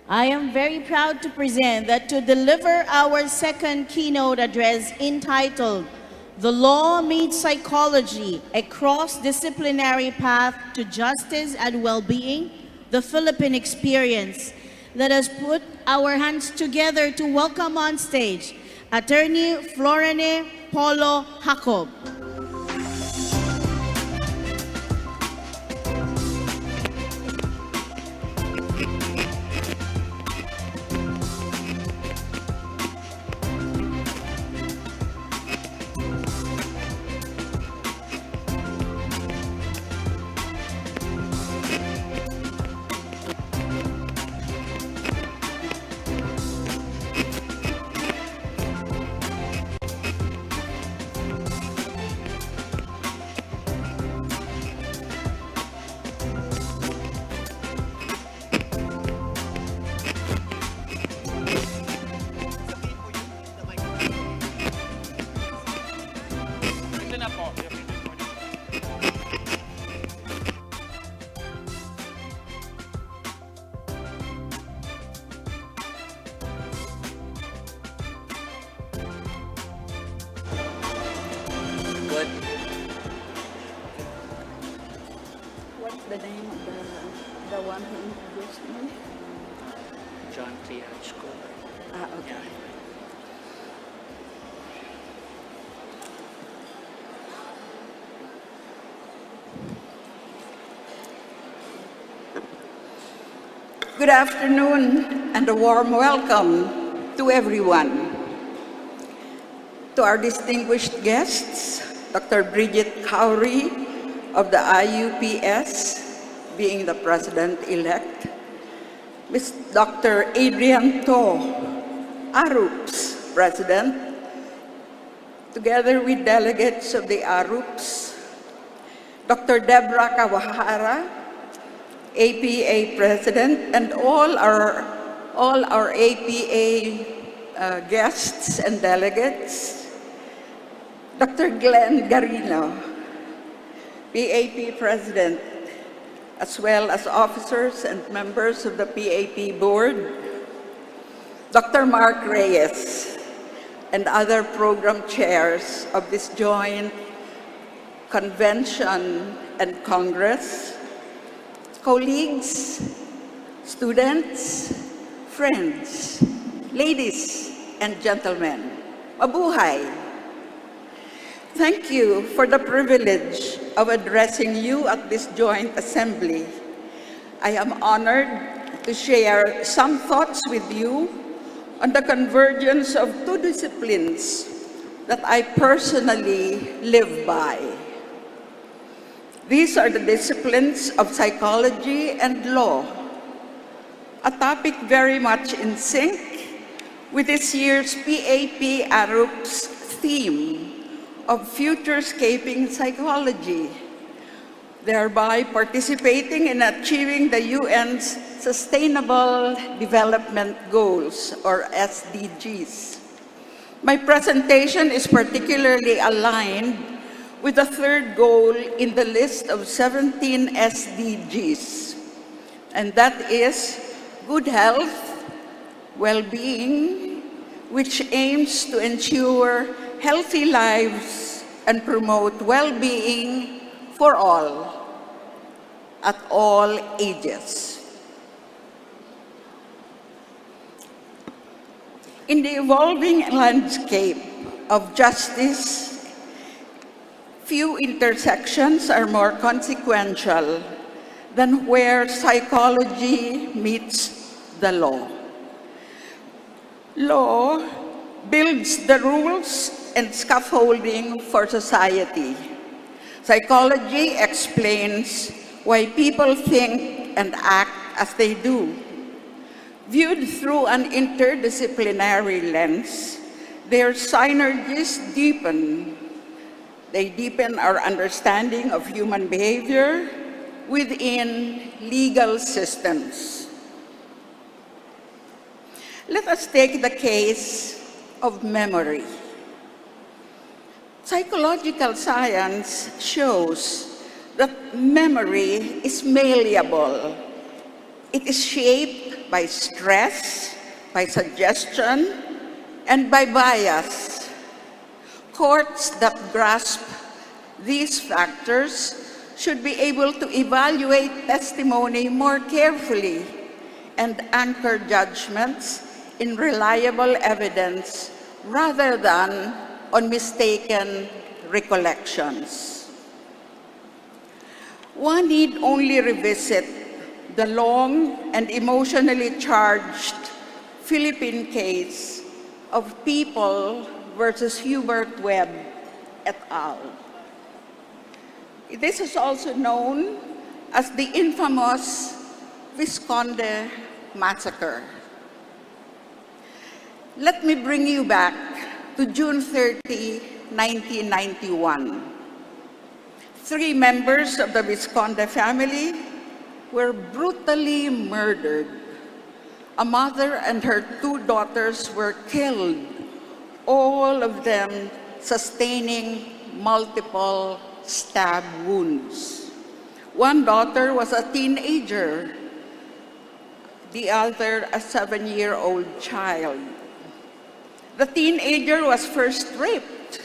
I am very proud to present that to deliver our second keynote address entitled "The Law Meets Psychology, a Cross-Disciplinary Path to Justice and Well-Being, the Philippine Experience," let us put our hands together to welcome on stage Attorney Florene Polo Jacob. What's the name of the one who introduced me? John Triachko. Ah, okay. Good afternoon and a warm welcome to everyone. To our distinguished guests, Dr. Bridget Cowrie of the IUPS, being the President-elect, Ms. Dr. Adrian To, ARUPS President, together with delegates of the ARUPS, Dr. Deborah Kawahara, APA President, and all our APA guests and delegates, Dr. Glenn Garino, PAP President, as well as officers and members of the PAP Board, Dr. Mark Reyes, and other program chairs of this joint convention and congress, colleagues, students, friends, ladies and gentlemen, mabuhay! Thank you for the privilege of addressing you at this joint assembly. I am honored to share some thoughts with you on the convergence of two disciplines that I personally live by. These are the disciplines of psychology and law, a topic very much in sync with this year's PAP ARUPS theme of futurescaping psychology, thereby participating in achieving the UN's Sustainable Development Goals, or SDGs. My presentation is particularly aligned with the third goal in the list of 17 SDGs, and that is good health, well-being, which aims to ensure healthy lives and promote well-being for all, at all ages. In the evolving landscape of justice, few intersections are more consequential than where psychology meets the law. Law builds the rules and scaffolding for society. Psychology explains why people think and act as they do. Viewed through an interdisciplinary lens, their synergies deepen. They deepen our understanding of human behavior within legal systems. Let us take the case of memory. Psychological science shows that memory is malleable. It is shaped by stress, by suggestion, and by bias. Courts that grasp these factors should be able to evaluate testimony more carefully and anchor judgments in reliable evidence rather than on mistaken recollections. One need only revisit the long and emotionally charged Philippine case of People versus Hubert Webb et al. This is also known as the infamous Visconde massacre. Let me bring you back to June 30, 1991. 3 members of the Visconde family were brutally murdered. A mother and her 2 daughters were killed, all of them sustaining multiple stab wounds. One daughter was a teenager, the other a 7-year-old child. The teenager was first raped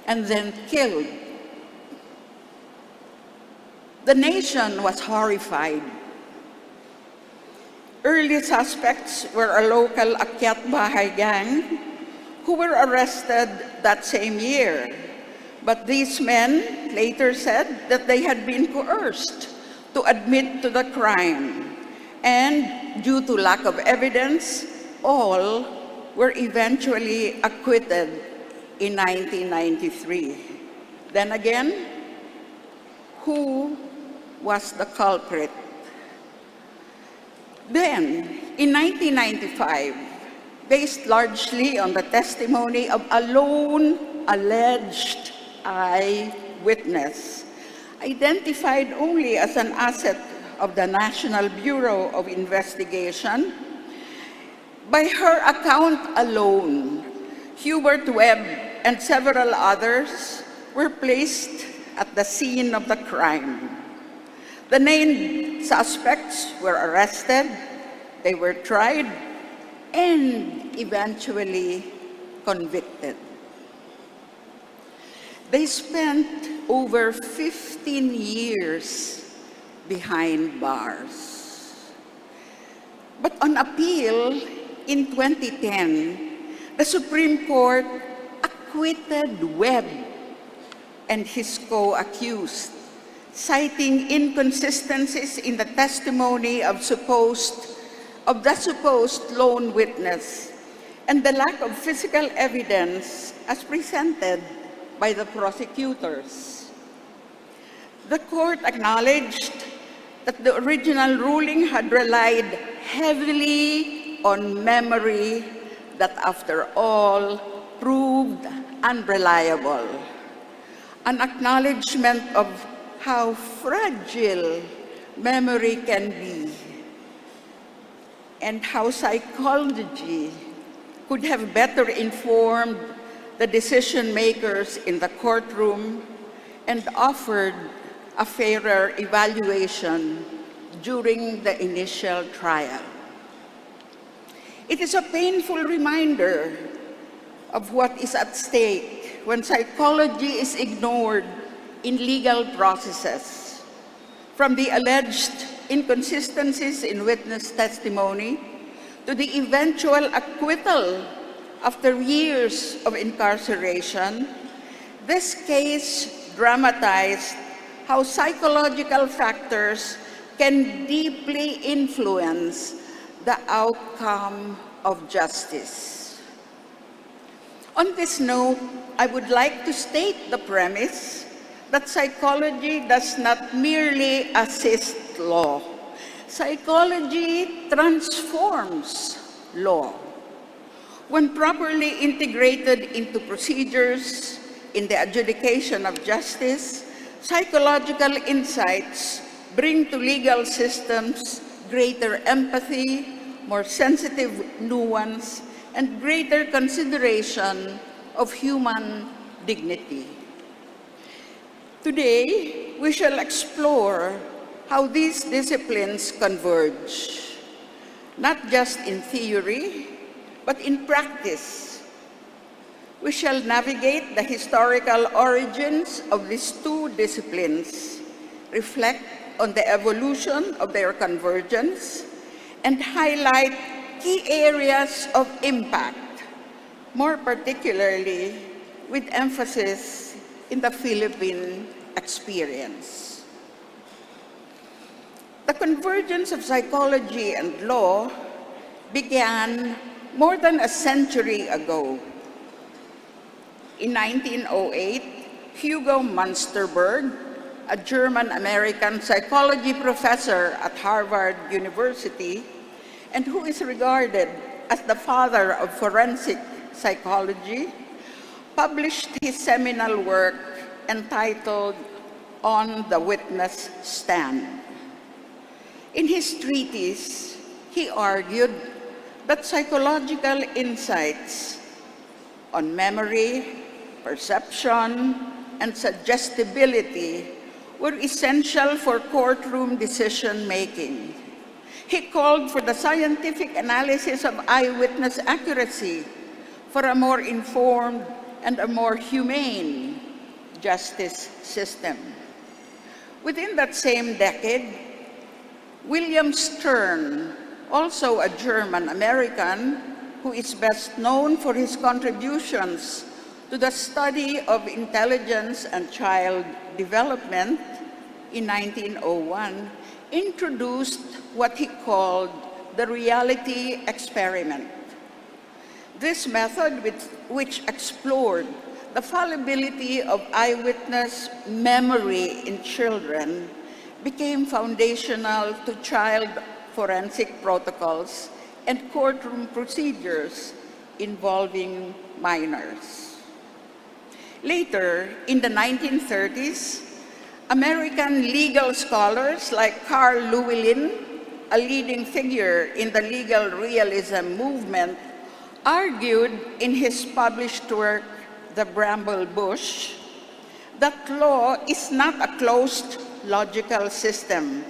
and then killed. The nation was horrified. Early suspects were a local Akyat Bahay gang who were arrested that same year. But these men later said that they had been coerced to admit to the crime. And due to lack of evidence, all were eventually acquitted in 1993. Then again, who was the culprit? Then, in 1995, based largely on the testimony of a lone alleged eyewitness, identified only as an asset of the National Bureau of Investigation, by her account alone, Hubert Webb and several others were placed at the scene of the crime. The named suspects were arrested, they were tried, and eventually convicted. They spent over 15 years behind bars. But on appeal in 2010, the Supreme Court acquitted Webb and his co-accused, citing inconsistencies in the testimony of the supposed lone witness and the lack of physical evidence as presented by the prosecutors. The court acknowledged that the original ruling had relied heavily on memory that, after all, proved unreliable. An acknowledgement of how fragile memory can be and how psychology could have better informed the decision makers in the courtroom and offered a fairer evaluation during the initial trial. It is a painful reminder of what is at stake when psychology is ignored in legal processes, from the alleged inconsistencies in witness testimony to the eventual acquittal after years of incarceration. This case dramatized how psychological factors can deeply influence the outcome of justice. On this note, I would like to state the premise that psychology does not merely assist law. Psychology transforms law. When properly integrated into procedures in the adjudication of justice, psychological insights bring to legal systems greater empathy, more sensitive nuance, and greater consideration of human dignity. Today, we shall explore how these disciplines converge, not just in theory, but in practice. We shall navigate the historical origins of these two disciplines, reflect on the evolution of their convergence, and highlight key areas of impact, more particularly with emphasis in the Philippine experience. The convergence of psychology and law began more than a century ago. In 1908, Hugo Munsterberg, a German-American psychology professor at Harvard University, and who is regarded as the father of forensic psychology, published his seminal work entitled On the Witness Stand. In his treatise, he argued that psychological insights on memory, perception, and suggestibility were essential for courtroom decision-making. He called for the scientific analysis of eyewitness accuracy for a more informed and a more humane justice system. Within that same decade, William Stern, also a German-American, who is best known for his contributions to the study of intelligence and child development in 1901, introduced what he called the reality experiment. This method, which explored the fallibility of eyewitness memory in children, became foundational to child forensic protocols and courtroom procedures involving minors. Later, in the 1930s, American legal scholars like Carl Llewellyn, a leading figure in the legal realism movement, argued in his published work, The Bramble Bush, that law is not a closed logical system,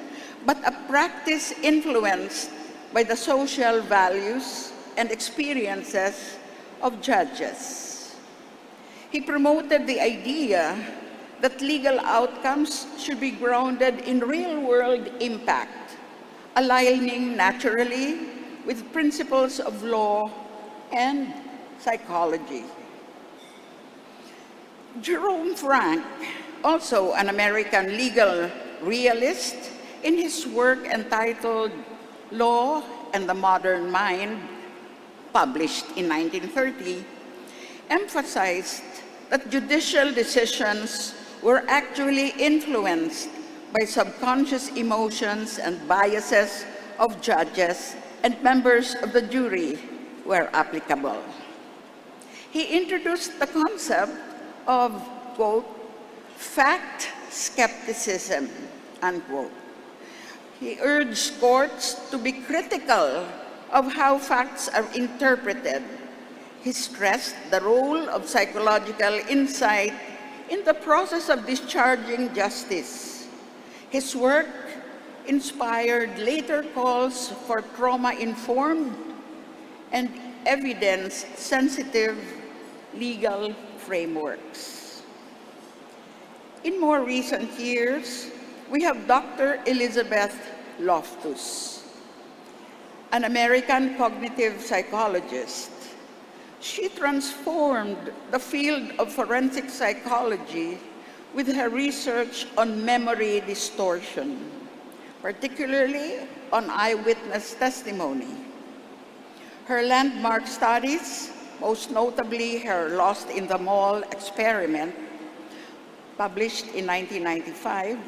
but a practice influenced by the social values and experiences of judges. He promoted the idea that legal outcomes should be grounded in real-world impact, aligning naturally with principles of law and psychology. Jerome Frank, also an American legal realist, in his work entitled Law and the Modern Mind, published in 1930, emphasized that judicial decisions were actually influenced by subconscious emotions and biases of judges and members of the jury where applicable. He introduced the concept of, quote, fact skepticism, unquote. He urged courts to be critical of how facts are interpreted. He stressed the role of psychological insight in the process of discharging justice. His work inspired later calls for trauma-informed and evidence-sensitive legal frameworks. In more recent years, we have Dr. Elizabeth Loftus, an American cognitive psychologist. She transformed the field of forensic psychology with her research on memory distortion, particularly on eyewitness testimony. Her landmark studies, most notably her Lost in the Mall experiment, published in 1995,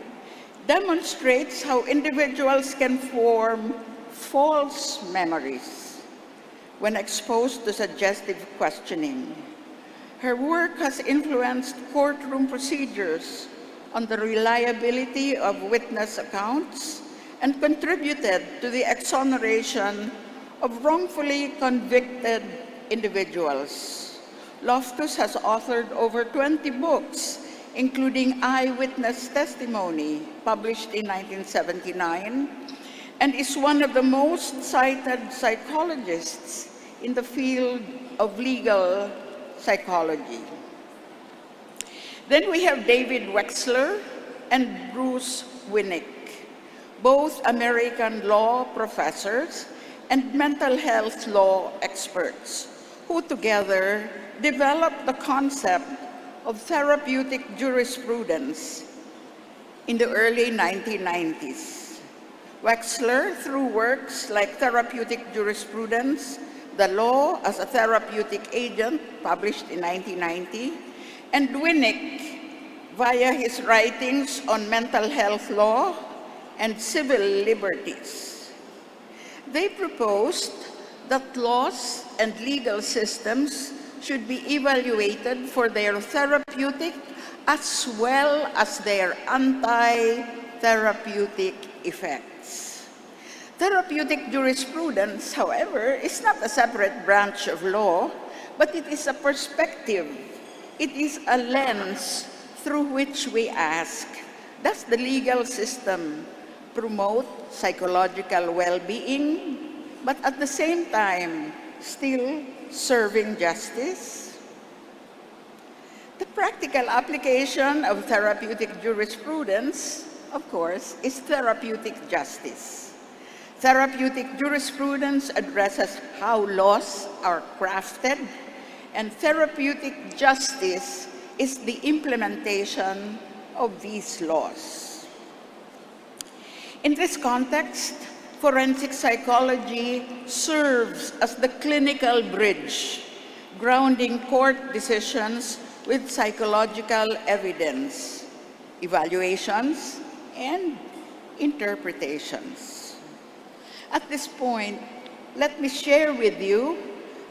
demonstrates how individuals can form false memories when exposed to suggestive questioning. Her work has influenced courtroom procedures on the reliability of witness accounts and contributed to the exoneration of wrongfully convicted individuals. Loftus has authored over 20 books, including Eyewitness Testimony, published in 1979, and is one of the most cited psychologists in the field of legal psychology. Then we have David Wexler and Bruce Winnick, both American law professors and mental health law experts, who together developed the concept of therapeutic jurisprudence in the early 1990s. Wexler, through works like Therapeutic Jurisprudence, The Law as a Therapeutic Agent, published in 1990, and Winnick, via his writings on mental health law and civil liberties. They proposed that laws and legal systems should be evaluated for their therapeutic as well as their anti-therapeutic effects. Therapeutic jurisprudence, however, is not a separate branch of law, but it is a perspective. It is a lens through which we ask, does the legal system promote psychological well-being, but at the same time, still serving justice? The practical application of therapeutic jurisprudence, of course, is therapeutic justice. Therapeutic jurisprudence addresses how laws are crafted, and therapeutic justice is the implementation of these laws. In this context, forensic psychology serves as the clinical bridge, grounding court decisions with psychological evidence, evaluations, and interpretations. At this point, let me share with you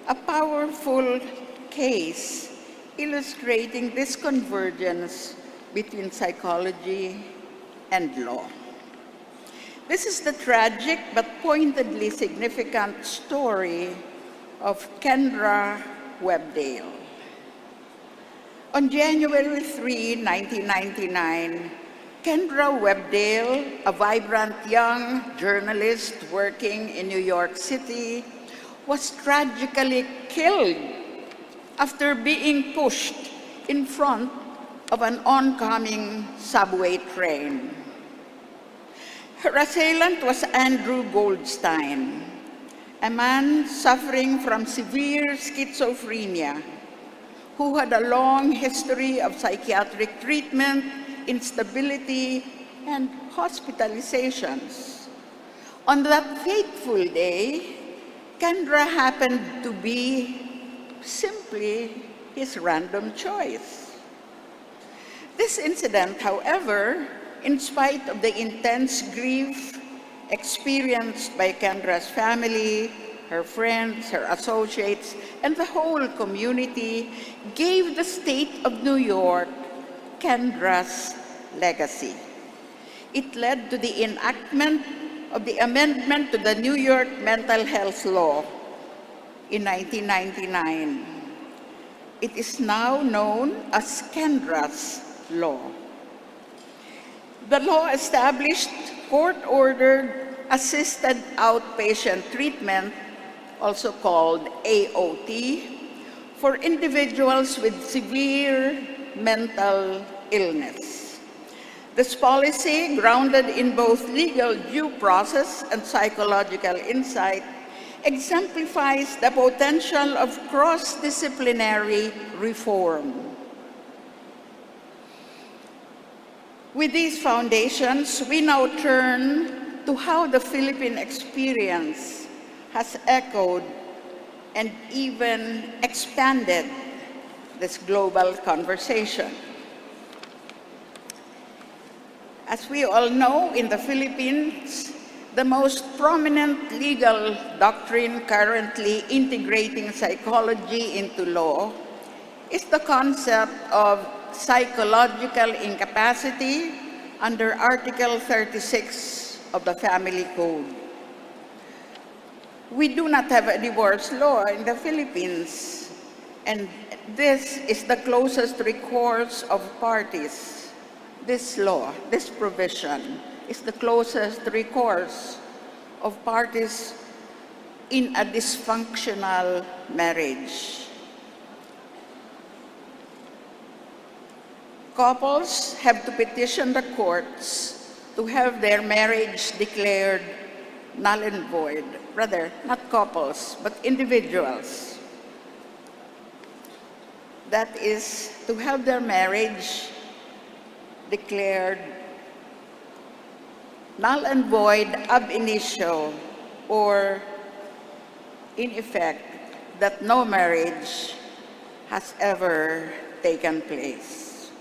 a powerful case illustrating this convergence between psychology and law. This is the tragic but pointedly significant story of Kendra Webdale. On January 3, 1999, Kendra Webdale, a vibrant young journalist working in New York City, was tragically killed after being pushed in front of an oncoming subway train. Her assailant was Andrew Goldstein, a man suffering from severe schizophrenia who had a long history of psychiatric treatment, instability, and hospitalizations. On that fateful day, Kendra happened to be simply his random choice. This incident, however, in spite of the intense grief experienced by Kendra's family, her friends, her associates, and the whole community, gave the state of New York Kendra's legacy. It led to the enactment of the amendment to the New York Mental Health Law in 1999. It is now known as Kendra's law. The law established court-ordered assisted outpatient treatment, also called AOT, for individuals with severe mental illness. This policy, grounded in both legal due process and psychological insight, exemplifies the potential of cross-disciplinary reform. With these foundations, we now turn to how the Philippine experience has echoed and even expanded this global conversation. As we all know, in the Philippines, the most prominent legal doctrine currently integrating psychology into law is the concept of psychological incapacity under Article 36 of the Family Code. We do not have a divorce law in the Philippines, and this is the closest recourse of parties. This law, this provision, is the closest recourse of parties in a dysfunctional marriage. Couples have to petition the courts to have their marriage declared null and void. Rather, not couples, but individuals. That is, to have their marriage declared null and void ab initio, or in effect, that no marriage has ever taken place.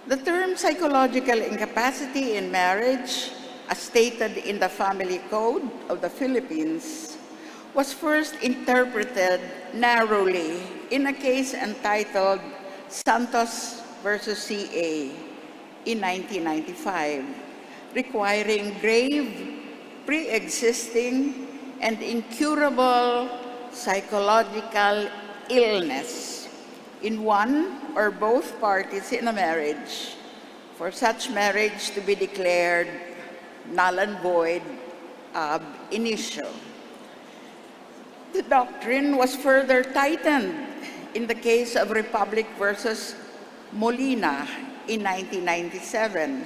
The term psychological incapacity in marriage, as stated in the Family Code of the Philippines, was first interpreted narrowly in a case entitled Santos versus CA in 1995, requiring grave, pre-existing, and incurable psychological illness in one or both parties in a marriage, for such marriage to be declared null and void ab initio. The doctrine was further tightened in the case of Republic versus Molina in 1997.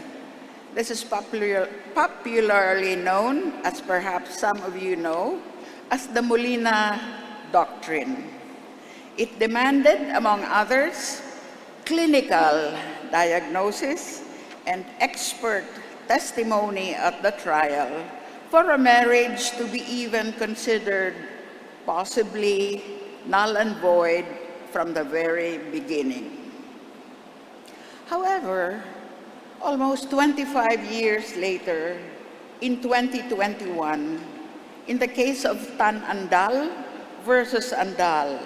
This is popularly known, as perhaps some of you know, as the Molina Doctrine. It demanded, among others, clinical diagnosis and expert testimony at the trial for a marriage to be even considered possibly null and void from the very beginning. However, almost 25 years later, in 2021, in the case of Tan Andal versus Andal,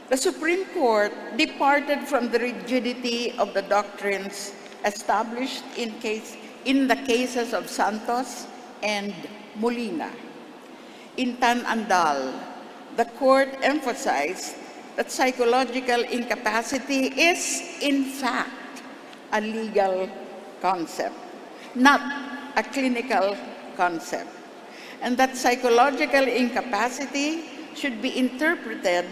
the Supreme Court departed from the rigidity of the doctrines established in the cases of Santos and Molina. In Tan Andal, the court emphasized that psychological incapacity is, in fact, a legal concept, not a clinical concept, and that psychological incapacity should be interpreted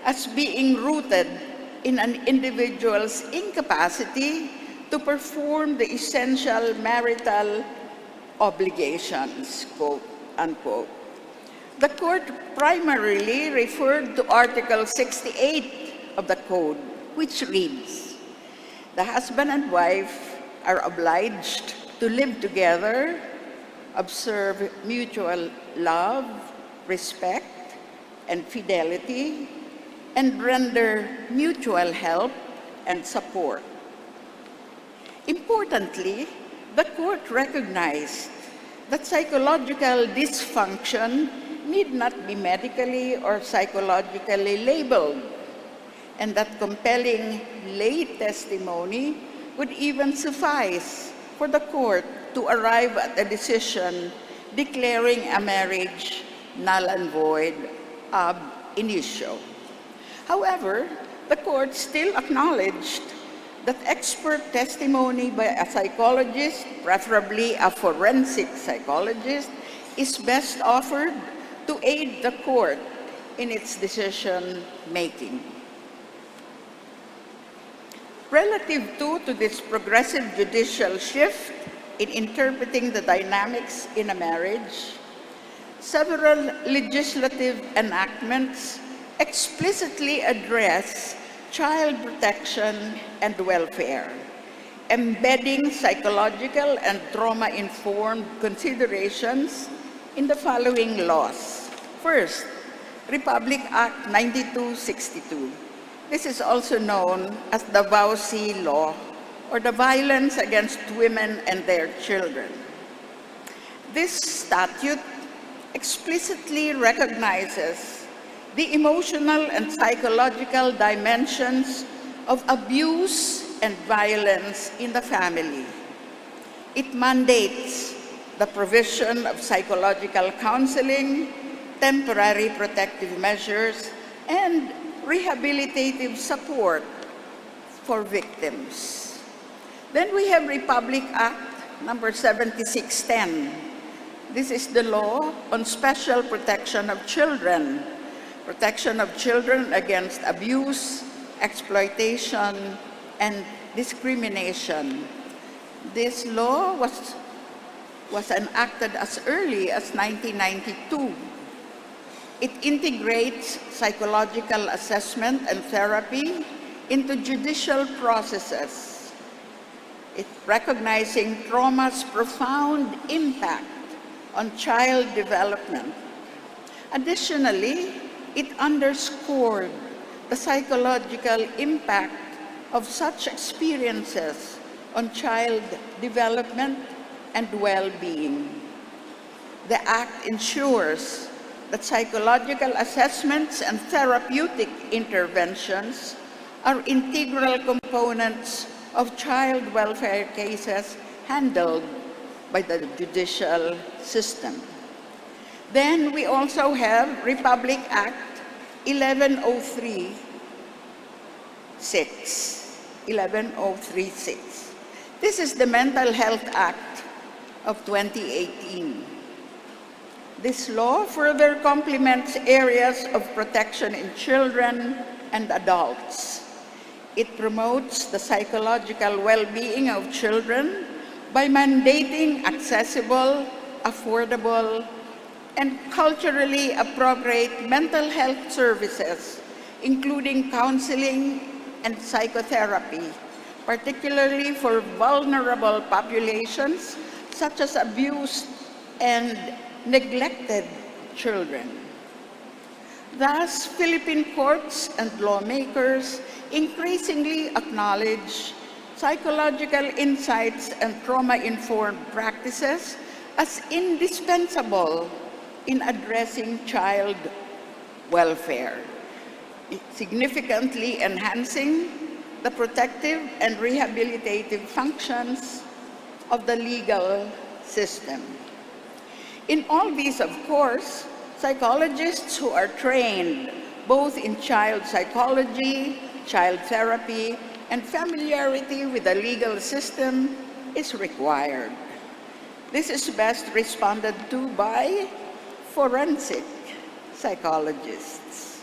as being rooted in an individual's incapacity to perform the essential marital obligations, quote, unquote. The court primarily referred to Article 68 of the Code, which reads, "The husband and wife are obliged to live together, observe mutual love, respect, and fidelity, and render mutual help and support." Importantly, the court recognized that psychological dysfunction need not be medically or psychologically labeled, and that compelling lay testimony would even suffice for the court to arrive at a decision declaring a marriage null and void ab initio. However, the court still acknowledged that expert testimony by a psychologist, preferably a forensic psychologist, is best offered to aid the court in its decision-making. Relative to this progressive judicial shift in interpreting the dynamics in a marriage, several legislative enactments explicitly address child protection and welfare, embedding psychological and trauma-informed considerations in the following laws. First, Republic Act 9262. This is also known as the VAUC law, or the Violence Against Women and Their Children. This statute explicitly recognizes the emotional and psychological dimensions of abuse and violence in the family. It mandates the provision of psychological counseling, temporary protective measures, and rehabilitative support for victims. Then we have Republic Act number 7610. This is the law on special protection of children against abuse, exploitation, and discrimination. This law was enacted as early as 1992. It integrates psychological assessment and therapy into judicial processes. It recognizing trauma's profound impact on child development. Additionally, it underscored the psychological impact of such experiences on child development and well-being. The Act ensures that psychological assessments and therapeutic interventions are integral components of child welfare cases handled by the judicial system. Then we also have Republic Act 1103-6. This is the Mental Health Act of 2018. This law further complements areas of protection in children and adults. It promotes the psychological well-being of children by mandating accessible, affordable, and culturally appropriate mental health services, including counseling and psychotherapy, particularly for vulnerable populations such as abused and neglected children. Thus, Philippine courts and lawmakers increasingly acknowledge psychological insights and trauma-informed practices as indispensable in addressing child welfare, significantly enhancing the protective and rehabilitative functions of the legal system. In all these, of course, psychologists who are trained both in child psychology, child therapy, and familiarity with the legal system is required. This is best responded to by forensic psychologists.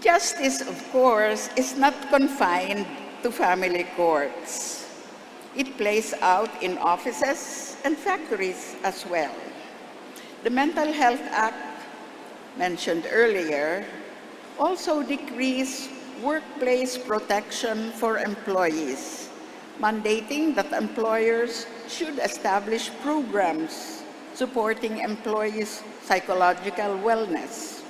Justice, of course, is not confined to family courts. It plays out in offices and factories as well. The Mental Health Act, mentioned earlier, also decrees workplace protection for employees, mandating that employers should establish programs supporting employees' psychological wellness.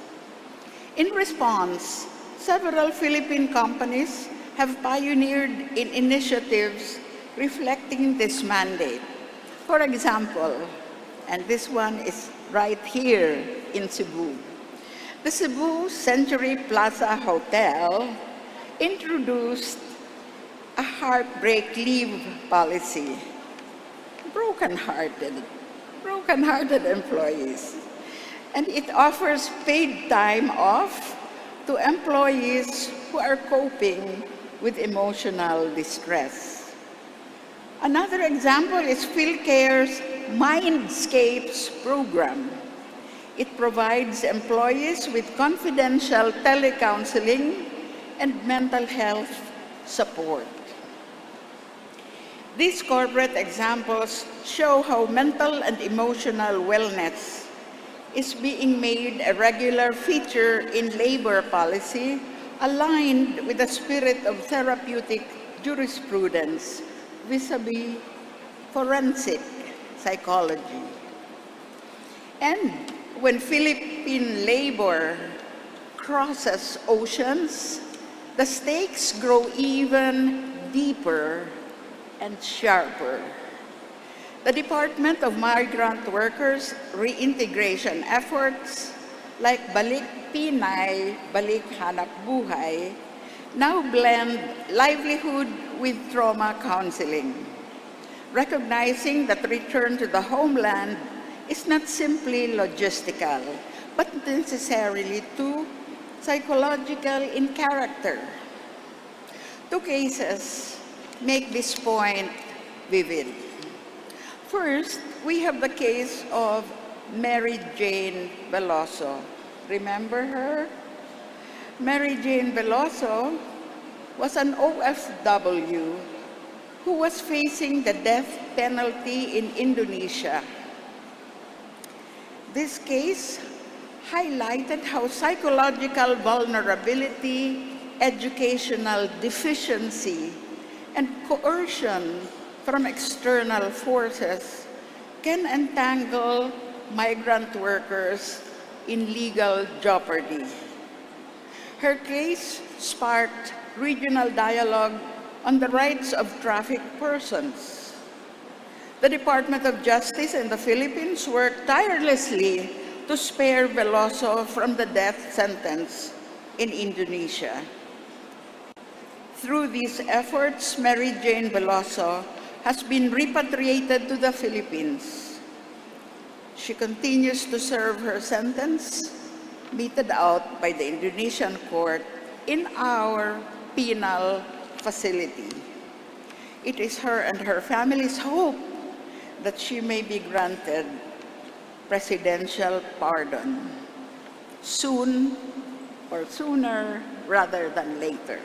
In response, several Philippine companies have pioneered in initiatives reflecting this mandate. For example, and this one is right here in Cebu, the Cebu Century Plaza Hotel introduced a heartbreak leave policy. Broken-hearted employees. and it offers paid time off to employees who are coping with emotional distress. Another example is PhilCare's Mindscapes program. It provides employees with confidential telecounseling and mental health support. These corporate examples show how mental and emotional wellness is being made a regular feature in labor policy, aligned with the spirit of therapeutic jurisprudence vis-a-vis forensic psychology. And when Philippine labor crosses oceans, the stakes grow even deeper and sharper. The Department of Migrant Workers reintegration efforts like Balik Pinay, Balik Hanap Buhay now blend livelihood with trauma counseling, recognizing that return to the homeland is not simply logistical, but necessarily too psychological in character. Two cases make this point vivid. First, we have the case of Mary Jane Veloso. Remember her? Mary Jane Veloso was an OFW who was facing the death penalty in Indonesia. This case highlighted how psychological vulnerability, educational deficiency, and coercion from external forces can entangle migrant workers in legal jeopardy. Her case sparked regional dialogue on the rights of trafficked persons. The Department of Justice in the Philippines worked tirelessly to spare Veloso from the death sentence in Indonesia. Through these efforts, Mary Jane Veloso has been repatriated to the Philippines. She continues to serve her sentence, meted out by the Indonesian court in our penal facility. It is her and her family's hope that she may be granted presidential pardon soon or sooner rather than later.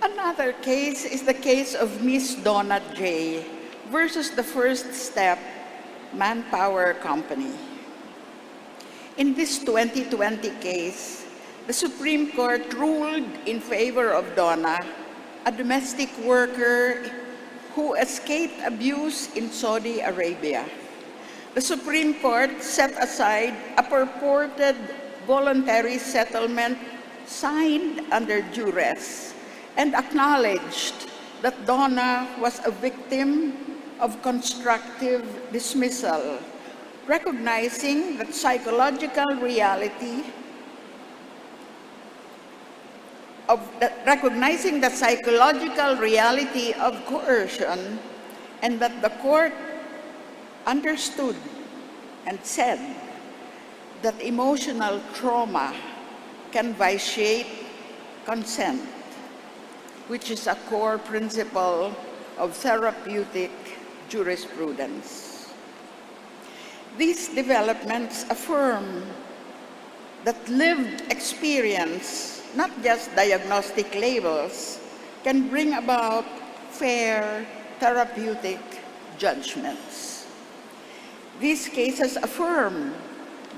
Another case is the case of Miss Donna J. versus the First Step Manpower Company. In this 2020 case, the Supreme Court ruled in favor of Donna, a domestic worker who escaped abuse in Saudi Arabia. The Supreme Court set aside a purported voluntary settlement signed under duress and acknowledged that Donna was a victim of constructive dismissal, recognizing that psychological reality of coercion, and that the court understood and said that emotional trauma can vitiate consent, which is a core principle of therapeutic jurisprudence. These developments affirm that lived experience, not just diagnostic labels, can bring about fair therapeutic judgments. These cases affirm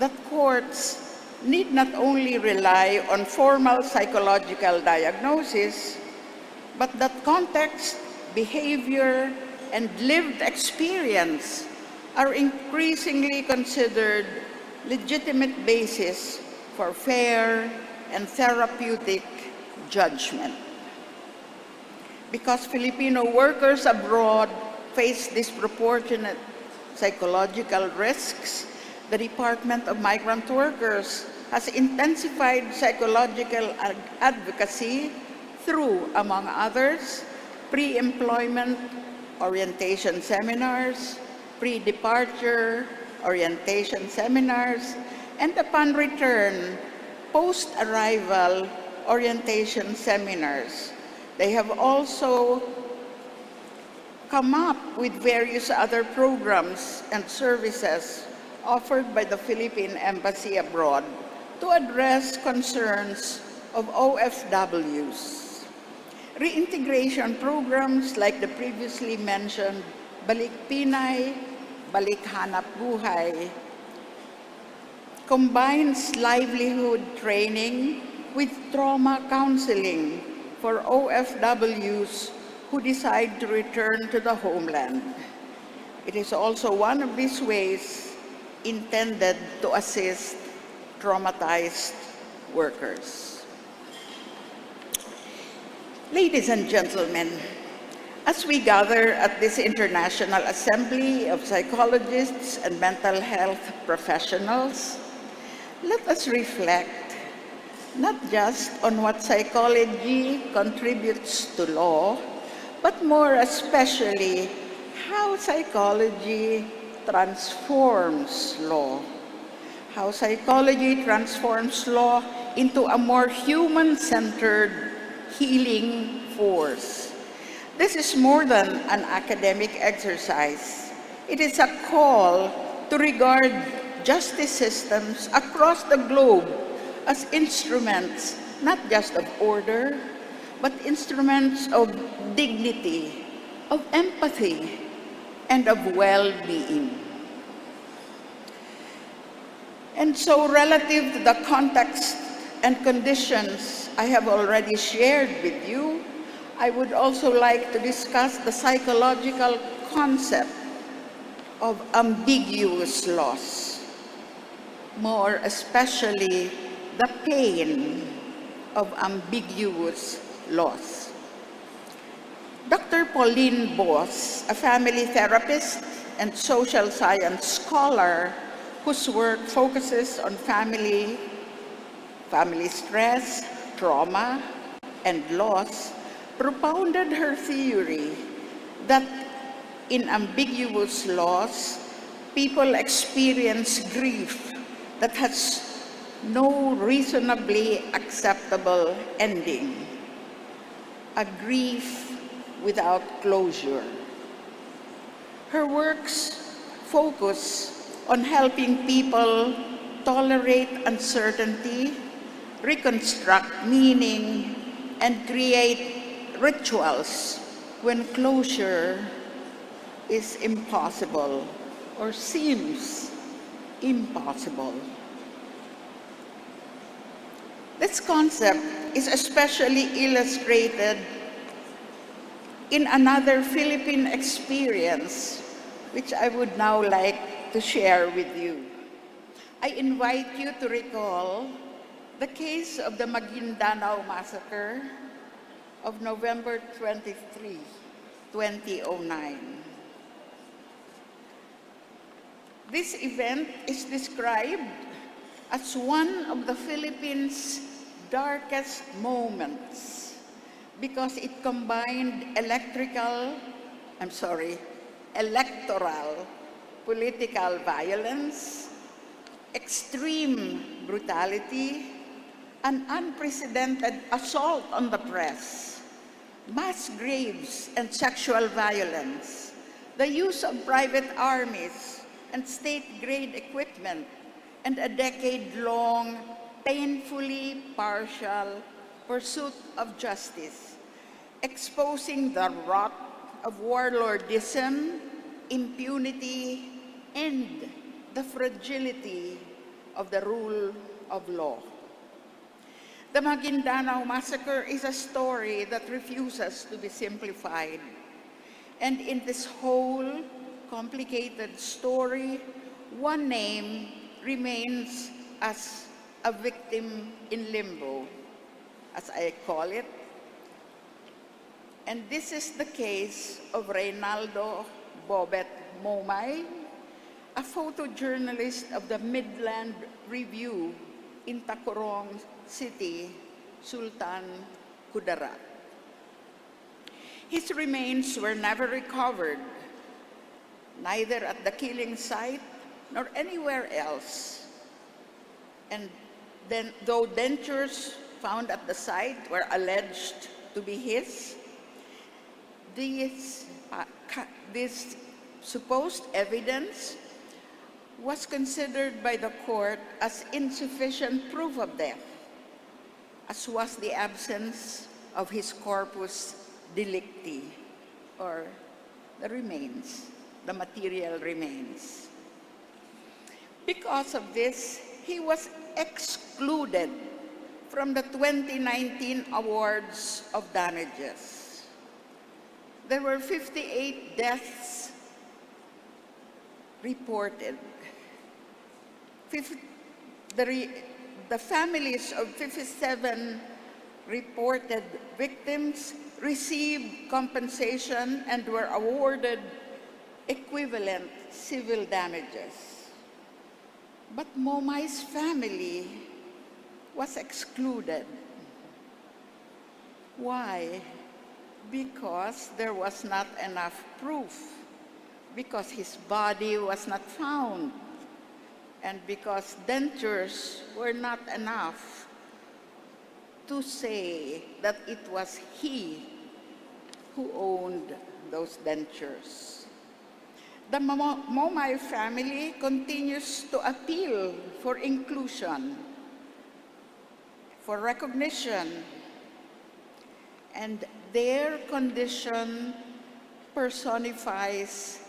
that courts need not only rely on formal psychological diagnosis, but that context, behavior, and lived experience are increasingly considered legitimate basis for fair and therapeutic judgment. Because Filipino workers abroad face disproportionate psychological risks, the Department of Migrant Workers has intensified psychological advocacy through, among others, pre-employment orientation seminars, pre-departure orientation seminars, and upon return, post-arrival orientation seminars. They have also come up with various other programs and services offered by the Philippine Embassy abroad to address concerns of OFWs. Reintegration programs like the previously mentioned Balik Pinay, Balik Hanap Buhay combines livelihood training with trauma counseling for OFWs who decide to return to the homeland. It is also one of these ways intended to assist traumatized workers. Ladies and gentlemen, as we gather at this International Assembly of Psychologists and Mental Health Professionals, let us reflect not just on what psychology contributes to law, but more especially how psychology transforms law. How psychology transforms law into a more human-centered healing force. This is more than an academic exercise. It is a call to regard justice systems across the globe as instruments not just of order, but instruments of dignity, of empathy, and of well-being. And so, relative to the context and conditions I have already shared with you, I would also like to discuss the psychological concept of ambiguous loss, more especially the pain of ambiguous loss. Dr. Pauline Boss, a family therapist and social science scholar whose work focuses on family stress, trauma, and loss, propounded her theory that in ambiguous loss, people experience grief that has no reasonably acceptable ending, a grief without closure. Her works focus on helping people tolerate uncertainty, reconstruct meaning, and create rituals when closure is impossible or seems impossible. This concept is especially illustrated in another Philippine experience, which I would now like to share with you. I invite you to recall the case of the Maguindanao Massacre of November 23, 2009. This event is described as one of the Philippines' darkest moments because it combined electoral political violence, extreme brutality, an unprecedented assault on the press, mass graves and sexual violence, the use of private armies and state-grade equipment, and a decade-long, painfully partial pursuit of justice, exposing the rot of warlordism, impunity, and the fragility of the rule of law. The Maguindanao Massacre is a story that refuses to be simplified. And in this whole complicated story, one name remains as a victim in limbo, as I call it. And this is the case of Reynaldo Bobet Momay, a photojournalist of the Midland Review in Tacurong City, Sultan Kudarat. His remains were never recovered, neither at the killing site nor anywhere else. And then, though dentures found at the site were alleged to be his, this supposed evidence was considered by the court as insufficient proof of death, as was the absence of his corpus delicti, or the remains, the material remains. Because of this, he was excluded from the 2019 awards of damages. There were 58 deaths reported. The families of 57 reported victims received compensation and were awarded equivalent civil damages. But Momai's family was excluded. Why? Because there was not enough proof, because his body was not found, and because dentures were not enough to say that it was he who owned those dentures. The Momai family continues to appeal for inclusion, for recognition, and their condition personifies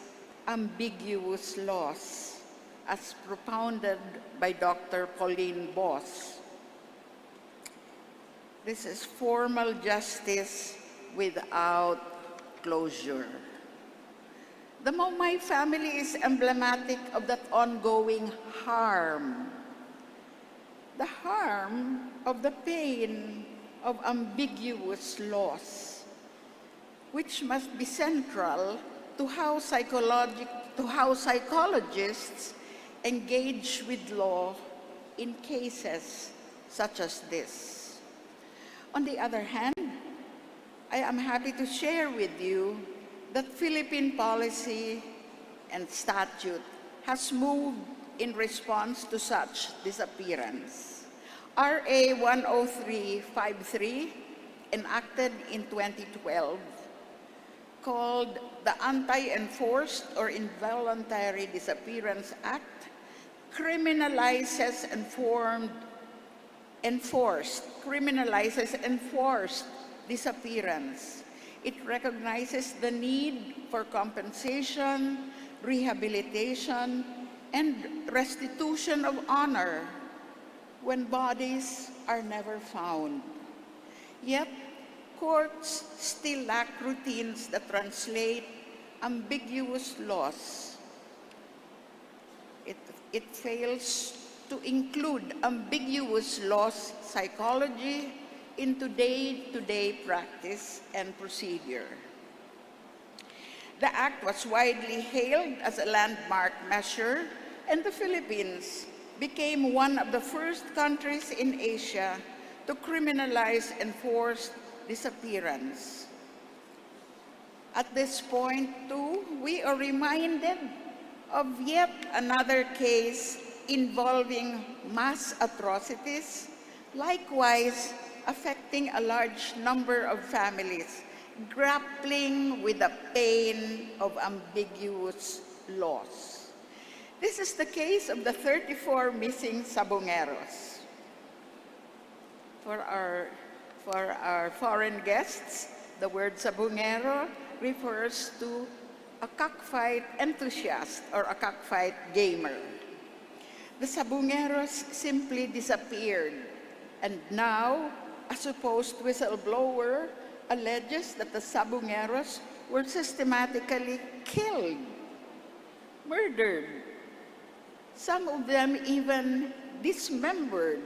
ambiguous loss, as propounded by Dr. Pauline Boss. This is formal justice without closure. The Momai family is emblematic of that ongoing harm. The harm of the pain of ambiguous loss, which must be central to how psychologists engage with law in cases such as this. On the other hand, I am happy to share with you that Philippine policy and statute has moved in response to such disappearance. RA 10353, enacted in 2012, called the Anti-Enforced or Involuntary Disappearance Act, criminalizes enforced disappearance. It recognizes the need for compensation, rehabilitation, and restitution of honor when bodies are never found. Yet, courts still lack routines that translate ambiguous loss. It fails to include ambiguous loss psychology into day-to-day practice and procedure. The act was widely hailed as a landmark measure, and the Philippines became one of the first countries in Asia to criminalize enforced disappearance. At this point, too, we are reminded of yet another case involving mass atrocities, likewise affecting a large number of families grappling with the pain of ambiguous loss. This is the case of the 34 missing sabongeros. For our foreign guests, the word sabongero refers to a cockfight enthusiast or a cockfight gamer. The sabongeros simply disappeared, and now a supposed whistleblower alleges that the sabongeros were systematically killed, murdered, some of them even dismembered.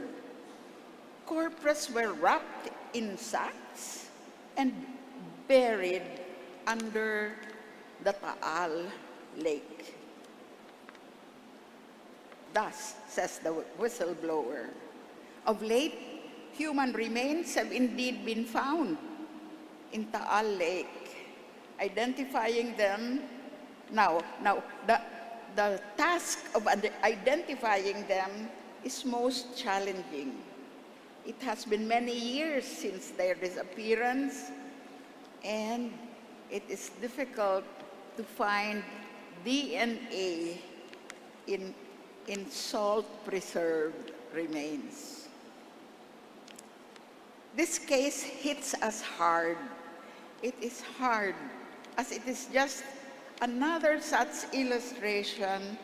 Corpses were wrapped in sacks and buried under the Taal Lake. Thus, says the whistleblower, of late, human remains have indeed been found in Taal Lake, identifying them. Now, the task of identifying them is most challenging. It has been many years since their disappearance, and it is difficult to find DNA in salt-preserved remains. This case hits us hard. It is hard, as it is just another such illustration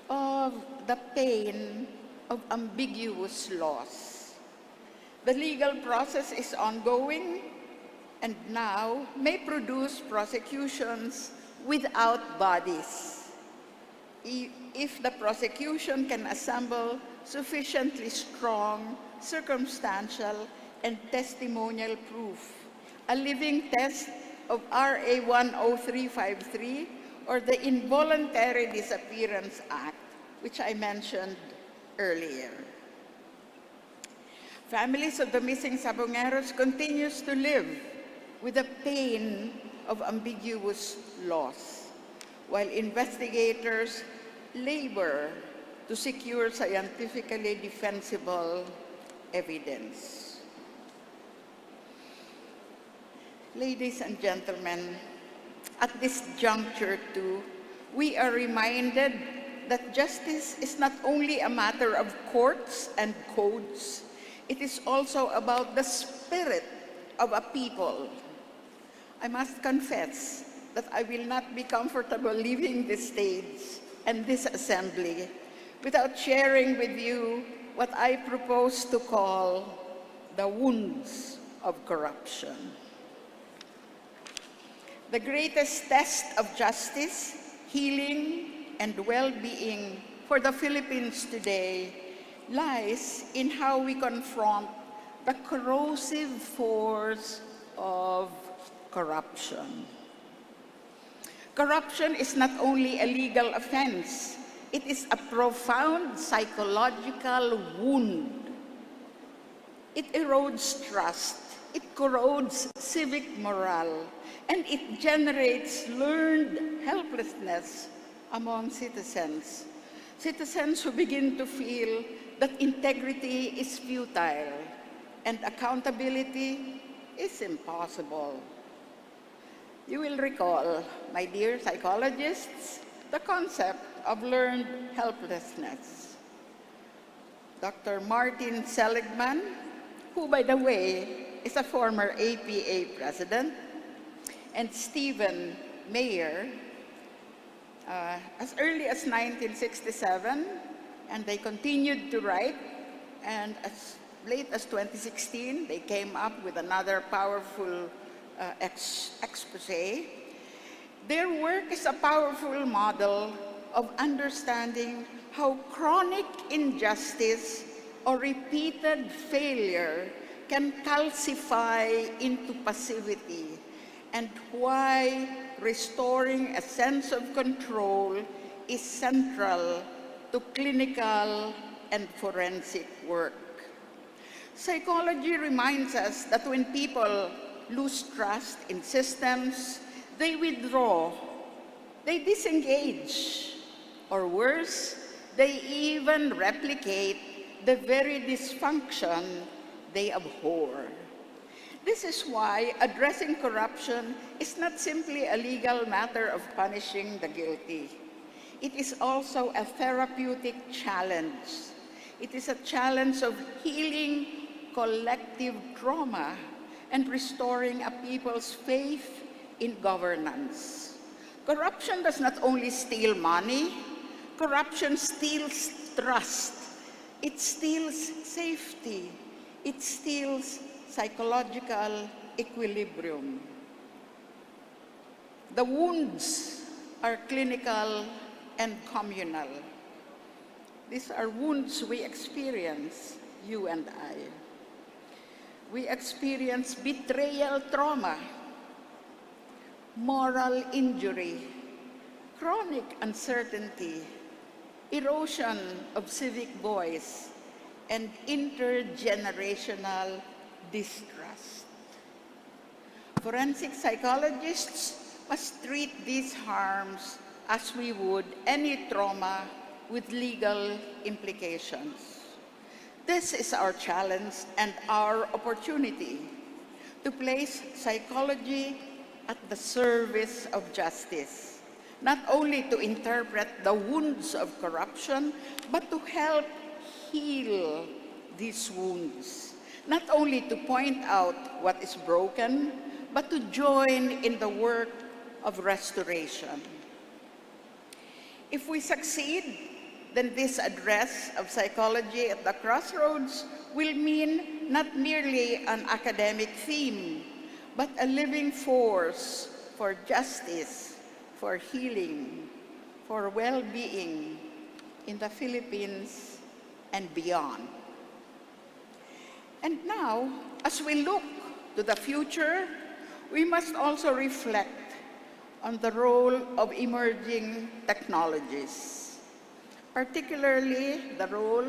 of the pain of ambiguous laws. The legal process is ongoing and now may produce prosecutions without bodies, if the prosecution can assemble sufficiently strong, circumstantial, and testimonial proof, a living test of RA 10353 or the Involuntary Disappearance Act, which I mentioned earlier. Families of the missing Sabongeros continues to live with the pain of ambiguous laws, while investigators labor to secure scientifically defensible evidence. Ladies and gentlemen, at this juncture too, we are reminded that justice is not only a matter of courts and codes, it is also about the spirit of a people. I must confess that I will not be comfortable leaving this stage and this assembly without sharing with you what I propose to call the wounds of corruption. The greatest test of justice, healing, and well-being for the Philippines today lies in how we confront the corrosive force of corruption. Corruption is not only a legal offense, it is a profound psychological wound. It erodes trust, it corrodes civic morale, and it generates learned helplessness among citizens. Citizens who begin to feel that integrity is futile and accountability is impossible. You will recall, my dear psychologists, the concept of learned helplessness. Dr. Martin Seligman, who, by the way, is a former APA president, and Stephen Mayer, as early as 1967, and they continued to write, and as late as 2016, they came up with another powerful expose. Their work is a powerful model of understanding how chronic injustice or repeated failure can calcify into passivity, and why restoring a sense of control is central to clinical and forensic work. Psychology reminds us that when people lose trust in systems, they withdraw, they disengage, or worse, they even replicate the very dysfunction they abhor. This is why addressing corruption is not simply a legal matter of punishing the guilty. It is also a therapeutic challenge. It is a challenge of healing collective trauma and restoring a people's faith in governance. Corruption does not only steal money, corruption steals trust. It steals safety. It steals psychological equilibrium. The wounds are clinical and communal. These are wounds we experience, you and I. We experience betrayal trauma, moral injury, chronic uncertainty, erosion of civic voice, and intergenerational distrust. Forensic psychologists must treat these harms as we would any trauma with legal implications. This is our challenge and our opportunity to place psychology at the service of justice, not only to interpret the wounds of corruption, but to help heal these wounds, not only to point out what is broken, but to join in the work of restoration. If we succeed, then this address of psychology at the crossroads will mean not merely an academic theme, but a living force for justice, for healing, for well-being in the Philippines and beyond. And now, as we look to the future, we must also reflect on the role of emerging technologies, particularly the role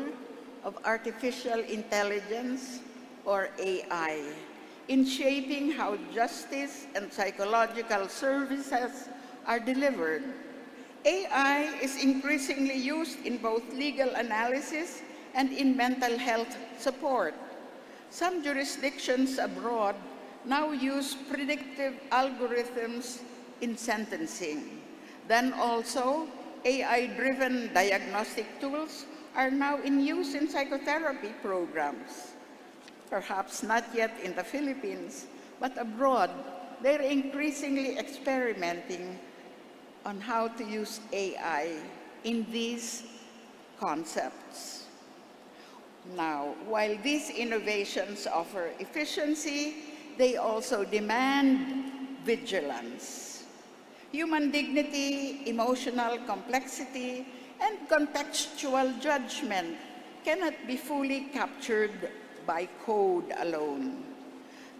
of artificial intelligence, or AI, in shaping how justice and psychological services are delivered. AI is increasingly used in both legal analysis and in mental health support. Some jurisdictions abroad now use predictive algorithms in sentencing. Then also, AI-driven diagnostic tools are now in use in psychotherapy programs. Perhaps not yet in the Philippines, but abroad, they're increasingly experimenting on how to use AI in these concepts. Now, while these innovations offer efficiency, they also demand vigilance. Human dignity, emotional complexity, and contextual judgment cannot be fully captured by code alone.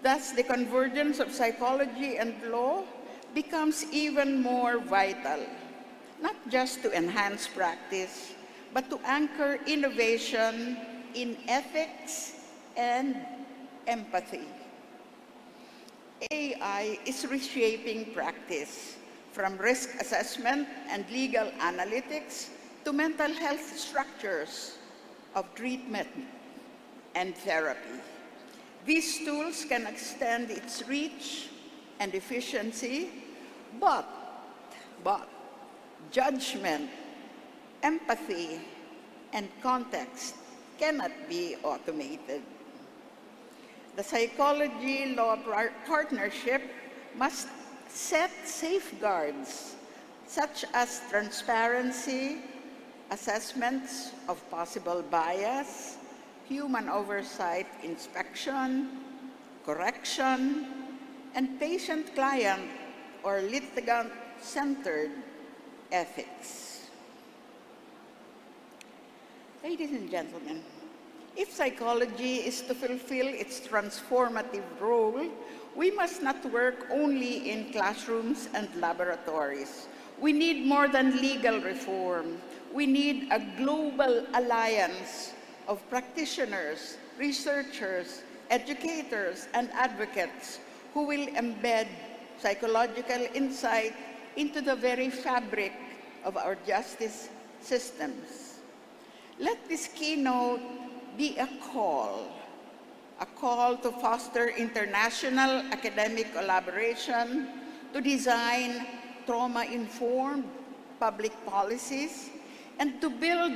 Thus, the convergence of psychology and law becomes even more vital, not just to enhance practice, but to anchor innovation in ethics and empathy. AI is reshaping practice, from risk assessment and legal analytics to mental health structures of treatment and therapy. These tools can extend its reach and efficiency, but judgment, empathy, and context cannot be automated. The psychology-law partnership must set safeguards such as transparency, assessments of possible bias, human oversight inspection, correction, and patient-client or litigant-centered ethics. Ladies and gentlemen, if psychology is to fulfill its transformative role, we must not work only in classrooms and laboratories. We need more than legal reform. We need a global alliance of practitioners, researchers, educators, and advocates who will embed psychological insight into the very fabric of our justice systems. Let this keynote be a call to foster international academic collaboration, to design trauma-informed public policies, and to build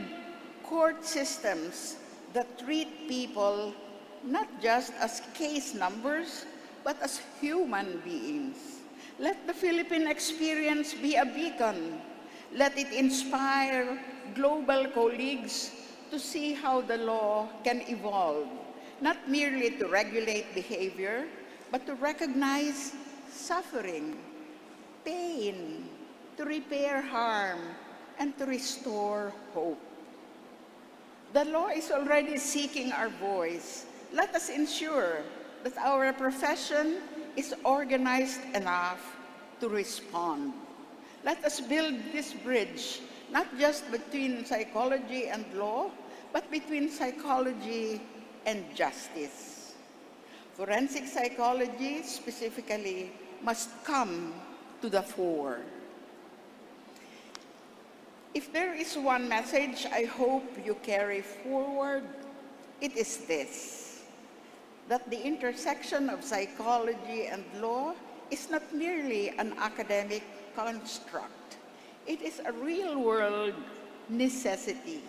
court systems that treat people not just as case numbers, but as human beings. Let the Philippine experience be a beacon. Let it inspire global colleagues to see how the law can evolve, not merely to regulate behavior, but to recognize suffering, pain, to repair harm, and to restore hope. The law is already seeking our voice. Let us ensure that our profession is organized enough to respond. Let us build this bridge, not just between psychology and law, but between psychology and justice. Forensic psychology, specifically, must come to the fore. If there is one message I hope you carry forward, it is this: that the intersection of psychology and law is not merely an academic construct. It is a real-world necessity.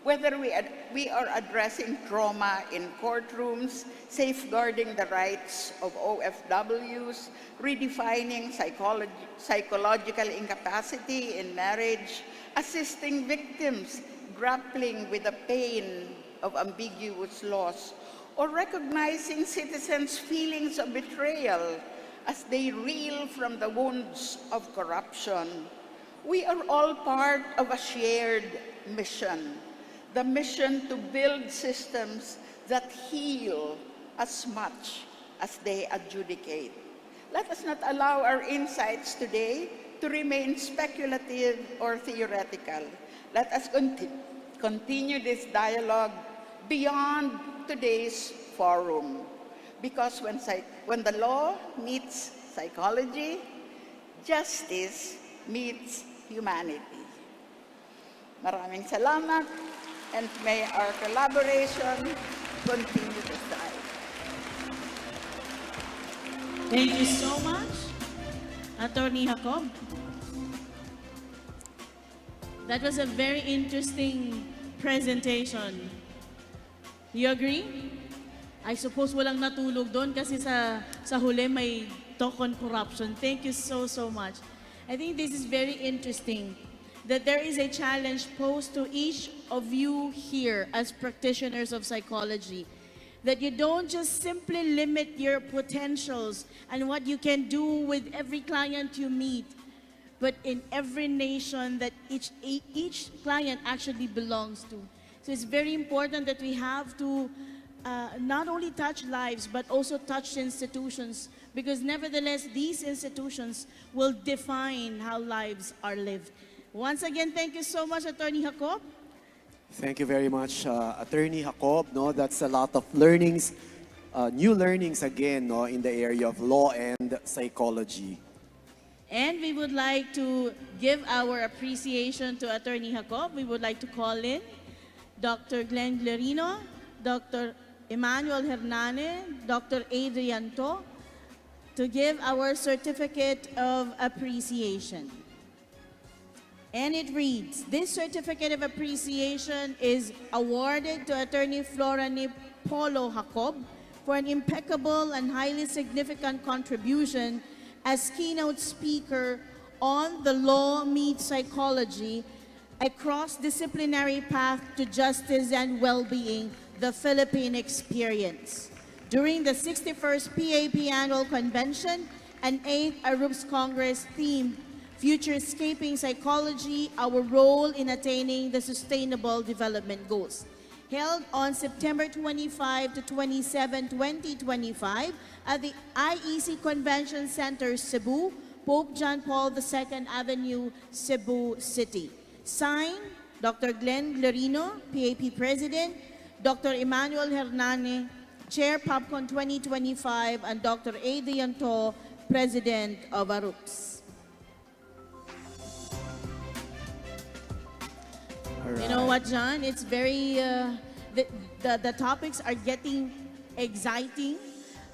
Whether we are addressing trauma in courtrooms, safeguarding the rights of OFWs, redefining psychological incapacity in marriage, assisting victims grappling with the pain of ambiguous laws, or recognizing citizens' feelings of betrayal as they reel from the wounds of corruption, we are all part of a shared mission. The mission to build systems that heal as much as they adjudicate. Let us not allow our insights today to remain speculative or theoretical. Let us continue this dialogue beyond today's forum. Because when the law meets psychology, justice meets humanity. Maraming salamat, and may our collaboration continue to thrive. Thank you so much, Attorney Jacob. That was a very interesting presentation. You agree? I suppose walang natulog doon kasi sa huli may talk on corruption. Thank you so much. I think this is very interesting that there is a challenge posed to each of you here as practitioners of psychology, that you don't just simply limit your potentials and what you can do with every client you meet, but in every nation that each client actually belongs to. So it's very important that we have to not only touch lives, but also touch institutions, because nevertheless, these institutions will define how lives are lived. Once again, thank you so much, Attorney Jacob. Thank you very much, Attorney Jacob. No, that's a lot of learnings, new learnings again, no, in the area of law and psychology. And we would like to give our appreciation to Attorney Jacob. We would like to call in Dr. Glenn Glerino, Dr. Emmanuel Hernane, Dr. Adrian To, to give our certificate of appreciation. And it reads, this certificate of appreciation is awarded to Attorney Florani Polo Jacob for an impeccable and highly significant contribution as keynote speaker on the law meets psychology, a cross-disciplinary path to justice and well-being, the Philippine experience. During the 61st PAP Annual Convention and 8th ARUPS Congress themed Futurescaping Psychology, Our Role in Attaining the Sustainable Development Goals, held on September 25 to 27, 2025 at the IEC Convention Center, Cebu, Pope John Paul II Avenue, Cebu City. Signed, Dr. Glenn Glerino, PAP President, Dr. Emmanuel Hernane, Chair PAPCon 2025, and Dr. Adrian To, President of ARUPS. You know what, John? It's very, the topics are getting exciting,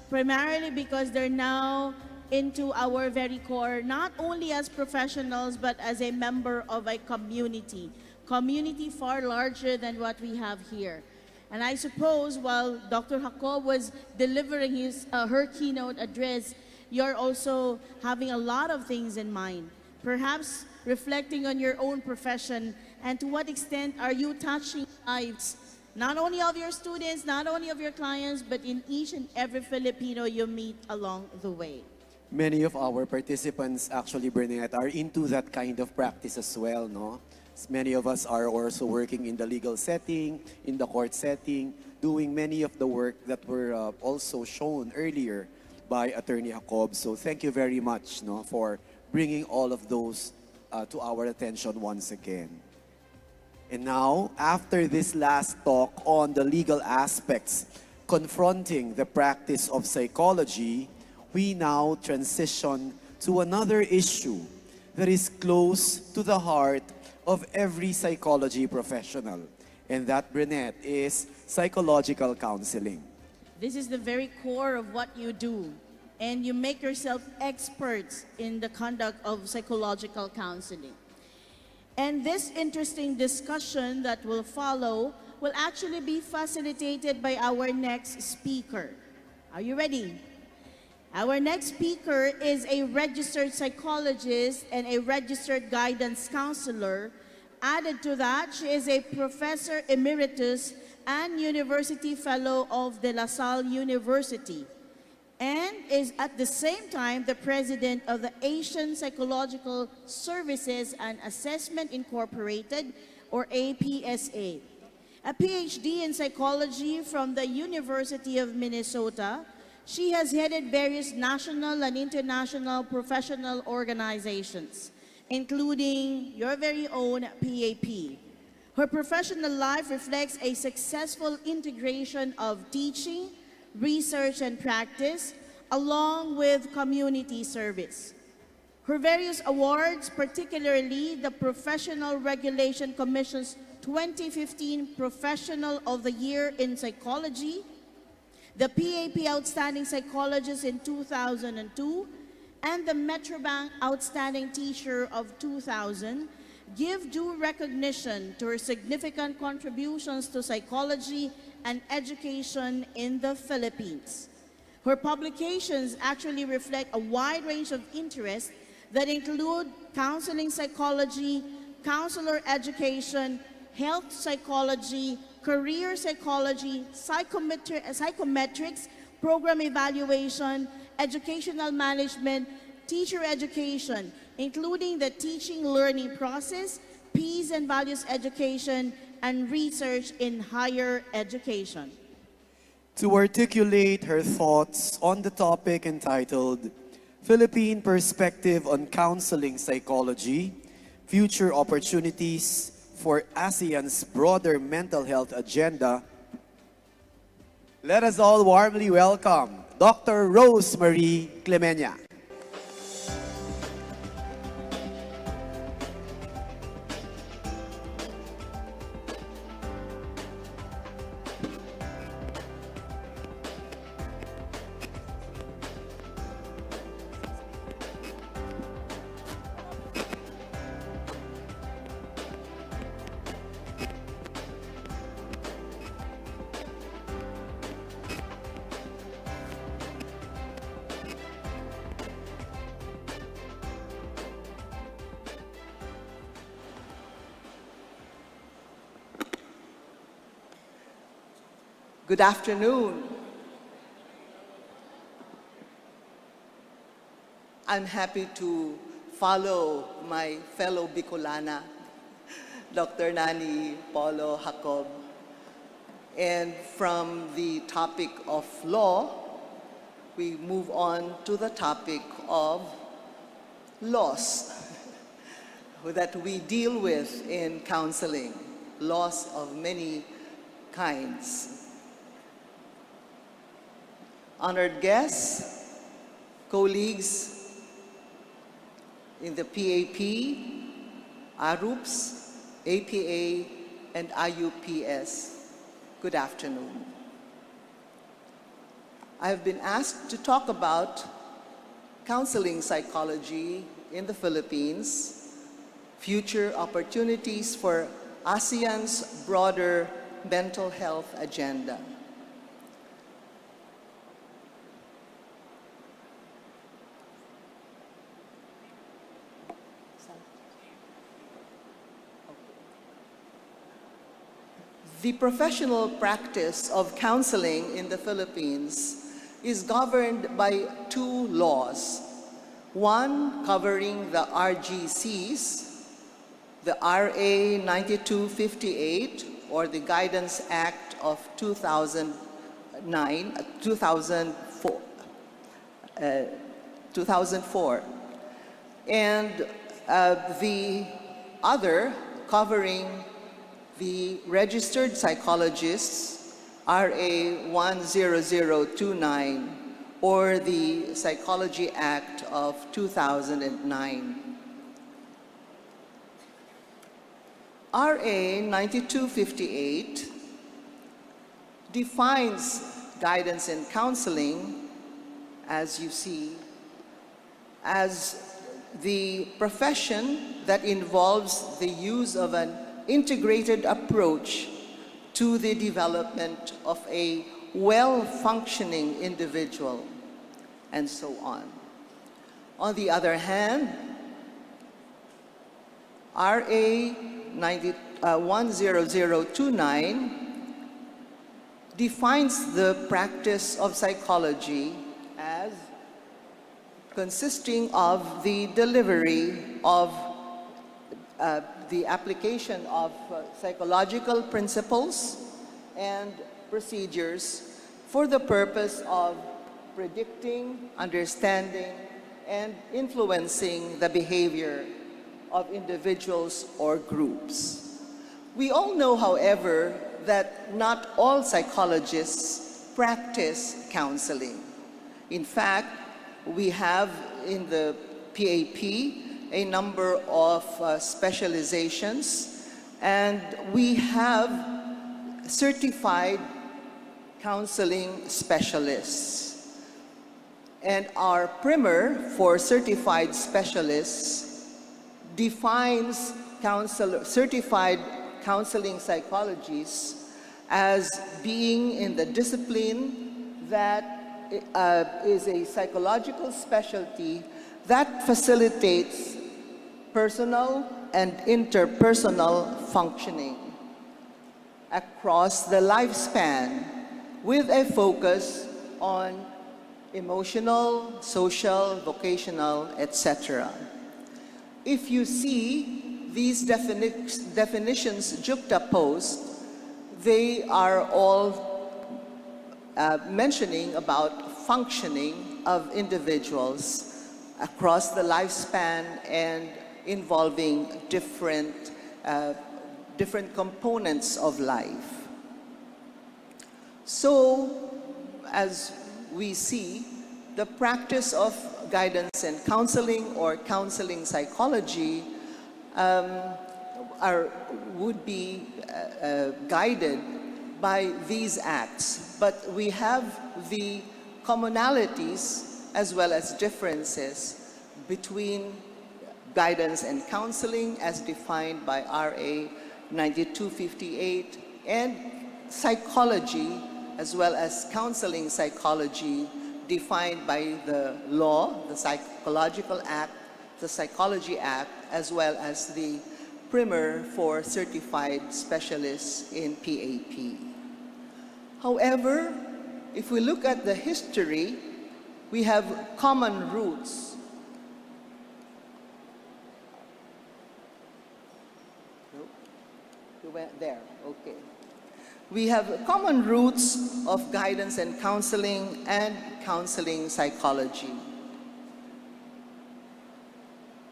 primarily because they're now into our very core, not only as professionals, but as a member of a community far larger than what we have here. And I suppose while Dr. Jacob was delivering her keynote address, you're also having a lot of things in mind. Perhaps reflecting on your own profession and to what extent are you touching lives, not only of your students, not only of your clients, but in each and every Filipino you meet along the way. Many of our participants actually, Bernadette, are into that kind of practice as well, no? Many of us are also working in the legal setting, in the court setting, doing many of the work that were also shown earlier by Attorney Jacob. So thank you very much, no, for bringing all of those to our attention once again. And now, after this last talk on the legal aspects confronting the practice of psychology, we now transition to another issue that is close to the heart of every psychology professional, and that, Brunette, is psychological counseling. This is the very core of what you do, and you make yourself experts in the conduct of psychological counseling. And this interesting discussion that will follow will actually be facilitated by our next speaker. Are you ready? Our next speaker is a registered psychologist and a registered guidance counselor. Added to that, she is a professor emeritus and university fellow of De La Salle University, and is at the same time the president of the Asian Psychological Services and Assessment Incorporated, or APSA. A PhD in psychology from the University of Minnesota, she has headed various national and international professional organizations, including your very own PAP. Her professional life reflects a successful integration of teaching, research, and practice, along with community service. Her various awards, particularly the Professional Regulation Commission's 2015 Professional of the Year in Psychology, the PAP Outstanding Psychologist in 2002, and the Metrobank Outstanding Teacher of 2000, give due recognition to her significant contributions to psychology and education in the Philippines. Her publications actually reflect a wide range of interests that include counseling psychology, counselor education, health psychology, career psychology, psychometrics, program evaluation, educational management, teacher education, including the teaching learning process, peace and values education, and research in higher education. To articulate her thoughts on the topic entitled Philippine Perspective on Counseling Psychology, Future Opportunities for ASEAN's Broader Mental Health Agenda, let us all warmly welcome Dr. Rosemary Clemenya. Good afternoon. I'm happy to follow my fellow Bicolana, Dr. Nani Paulo Jacob. And from the topic of law, we move on to the topic of loss that we deal with in counseling, loss of many kinds. Honored guests, colleagues in the PAP, ARUPS, APA, and IUPS, good afternoon. I have been asked to talk about counseling psychology in the Philippines, future opportunities for ASEAN's broader mental health agenda. The professional practice of counseling in the Philippines is governed by two laws. One covering the RGCs, the RA 9258, or the Guidance Act of 2004, and the other covering the registered psychologists, RA 10029, or the Psychology Act of 2009. RA 9258 defines guidance and counseling, as you see, as the profession that involves the use of an integrated approach to the development of a well-functioning individual, and so on. On the other hand, RA 10029 defines the practice of psychology as consisting of the delivery of the application of psychological principles and procedures for the purpose of predicting, understanding, and influencing the behavior of individuals or groups. We all know, however, that not all psychologists practice counseling. In fact, we have in the PAP a number of specializations, and we have certified counseling specialists. And our primer for certified specialists defines certified counseling psychologists as being in the discipline that is a psychological specialty that facilitates personal and interpersonal functioning across the lifespan with a focus on emotional, social, vocational, etc. If you see these definitions juxtaposed, they are all mentioning about functioning of individuals across the lifespan and involving different components of life. So, as we see, the practice of guidance and counseling or counseling psychology would be guided by these acts, but we have the commonalities as well as differences between guidance and counseling as defined by RA 9258 and psychology as well as counseling psychology defined by the law, the Psychological Act, the Psychology Act, as well as the primer for certified specialists in PAP. However, if we look at the history, we have common roots. You went there, okay. We have common roots of guidance and counseling psychology.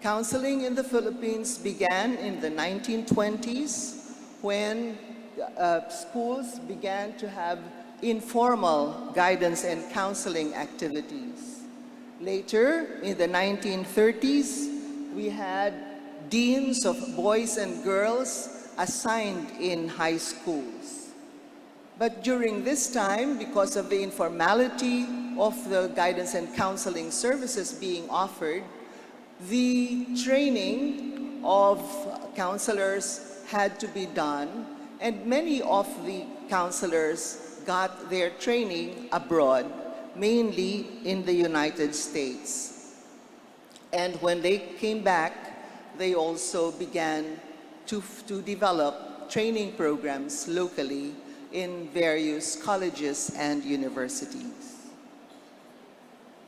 Counseling in the Philippines began in the 1920s when schools began to have informal guidance and counseling activities. Later, in the 1930s, we had deans of boys and girls assigned in high schools. But during this time, because of the informality of the guidance and counseling services being offered, the training of counselors had to be done, and many of the counselors got their training abroad, mainly in the United States. And when they came back, they also began to develop training programs locally in various colleges and universities.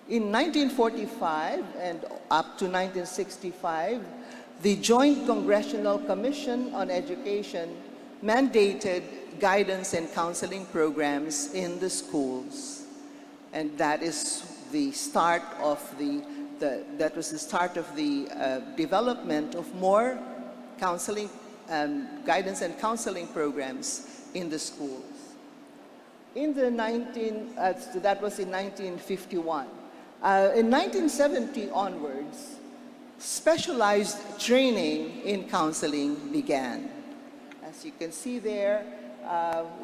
In 1945 and up to 1965, the Joint Congressional Commission on Education mandated guidance and counseling programs in the schools. And that is the start of the development of more counseling, guidance and counseling programs in the schools. That was in 1951. In 1970 onwards, specialized training in counseling began. As you can see there,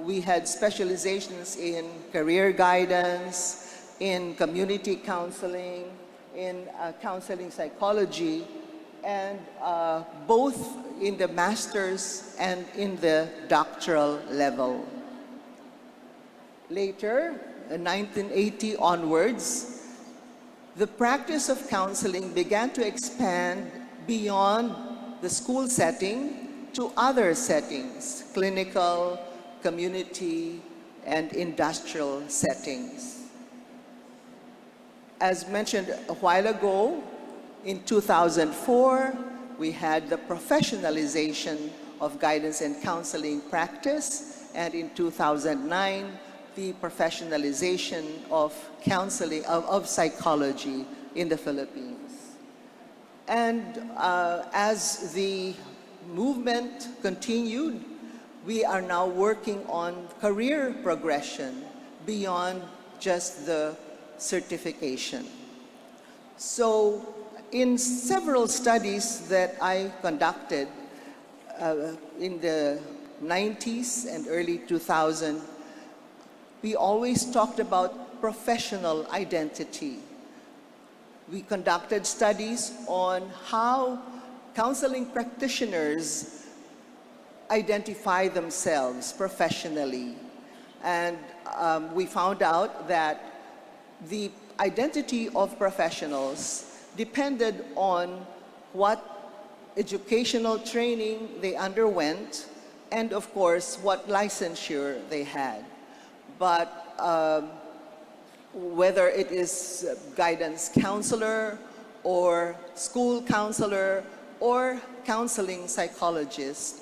we had specializations in career guidance, in community counseling, in counseling psychology, and both in the master's and in the doctoral level. Later, in 1980 onwards, the practice of counseling began to expand beyond the school setting to other settings, clinical, community, and industrial settings. As mentioned a while ago, in 2004, we had the professionalization of guidance and counseling practice, and in 2009, the professionalization of counseling, of psychology in the Philippines. And as the movement continued, we are now working on career progression beyond just the certification. So in several studies that I conducted in the 90s and early 2000s, we always talked about professional identity. We conducted studies on how counseling practitioners identify themselves professionally. And we found out that the identity of professionals depended on what educational training they underwent and, of course, what licensure they had. But whether it is guidance counselor or school counselor or counseling psychologist,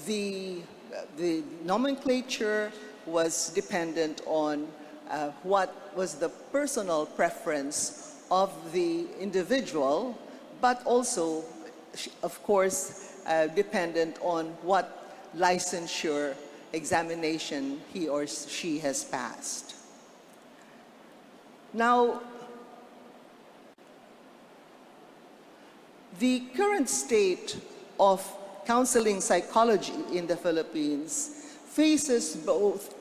the nomenclature was dependent on what was the personal preference of the individual, but also, of course, dependent on what licensure examination he or she has passed. Now, the current state of counseling psychology in the Philippines faces both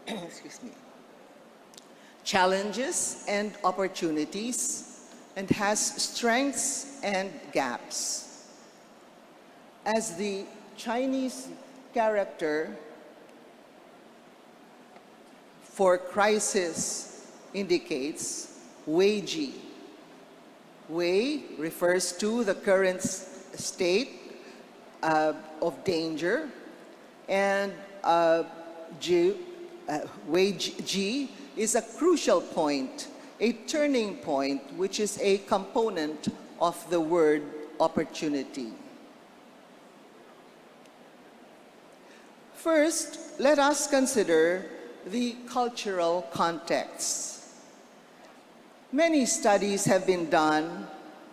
excuse me, challenges and opportunities, and has strengths and gaps. As the Chinese character for crisis indicates, Wei-ji. Wei refers to the current state of danger, and Wei-ji is a crucial point, a turning point, which is a component of the word opportunity. First, let us consider the cultural context. Many studies have been done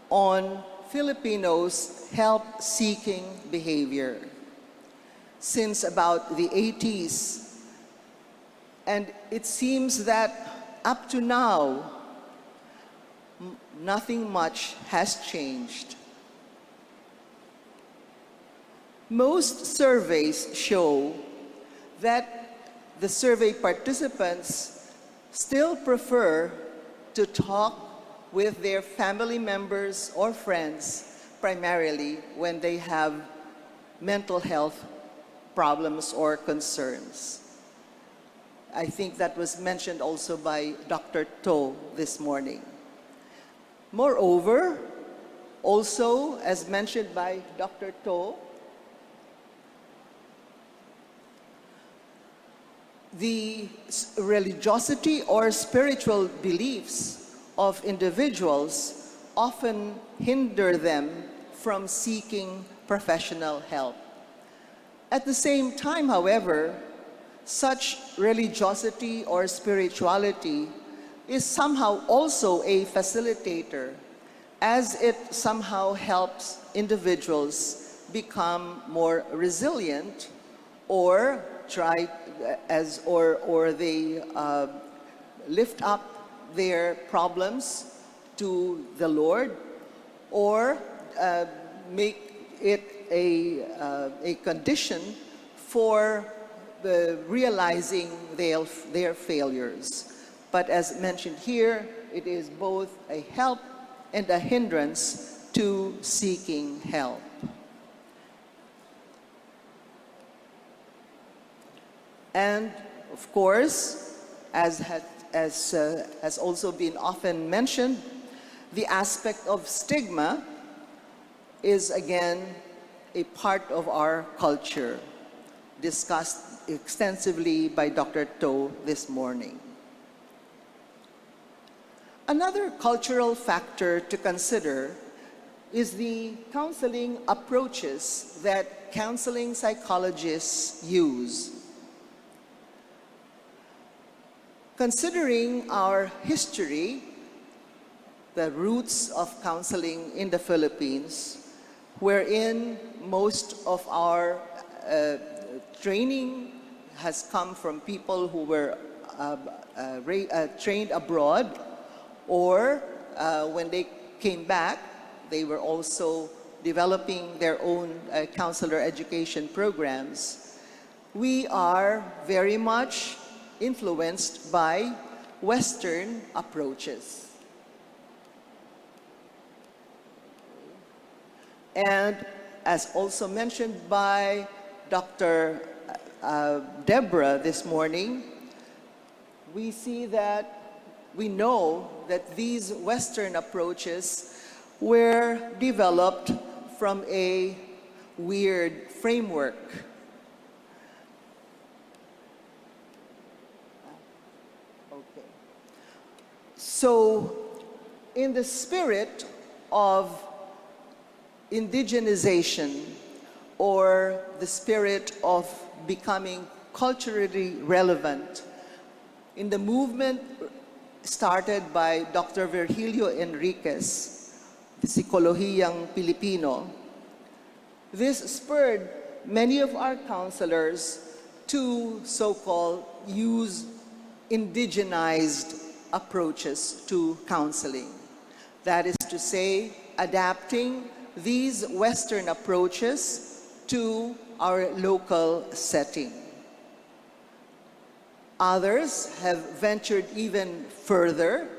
on Filipinos' help-seeking behavior since about the 80s. And it seems that up to now, nothing much has changed. Most surveys show that the survey participants still prefer to talk with their family members or friends, primarily when they have mental health problems or concerns. I think that was mentioned also by Dr. To this morning. Moreover, also, as mentioned by Dr. To, the religiosity or spiritual beliefs of individuals often hinder them from seeking professional help. At the same time, however, such religiosity or spirituality is somehow also a facilitator, as it somehow helps individuals become more resilient or they lift up their problems to the Lord, or make it a condition for realizing their failures. But as mentioned here, it is both a help and a hindrance to seeking help. And of course, as has also been often mentioned, the aspect of stigma is again a part of our culture, discussed extensively by Dr. To this morning. Another cultural factor to consider is the counseling approaches that counseling psychologists use. Considering our history, the roots of counseling in the Philippines, wherein most of our training has come from people who were trained abroad, or when they came back, they were also developing their own counselor education programs. We are very much influenced by Western approaches. And as also mentioned by Dr. Deborah this morning, we know that these Western approaches were developed from a weird framework. Okay. So, in the spirit of indigenization, or the spirit of becoming culturally relevant, in the movement started by Dr. Virgilio Enriquez, the Psikologiyang Pilipino, this spurred many of our counselors to so-called use indigenized approaches to counseling. That is to say, adapting these Western approaches to our local setting. Others have ventured even further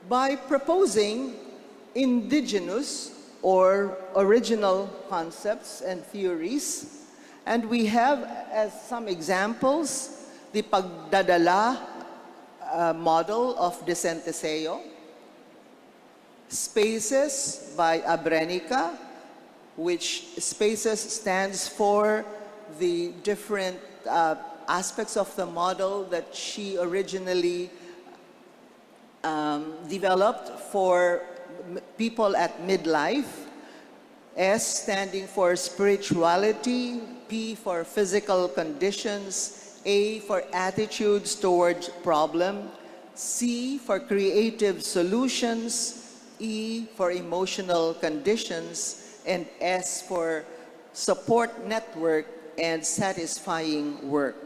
by proposing indigenous or original concepts and theories. And we have, as some examples, the Pagdadala model of Decenteseo, Spaces by Abrenica, which Spaces stands for the different aspects of the model that she originally developed for people at midlife. S standing for spirituality, P for physical conditions, A for attitudes towards problem, C for creative solutions, E for emotional conditions, and S for support network and satisfying work.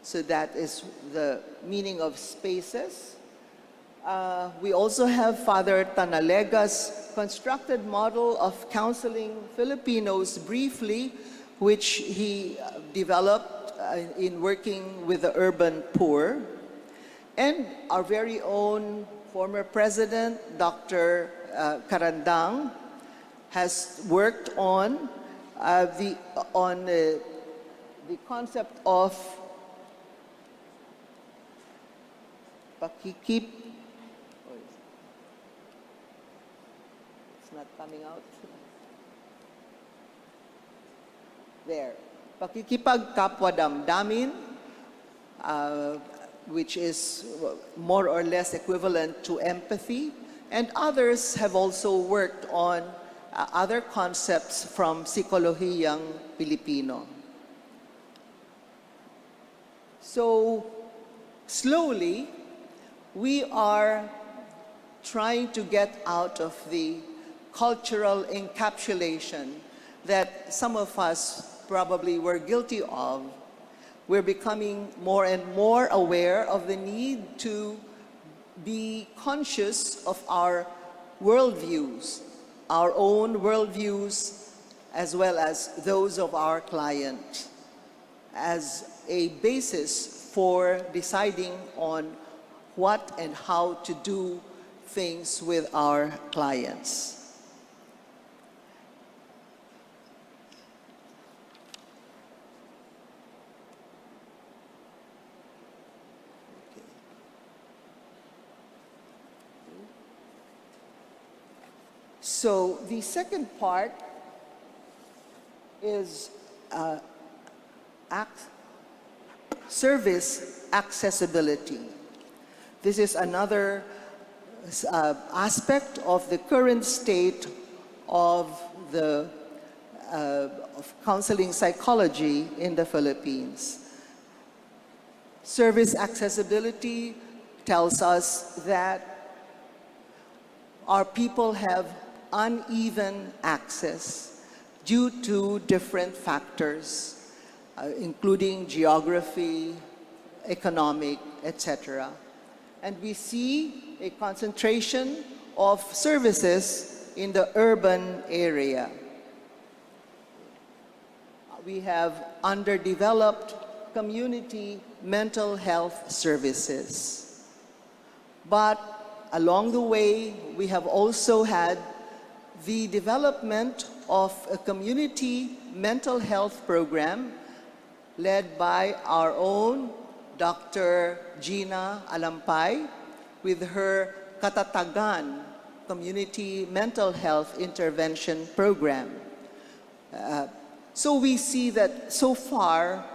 So that is the meaning of Spaces. We also have Father Tanalega's constructed model of counseling Filipinos briefly, which he developed in working with the urban poor. And our very own former president, Dr. Carandang, has worked on the concept of pakikip. It's not coming out. There. Pakikipagkapwa-damdamin, which is more or less equivalent to empathy. And others have also worked on other concepts from Psikologiyang Pilipino. So, slowly, we are trying to get out of the cultural encapsulation that some of us probably were guilty of. We're becoming more and more aware of the need to be conscious of our worldviews, our own worldviews, as well as those of our client as a basis for deciding on what and how to do things with our clients. So the second part is service accessibility. This is another aspect of the current state of the of counseling psychology in the Philippines. Service accessibility tells us that our people have uneven access due to different factors, including geography, economic, etc. And we see a concentration of services in the urban area. We have underdeveloped community mental health services. But along the way, we have also had the development of a community mental health program led by our own Dr. Gina Alampay with her Katatagan Community Mental Health Intervention Program. So we see that so far,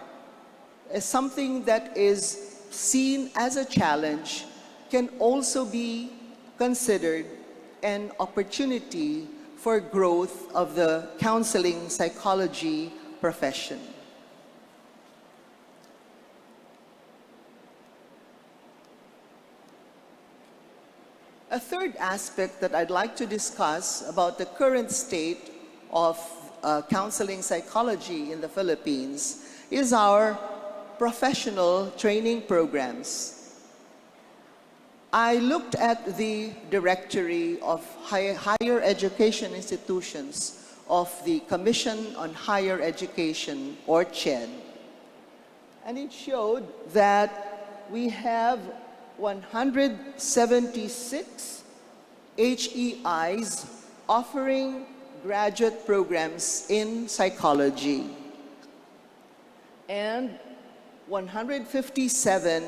something that is seen as a challenge can also be considered an opportunity for growth of the counseling psychology profession. A third aspect that I'd like to discuss about the current state of counseling psychology in the Philippines is our professional training programs. I looked at the directory of higher education institutions of the Commission on Higher Education, or CHED, and it showed that we have 176 HEIs offering graduate programs in psychology and 157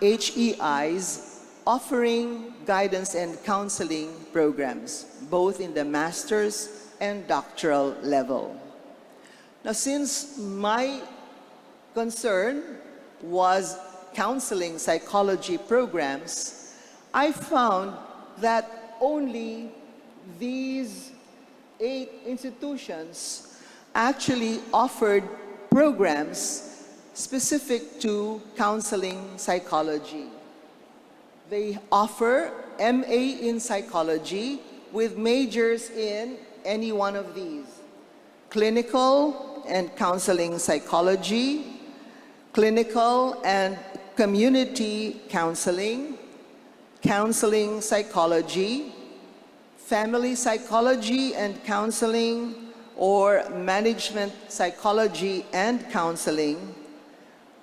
HEIs offering guidance and counseling programs, both in the master's and doctoral level. Now, since my concern was counseling psychology programs, I found that only these 8 institutions actually offered programs specific to counseling psychology. They offer MA in psychology with majors in any one of these: clinical and counseling psychology, clinical and community counseling, counseling psychology, family psychology and counseling, or management psychology and counseling,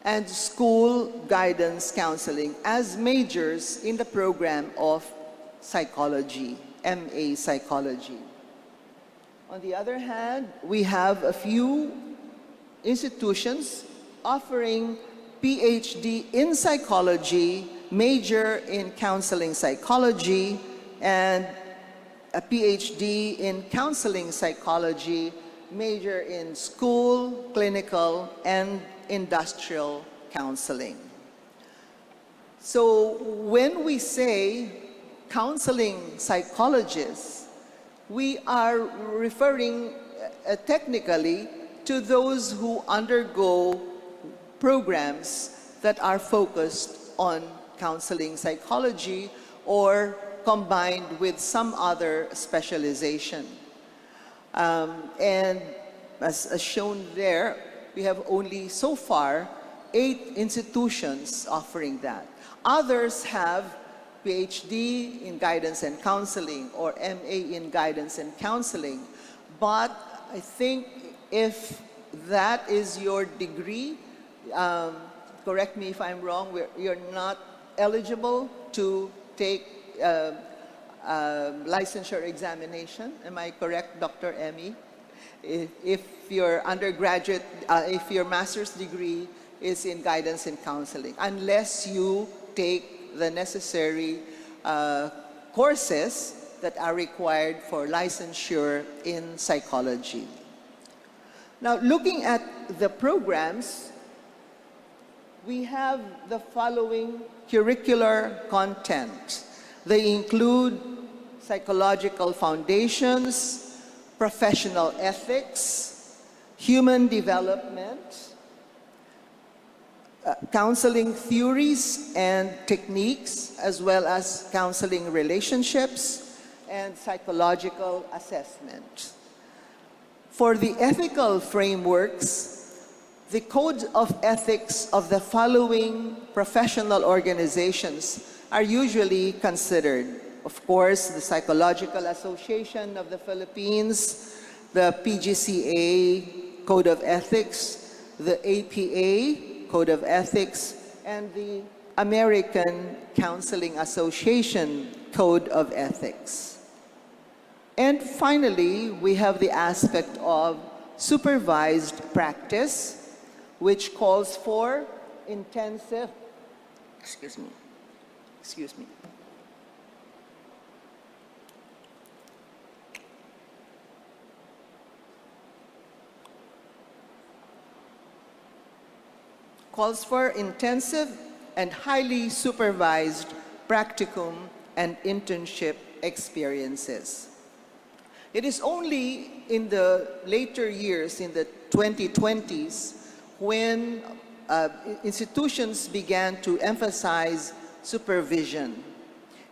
and school guidance counseling as majors in the program of psychology, MA psychology. On the other hand, we have a few institutions offering PhD in psychology, major in counseling psychology, and a PhD in counseling psychology, major in school, clinical, and industrial counseling. So when we say counseling psychologists, we are referring technically to those who undergo programs that are focused on counseling psychology or combined with some other specialization. And as shown there, we have only so far 8 institutions offering that. Others have PhD in guidance and counseling or MA in guidance and counseling, but I think if that is your degree, correct me if I'm wrong, you're not eligible to take licensure examination. Am I correct, Dr. Emmy? If your undergraduate, if your master's degree is in guidance and counseling, unless you take the necessary courses that are required for licensure in psychology. Now, looking at the programs, we have the following curricular content. They include psychological foundations, professional ethics, human development, counseling theories and techniques, as well as counseling relationships and psychological assessment. For the ethical frameworks, the code of ethics of the following professional organizations are usually considered. Of course, the Psychological Association of the Philippines, the PGCA Code of Ethics, the APA Code of Ethics, and the American Counseling Association Code of Ethics. And finally, we have the aspect of supervised practice, which calls for intensive, excuse me, calls for intensive and highly supervised practicum and internship experiences. It is only in the later years, in the 2020s, when institutions began to emphasize supervision.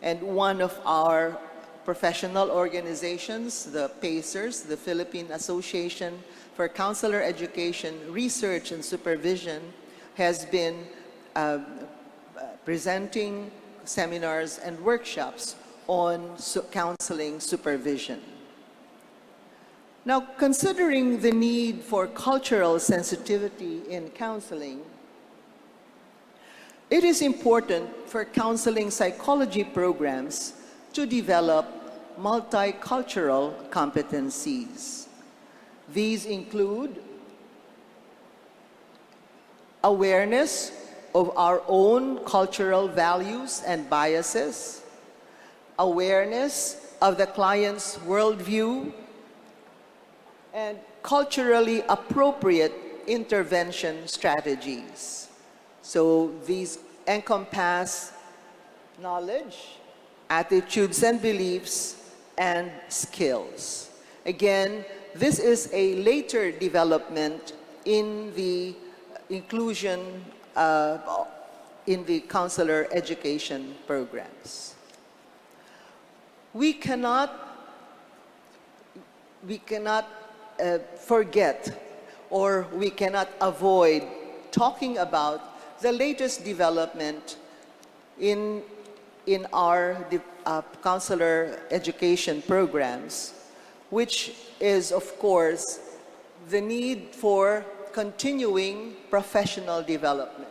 And one of our professional organizations, the PACERS, the Philippine Association for Counselor Education, Research and Supervision, has been presenting seminars and workshops on counseling supervision. Now, considering the need for cultural sensitivity in counseling, it is important for counseling psychology programs to develop multicultural competencies. These include awareness of our own cultural values and biases, awareness of the client's worldview, and culturally appropriate intervention strategies. So these encompass knowledge, attitudes and beliefs, and skills. Again, this is a later development in the inclusion in the counselor education programs. We cannot forget, or we cannot avoid talking about the latest development in our counselor education programs, which is, of course, the need for continuing professional development.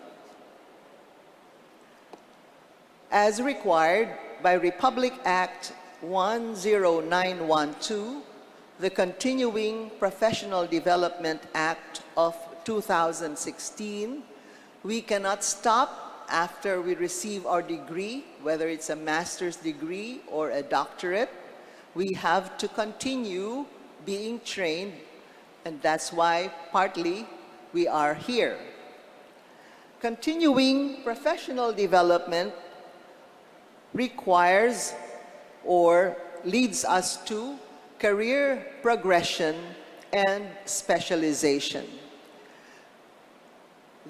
As required by Republic Act 10912, the Continuing Professional Development Act of 2016, we cannot stop after we receive our degree, whether it's a master's degree or a doctorate. We have to continue being trained, and that's why partly we are here. Continuing professional development requires or leads us to career progression and specialization.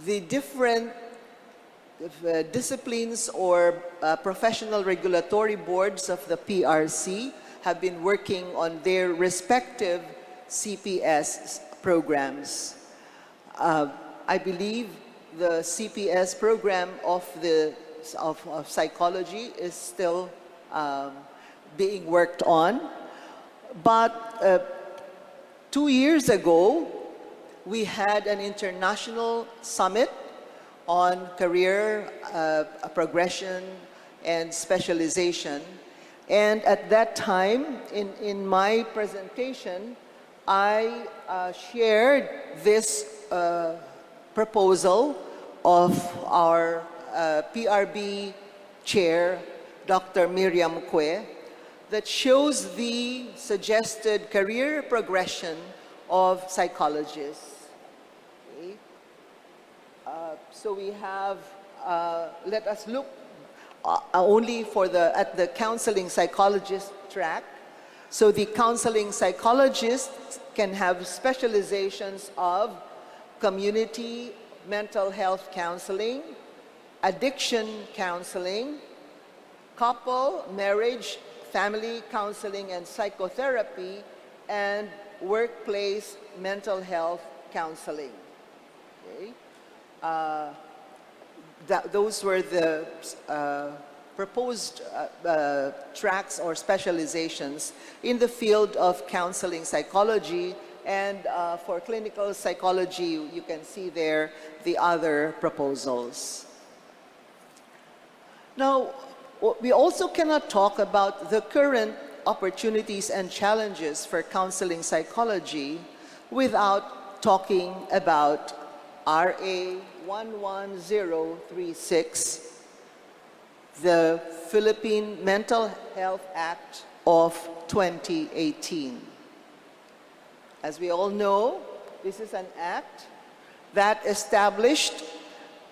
The different disciplines or professional regulatory boards of the PRC have been working on their respective CPS programs. I believe the CPS program of psychology is still being worked on, but 2 years ago, we had an international summit on career progression and specialization. And at that time, in my presentation, I shared this proposal of our PRB chair, Dr. Miriam Kwe, that shows the suggested career progression of psychologists. Okay. So we have, let us look only at the counseling psychologist track. So the counseling psychologists can have specializations of community mental health counseling, addiction counseling, couple, marriage, family counseling and psychotherapy, and workplace mental health counseling. Okay. Those were the proposed tracks or specializations in the field of counseling psychology. And for clinical psychology, you can see there the other proposals. Now, we also cannot talk about the current opportunities and challenges for counseling psychology without talking about RA 11036, the Philippine Mental Health Act of 2018. As we all know, this is an act that established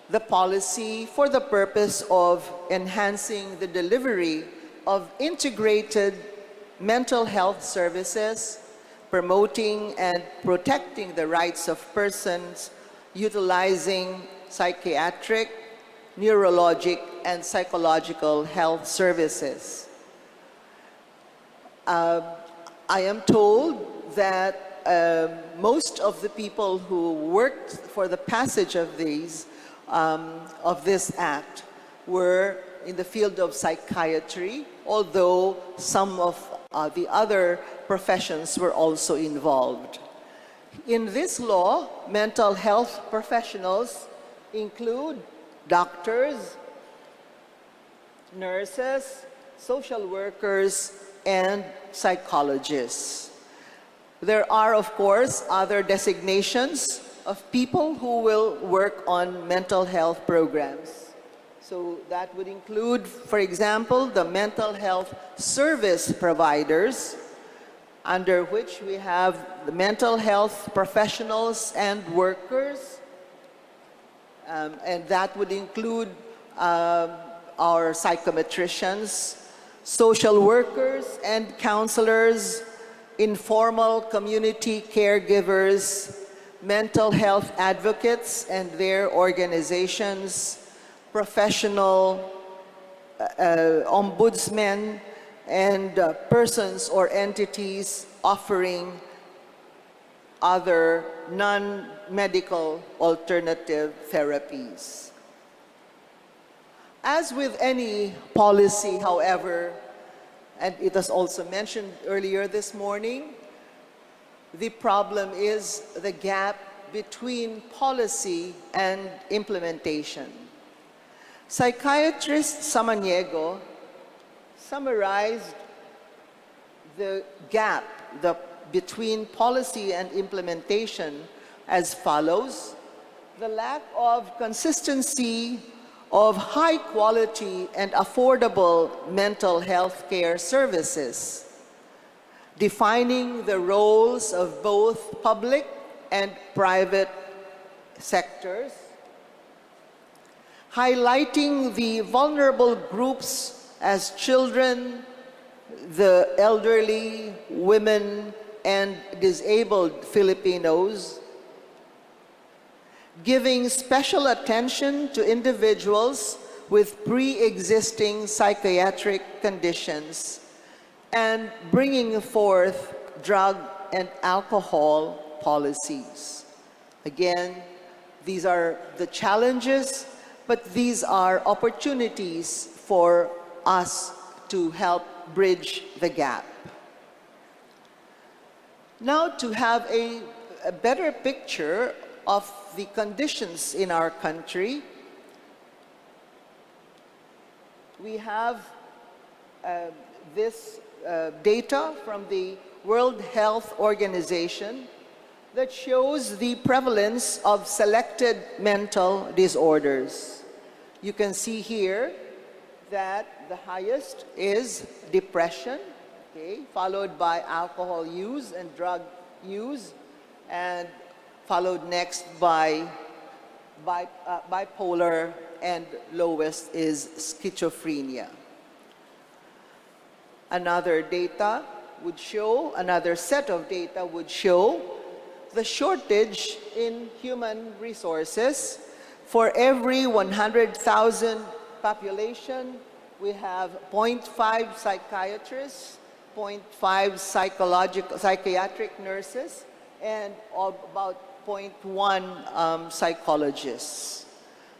the policy for the purpose of enhancing the delivery of integrated mental health services, promoting and protecting the rights of persons utilizing psychiatric, neurologic, and psychological health services. I am told that most of the people who worked for the passage of this act were in the field of psychiatry, although some of the other professions were also involved. In this law, mental health professionals include doctors, nurses, social workers, and psychologists. There are, of course, other designations of people who will work on mental health programs. So that would include, for example, the mental health service providers, under which we have the mental health professionals and workers, and that would include our psychometricians, social workers and counselors, informal community caregivers, mental health advocates and their organizations, professional ombudsmen, and persons or entities offering other non-medical alternative therapies. As with any policy, however, and it was also mentioned earlier this morning, the problem is the gap between policy and implementation. Psychiatrist Samaniego summarized the gap between policy and implementation as follows: the lack of consistency of high quality and affordable mental health care services, defining the roles of both public and private sectors, highlighting the vulnerable groups as children, the elderly, women, and disabled Filipinos, giving special attention to individuals with pre-existing psychiatric conditions, and bringing forth drug and alcohol policies. Again, these are the challenges, but these are opportunities for us to help bridge the gap. Now, to have a better picture of the conditions in our country, we have this data from the World Health Organization that shows the prevalence of selected mental disorders. You can see here that the highest is depression, okay, followed by alcohol use and drug use, and followed next by bipolar, and lowest is schizophrenia. Another set of data would show the shortage in human resources. For every 100,000 population, we have 0.5 psychiatrists, 0.5 psychiatric nurses, and about 0.1 psychologists.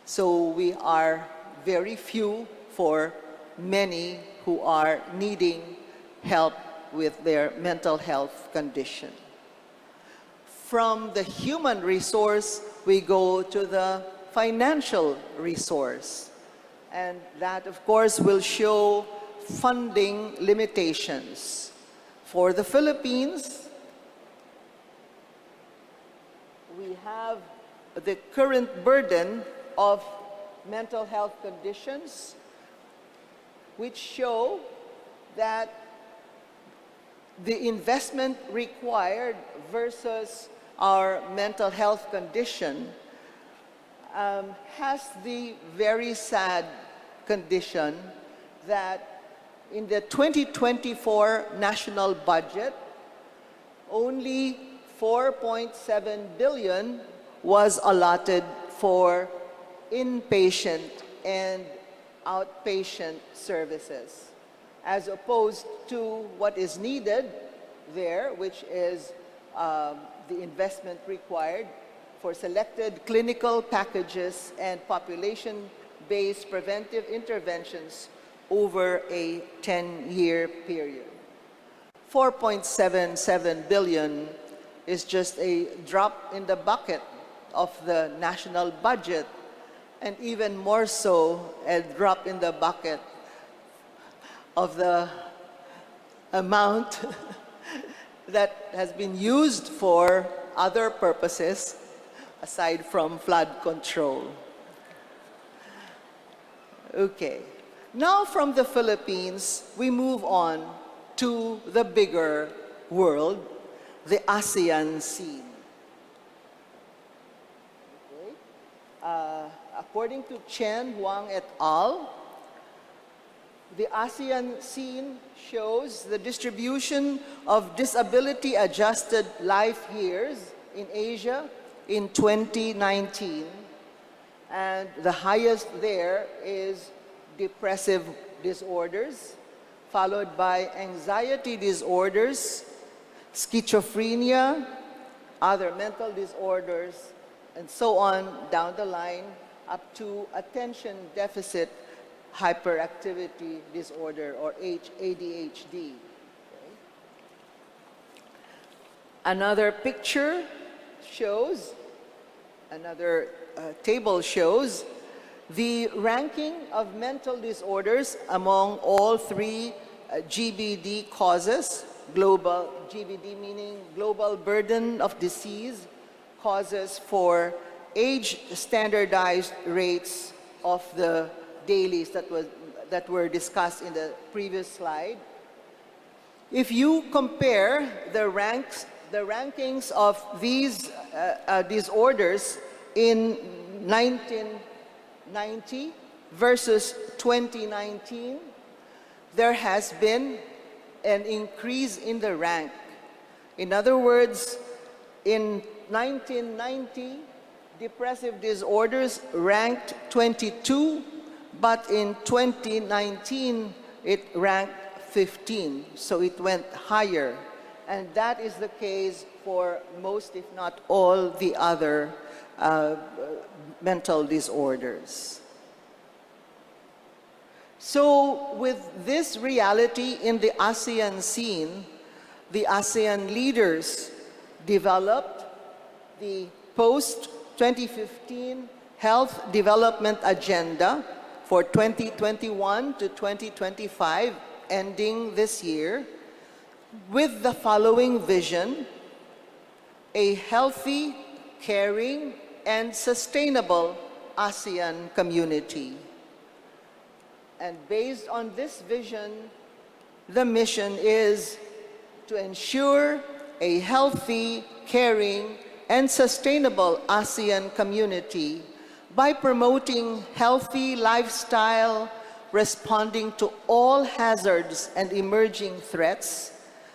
So we are very few for many who are needing help with their mental health condition. From the human resource, we go to the financial resource. And that, of course, will show funding limitations. For the Philippines, we have the current burden of mental health conditions, which show that the investment required versus our mental health condition has the very sad condition that in the 2024 national budget, only 4.7 billion was allotted for inpatient and outpatient services, as opposed to what is needed there, which is the investment required for selected clinical packages and population-based preventive interventions over a 10-year period. 4.77 billion is just a drop in the bucket of the national budget, and even more so, a drop in the bucket of the amount that has been used for other purposes aside from flood control. Okay, now from the Philippines, we move on to the bigger world, the ASEAN scene. Okay. According to Chen, Huang et al., the ASEAN scene shows the distribution of disability-adjusted life years in Asia in 2019. And the highest there is depressive disorders, followed by anxiety disorders, schizophrenia, other mental disorders, and so on down the line, up to attention deficit hyperactivity disorder, or ADHD. Okay. Another picture shows, another table shows the ranking of mental disorders among all three GBD causes. Global GBD meaning global burden of disease, causes for age standardized rates of the dailies that were discussed in the previous slide. If you compare the rankings of these disorders in 1990 versus 2019, there has been an increase in the rank. In other words, in 1990, depressive disorders ranked 22, but in 2019, it ranked 15, so it went higher. And that is the case for most, if not all, the other mental disorders. So with this reality in the ASEAN scene, the ASEAN leaders developed the post-2015 Health Development Agenda for 2021 to 2025, ending this year, with the following vision: a healthy, caring, and sustainable ASEAN community. And based on this vision, the mission is to ensure a healthy, caring, and sustainable ASEAN community by promoting healthy lifestyle, responding to all hazards and emerging threats,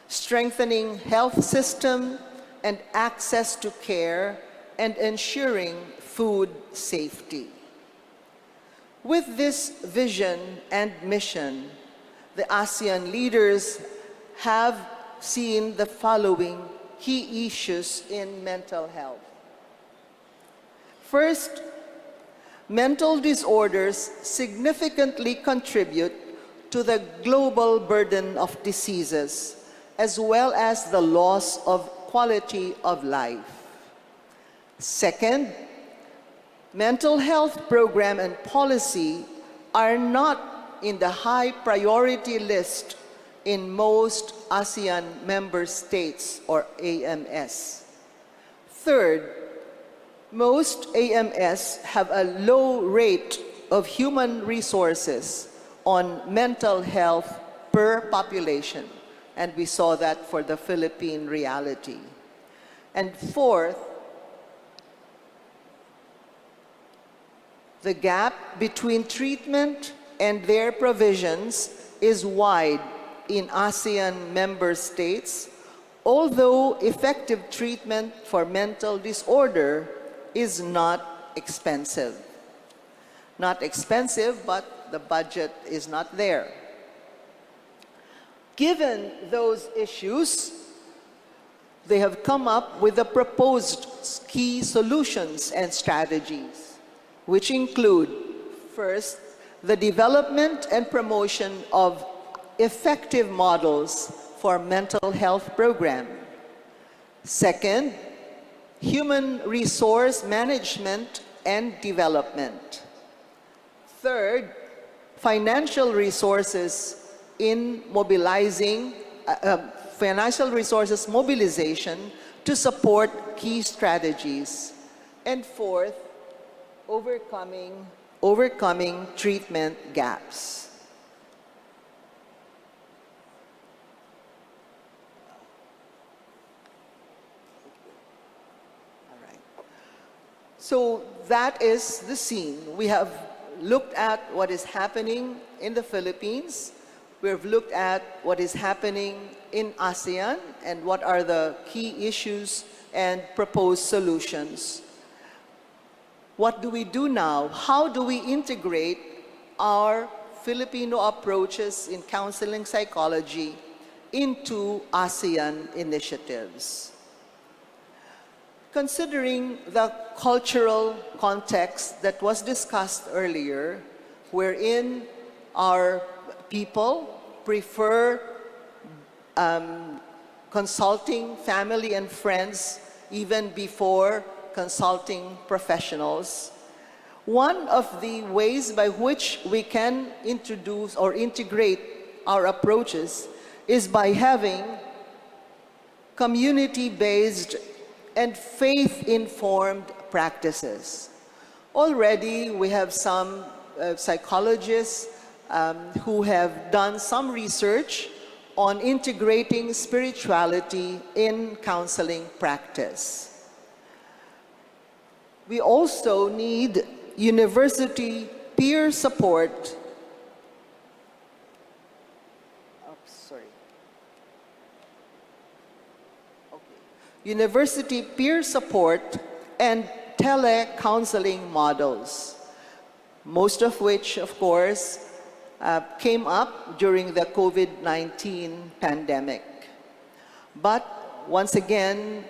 strengthening health system and access to care, and ensuring food safety. With this vision and mission, the ASEAN leaders have seen the following key issues in mental health. First, mental disorders significantly contribute to the global burden of diseases, as well as the loss of quality of life. Second, mental health program and policy are not in the high priority list in most ASEAN member states, or AMS. Third, most AMS have a low rate of human resources on mental health per population, and we saw that for the Philippine reality. And fourth, the gap between treatment and their provisions is wide in ASEAN member states, although effective treatment for mental disorder is not expensive. Not expensive, but the budget is not there. Given those issues, they have come up with the proposed key solutions and strategies, which include, first, the development and promotion of effective models for mental health program. Second, human resource management and development. Third, financial resources in mobilizing, financial resources mobilization to support key strategies. And fourth, overcoming treatment gaps. So that is the scene. We have looked at what is happening in the Philippines. We have looked at what is happening in ASEAN and what are the key issues and proposed solutions. What do we do now? How do we integrate our Filipino approaches in counseling psychology into ASEAN initiatives? Considering the cultural context that was discussed earlier, wherein our people prefer consulting family and friends even before consulting professionals, one of the ways by which we can introduce or integrate our approaches is by having community-based and faith-informed practices. Already, we have some psychologists who have done some research on integrating spirituality in counseling practice. We also need university peer support. University peer support and tele-counseling models, most of which, of course, came up during the COVID-19 pandemic. But once again,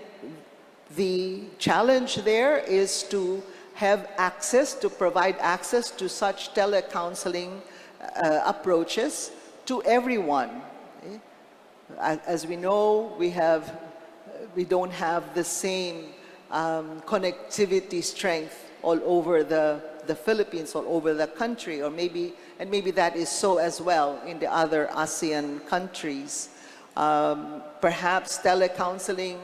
the challenge there is to have access, to provide access to such tele-counseling approaches to everyone. As we know, we don't have the same connectivity strength all over the Philippines, all over the country, or maybe that is so as well in the other ASEAN countries. Perhaps telecounseling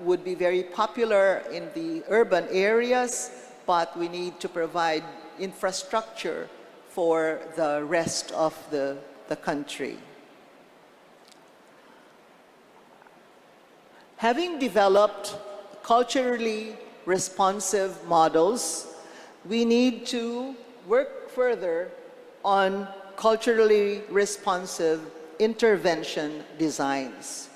would be very popular in the urban areas, but we need to provide infrastructure for the rest of the country. Having developed culturally responsive models, we need to work further on culturally responsive intervention designs.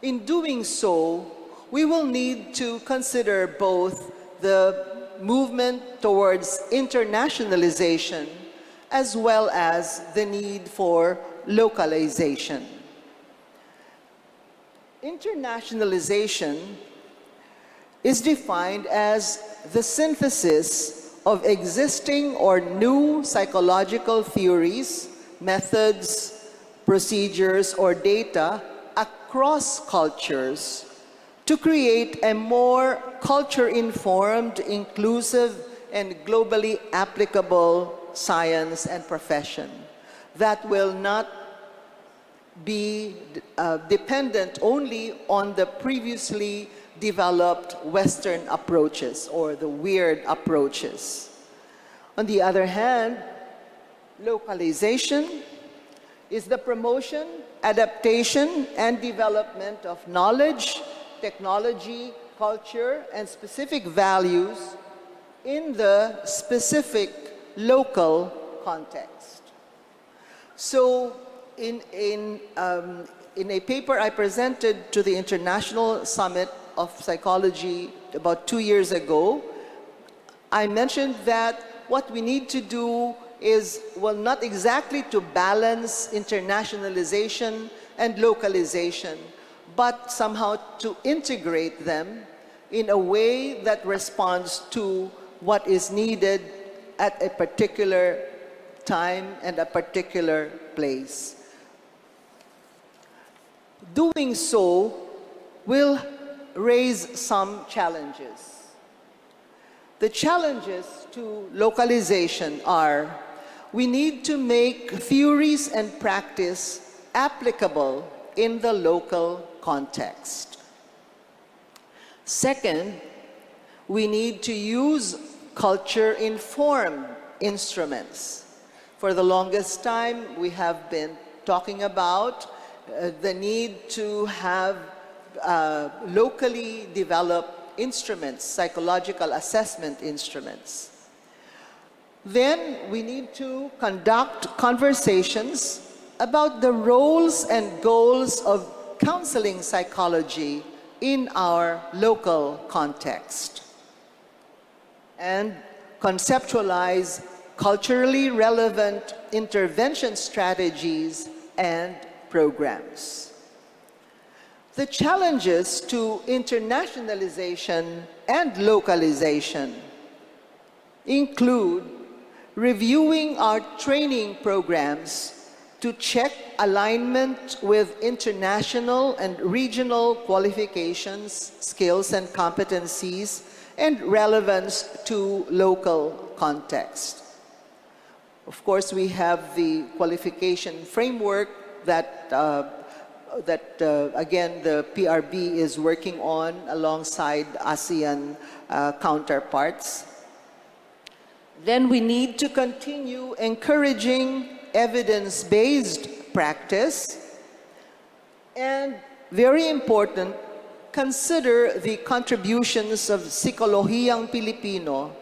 In doing so, we will need to consider both the movement towards internationalization as well as the need for localization. Internationalization is defined as the synthesis of existing or new psychological theories, methods, procedures, or data across cultures to create a more culture-informed, inclusive, and globally applicable science and profession that will not be dependent only on the previously developed Western approaches or the weird approaches. On the other hand, localization is the promotion, adaptation, and development of knowledge, technology, culture, and specific values in the specific local context. So in a paper I presented to the International Summit of Psychology about 2 years ago, I mentioned that what we need to do is, well, not exactly to balance internationalization and localization, but somehow to integrate them in a way that responds to what is needed at a particular time and a particular place. Doing so will raise some challenges. The challenges to localization are: we need to make theories and practice applicable in the local context. Second, we need to use culture-informed instruments. For the longest time, we have been talking about the need to have locally developed instruments, psychological assessment instruments. Then we need to conduct conversations about the roles and goals of counseling psychology in our local context, and conceptualize culturally relevant intervention strategies and programs. The challenges to internationalization and localization include reviewing our training programs to check alignment with international and regional qualifications, skills, and competencies, and relevance to local context. Of course, we have the qualification framework that again, the PRB is working on alongside ASEAN counterparts. Then we need to continue encouraging evidence-based practice, and very important, consider the contributions of Psikolohiyang Pilipino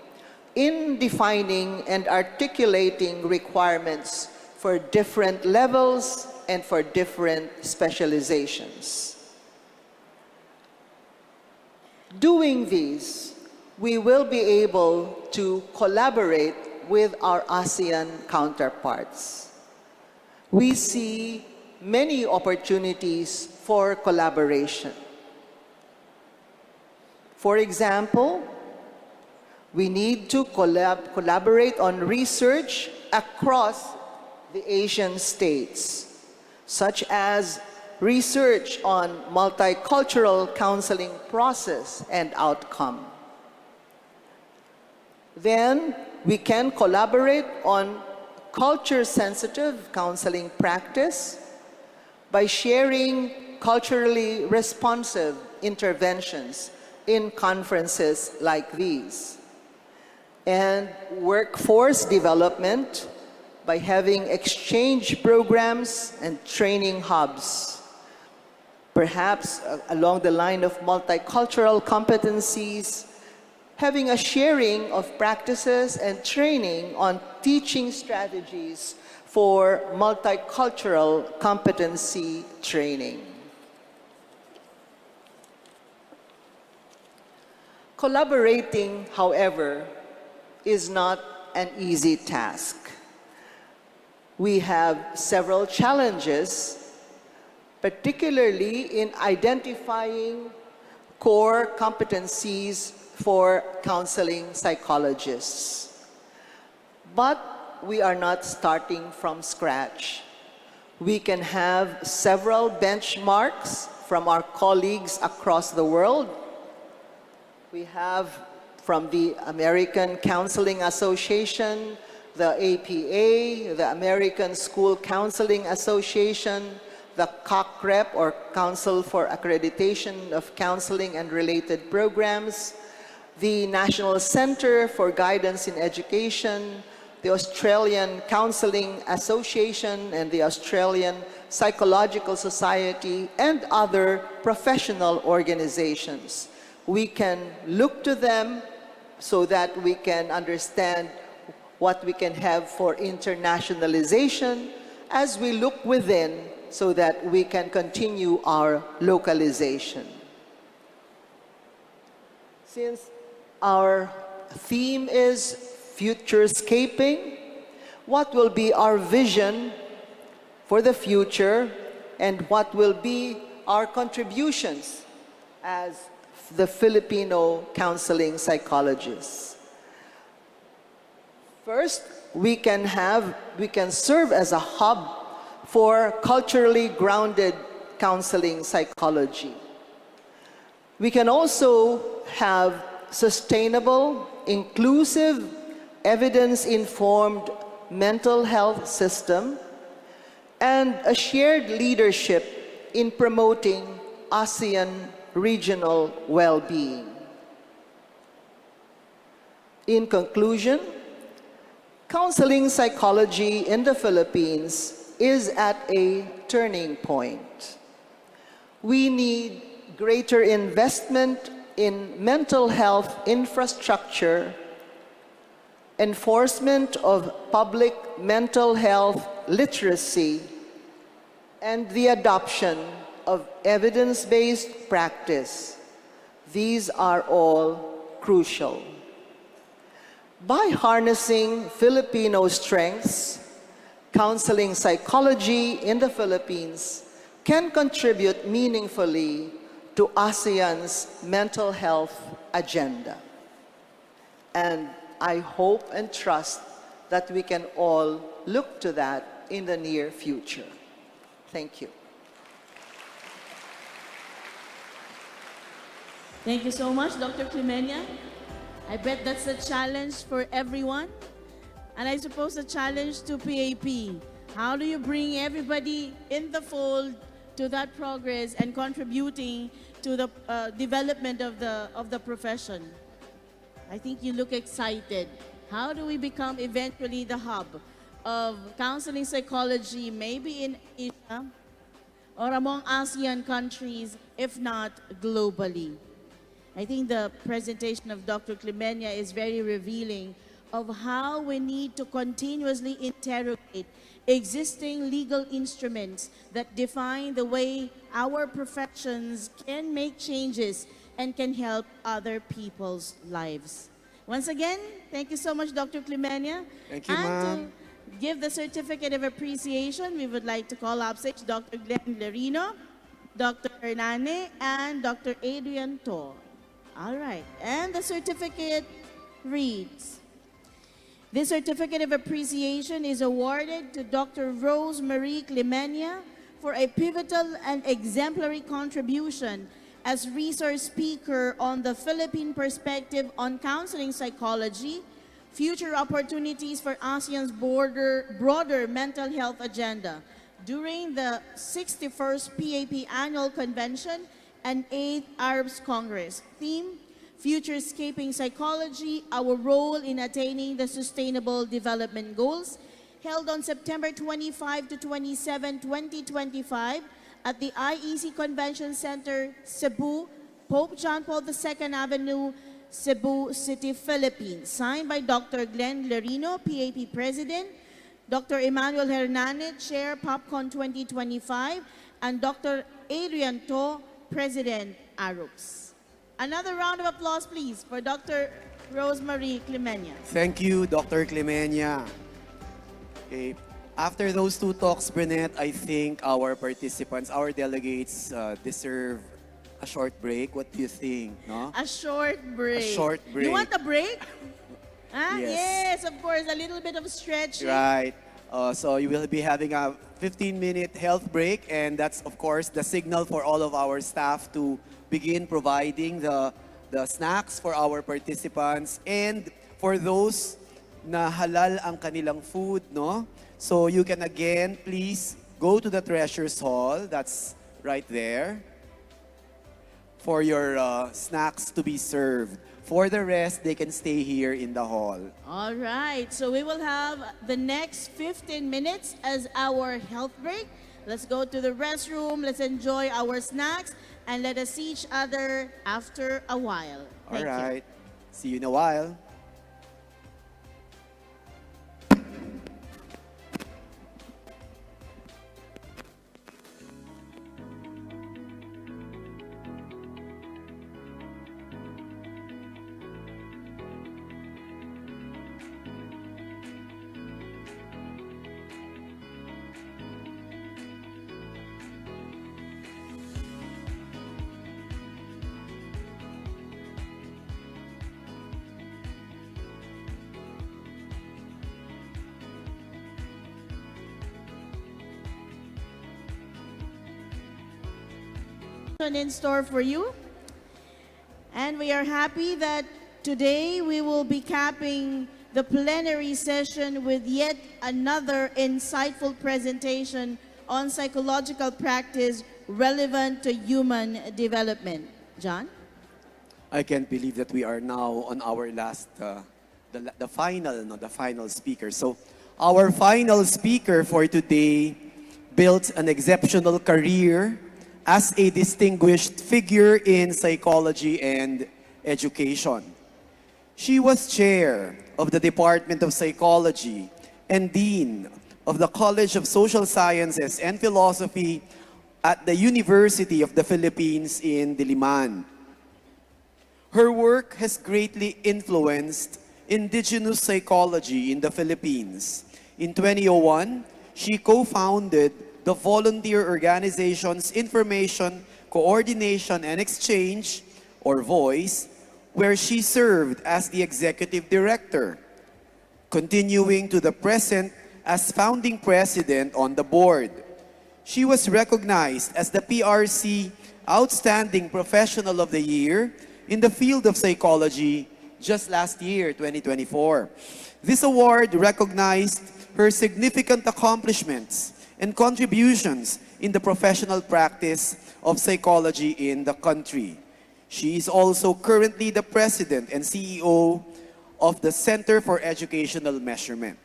in defining and articulating requirements for different levels and for different specializations. Doing these, we will be able to collaborate with our ASEAN counterparts. We see many opportunities for collaboration. For example, we need to collaborate on research across the Asian states, such as research on multicultural counseling process and outcome. Then we can collaborate on culture-sensitive counseling practice by sharing culturally responsive interventions in conferences like these. And workforce development by having exchange programs and training hubs. Perhaps along the line of multicultural competencies, having a sharing of practices and training on teaching strategies for multicultural competency training. Collaborating, however, is not an easy task. We have several challenges, particularly in identifying core competencies for counseling psychologists. But we are not starting from scratch. We can have several benchmarks from our colleagues across the world. We have from the American Counseling Association, the APA, the American School Counseling Association, the CACREP, or Council for Accreditation of Counseling and Related Programs, the National Center for Guidance in Education, the Australian Counseling Association, and the Australian Psychological Society, and other professional organizations. We can look to them so that we can understand what we can have for internationalization as we look within so that we can continue our localization. Since our theme is futurescaping, what will be our vision for the future and what will be our contributions as the Filipino counseling psychologists? First, we can serve as a hub for culturally grounded counseling psychology. We can also have sustainable, inclusive, evidence-informed mental health system and a shared leadership in promoting ASEAN regional well-being. In conclusion, counseling psychology in the Philippines is at a turning point. We need greater investment in mental health infrastructure, enforcement of public mental health literacy, and the adoption of evidence-based practice. These are all crucial. By harnessing Filipino strengths, counseling psychology in the Philippines can contribute meaningfully to ASEAN's mental health agenda. And I hope and trust that we can all look to that in the near future. Thank you. Thank you so much, Dr. Clemenia. I bet that's a challenge for everyone. And I suppose a challenge to PAP. How do you bring everybody in the fold to that progress and contributing to the development of the profession? I think you look excited. How do we become eventually the hub of counseling psychology, maybe in Asia or among ASEAN countries, if not globally? I think the presentation of Dr. Clemenia is very revealing of how we need to continuously interrogate existing legal instruments that define the way our professions can make changes and can help other people's lives. Once again, thank you so much, Dr. Clemenia. Thank you, and ma'am. to give the certificate of appreciation, we would like to call up stage Dr. Glenn Lerino, Dr. Hernane, and Dr. Adrian To. All right, and the certificate reads, this certificate of appreciation is awarded to Dr. Rose Marie Clemenia for a pivotal and exemplary contribution as resource speaker on the Philippine perspective on counseling psychology, future opportunities for ASEAN's broader mental health agenda during the 61st PAP Annual Convention and 8th Arabs Congress. Theme, Futurescaping Psychology, Our Role in Attaining the Sustainable Development Goals, held on September 25 to 27, 2025 at the IEC Convention Center, Cebu, Pope John Paul II Avenue, Cebu City, Philippines. Signed by Dr. Glenn Lerino, PAP President, Dr. Emmanuel Hernandez, Chair, PAPCon 2025, and Dr. Adrian To, President, ARUPS. Another round of applause, please, for Dr. Rosemary Clemenya. Thank you, Dr. Clemenya. Okay. After those two talks, Bernette, I think our participants, our delegates deserve a short break. What do you think? No? A short break. A short break. You want a break? Huh? Yes. Yes, of course. A little bit of stretching. Right. So you will be having a 15-minute health break, and that's, of course, the signal for all of our staff to begin providing the snacks for our participants and for those na halal ang kanilang food, no? So you can again, please go to the Treasures Hall. That's right there for your snacks to be served. For the rest, they can stay here in the hall. All right. So we will have the next 15 minutes as our health break. Let's go to the restroom. Let's enjoy our snacks. And let us see each other after a while. All right. See you in a while. In store for you. And we are happy that today we will be capping the plenary session with yet another insightful presentation on psychological practice relevant to human development. John? I can't believe that we are now on our last, the final speaker. So our final speaker for today built an exceptional career as a distinguished figure in psychology and education. She was chair of the Department of Psychology and dean of the College of Social Sciences and Philosophy at the University of the Philippines in Diliman. Her work has greatly influenced indigenous psychology in the Philippines. In 2001, she co-founded the volunteer organization's Information, Coordination, and Exchange, or VOICE, where she served as the executive director, continuing to the present as founding president on the board. She was recognized as the PRC Outstanding Professional of the Year in the field of psychology just last year, 2024. This award recognized her significant accomplishments and contributions in the professional practice of psychology in the country. She is also currently the president and CEO of the Center for Educational Measurement.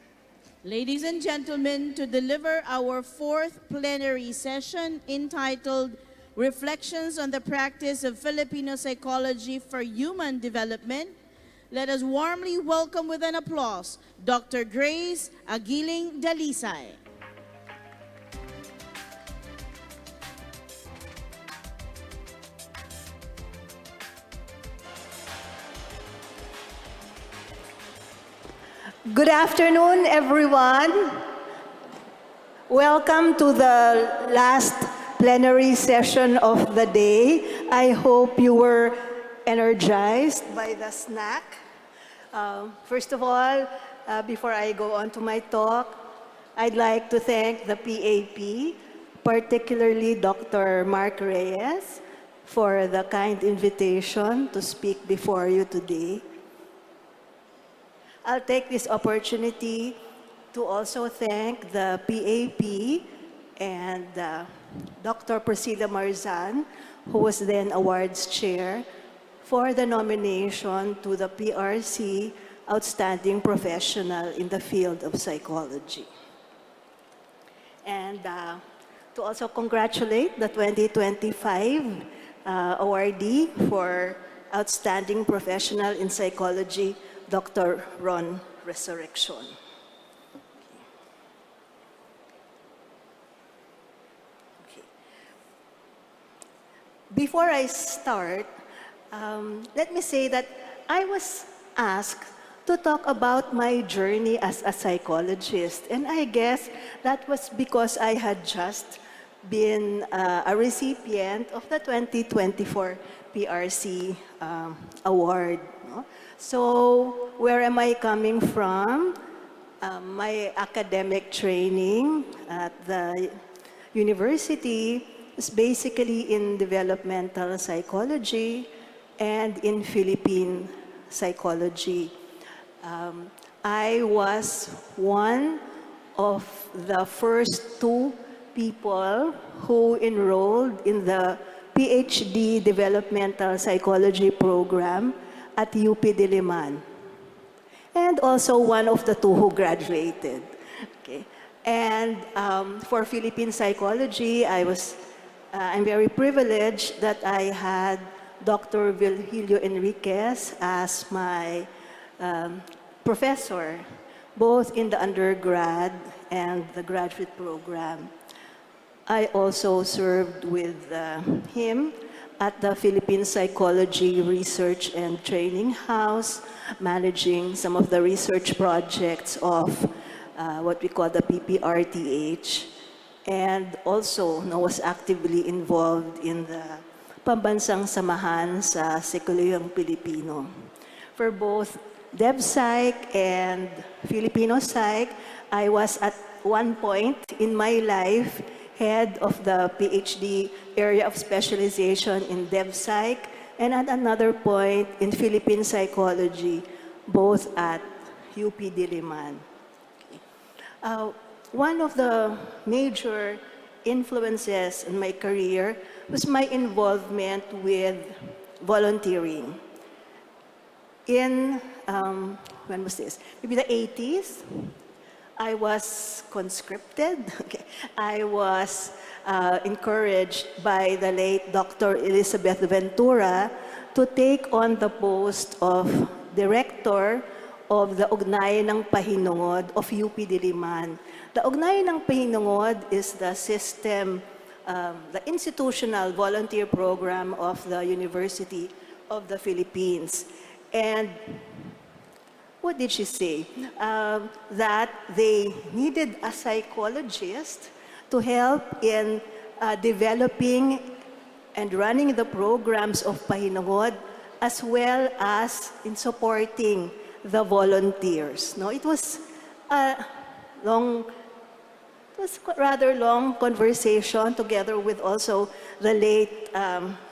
Ladies and gentlemen, to deliver our fourth plenary session entitled Reflections on the Practice of Filipino Psychology for Human Development, let us warmly welcome with an applause Dr. Grace Aguiling Dalisay. Good afternoon, everyone. Welcome to the last plenary session of the day. I hope you were energized by the snack. First of all, before I go on to my talk, I'd like to thank the PAP, particularly Dr. Mark Reyes for the kind invitation to speak before you today. I'll take this opportunity to also thank the PAP and Dr. Priscilla Marzan, who was then awards chair, for the nomination to the PRC Outstanding Professional in the field of psychology. And to also congratulate the 2025 awardee for Outstanding Professional in Psychology, Dr. Ron Resurrection. Okay. Before I start, let me say that I was asked to talk about my journey as a psychologist. And I guess that was because I had just been a recipient of the 2024 PRC award. No? So where am I coming from? My academic training at the university is basically in developmental psychology and in Philippine psychology. I was one of the first 2 people who enrolled in the PhD Developmental Psychology program at UP Diliman. And also one of the 2 who graduated. Okay. And for Philippine psychology, I'm very privileged that I had Dr. Virgilio Enriquez as my professor, both in the undergrad and the graduate program. I also served with him at the Philippine Psychology Research and Training House, managing some of the research projects of what we call the PPRTH, and also was actively involved in the Pambansang Samahan sa Sekularong Pilipino. For both DevPsych and Filipino Psych, I was at one point in my life head of the PhD area of specialization in DevPsych, and at another point in Philippine psychology, both at UP Diliman. Okay. One of the major influences in my career was my involvement with volunteering. In, when was this? Maybe the 80s, I was conscripted. Okay. I was encouraged by the late Dr. Elizabeth Ventura to take on the post of director of the Ugnayan ng Pahinungod of UP Diliman. The Ugnayan ng Pahinungod is the system, the institutional volunteer program of the University of the Philippines. And what did she say? That they needed a psychologist to help in developing and running the programs of Pahinungod, as well as in supporting the volunteers. No, it was a rather long conversation together with also the late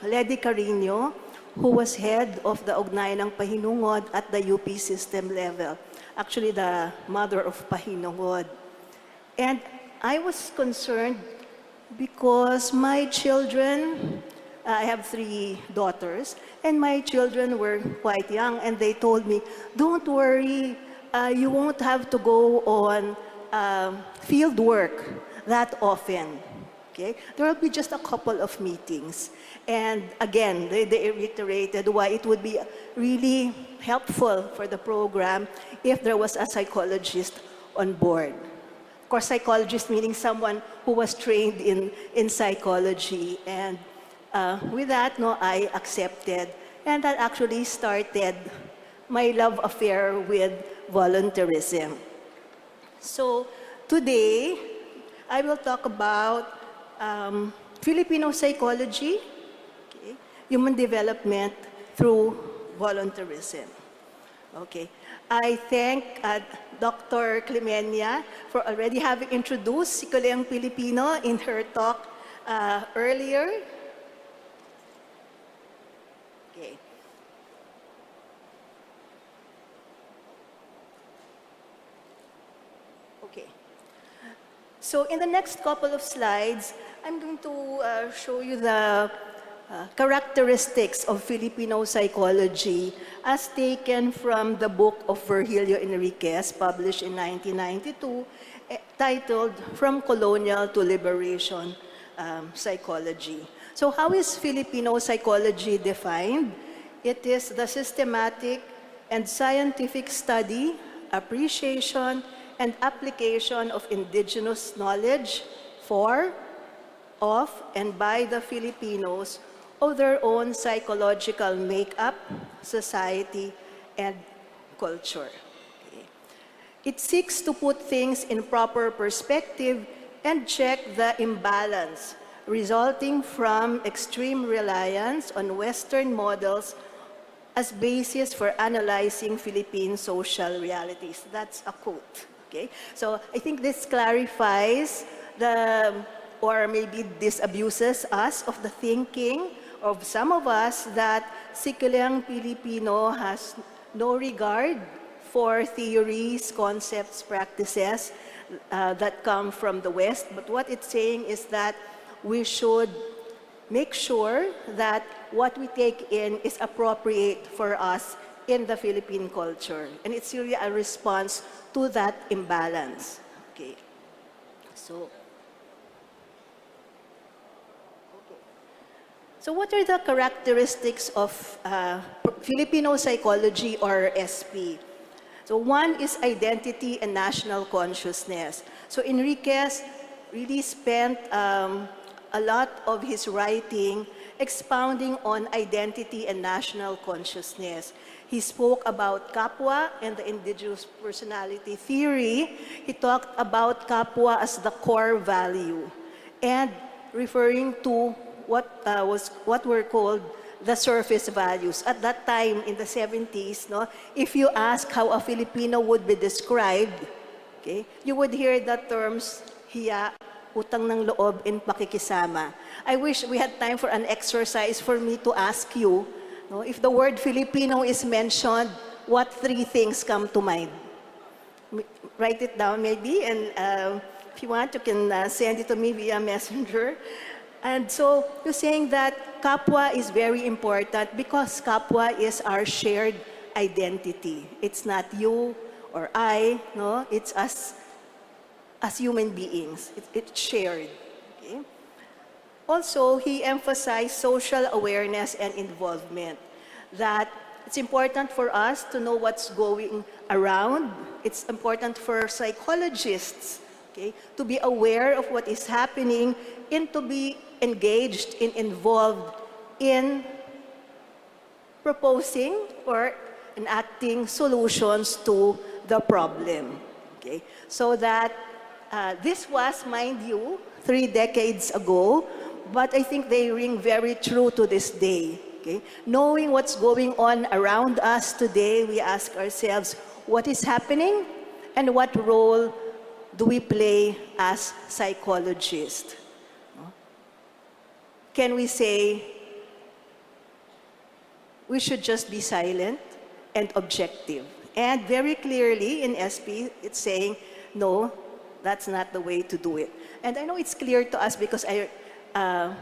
Lady Carino, who was head of the Ugnayan ng Pahinungod at the UP system level, actually the mother of Pahinungod. And I was concerned because my children, I have 3 daughters, and my children were quite young, and they told me, don't worry, you won't have to go on field work that often. Okay? There will be just a couple of meetings. And again, they reiterated why it would be really helpful for the program if there was a psychologist on board. Of course, psychologist meaning someone who was trained in psychology. And with that, no, I accepted. And that actually started my love affair with volunteerism. So today, I will talk about Filipino psychology, okay, human development through volunteerism. Okay. I thank Dr. Clemenia for already having introduced Sikuleang Pilipino in her talk earlier. Okay. Okay. So in the next couple of slides, I'm going to show you the characteristics of Filipino psychology as taken from the book of Virgilio Enriquez, published in 1992, titled From Colonial to Liberation Psychology. So how is Filipino psychology defined? It is the systematic and scientific study, appreciation, and application of indigenous knowledge for, of, and by the Filipinos of their own psychological makeup, society, and culture. Okay. It seeks to put things in proper perspective and check the imbalance resulting from extreme reliance on Western models as basis for analyzing Philippine social realities. That's a quote. Okay? So I think this clarifies the, or maybe disabuses us of the thinking of some of us that Sikuleang Pilipino has no regard for theories, concepts, practices that come from the West. But what it's saying is that we should make sure that what we take in is appropriate for us in the Philippine culture. And it's really a response to that imbalance. Okay. So what are the characteristics of Filipino psychology, or SP? So one is identity and national consciousness. So Enriquez really spent a lot of his writing expounding on identity and national consciousness. He spoke about Kapwa and the indigenous personality theory. He talked about Kapwa as the core value and referring to what were called the surface values. At that time, in the 70s, no, if you ask how a Filipino would be described, okay, you would hear the terms hiya, utang ng loob, and pakikisama. I wish we had time for an exercise for me to ask you, no, if the word Filipino is mentioned, what three things come to mind? Write it down maybe, and if you want, you can send it to me via messenger. And so you're saying that Kapwa is very important because Kapwa is our shared identity. It's not you or I, no? It's us as human beings. It's shared. Okay? Also, he emphasized social awareness and involvement. That it's important for us to know what's going around. It's important for psychologists, okay, to be aware of what is happening and to be engaged and involved in proposing or enacting solutions to the problem. Okay? So that this was, mind you, 3 decades ago, but I think they ring very true to this day. Okay? Knowing what's going on around us today, we ask ourselves, what is happening and what role do we play as psychologists? Can we say we should just be silent and objective? And very clearly in SP, it's saying, no, that's not the way to do it. And I know it's clear to us because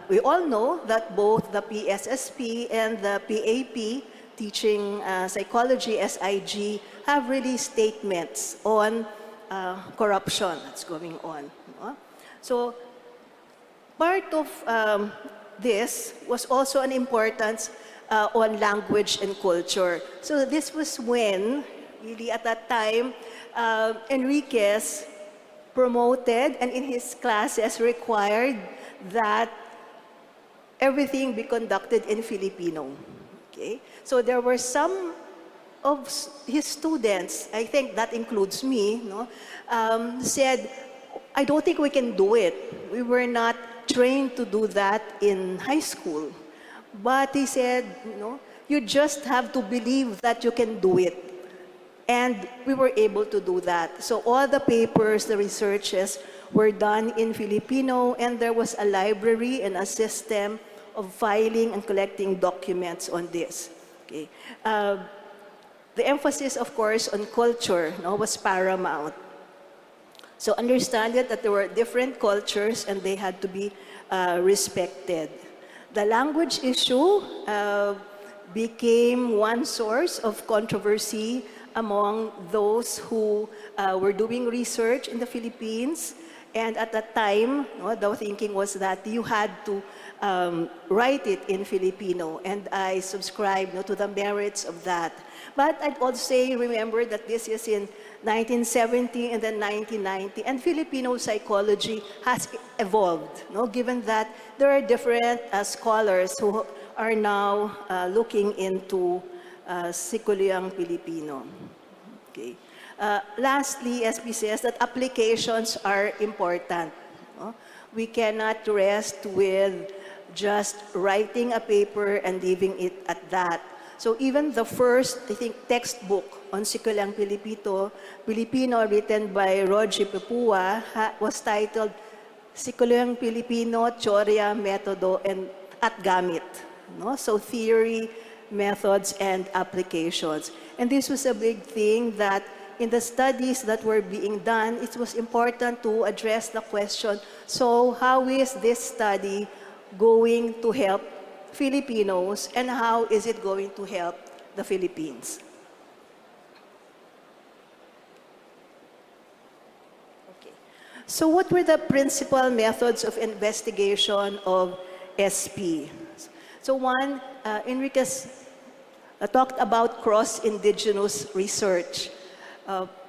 we all know that both the PSSP and the PAP, Teaching Psychology, SIG, have released statements on corruption that's going on. So part of this was also an importance on language and culture. So this was when, really at that time, Enriquez promoted and in his classes required that everything be conducted in Filipino. Okay? So there were some of his students, I think that includes me, no, said, I don't think we can do it. We were not trained to do that in high school. But he said, you know, you just have to believe that you can do it. And we were able to do that. So all the papers, the researches were done in Filipino, and there was a library and a system of filing and collecting documents on this. Okay. The emphasis, of course, on culture was paramount. So understand it that there were different cultures and they had to be respected. The language issue became one source of controversy among those who were doing research in the Philippines. And at that time, the thinking was that you had to write it in Filipino. And I subscribe to the merits of that. But I'd also say, remember that this is in 1970 and then 1990, and Filipino psychology has evolved, given that there are different scholars who are now looking into Sikuliang Pilipino. Okay. Lastly, SP says that applications are important. We cannot rest with just writing a paper and leaving it at that. So even the first, I think, textbook on Sikuliang Pilipino written by Roger Pepua was titled Sikuliang Pilipino, Teorya, Metodo, at Gamit. So theory, methods, and applications. And this was a big thing that in the studies that were being done, it was important to address the question, so how is this study going to help Filipinos, and how is it going to help the Philippines? Okay. So what were the principal methods of investigation of SP? So one, Enriquez talked about cross-indigenous research.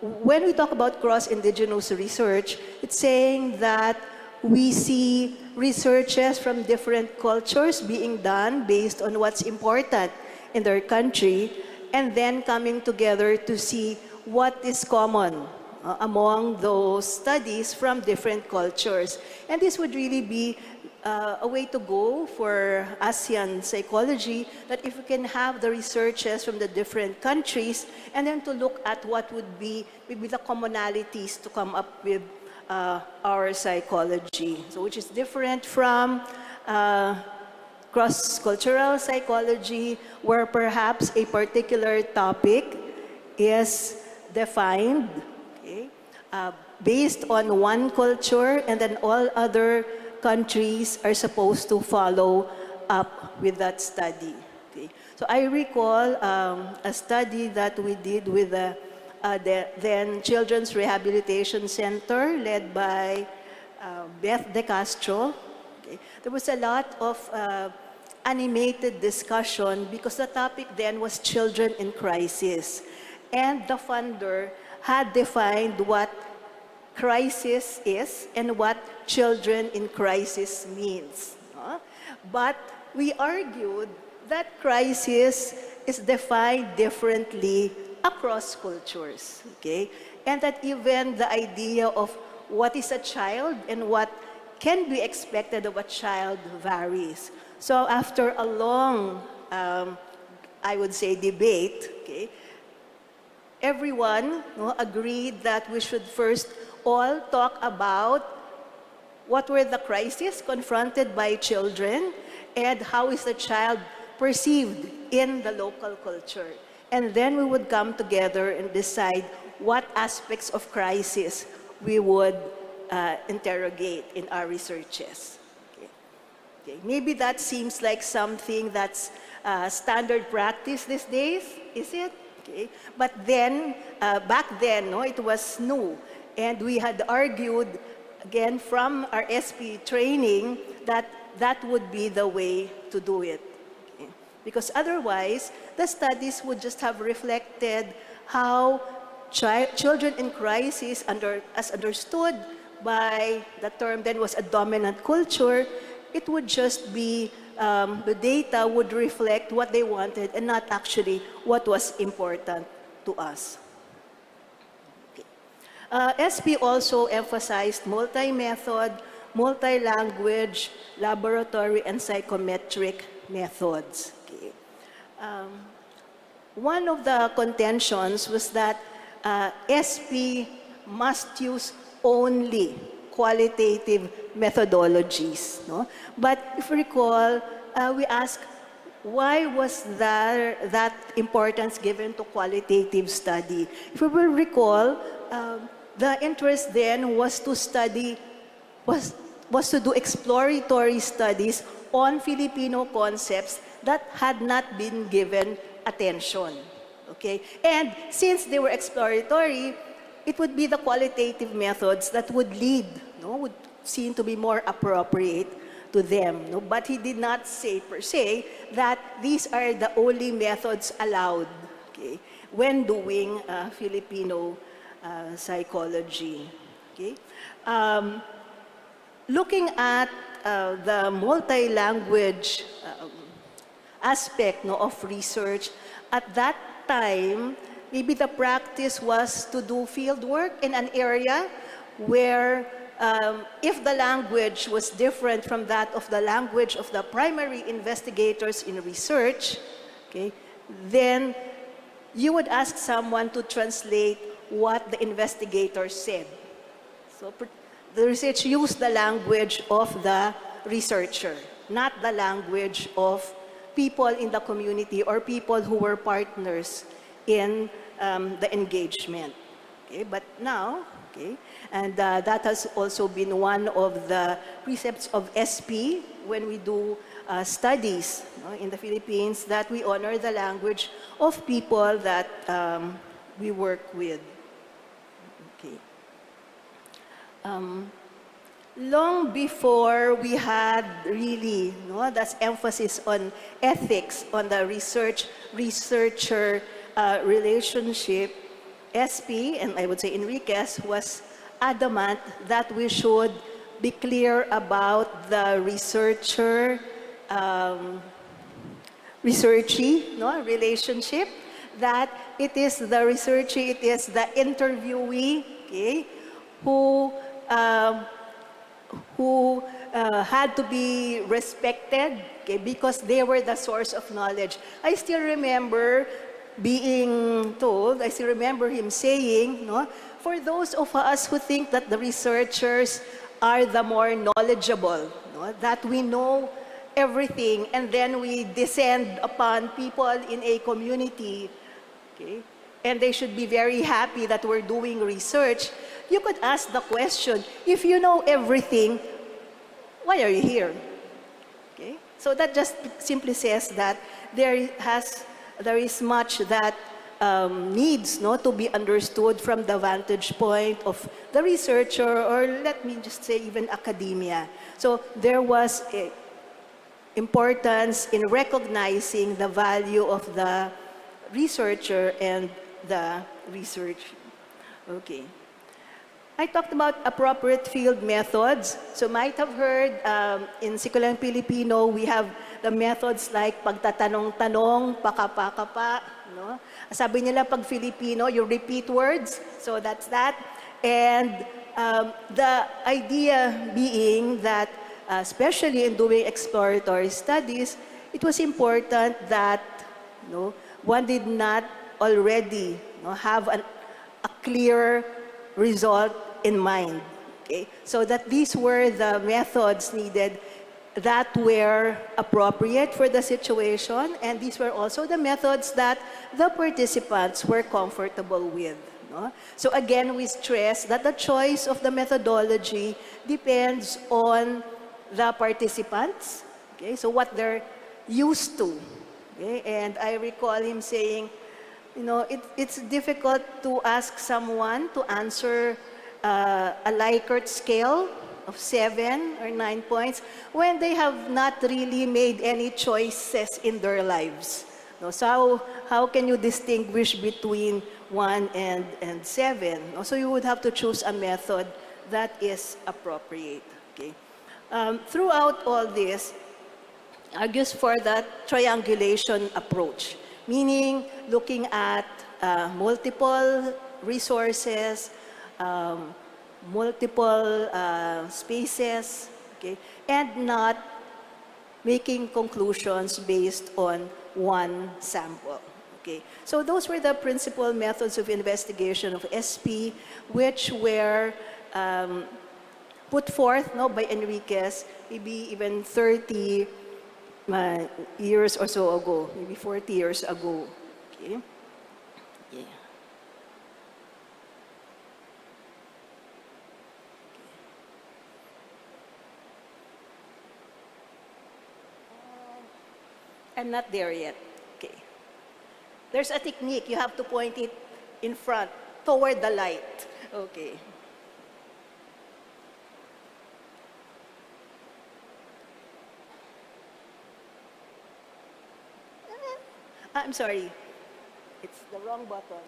When we talk about cross-indigenous research, it's saying that we see researches from different cultures being done based on what's important in their country, and then coming together to see what is common among those studies from different cultures. And this would really be a way to go for ASEAN psychology, that if we can have the researches from the different countries, and then to look at what would be maybe the commonalities to come up with our psychology, so which is different from cross-cultural psychology, where perhaps a particular topic is defined based on one culture, and then all other countries are supposed to follow up with that study. Okay. So I recall a study that we did with the then Children's Rehabilitation Center, led by Beth De Castro. Okay. There was a lot of animated discussion because the topic then was children in crisis. And the funder had defined what crisis is and what children in crisis means. But we argued that crisis is defined differently across cultures, okay? And that even the idea of what is a child and what can be expected of a child varies. So after a long, I would say, debate, okay, everyone agreed that we should first all talk about what were the crises confronted by children and how is the child perceived in the local culture. And then we would come together and decide what aspects of crisis we would interrogate in our researches. Okay. Okay. Maybe that seems like something that's standard practice these days, is it? Okay. But then, back then, it was new. And we had argued, again, from our SP training, that that would be the way to do it. Okay. Because otherwise, the studies would just have reflected how children in crisis, as understood by the term then was a dominant culture, it would just be, the data would reflect what they wanted and not actually what was important to us. SP also emphasized multi-method, multi-language, laboratory, and psychometric methods. Okay. one of the contentions was that SP must use only qualitative methodologies. No? But if you recall, we asked, why was there that importance given to qualitative study? If you will recall, the interest then was to study, was to do exploratory studies on Filipino concepts that had not been given attention. Okay? And since they were exploratory, it would be the qualitative methods that would lead, no, would seem to be more appropriate to them. No? But he did not say per se that these are the only methods allowed, okay, when doing Filipino psychology. Okay? Looking at the multi-language aspect, no, of research, at that time, maybe the practice was to do field work in an area where if the language was different from that of the language of the primary investigators in research, okay, then you would ask someone to translate what the investigator said. So the research used the language of the researcher, not the language of people in the community or people who were partners in the engagement. Okay, but now, okay, and that has also been one of the precepts of SP when we do studies, no, in the Philippines, that we honor the language of people that we work with. Okay. Long before we had really, no, that's emphasis on ethics, on the researcher relationship, SP, and I would say Enriquez, was adamant that we should be clear about the researcher researchee, no, relationship, that it is the researchee, it is the interviewee, okay, who had to be respected, okay, because they were the source of knowledge. I still remember being told, I still remember him saying, no, for those of us who think that the researchers are the more knowledgeable, no, that we know everything and then we descend upon people in a community, okay, and they should be very happy that we're doing research, you could ask the question, if you know everything, why are you here? Okay? So that just simply says that there is much that needs, no, to be understood from the vantage point of the researcher, or let me just say even academia. So there was a importance in recognizing the value of the researcher and the research. Okay. I talked about appropriate field methods. So might have heard in Sikulang Filipino, we have the methods like pagtatanong-tanong, pakapa-kapa, no? Sabi nila pag Filipino, you repeat words. So that's that. And the idea being that, especially in doing exploratory studies, it was important that, no, one did not already, no, have a clear result in mind, okay? So that these were the methods needed that were appropriate for the situation, and these were also the methods that the participants were comfortable with, no? So again, we stress that the choice of the methodology depends on the participants, okay? So what they're used to, okay? And I recall him saying, you know, it's difficult to ask someone to answer a Likert scale of 7 or 9 points when they have not really made any choices in their lives. No, so how can you distinguish between 1 and 7? No, so you would have to choose a method that is appropriate. Okay. Throughout all this, argues for the triangulation approach, meaning looking at multiple resources, multiple spaces, okay, and not making conclusions based on one sample. Okay, so those were the principal methods of investigation of SP, which were put forth by Enriquez, maybe even 30 years or so ago, maybe 40 years ago. Okay. Yeah. I'm not there yet. Okay. There's a technique. You have to point it in front, toward the light. Okay. I'm sorry. It's the wrong button.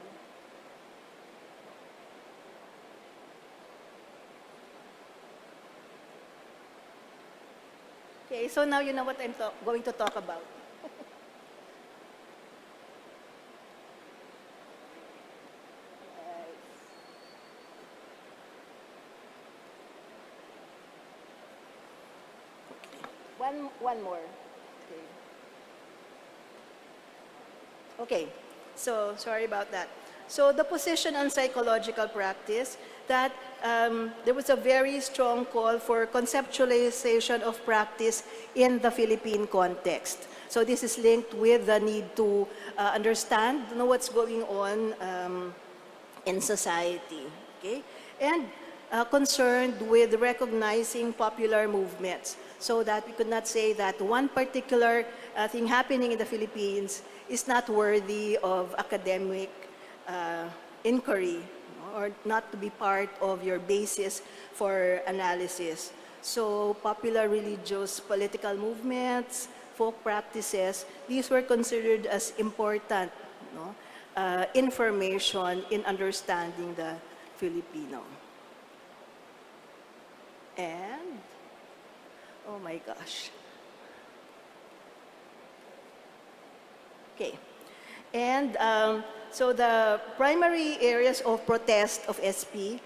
Okay, so now you know what I'm going to talk about. One more. Okay, so sorry about that. So the position on psychological practice, that there was a very strong call for conceptualization of practice in the Philippine context. So this is linked with the need to understand, know what's going on in society, okay? And concerned with recognizing popular movements, so that we could not say that one particular thing happening in the Philippines is not worthy of academic inquiry, or not to be part of your basis for analysis. So popular religious political movements, folk practices, these were considered as important information in understanding the Filipino. And, oh my gosh. Okay. And so the primary areas of protest of SP,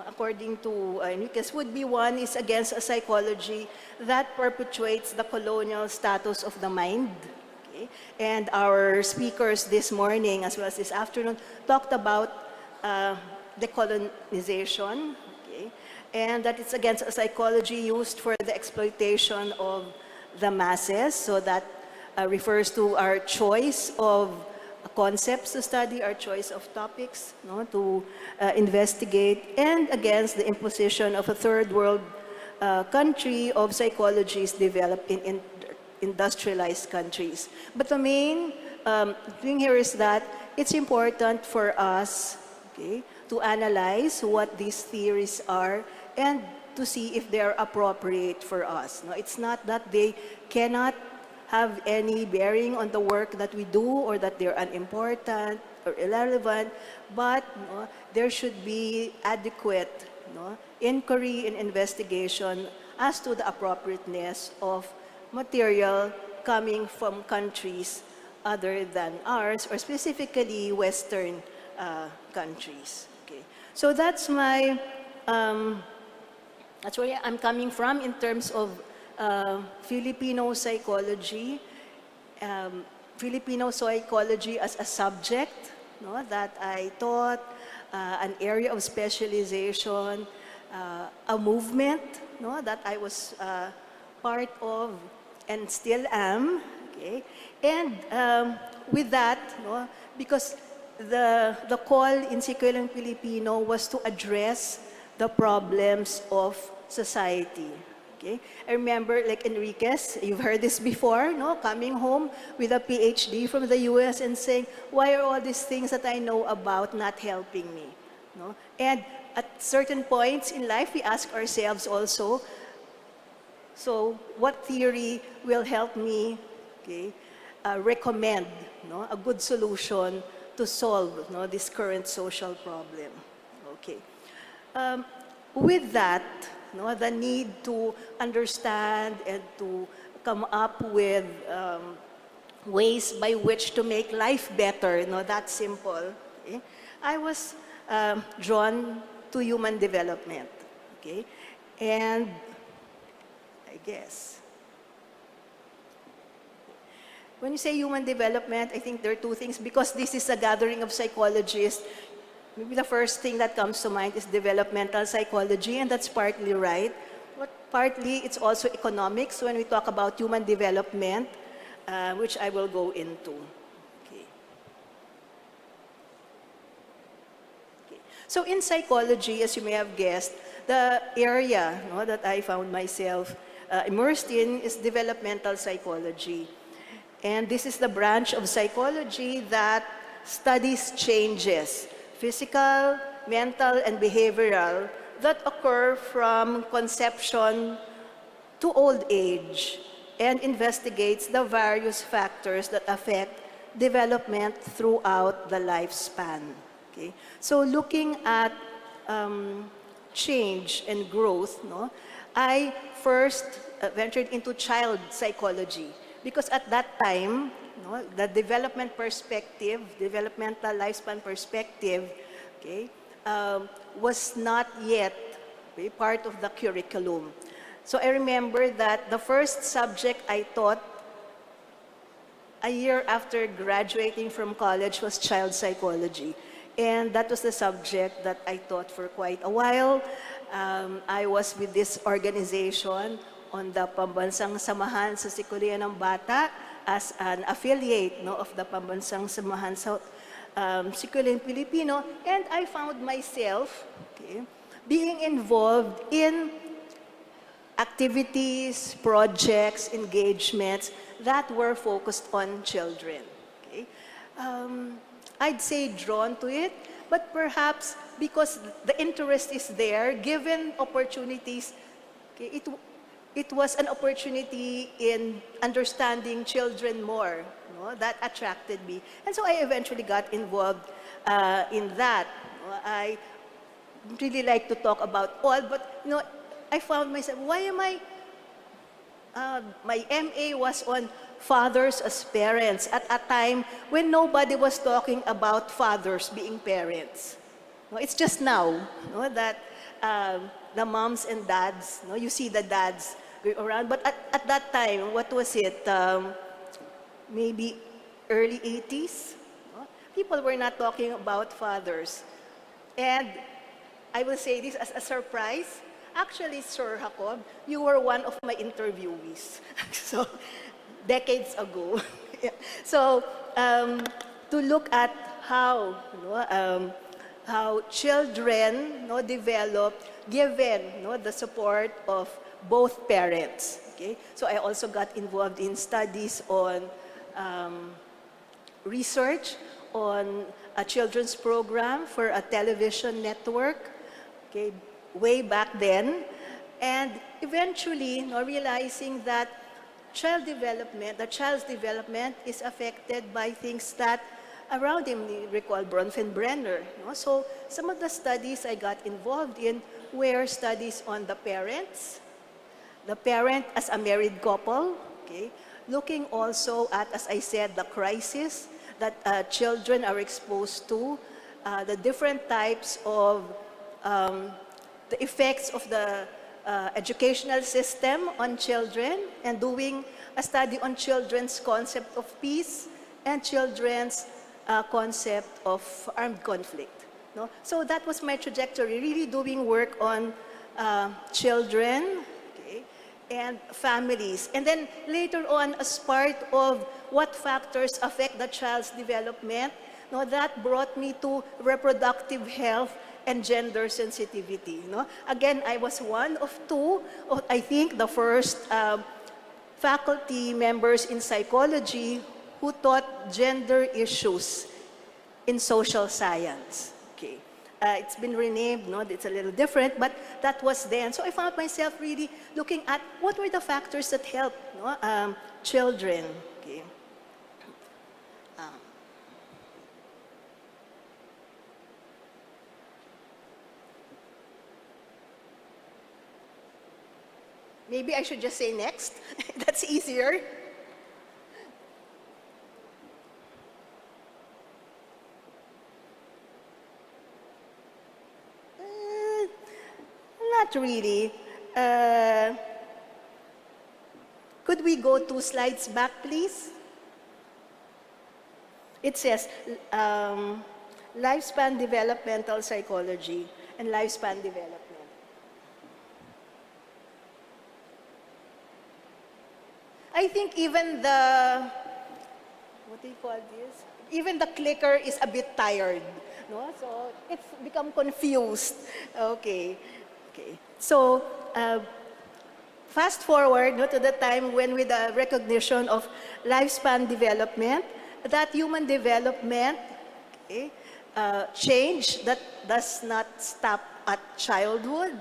according to Enriquez, would be: one is against a psychology that perpetuates the colonial status of the mind. Okay? And our speakers this morning, as well as this afternoon, talked about decolonization, okay? And that it's against a psychology used for the exploitation of the masses. So that refers to our choice of concepts to study, our choice of topics to investigate, and against the imposition of a third world country of psychologies developed in industrialized countries. But the main thing here is that it's important for us, okay, to analyze what these theories are and to see if they're appropriate for us. No, it's not that they cannot have any bearing on the work that we do, or that they're unimportant or irrelevant, but there should be adequate inquiry and investigation as to the appropriateness of material coming from countries other than ours, or specifically Western countries. Okay, so that's my that's where I'm coming from in terms of Filipino psychology. Filipino psychology as a subject that I taught, an area of specialization, a movement that I was part of and still am. Okay? And with that, because the call in Secular Filipino was to address the problems of society. Okay? I remember, like Enriquez, you've heard this before, coming home with a PhD from the US and saying, why are all these things that I know about not helping me? And at certain points in life, we ask ourselves also, so what theory will help me, okay, recommend a good solution to solve this current social problem? Okay. With that, the need to understand and to come up with ways by which to make life better, that simple. Okay? I was drawn to human development. Okay? And I guess when you say human development, I think there are two things. Because this is a gathering of psychologists, maybe the first thing that comes to mind is developmental psychology, and that's partly right. But partly, it's also economics when we talk about human development, which I will go into. So in psychology, as you may have guessed, the area that I found myself immersed in is developmental psychology. And this is the branch of psychology that studies changes, physical, mental, and behavioral, that occur from conception to old age, and investigates the various factors that affect development throughout the lifespan. Okay? So looking at change and growth, I first ventured into child psychology, because at that time, the development perspective, developmental lifespan perspective, okay, was not yet part of the curriculum. So I remember that the first subject I taught a year after graduating from college was child psychology. And that was the subject that I taught for quite a while. I was with this organization on the Pambansang Samahan sa Sikuluyan ng Bata as an affiliate of the Pambansang Samahan sa Sikuluyan Pilipino. And I found myself being involved in activities, projects, engagements that were focused on children. Okay? I'd say drawn to it, but perhaps because the interest is there, given opportunities, okay, it was an opportunity in understanding children more, that attracted me. And so I eventually got involved in that. I really like to talk about all, but I found myself, why am I, my MA was on fathers as parents at a time when nobody was talking about fathers being parents. It's just now that the moms and dads, you see the dads going around, but at that time, what was it, maybe early 80s? People were not talking about fathers. And I will say this as a surprise. Actually, Sir Jacob, you were one of my interviewees. So, decades ago. So, to look at how, how children develop given the support of both parents. Okay? So I also got involved in studies on research on a children's program for a television network, okay, way back then. And eventually, realizing that the child's development is affected by things that around him. We recall Bronfenbrenner. So some of the studies I got involved in were studies on the parent as a married couple, okay, looking also at, as I said, the crisis that children are exposed to, the different types of the effects of the educational system on children, and doing a study on children's concept of peace and children's concept of armed conflict. So that was my trajectory, really doing work on children, okay, and families. And then later on, as part of what factors affect the child's development, that brought me to reproductive health and gender sensitivity. Again, I was one of two, I think the first faculty members in psychology who taught gender issues in social science. Okay. It's been renamed, it's a little different, but that was then. So I found myself really looking at what were the factors that help children. Okay. Maybe I should just say next. That's easier. Not really. Could we go 2 slides back, please? It says lifespan developmental psychology and lifespan development. I think even the, what do you call this? Even the clicker is a bit tired, no? So it's become confused. Okay, okay. So fast forward, no, to the time when, with the recognition of lifespan development, that human development, okay, change that does not stop at childhood.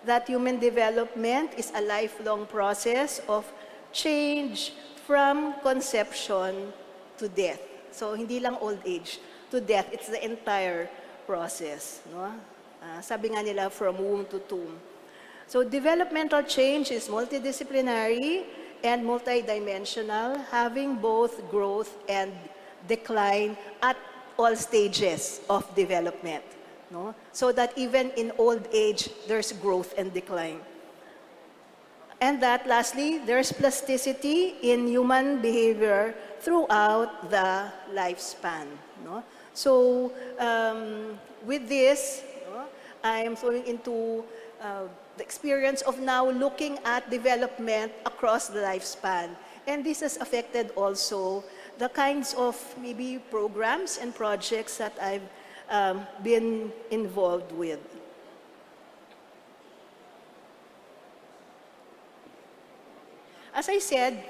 That human development is a lifelong process of change from conception to death. So hindi lang old age to death, it's the entire process, no? Sabi nga nila, from womb to tomb. So developmental change is multidisciplinary and multidimensional, having both growth and decline at all stages of development, no? So that even in old age, there's growth and decline. And that, lastly, there's plasticity in human behavior throughout the lifespan, no? So with this, no, I am going into the experience of now looking at development across the lifespan. And this has affected also the kinds of maybe programs and projects that I've been involved with. As I said,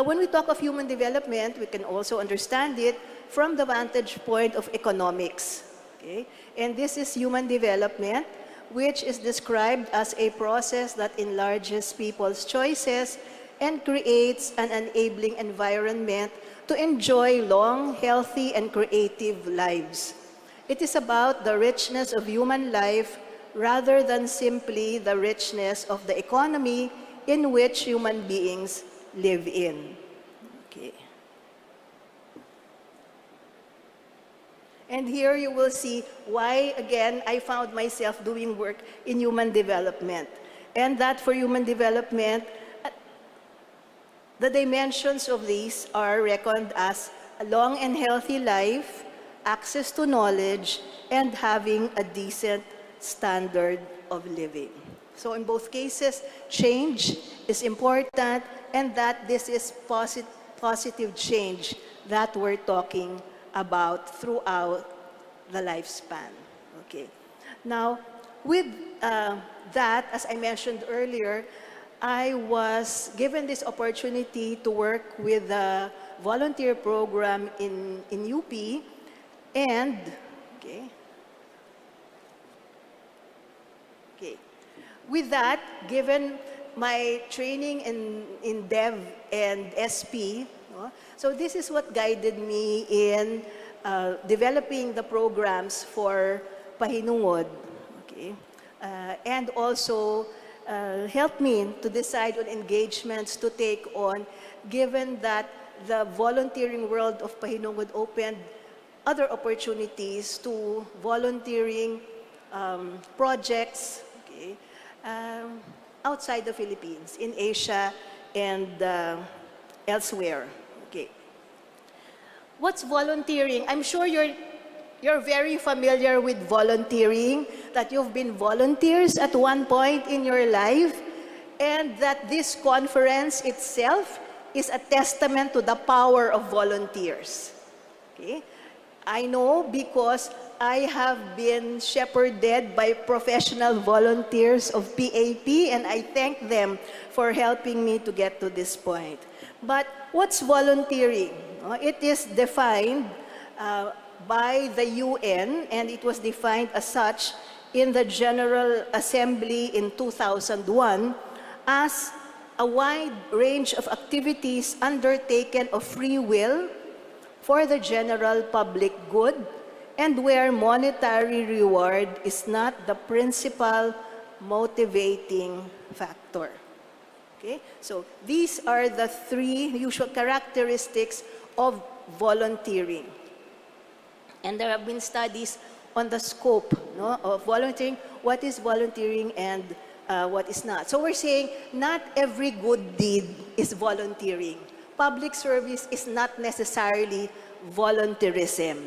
when we talk of human development, we can also understand it from the vantage point of economics. Okay? And this is human development, which is described as a process that enlarges people's choices and creates an enabling environment to enjoy long, healthy, and creative lives. It is about the richness of human life rather than simply the richness of the economy in which human beings live in. Okay. And here you will see why, again, I found myself doing work in human development. And that for human development, the dimensions of these are reckoned as a long and healthy life, access to knowledge, and having a decent standard of living. So in both cases, change is important, and that this is positive change that we're talking about throughout the lifespan. Okay. Now, with that, as I mentioned earlier, I was given this opportunity to work with a volunteer program in UP, and okay. With that, given my training in Dev and SP, no? So this is what guided me in developing the programs for Pahinungod, okay? And also helped me to decide on engagements to take on, given that the volunteering world of Pahinungod opened other opportunities to volunteering projects, okay, outside the Philippines, in Asia and elsewhere. Okay. What's volunteering? I'm sure you're very familiar with volunteering, that you've been volunteers at one point in your life, and that this conference itself is a testament to the power of volunteers. Okay? I know because I have been shepherded by professional volunteers of PAP, and I thank them for helping me to get to this point. But what's volunteering? It is defined by the UN, and it was defined as such in the General Assembly in 2001 as a wide range of activities undertaken of free will for the general public good, and where monetary reward is not the principal motivating factor. Okay? So these are the three usual characteristics of volunteering. And there have been studies on the scope, no, of volunteering, what is volunteering and what is not. So we're saying not every good deed is volunteering. Public service is not necessarily volunteerism.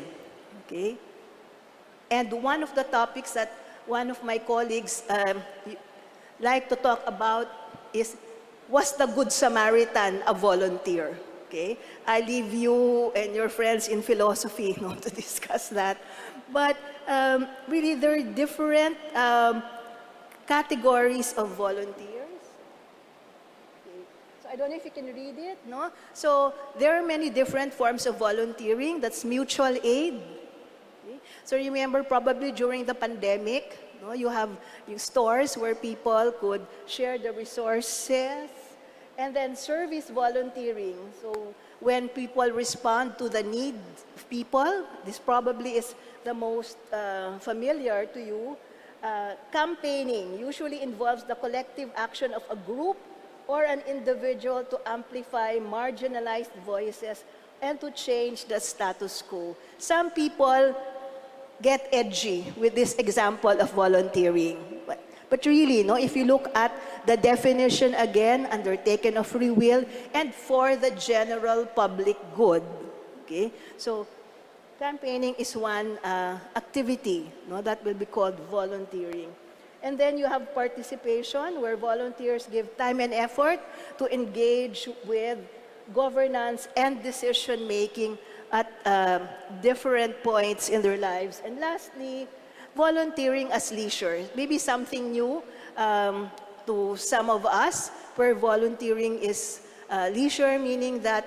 Okay? And one of the topics that one of my colleagues like to talk about is, was the Good Samaritan a volunteer? Okay? I leave you and your friends in philosophy to discuss that. But really, there are different categories of volunteers. Okay. So I don't know if you can read it, no? So there are many different forms of volunteering. That's mutual aid. Okay. So remember, probably during the pandemic, no, you have stores where people could share the resources, and then service volunteering. So when people respond to the needs of people, this probably is the most familiar to you. Campaigning usually involves the collective action of a group or an individual to amplify marginalized voices and to change the status quo. Some people get edgy with this example of volunteering. But really, if you look at the definition again, undertaken of free will and for the general public good, okay? So campaigning is one activity that will be called volunteering. And then you have participation, where volunteers give time and effort to engage with governance and decision-making at different points in their lives. And lastly, volunteering as leisure. Maybe something new to some of us, where volunteering is leisure, meaning that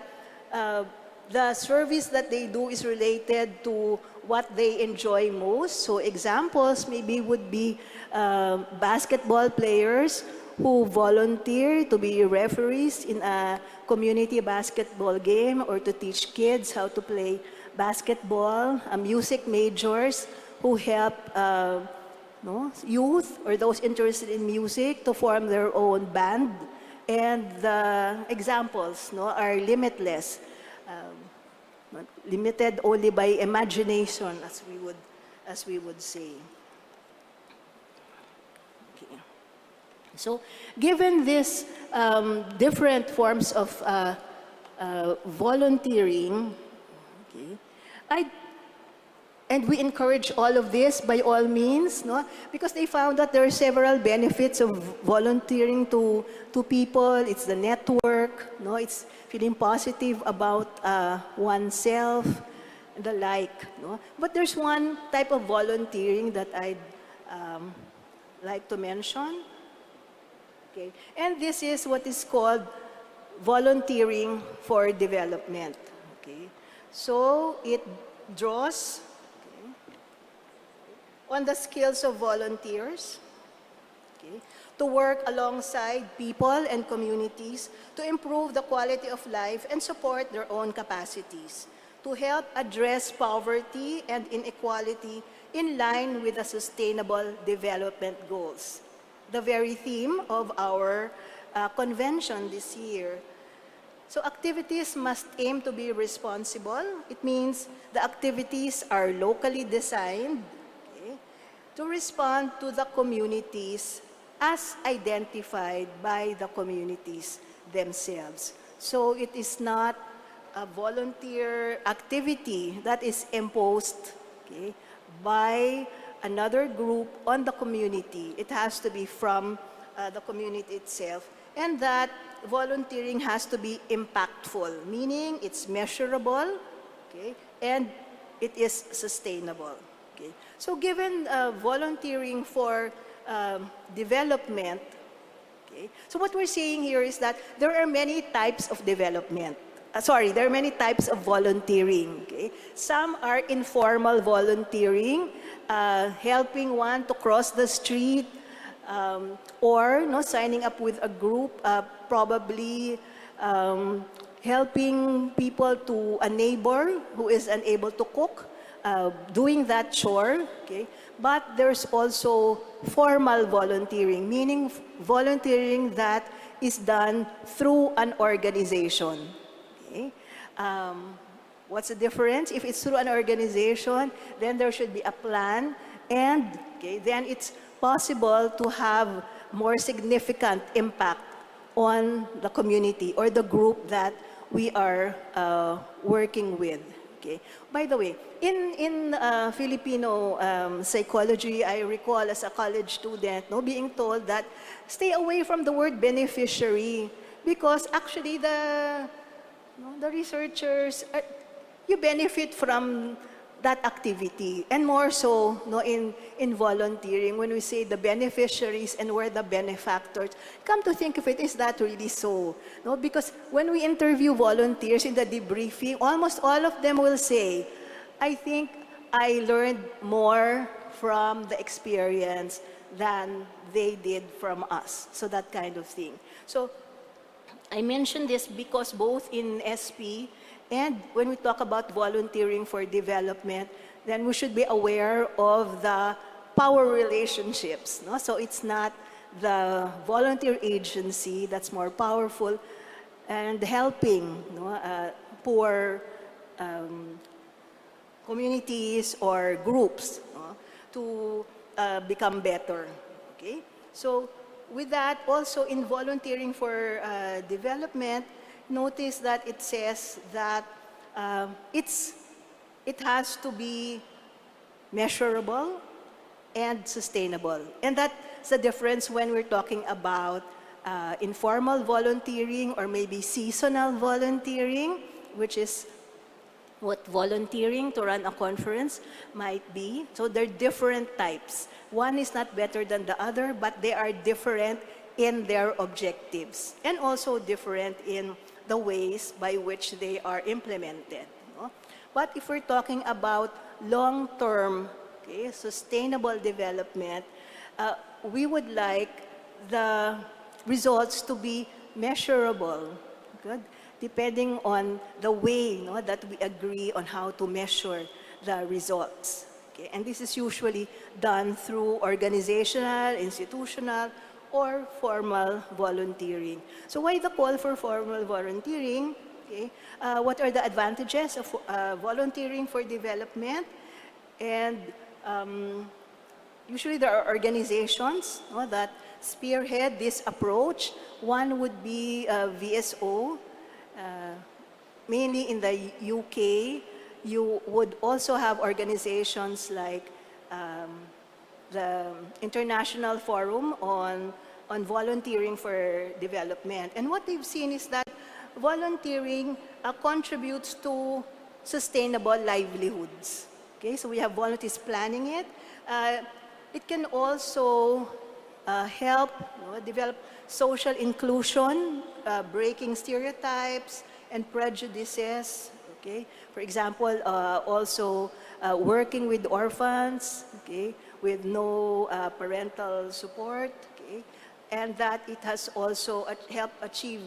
the service that they do is related to what they enjoy most. So examples maybe would be basketball players who volunteer to be referees in a community basketball game or to teach kids how to play basketball, music majors who help youth or those interested in music to form their own band. And the examples are limitless, limited only by imagination, as we would say. Okay. So, given these different forms of volunteering, okay, and we encourage all of this by all means, because they found that there are several benefits of volunteering to people. It's the network, it's feeling positive about oneself, and the like. But there's one type of volunteering that I'd like to mention. Okay. And this is what is called volunteering for development. Okay. So it draws on the skills of volunteers, okay, to work alongside people and communities to improve the quality of life and support their own capacities, to help address poverty and inequality in line with the Sustainable Development Goals, the very theme of our convention this year. So activities must aim to be responsible. It means the activities are locally designed to respond to the communities as identified by the communities themselves. So it is not a volunteer activity that is imposed by another group on the community. It has to be from the community itself. And that volunteering has to be impactful, meaning it's measurable, and it is sustainable. Okay. So given volunteering for development, so what we're saying here is that there are many types of development. There are many types of volunteering. Some are informal volunteering, helping one to cross the street, or signing up with a group, probably helping people to a neighbor who is unable to cook, doing that chore, but there's also formal volunteering, meaning volunteering that is done through an organization. What's the difference? If it's through an organization, then there should be a plan, and then it's possible to have more significant impact on the community or the group that we are working with. Okay. By the way, in Filipino psychology, I recall as a college student, no, being told that stay away from the word beneficiary because actually the researchers, you benefit from that activity. And more so no, in volunteering, when we say the beneficiaries and we're the benefactors, come to think of it, is that really so? No? Because when we interview volunteers in the debriefing, almost all of them will say, I think I learned more from the experience than they did from us. So that kind of thing. So I mention this because both in SP and when we talk about volunteering for development, then we should be aware of the power relationships. No? So it's not the volunteer agency that's more powerful and helping poor communities or groups to become better. Okay? So with that, also in volunteering for development, notice that it says that it has to be measurable and sustainable. And that's the difference when we're talking about informal volunteering or maybe seasonal volunteering, which is what volunteering to run a conference might be. So there are different types. One is not better than the other, but they are different in their objectives and also different in the ways by which they are implemented. No? But if we're talking about long-term, okay, sustainable development, we would like the results to be measurable, good? Depending on the way that we agree on how to measure the results. Okay? And this is usually done through organizational, institutional, or formal volunteering. So why the call for formal volunteering? Okay. What are the advantages of volunteering for development? And usually there are organizations that spearhead this approach. One would be VSO, mainly in the UK. You would also have organizations like the International Forum on Volunteering for Development. And what they've seen is that volunteering contributes to sustainable livelihoods. Okay, so we have volunteers planning it. It can also help develop social inclusion, breaking stereotypes and prejudices. Okay, for example, also working with orphans, okay, with no parental support, okay, and that it has also helped achieve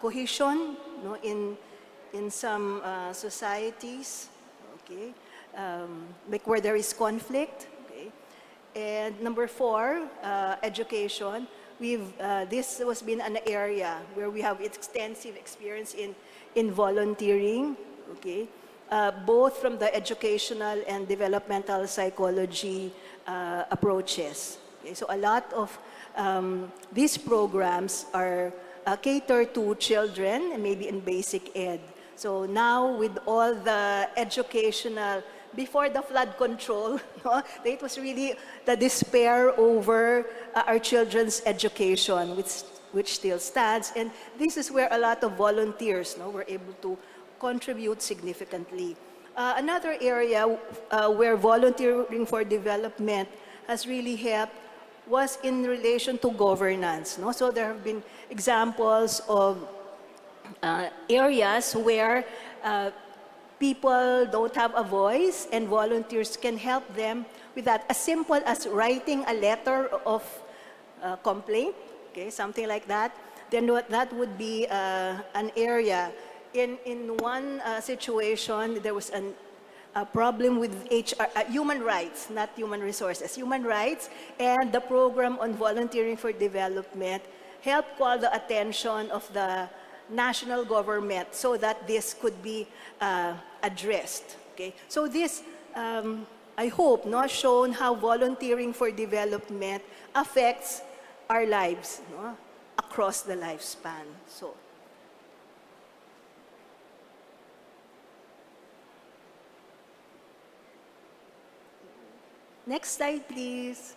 cohesion in some societies, okay, like where there is conflict. Okay. And number 4, education. This has been an area where we have extensive experience in volunteering, okay, both from the educational and developmental psychology approaches. Okay, so a lot of these programs are catered to children, and maybe in basic ed. So now with all the educational, before the flood control, it was really the despair over our children's education, which still stands. And this is where a lot of volunteers were able to contribute significantly. Another area where volunteering for development has really helped was in relation to governance. So there have been examples of areas where people don't have a voice and volunteers can help them with that, as simple as writing a letter of complaint, okay, something like that. Then that would be an area. In one situation, there was a problem with human rights, not human resources, human rights, and the program on volunteering for development helped call the attention of the national government so that this could be addressed. Okay? So this, I hope, shown how volunteering for development affects our lives across the lifespan. So. Next slide, please.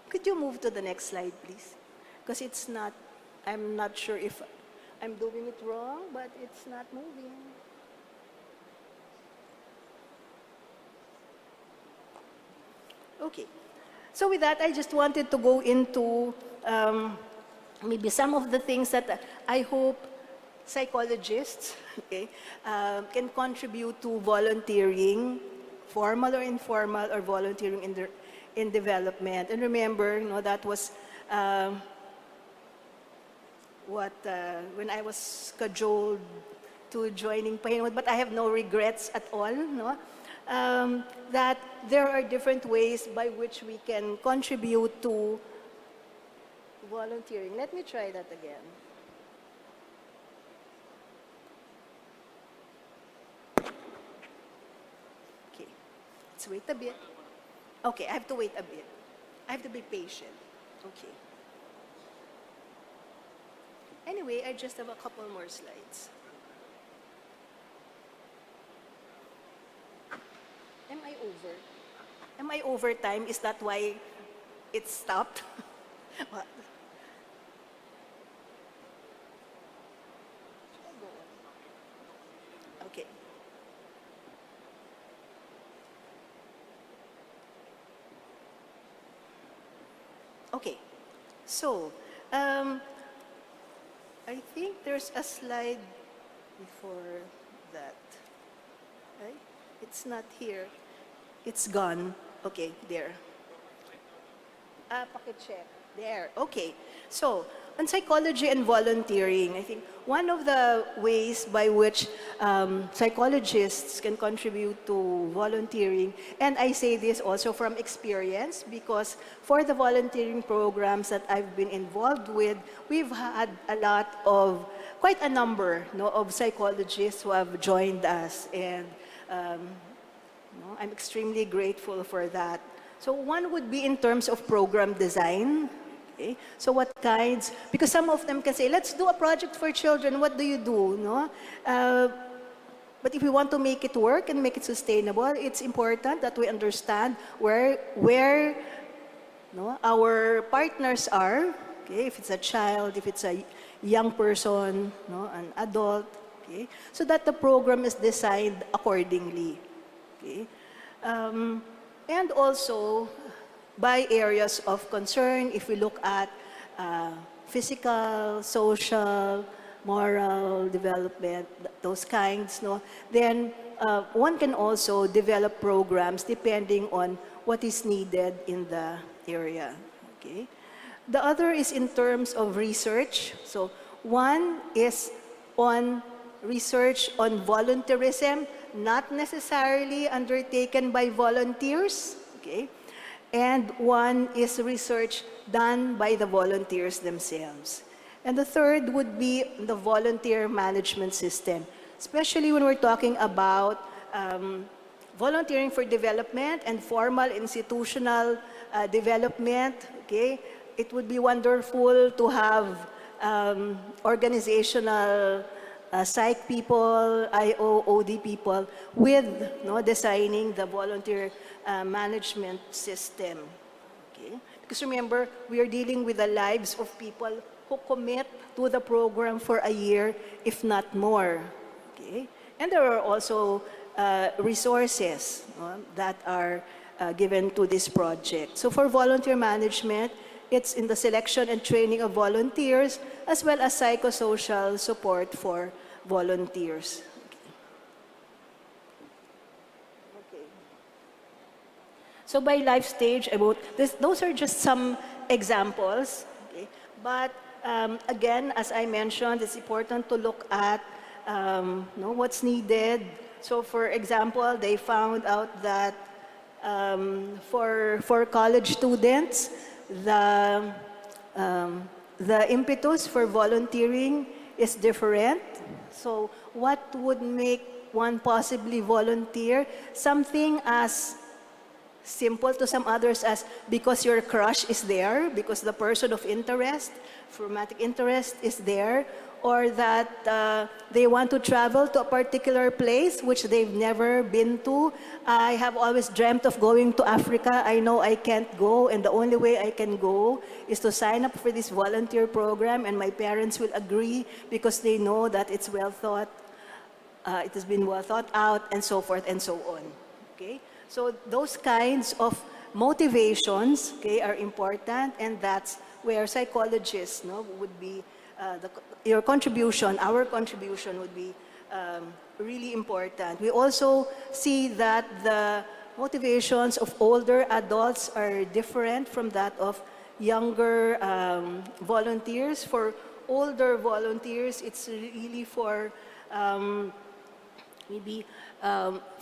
Could you move to the next slide, please? Because it's not, I'm not sure if I'm doing it wrong, but it's not moving. Okay. So with that, I just wanted to go into maybe some of the things that I hope psychologists okay, can contribute to volunteering, formal or informal, or volunteering in development. And remember, you know, that was when I was cajoled to joining Pahinwood, but I have no regrets at all, no? That there are different ways by which we can contribute to volunteering. Let me try that again. Okay, let's wait a bit. Okay, I have to wait a bit. I have to be patient. Okay. Anyway, I just have a couple more slides. Am I over? Am I over time? Is that why it stopped? What? Okay. Okay. So, I think there's a slide before that, right? It's not here. It's gone. Okay, there. Pakicheck. There. Okay. So, on psychology and volunteering, I think one of the ways by which psychologists can contribute to volunteering, and I say this also from experience because for the volunteering programs that I've been involved with, we've had a lot of, quite a number of psychologists who have joined us, and I'm extremely grateful for that. So one would be in terms of program design. Okay? So what kinds, because some of them can say, let's do a project for children, what do you do? No? But if we want to make it work and make it sustainable, it's important that we understand where our partners are, okay? If it's a child, if it's a young person, an adult, okay? So that the program is designed accordingly. Okay? And also, by areas of concern, if we look at physical, social, moral development, those kinds, then one can also develop programs depending on what is needed in the area. Okay? The other is in terms of research. So one is on research on volunteerism, not necessarily undertaken by volunteers, okay? And one is research done by the volunteers themselves. And the third would be the volunteer management system, especially when we're talking about volunteering for development and formal institutional development, okay? It would be wonderful to have organizational psych people, IOOD people with designing the volunteer management system. Okay? Because remember, we are dealing with the lives of people who commit to the program for a year, if not more. Okay? And there are also resources that are given to this project. So for volunteer management, it's in the selection and training of volunteers, as well as psychosocial support for volunteers. Okay. So by life stage, those are just some examples. Okay? But again, as I mentioned, it's important to look at what's needed. So for example, they found out that for college students, the impetus for volunteering is different. So what would one possibly volunteer something as simple to some others as because your crush is there, because the person of interest, romantic interest is there, or that they want to travel to a particular place which they've never been to. I have always dreamt of going to Africa. I know I can't go, and the only way I can go is to sign up for this volunteer program, and my parents will agree because they know that it's well thought, it has been well thought out, and so forth and so on. Okay? So those kinds of motivations, okay, are important, and that's where psychologists, would be your contribution, our contribution would be really important. We also see that the motivations of older adults are different from that of younger volunteers. For older volunteers, it's really for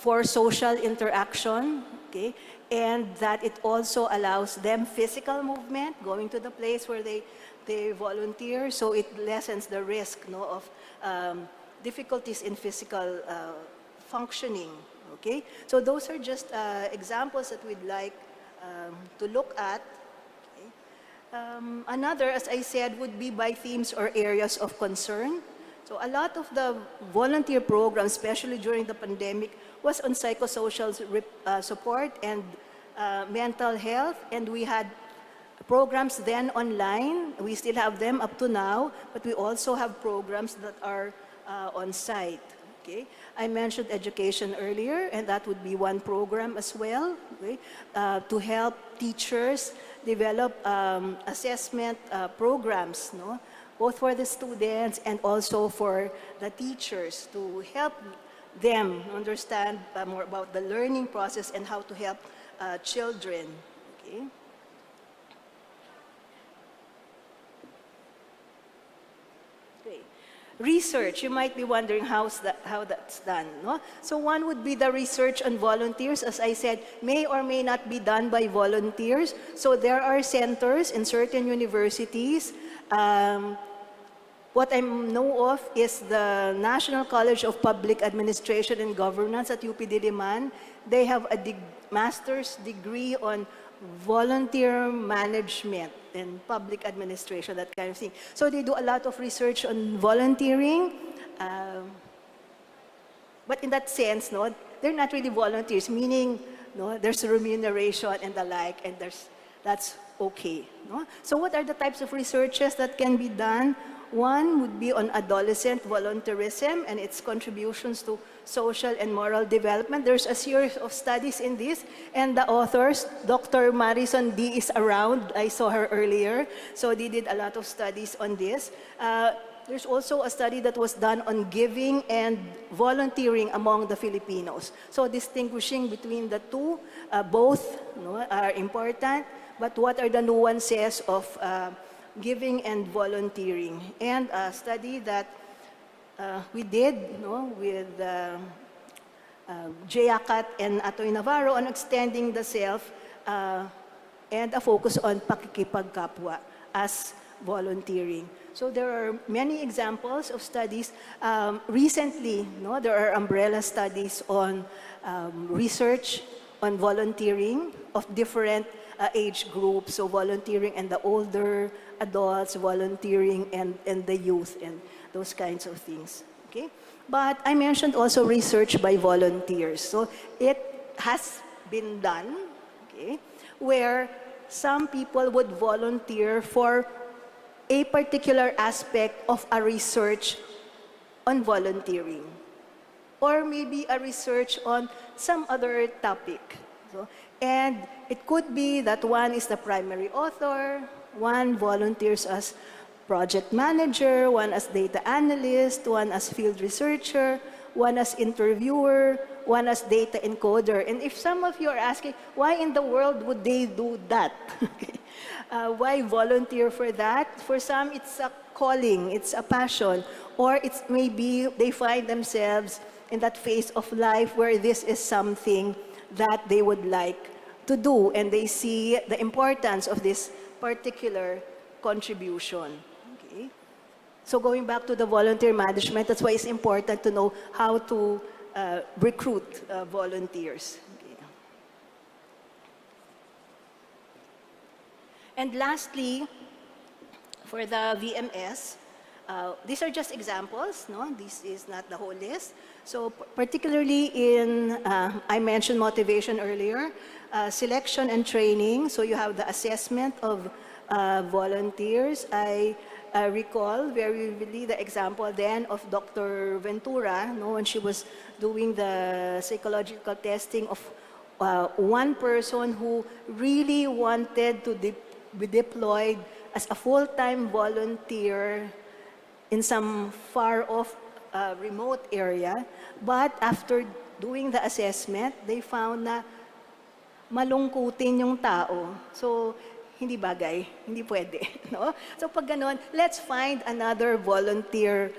for social interaction, okay, and that it also allows them physical movement, going to the place where they volunteer, so it lessens the risk of difficulties in physical functioning, okay? So those are just examples that we'd like to look at. Okay? Another, as I said, would be by themes or areas of concern. So a lot of the volunteer programs, especially during the pandemic, was on psychosocial support and mental health, and we had programs then online. We still have them up to now, but we also have programs that are on site. Okay? I mentioned education earlier, and that would be one program as well, okay? To help teachers develop assessment programs, both for the students and also for the teachers, to help them understand more about the learning process and how to help children. Okay? Research, you might be wondering how that's done. So one would be the research on volunteers, as I said, may or may not be done by volunteers. So there are centers in certain universities. What I know of is the National College of Public Administration and Governance at UP Diliman. They have a master's degree on volunteer management and public administration, that kind of thing. So they do a lot of research on volunteering, but in that sense, they're not really volunteers, meaning there's remuneration and the like, and that's okay. So what are the types of researches that can be done? One would be on adolescent volunteerism and its contributions to social and moral development. There's a series of studies in this, and the authors, Dr. Marison D. is around. I saw her earlier. So they did a lot of studies on this. There's also a study that was done on giving and volunteering among the Filipinos. So distinguishing between the two, both are important, but what are the nuances of giving and volunteering? And a study that we did with Jay Akat and Atoy Navarro on extending the self and a focus on pakikipagkapwa as volunteering. So there are many examples of studies. Recently, there are umbrella studies on research on volunteering of different age groups, so volunteering and the older adults, volunteering and the youth, and those kinds of things. Okay? But I mentioned also research by volunteers. So it has been done, okay, where some people would volunteer for a particular aspect of a research on volunteering, or maybe a research on some other topic. And it could be that one is the primary author, one volunteers as project manager, one as data analyst, one as field researcher, one as interviewer, one as data encoder. And if some of you are asking, why in the world would they do that? Why volunteer for that? For some, it's a calling, it's a passion, or it's maybe they find themselves in that phase of life where this is something that they would like to do, and they see the importance of this particular contribution. Okay? So going back to the volunteer management, that's why it's important to know how to recruit volunteers. Okay. And lastly, for the VMS, these are just examples, no? This is not the whole list. So particularly in, I mentioned motivation earlier, selection and training. So you have the assessment of volunteers. I recall very vividly the example then of Dr. Ventura, no, when she was doing the psychological testing of one person who really wanted to be deployed as a full-time volunteer in some far-off remote area. But after doing the assessment, they found na malungkutin yung tao. So, hindi bagay, hindi pwede. No? So pag ganon, let's find another volunteer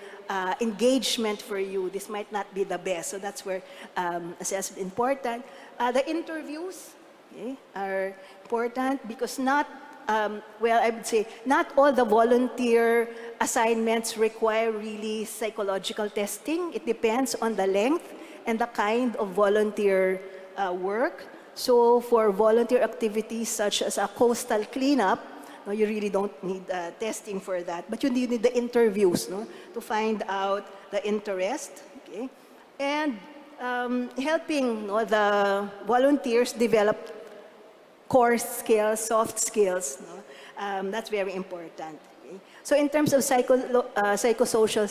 engagement for you. This might not be the best. So that's where assessment is important. The interviews, okay, are important because not, well, I would say, not all the volunteer assignments require really psychological testing. It depends on the length and the kind of volunteer work. So for volunteer activities such as a coastal cleanup, no, you really don't need testing for that, but you need the interviews, no, to find out the interest, okay? And helping, no, the volunteers develop core skills, soft skills, no? That's very important. Okay? So in terms of psychosocial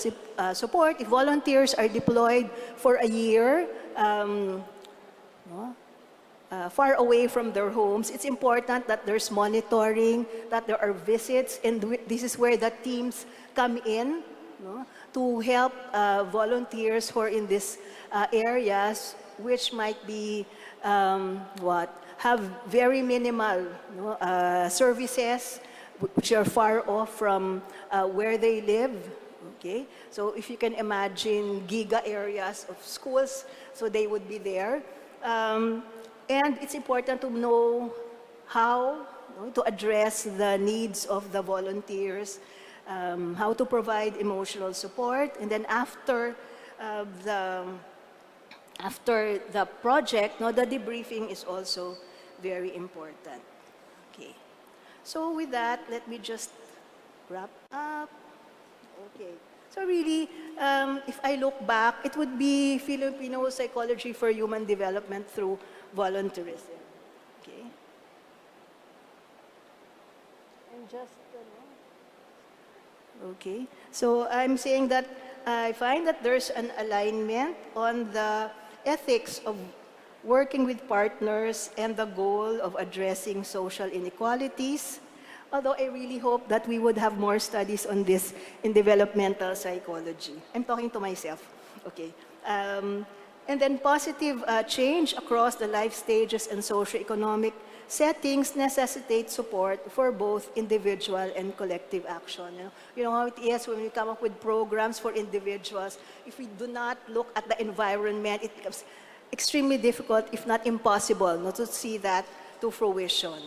support, if volunteers are deployed for a year, no, far away from their homes, it's important that there's monitoring, that there are visits, and this is where the teams come in, no, to help volunteers who are in these areas, which might be have very minimal, no, services, which are far off from where they live. Okay, so if you can imagine giga areas of schools, so they would be there. And it's important to know how, no, to address the needs of the volunteers, how to provide emotional support, and then after the project, no, the debriefing is also very important. Okay, so with that, let me just wrap up. Okay. So really, if I look back, it would be Filipino psychology for human development through volunteerism. Okay. And just, okay. So I'm saying that I find that there's an alignment on the ethics of working with partners and the goal of addressing social inequalities. Although I really hope that we would have more studies on this in developmental psychology. I'm talking to myself, okay. And then positive change across the life stages and socioeconomic settings necessitate support for both individual and collective action. You know how it is when we come up with programs for individuals. If we do not look at the environment, it becomes extremely difficult, if not impossible, not to see that to fruition.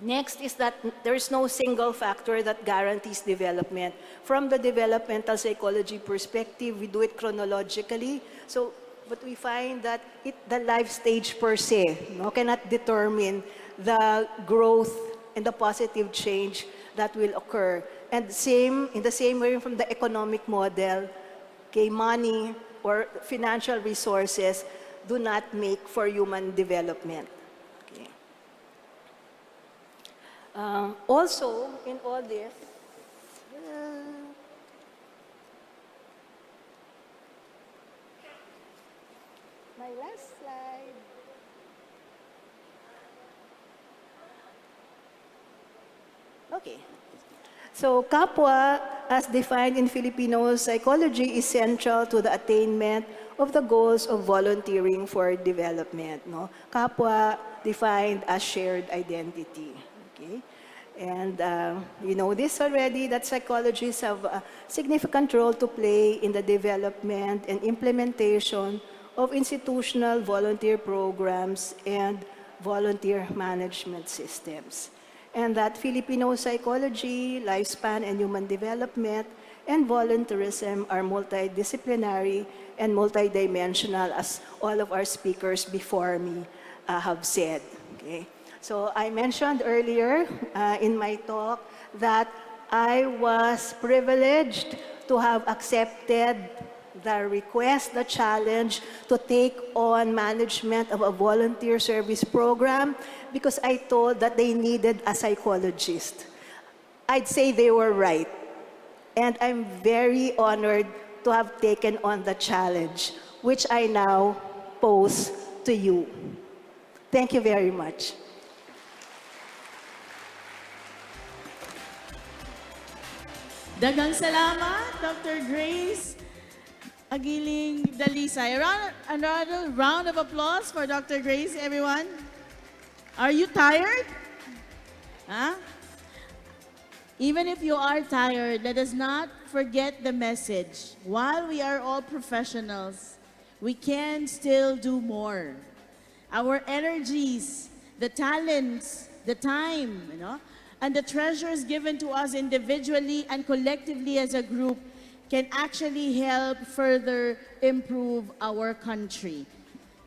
Next is that there is no single factor that guarantees development. From the developmental psychology perspective, we do it chronologically. So, but we find that the life stage per se, no, cannot determine the growth and the positive change that will occur. And in the same way from the economic model, okay, money or financial resources do not make for human development. Also, in all this, my last slide. Okay. So, kapwa, as defined in Filipino psychology, is central to the attainment of the goals of volunteering for development. No? Kapwa defined as shared identity. Okay. And you know this already, that psychologists have a significant role to play in the development and implementation of institutional volunteer programs and volunteer management systems. And that Filipino psychology, lifespan, and human development and volunteerism are multidisciplinary and multidimensional, as all of our speakers before me have said. Okay? So I mentioned earlier in my talk that I was privileged to have accepted the request, the challenge to take on management of a volunteer service program because I told that they needed a psychologist. I'd say they were right. And I'm very honored to have taken on the challenge, which I now pose to you. Thank you very much. Daghang salamat, Dr. Grace Agiling Dalisay. Another round of applause for Dr. Grace, everyone. Are you tired? Huh? Even if you are tired, let us not forget the message. While we are all professionals, we can still do more. Our energies, the talents, the time, and the treasures given to us individually and collectively as a group can actually help further improve our country.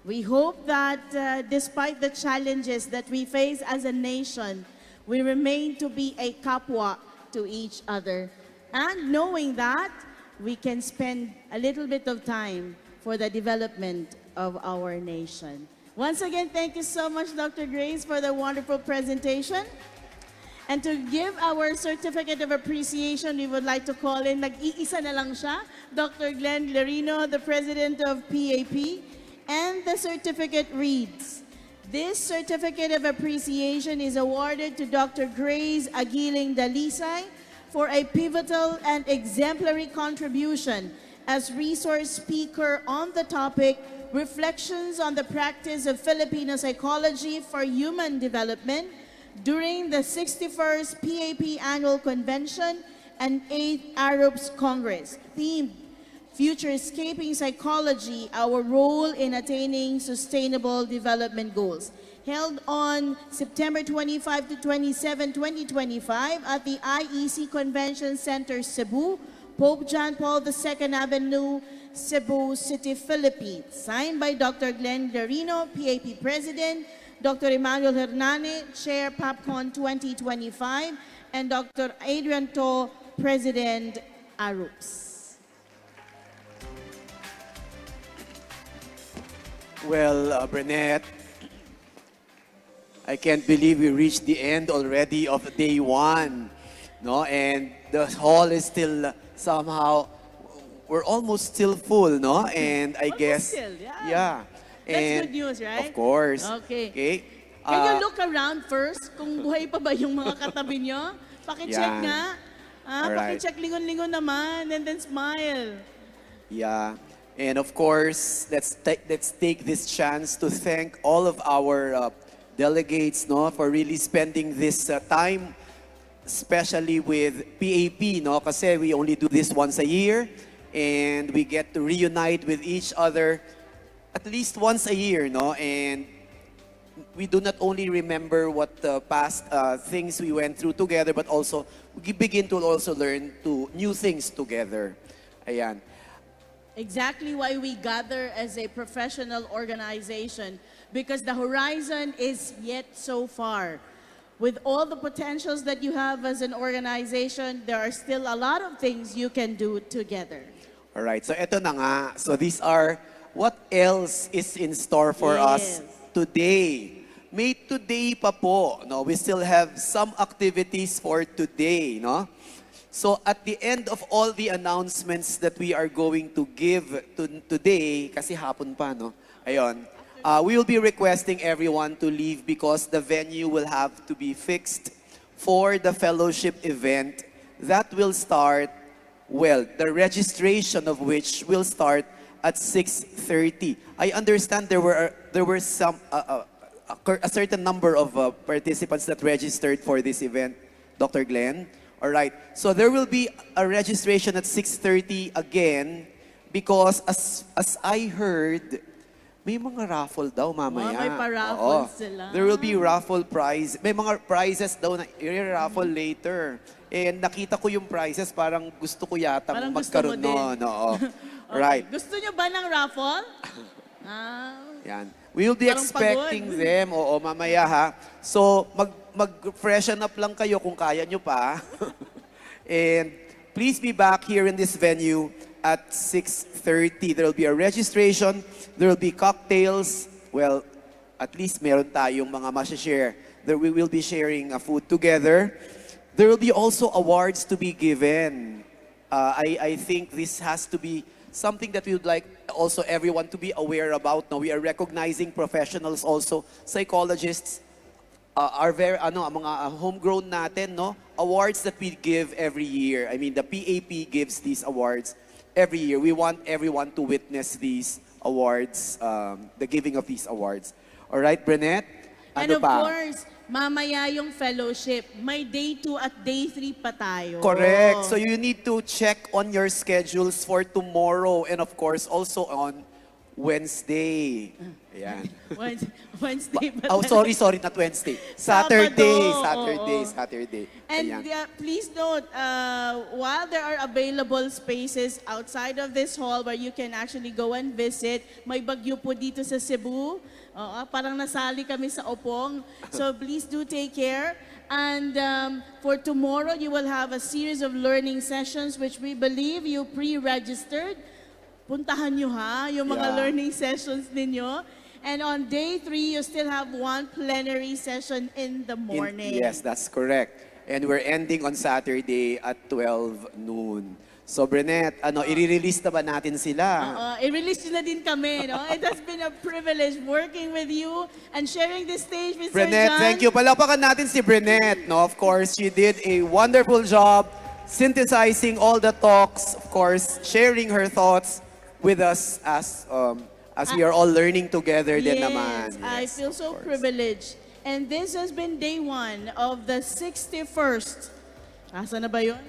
We hope that despite the challenges that we face as a nation, we remain to be a kapwa to each other. And knowing that, we can spend a little bit of time for the development of our nation. Once again, thank you so much, Dr. Grace, for the wonderful presentation. And to give our certificate of appreciation, we would like to call in, nag-iisa na lang siya, Dr. Glenn Lerino, the President of PAP, and the certificate reads, this certificate of appreciation is awarded to Dr. Grace Agiling Dalisay for a pivotal and exemplary contribution as resource speaker on the topic, Reflections on the Practice of Filipino Psychology for Human Development, during the 61st PAP Annual Convention and 8th ARUPS Congress, themed Futurescaping Psychology, Our Role in Attaining Sustainable Development Goals, held on September 25 to 27, 2025 at the IEC Convention Center, Cebu, Pope John Paul II Avenue, Cebu City, Philippines. Signed by Dr. Glenn Lerino, PAP President, Dr. Emmanuel Hernane, Chair PAPCon 2025, and Dr. Adrian To, President ARUPS. Well, Bernette, I can't believe we reached the end already of day one, no? And the hall is still somehow, we're almost still full, no? And I guess, still, yeah. That's And good news, right? of course. Okay. Okay. Can you look around first kung buhay pa ba yung mga katabi nyo? Pakicheck Yeah. nga. Alright. Pakicheck lingon-lingon naman and then smile. Yeah. And of course, let's take this chance to thank all of our delegates, no, for really spending this time, especially with PAP, no, kasi we only do this once a year, and we get to reunite with each other at least once a year, no, and we do not only remember what the past things we went through together, but also we begin to also learn new things together. Ayan. Exactly why we gather as a professional organization, because the horizon is yet so far. With all the potentials that you have as an organization, there are still a lot of things you can do together. All right, so eto na nga. So these are what else is in store for us today. May today pa po, no? We still have some activities for today, no? So at the end of all the announcements that we are going to give today, kasi hapon pa, no? Ayun. We will be requesting everyone to leave because the venue will have to be fixed for the fellowship event that will start, well, the registration of which will start at 6:30. I understand there were some a certain number of participants that registered for this event, Dr. Glenn. All right. So there will be a registration at 6:30 again because as I heard, May mga raffle daw mamaya. May pa-raffle Oo. sila. There will be raffle prize. May mga prizes daw na i-raffle later. And nakita ko yung prizes, parang gusto ko yata Parang gusto magkaroon mo din. noon. Oo. Okay. Right. Gusto nyo ba ng raffle? Yan. We will be Parang expecting pagod. them. Oo, mamaya ha. So, mag-freshen up lang kayo kung kaya nyo pa. And please be back here in this venue at 6:30. There will be a registration. There will be cocktails. Well, at least meron tayong mga ma-share. We will be sharing food together. There will be also awards to be given. I think this has to be something that we would like also everyone to be aware about. Now, we are recognizing professionals also, psychologists, are very, mga homegrown natin, no? Awards that we give every year. I mean, the PAP gives these awards every year. We want everyone to witness these awards, the giving of these awards. All right, Brenette? And Ano of pa? course, mamaya yung fellowship. May day 2 at day 3 pa tayo. Correct. So you need to check on your schedules for tomorrow and of course also on Wednesday. Ayan. Wednesday pa Oh, tayo. sorry, not Wednesday. Sabado, Saturday. And Ayan. please note, while there are available spaces outside of this hall where you can actually go and visit, may bagyo po dito sa Cebu. Parang nasali kami sa Opong. So please do take care. And for tomorrow, you will have a series of learning sessions which we believe you pre-registered. Puntahan nyo ha, yung mga Yeah. learning sessions ninyo. And on day 3, you still have one plenary session in the morning. Yes, that's correct. And we're ending on Saturday at 12 noon. So, Brenette, i-release na ba natin sila? I-release nyo na din kami. No? It has been a privilege working with you and sharing this stage with Sir Brenette, John. thank you. Palapakan natin si Brenette. No? Of course, she did a wonderful job synthesizing all the talks, of course, sharing her thoughts with us as we are all learning together din naman. I feel so privileged. And this has been day 1 of the 61st. Asa na ba yun?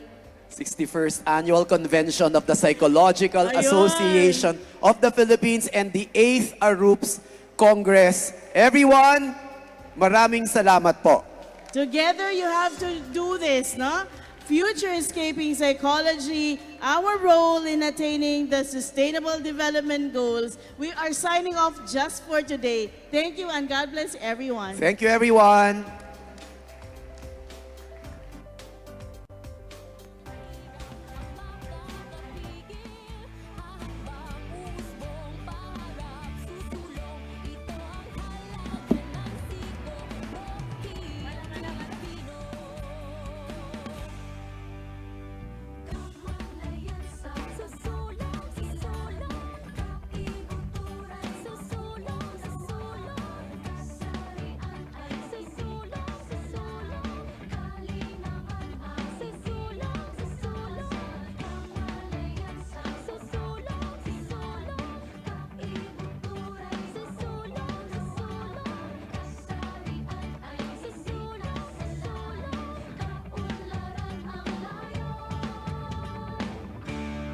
61st Annual Convention of the Psychological Ayun. Association of the Philippines and the 8th ARUPS Congress. Everyone, maraming salamat po. Together you have to do this, no? Future Escaping Psychology, our role in attaining the Sustainable Development Goals. We are signing off just for today. Thank you and God bless everyone. Thank you, everyone.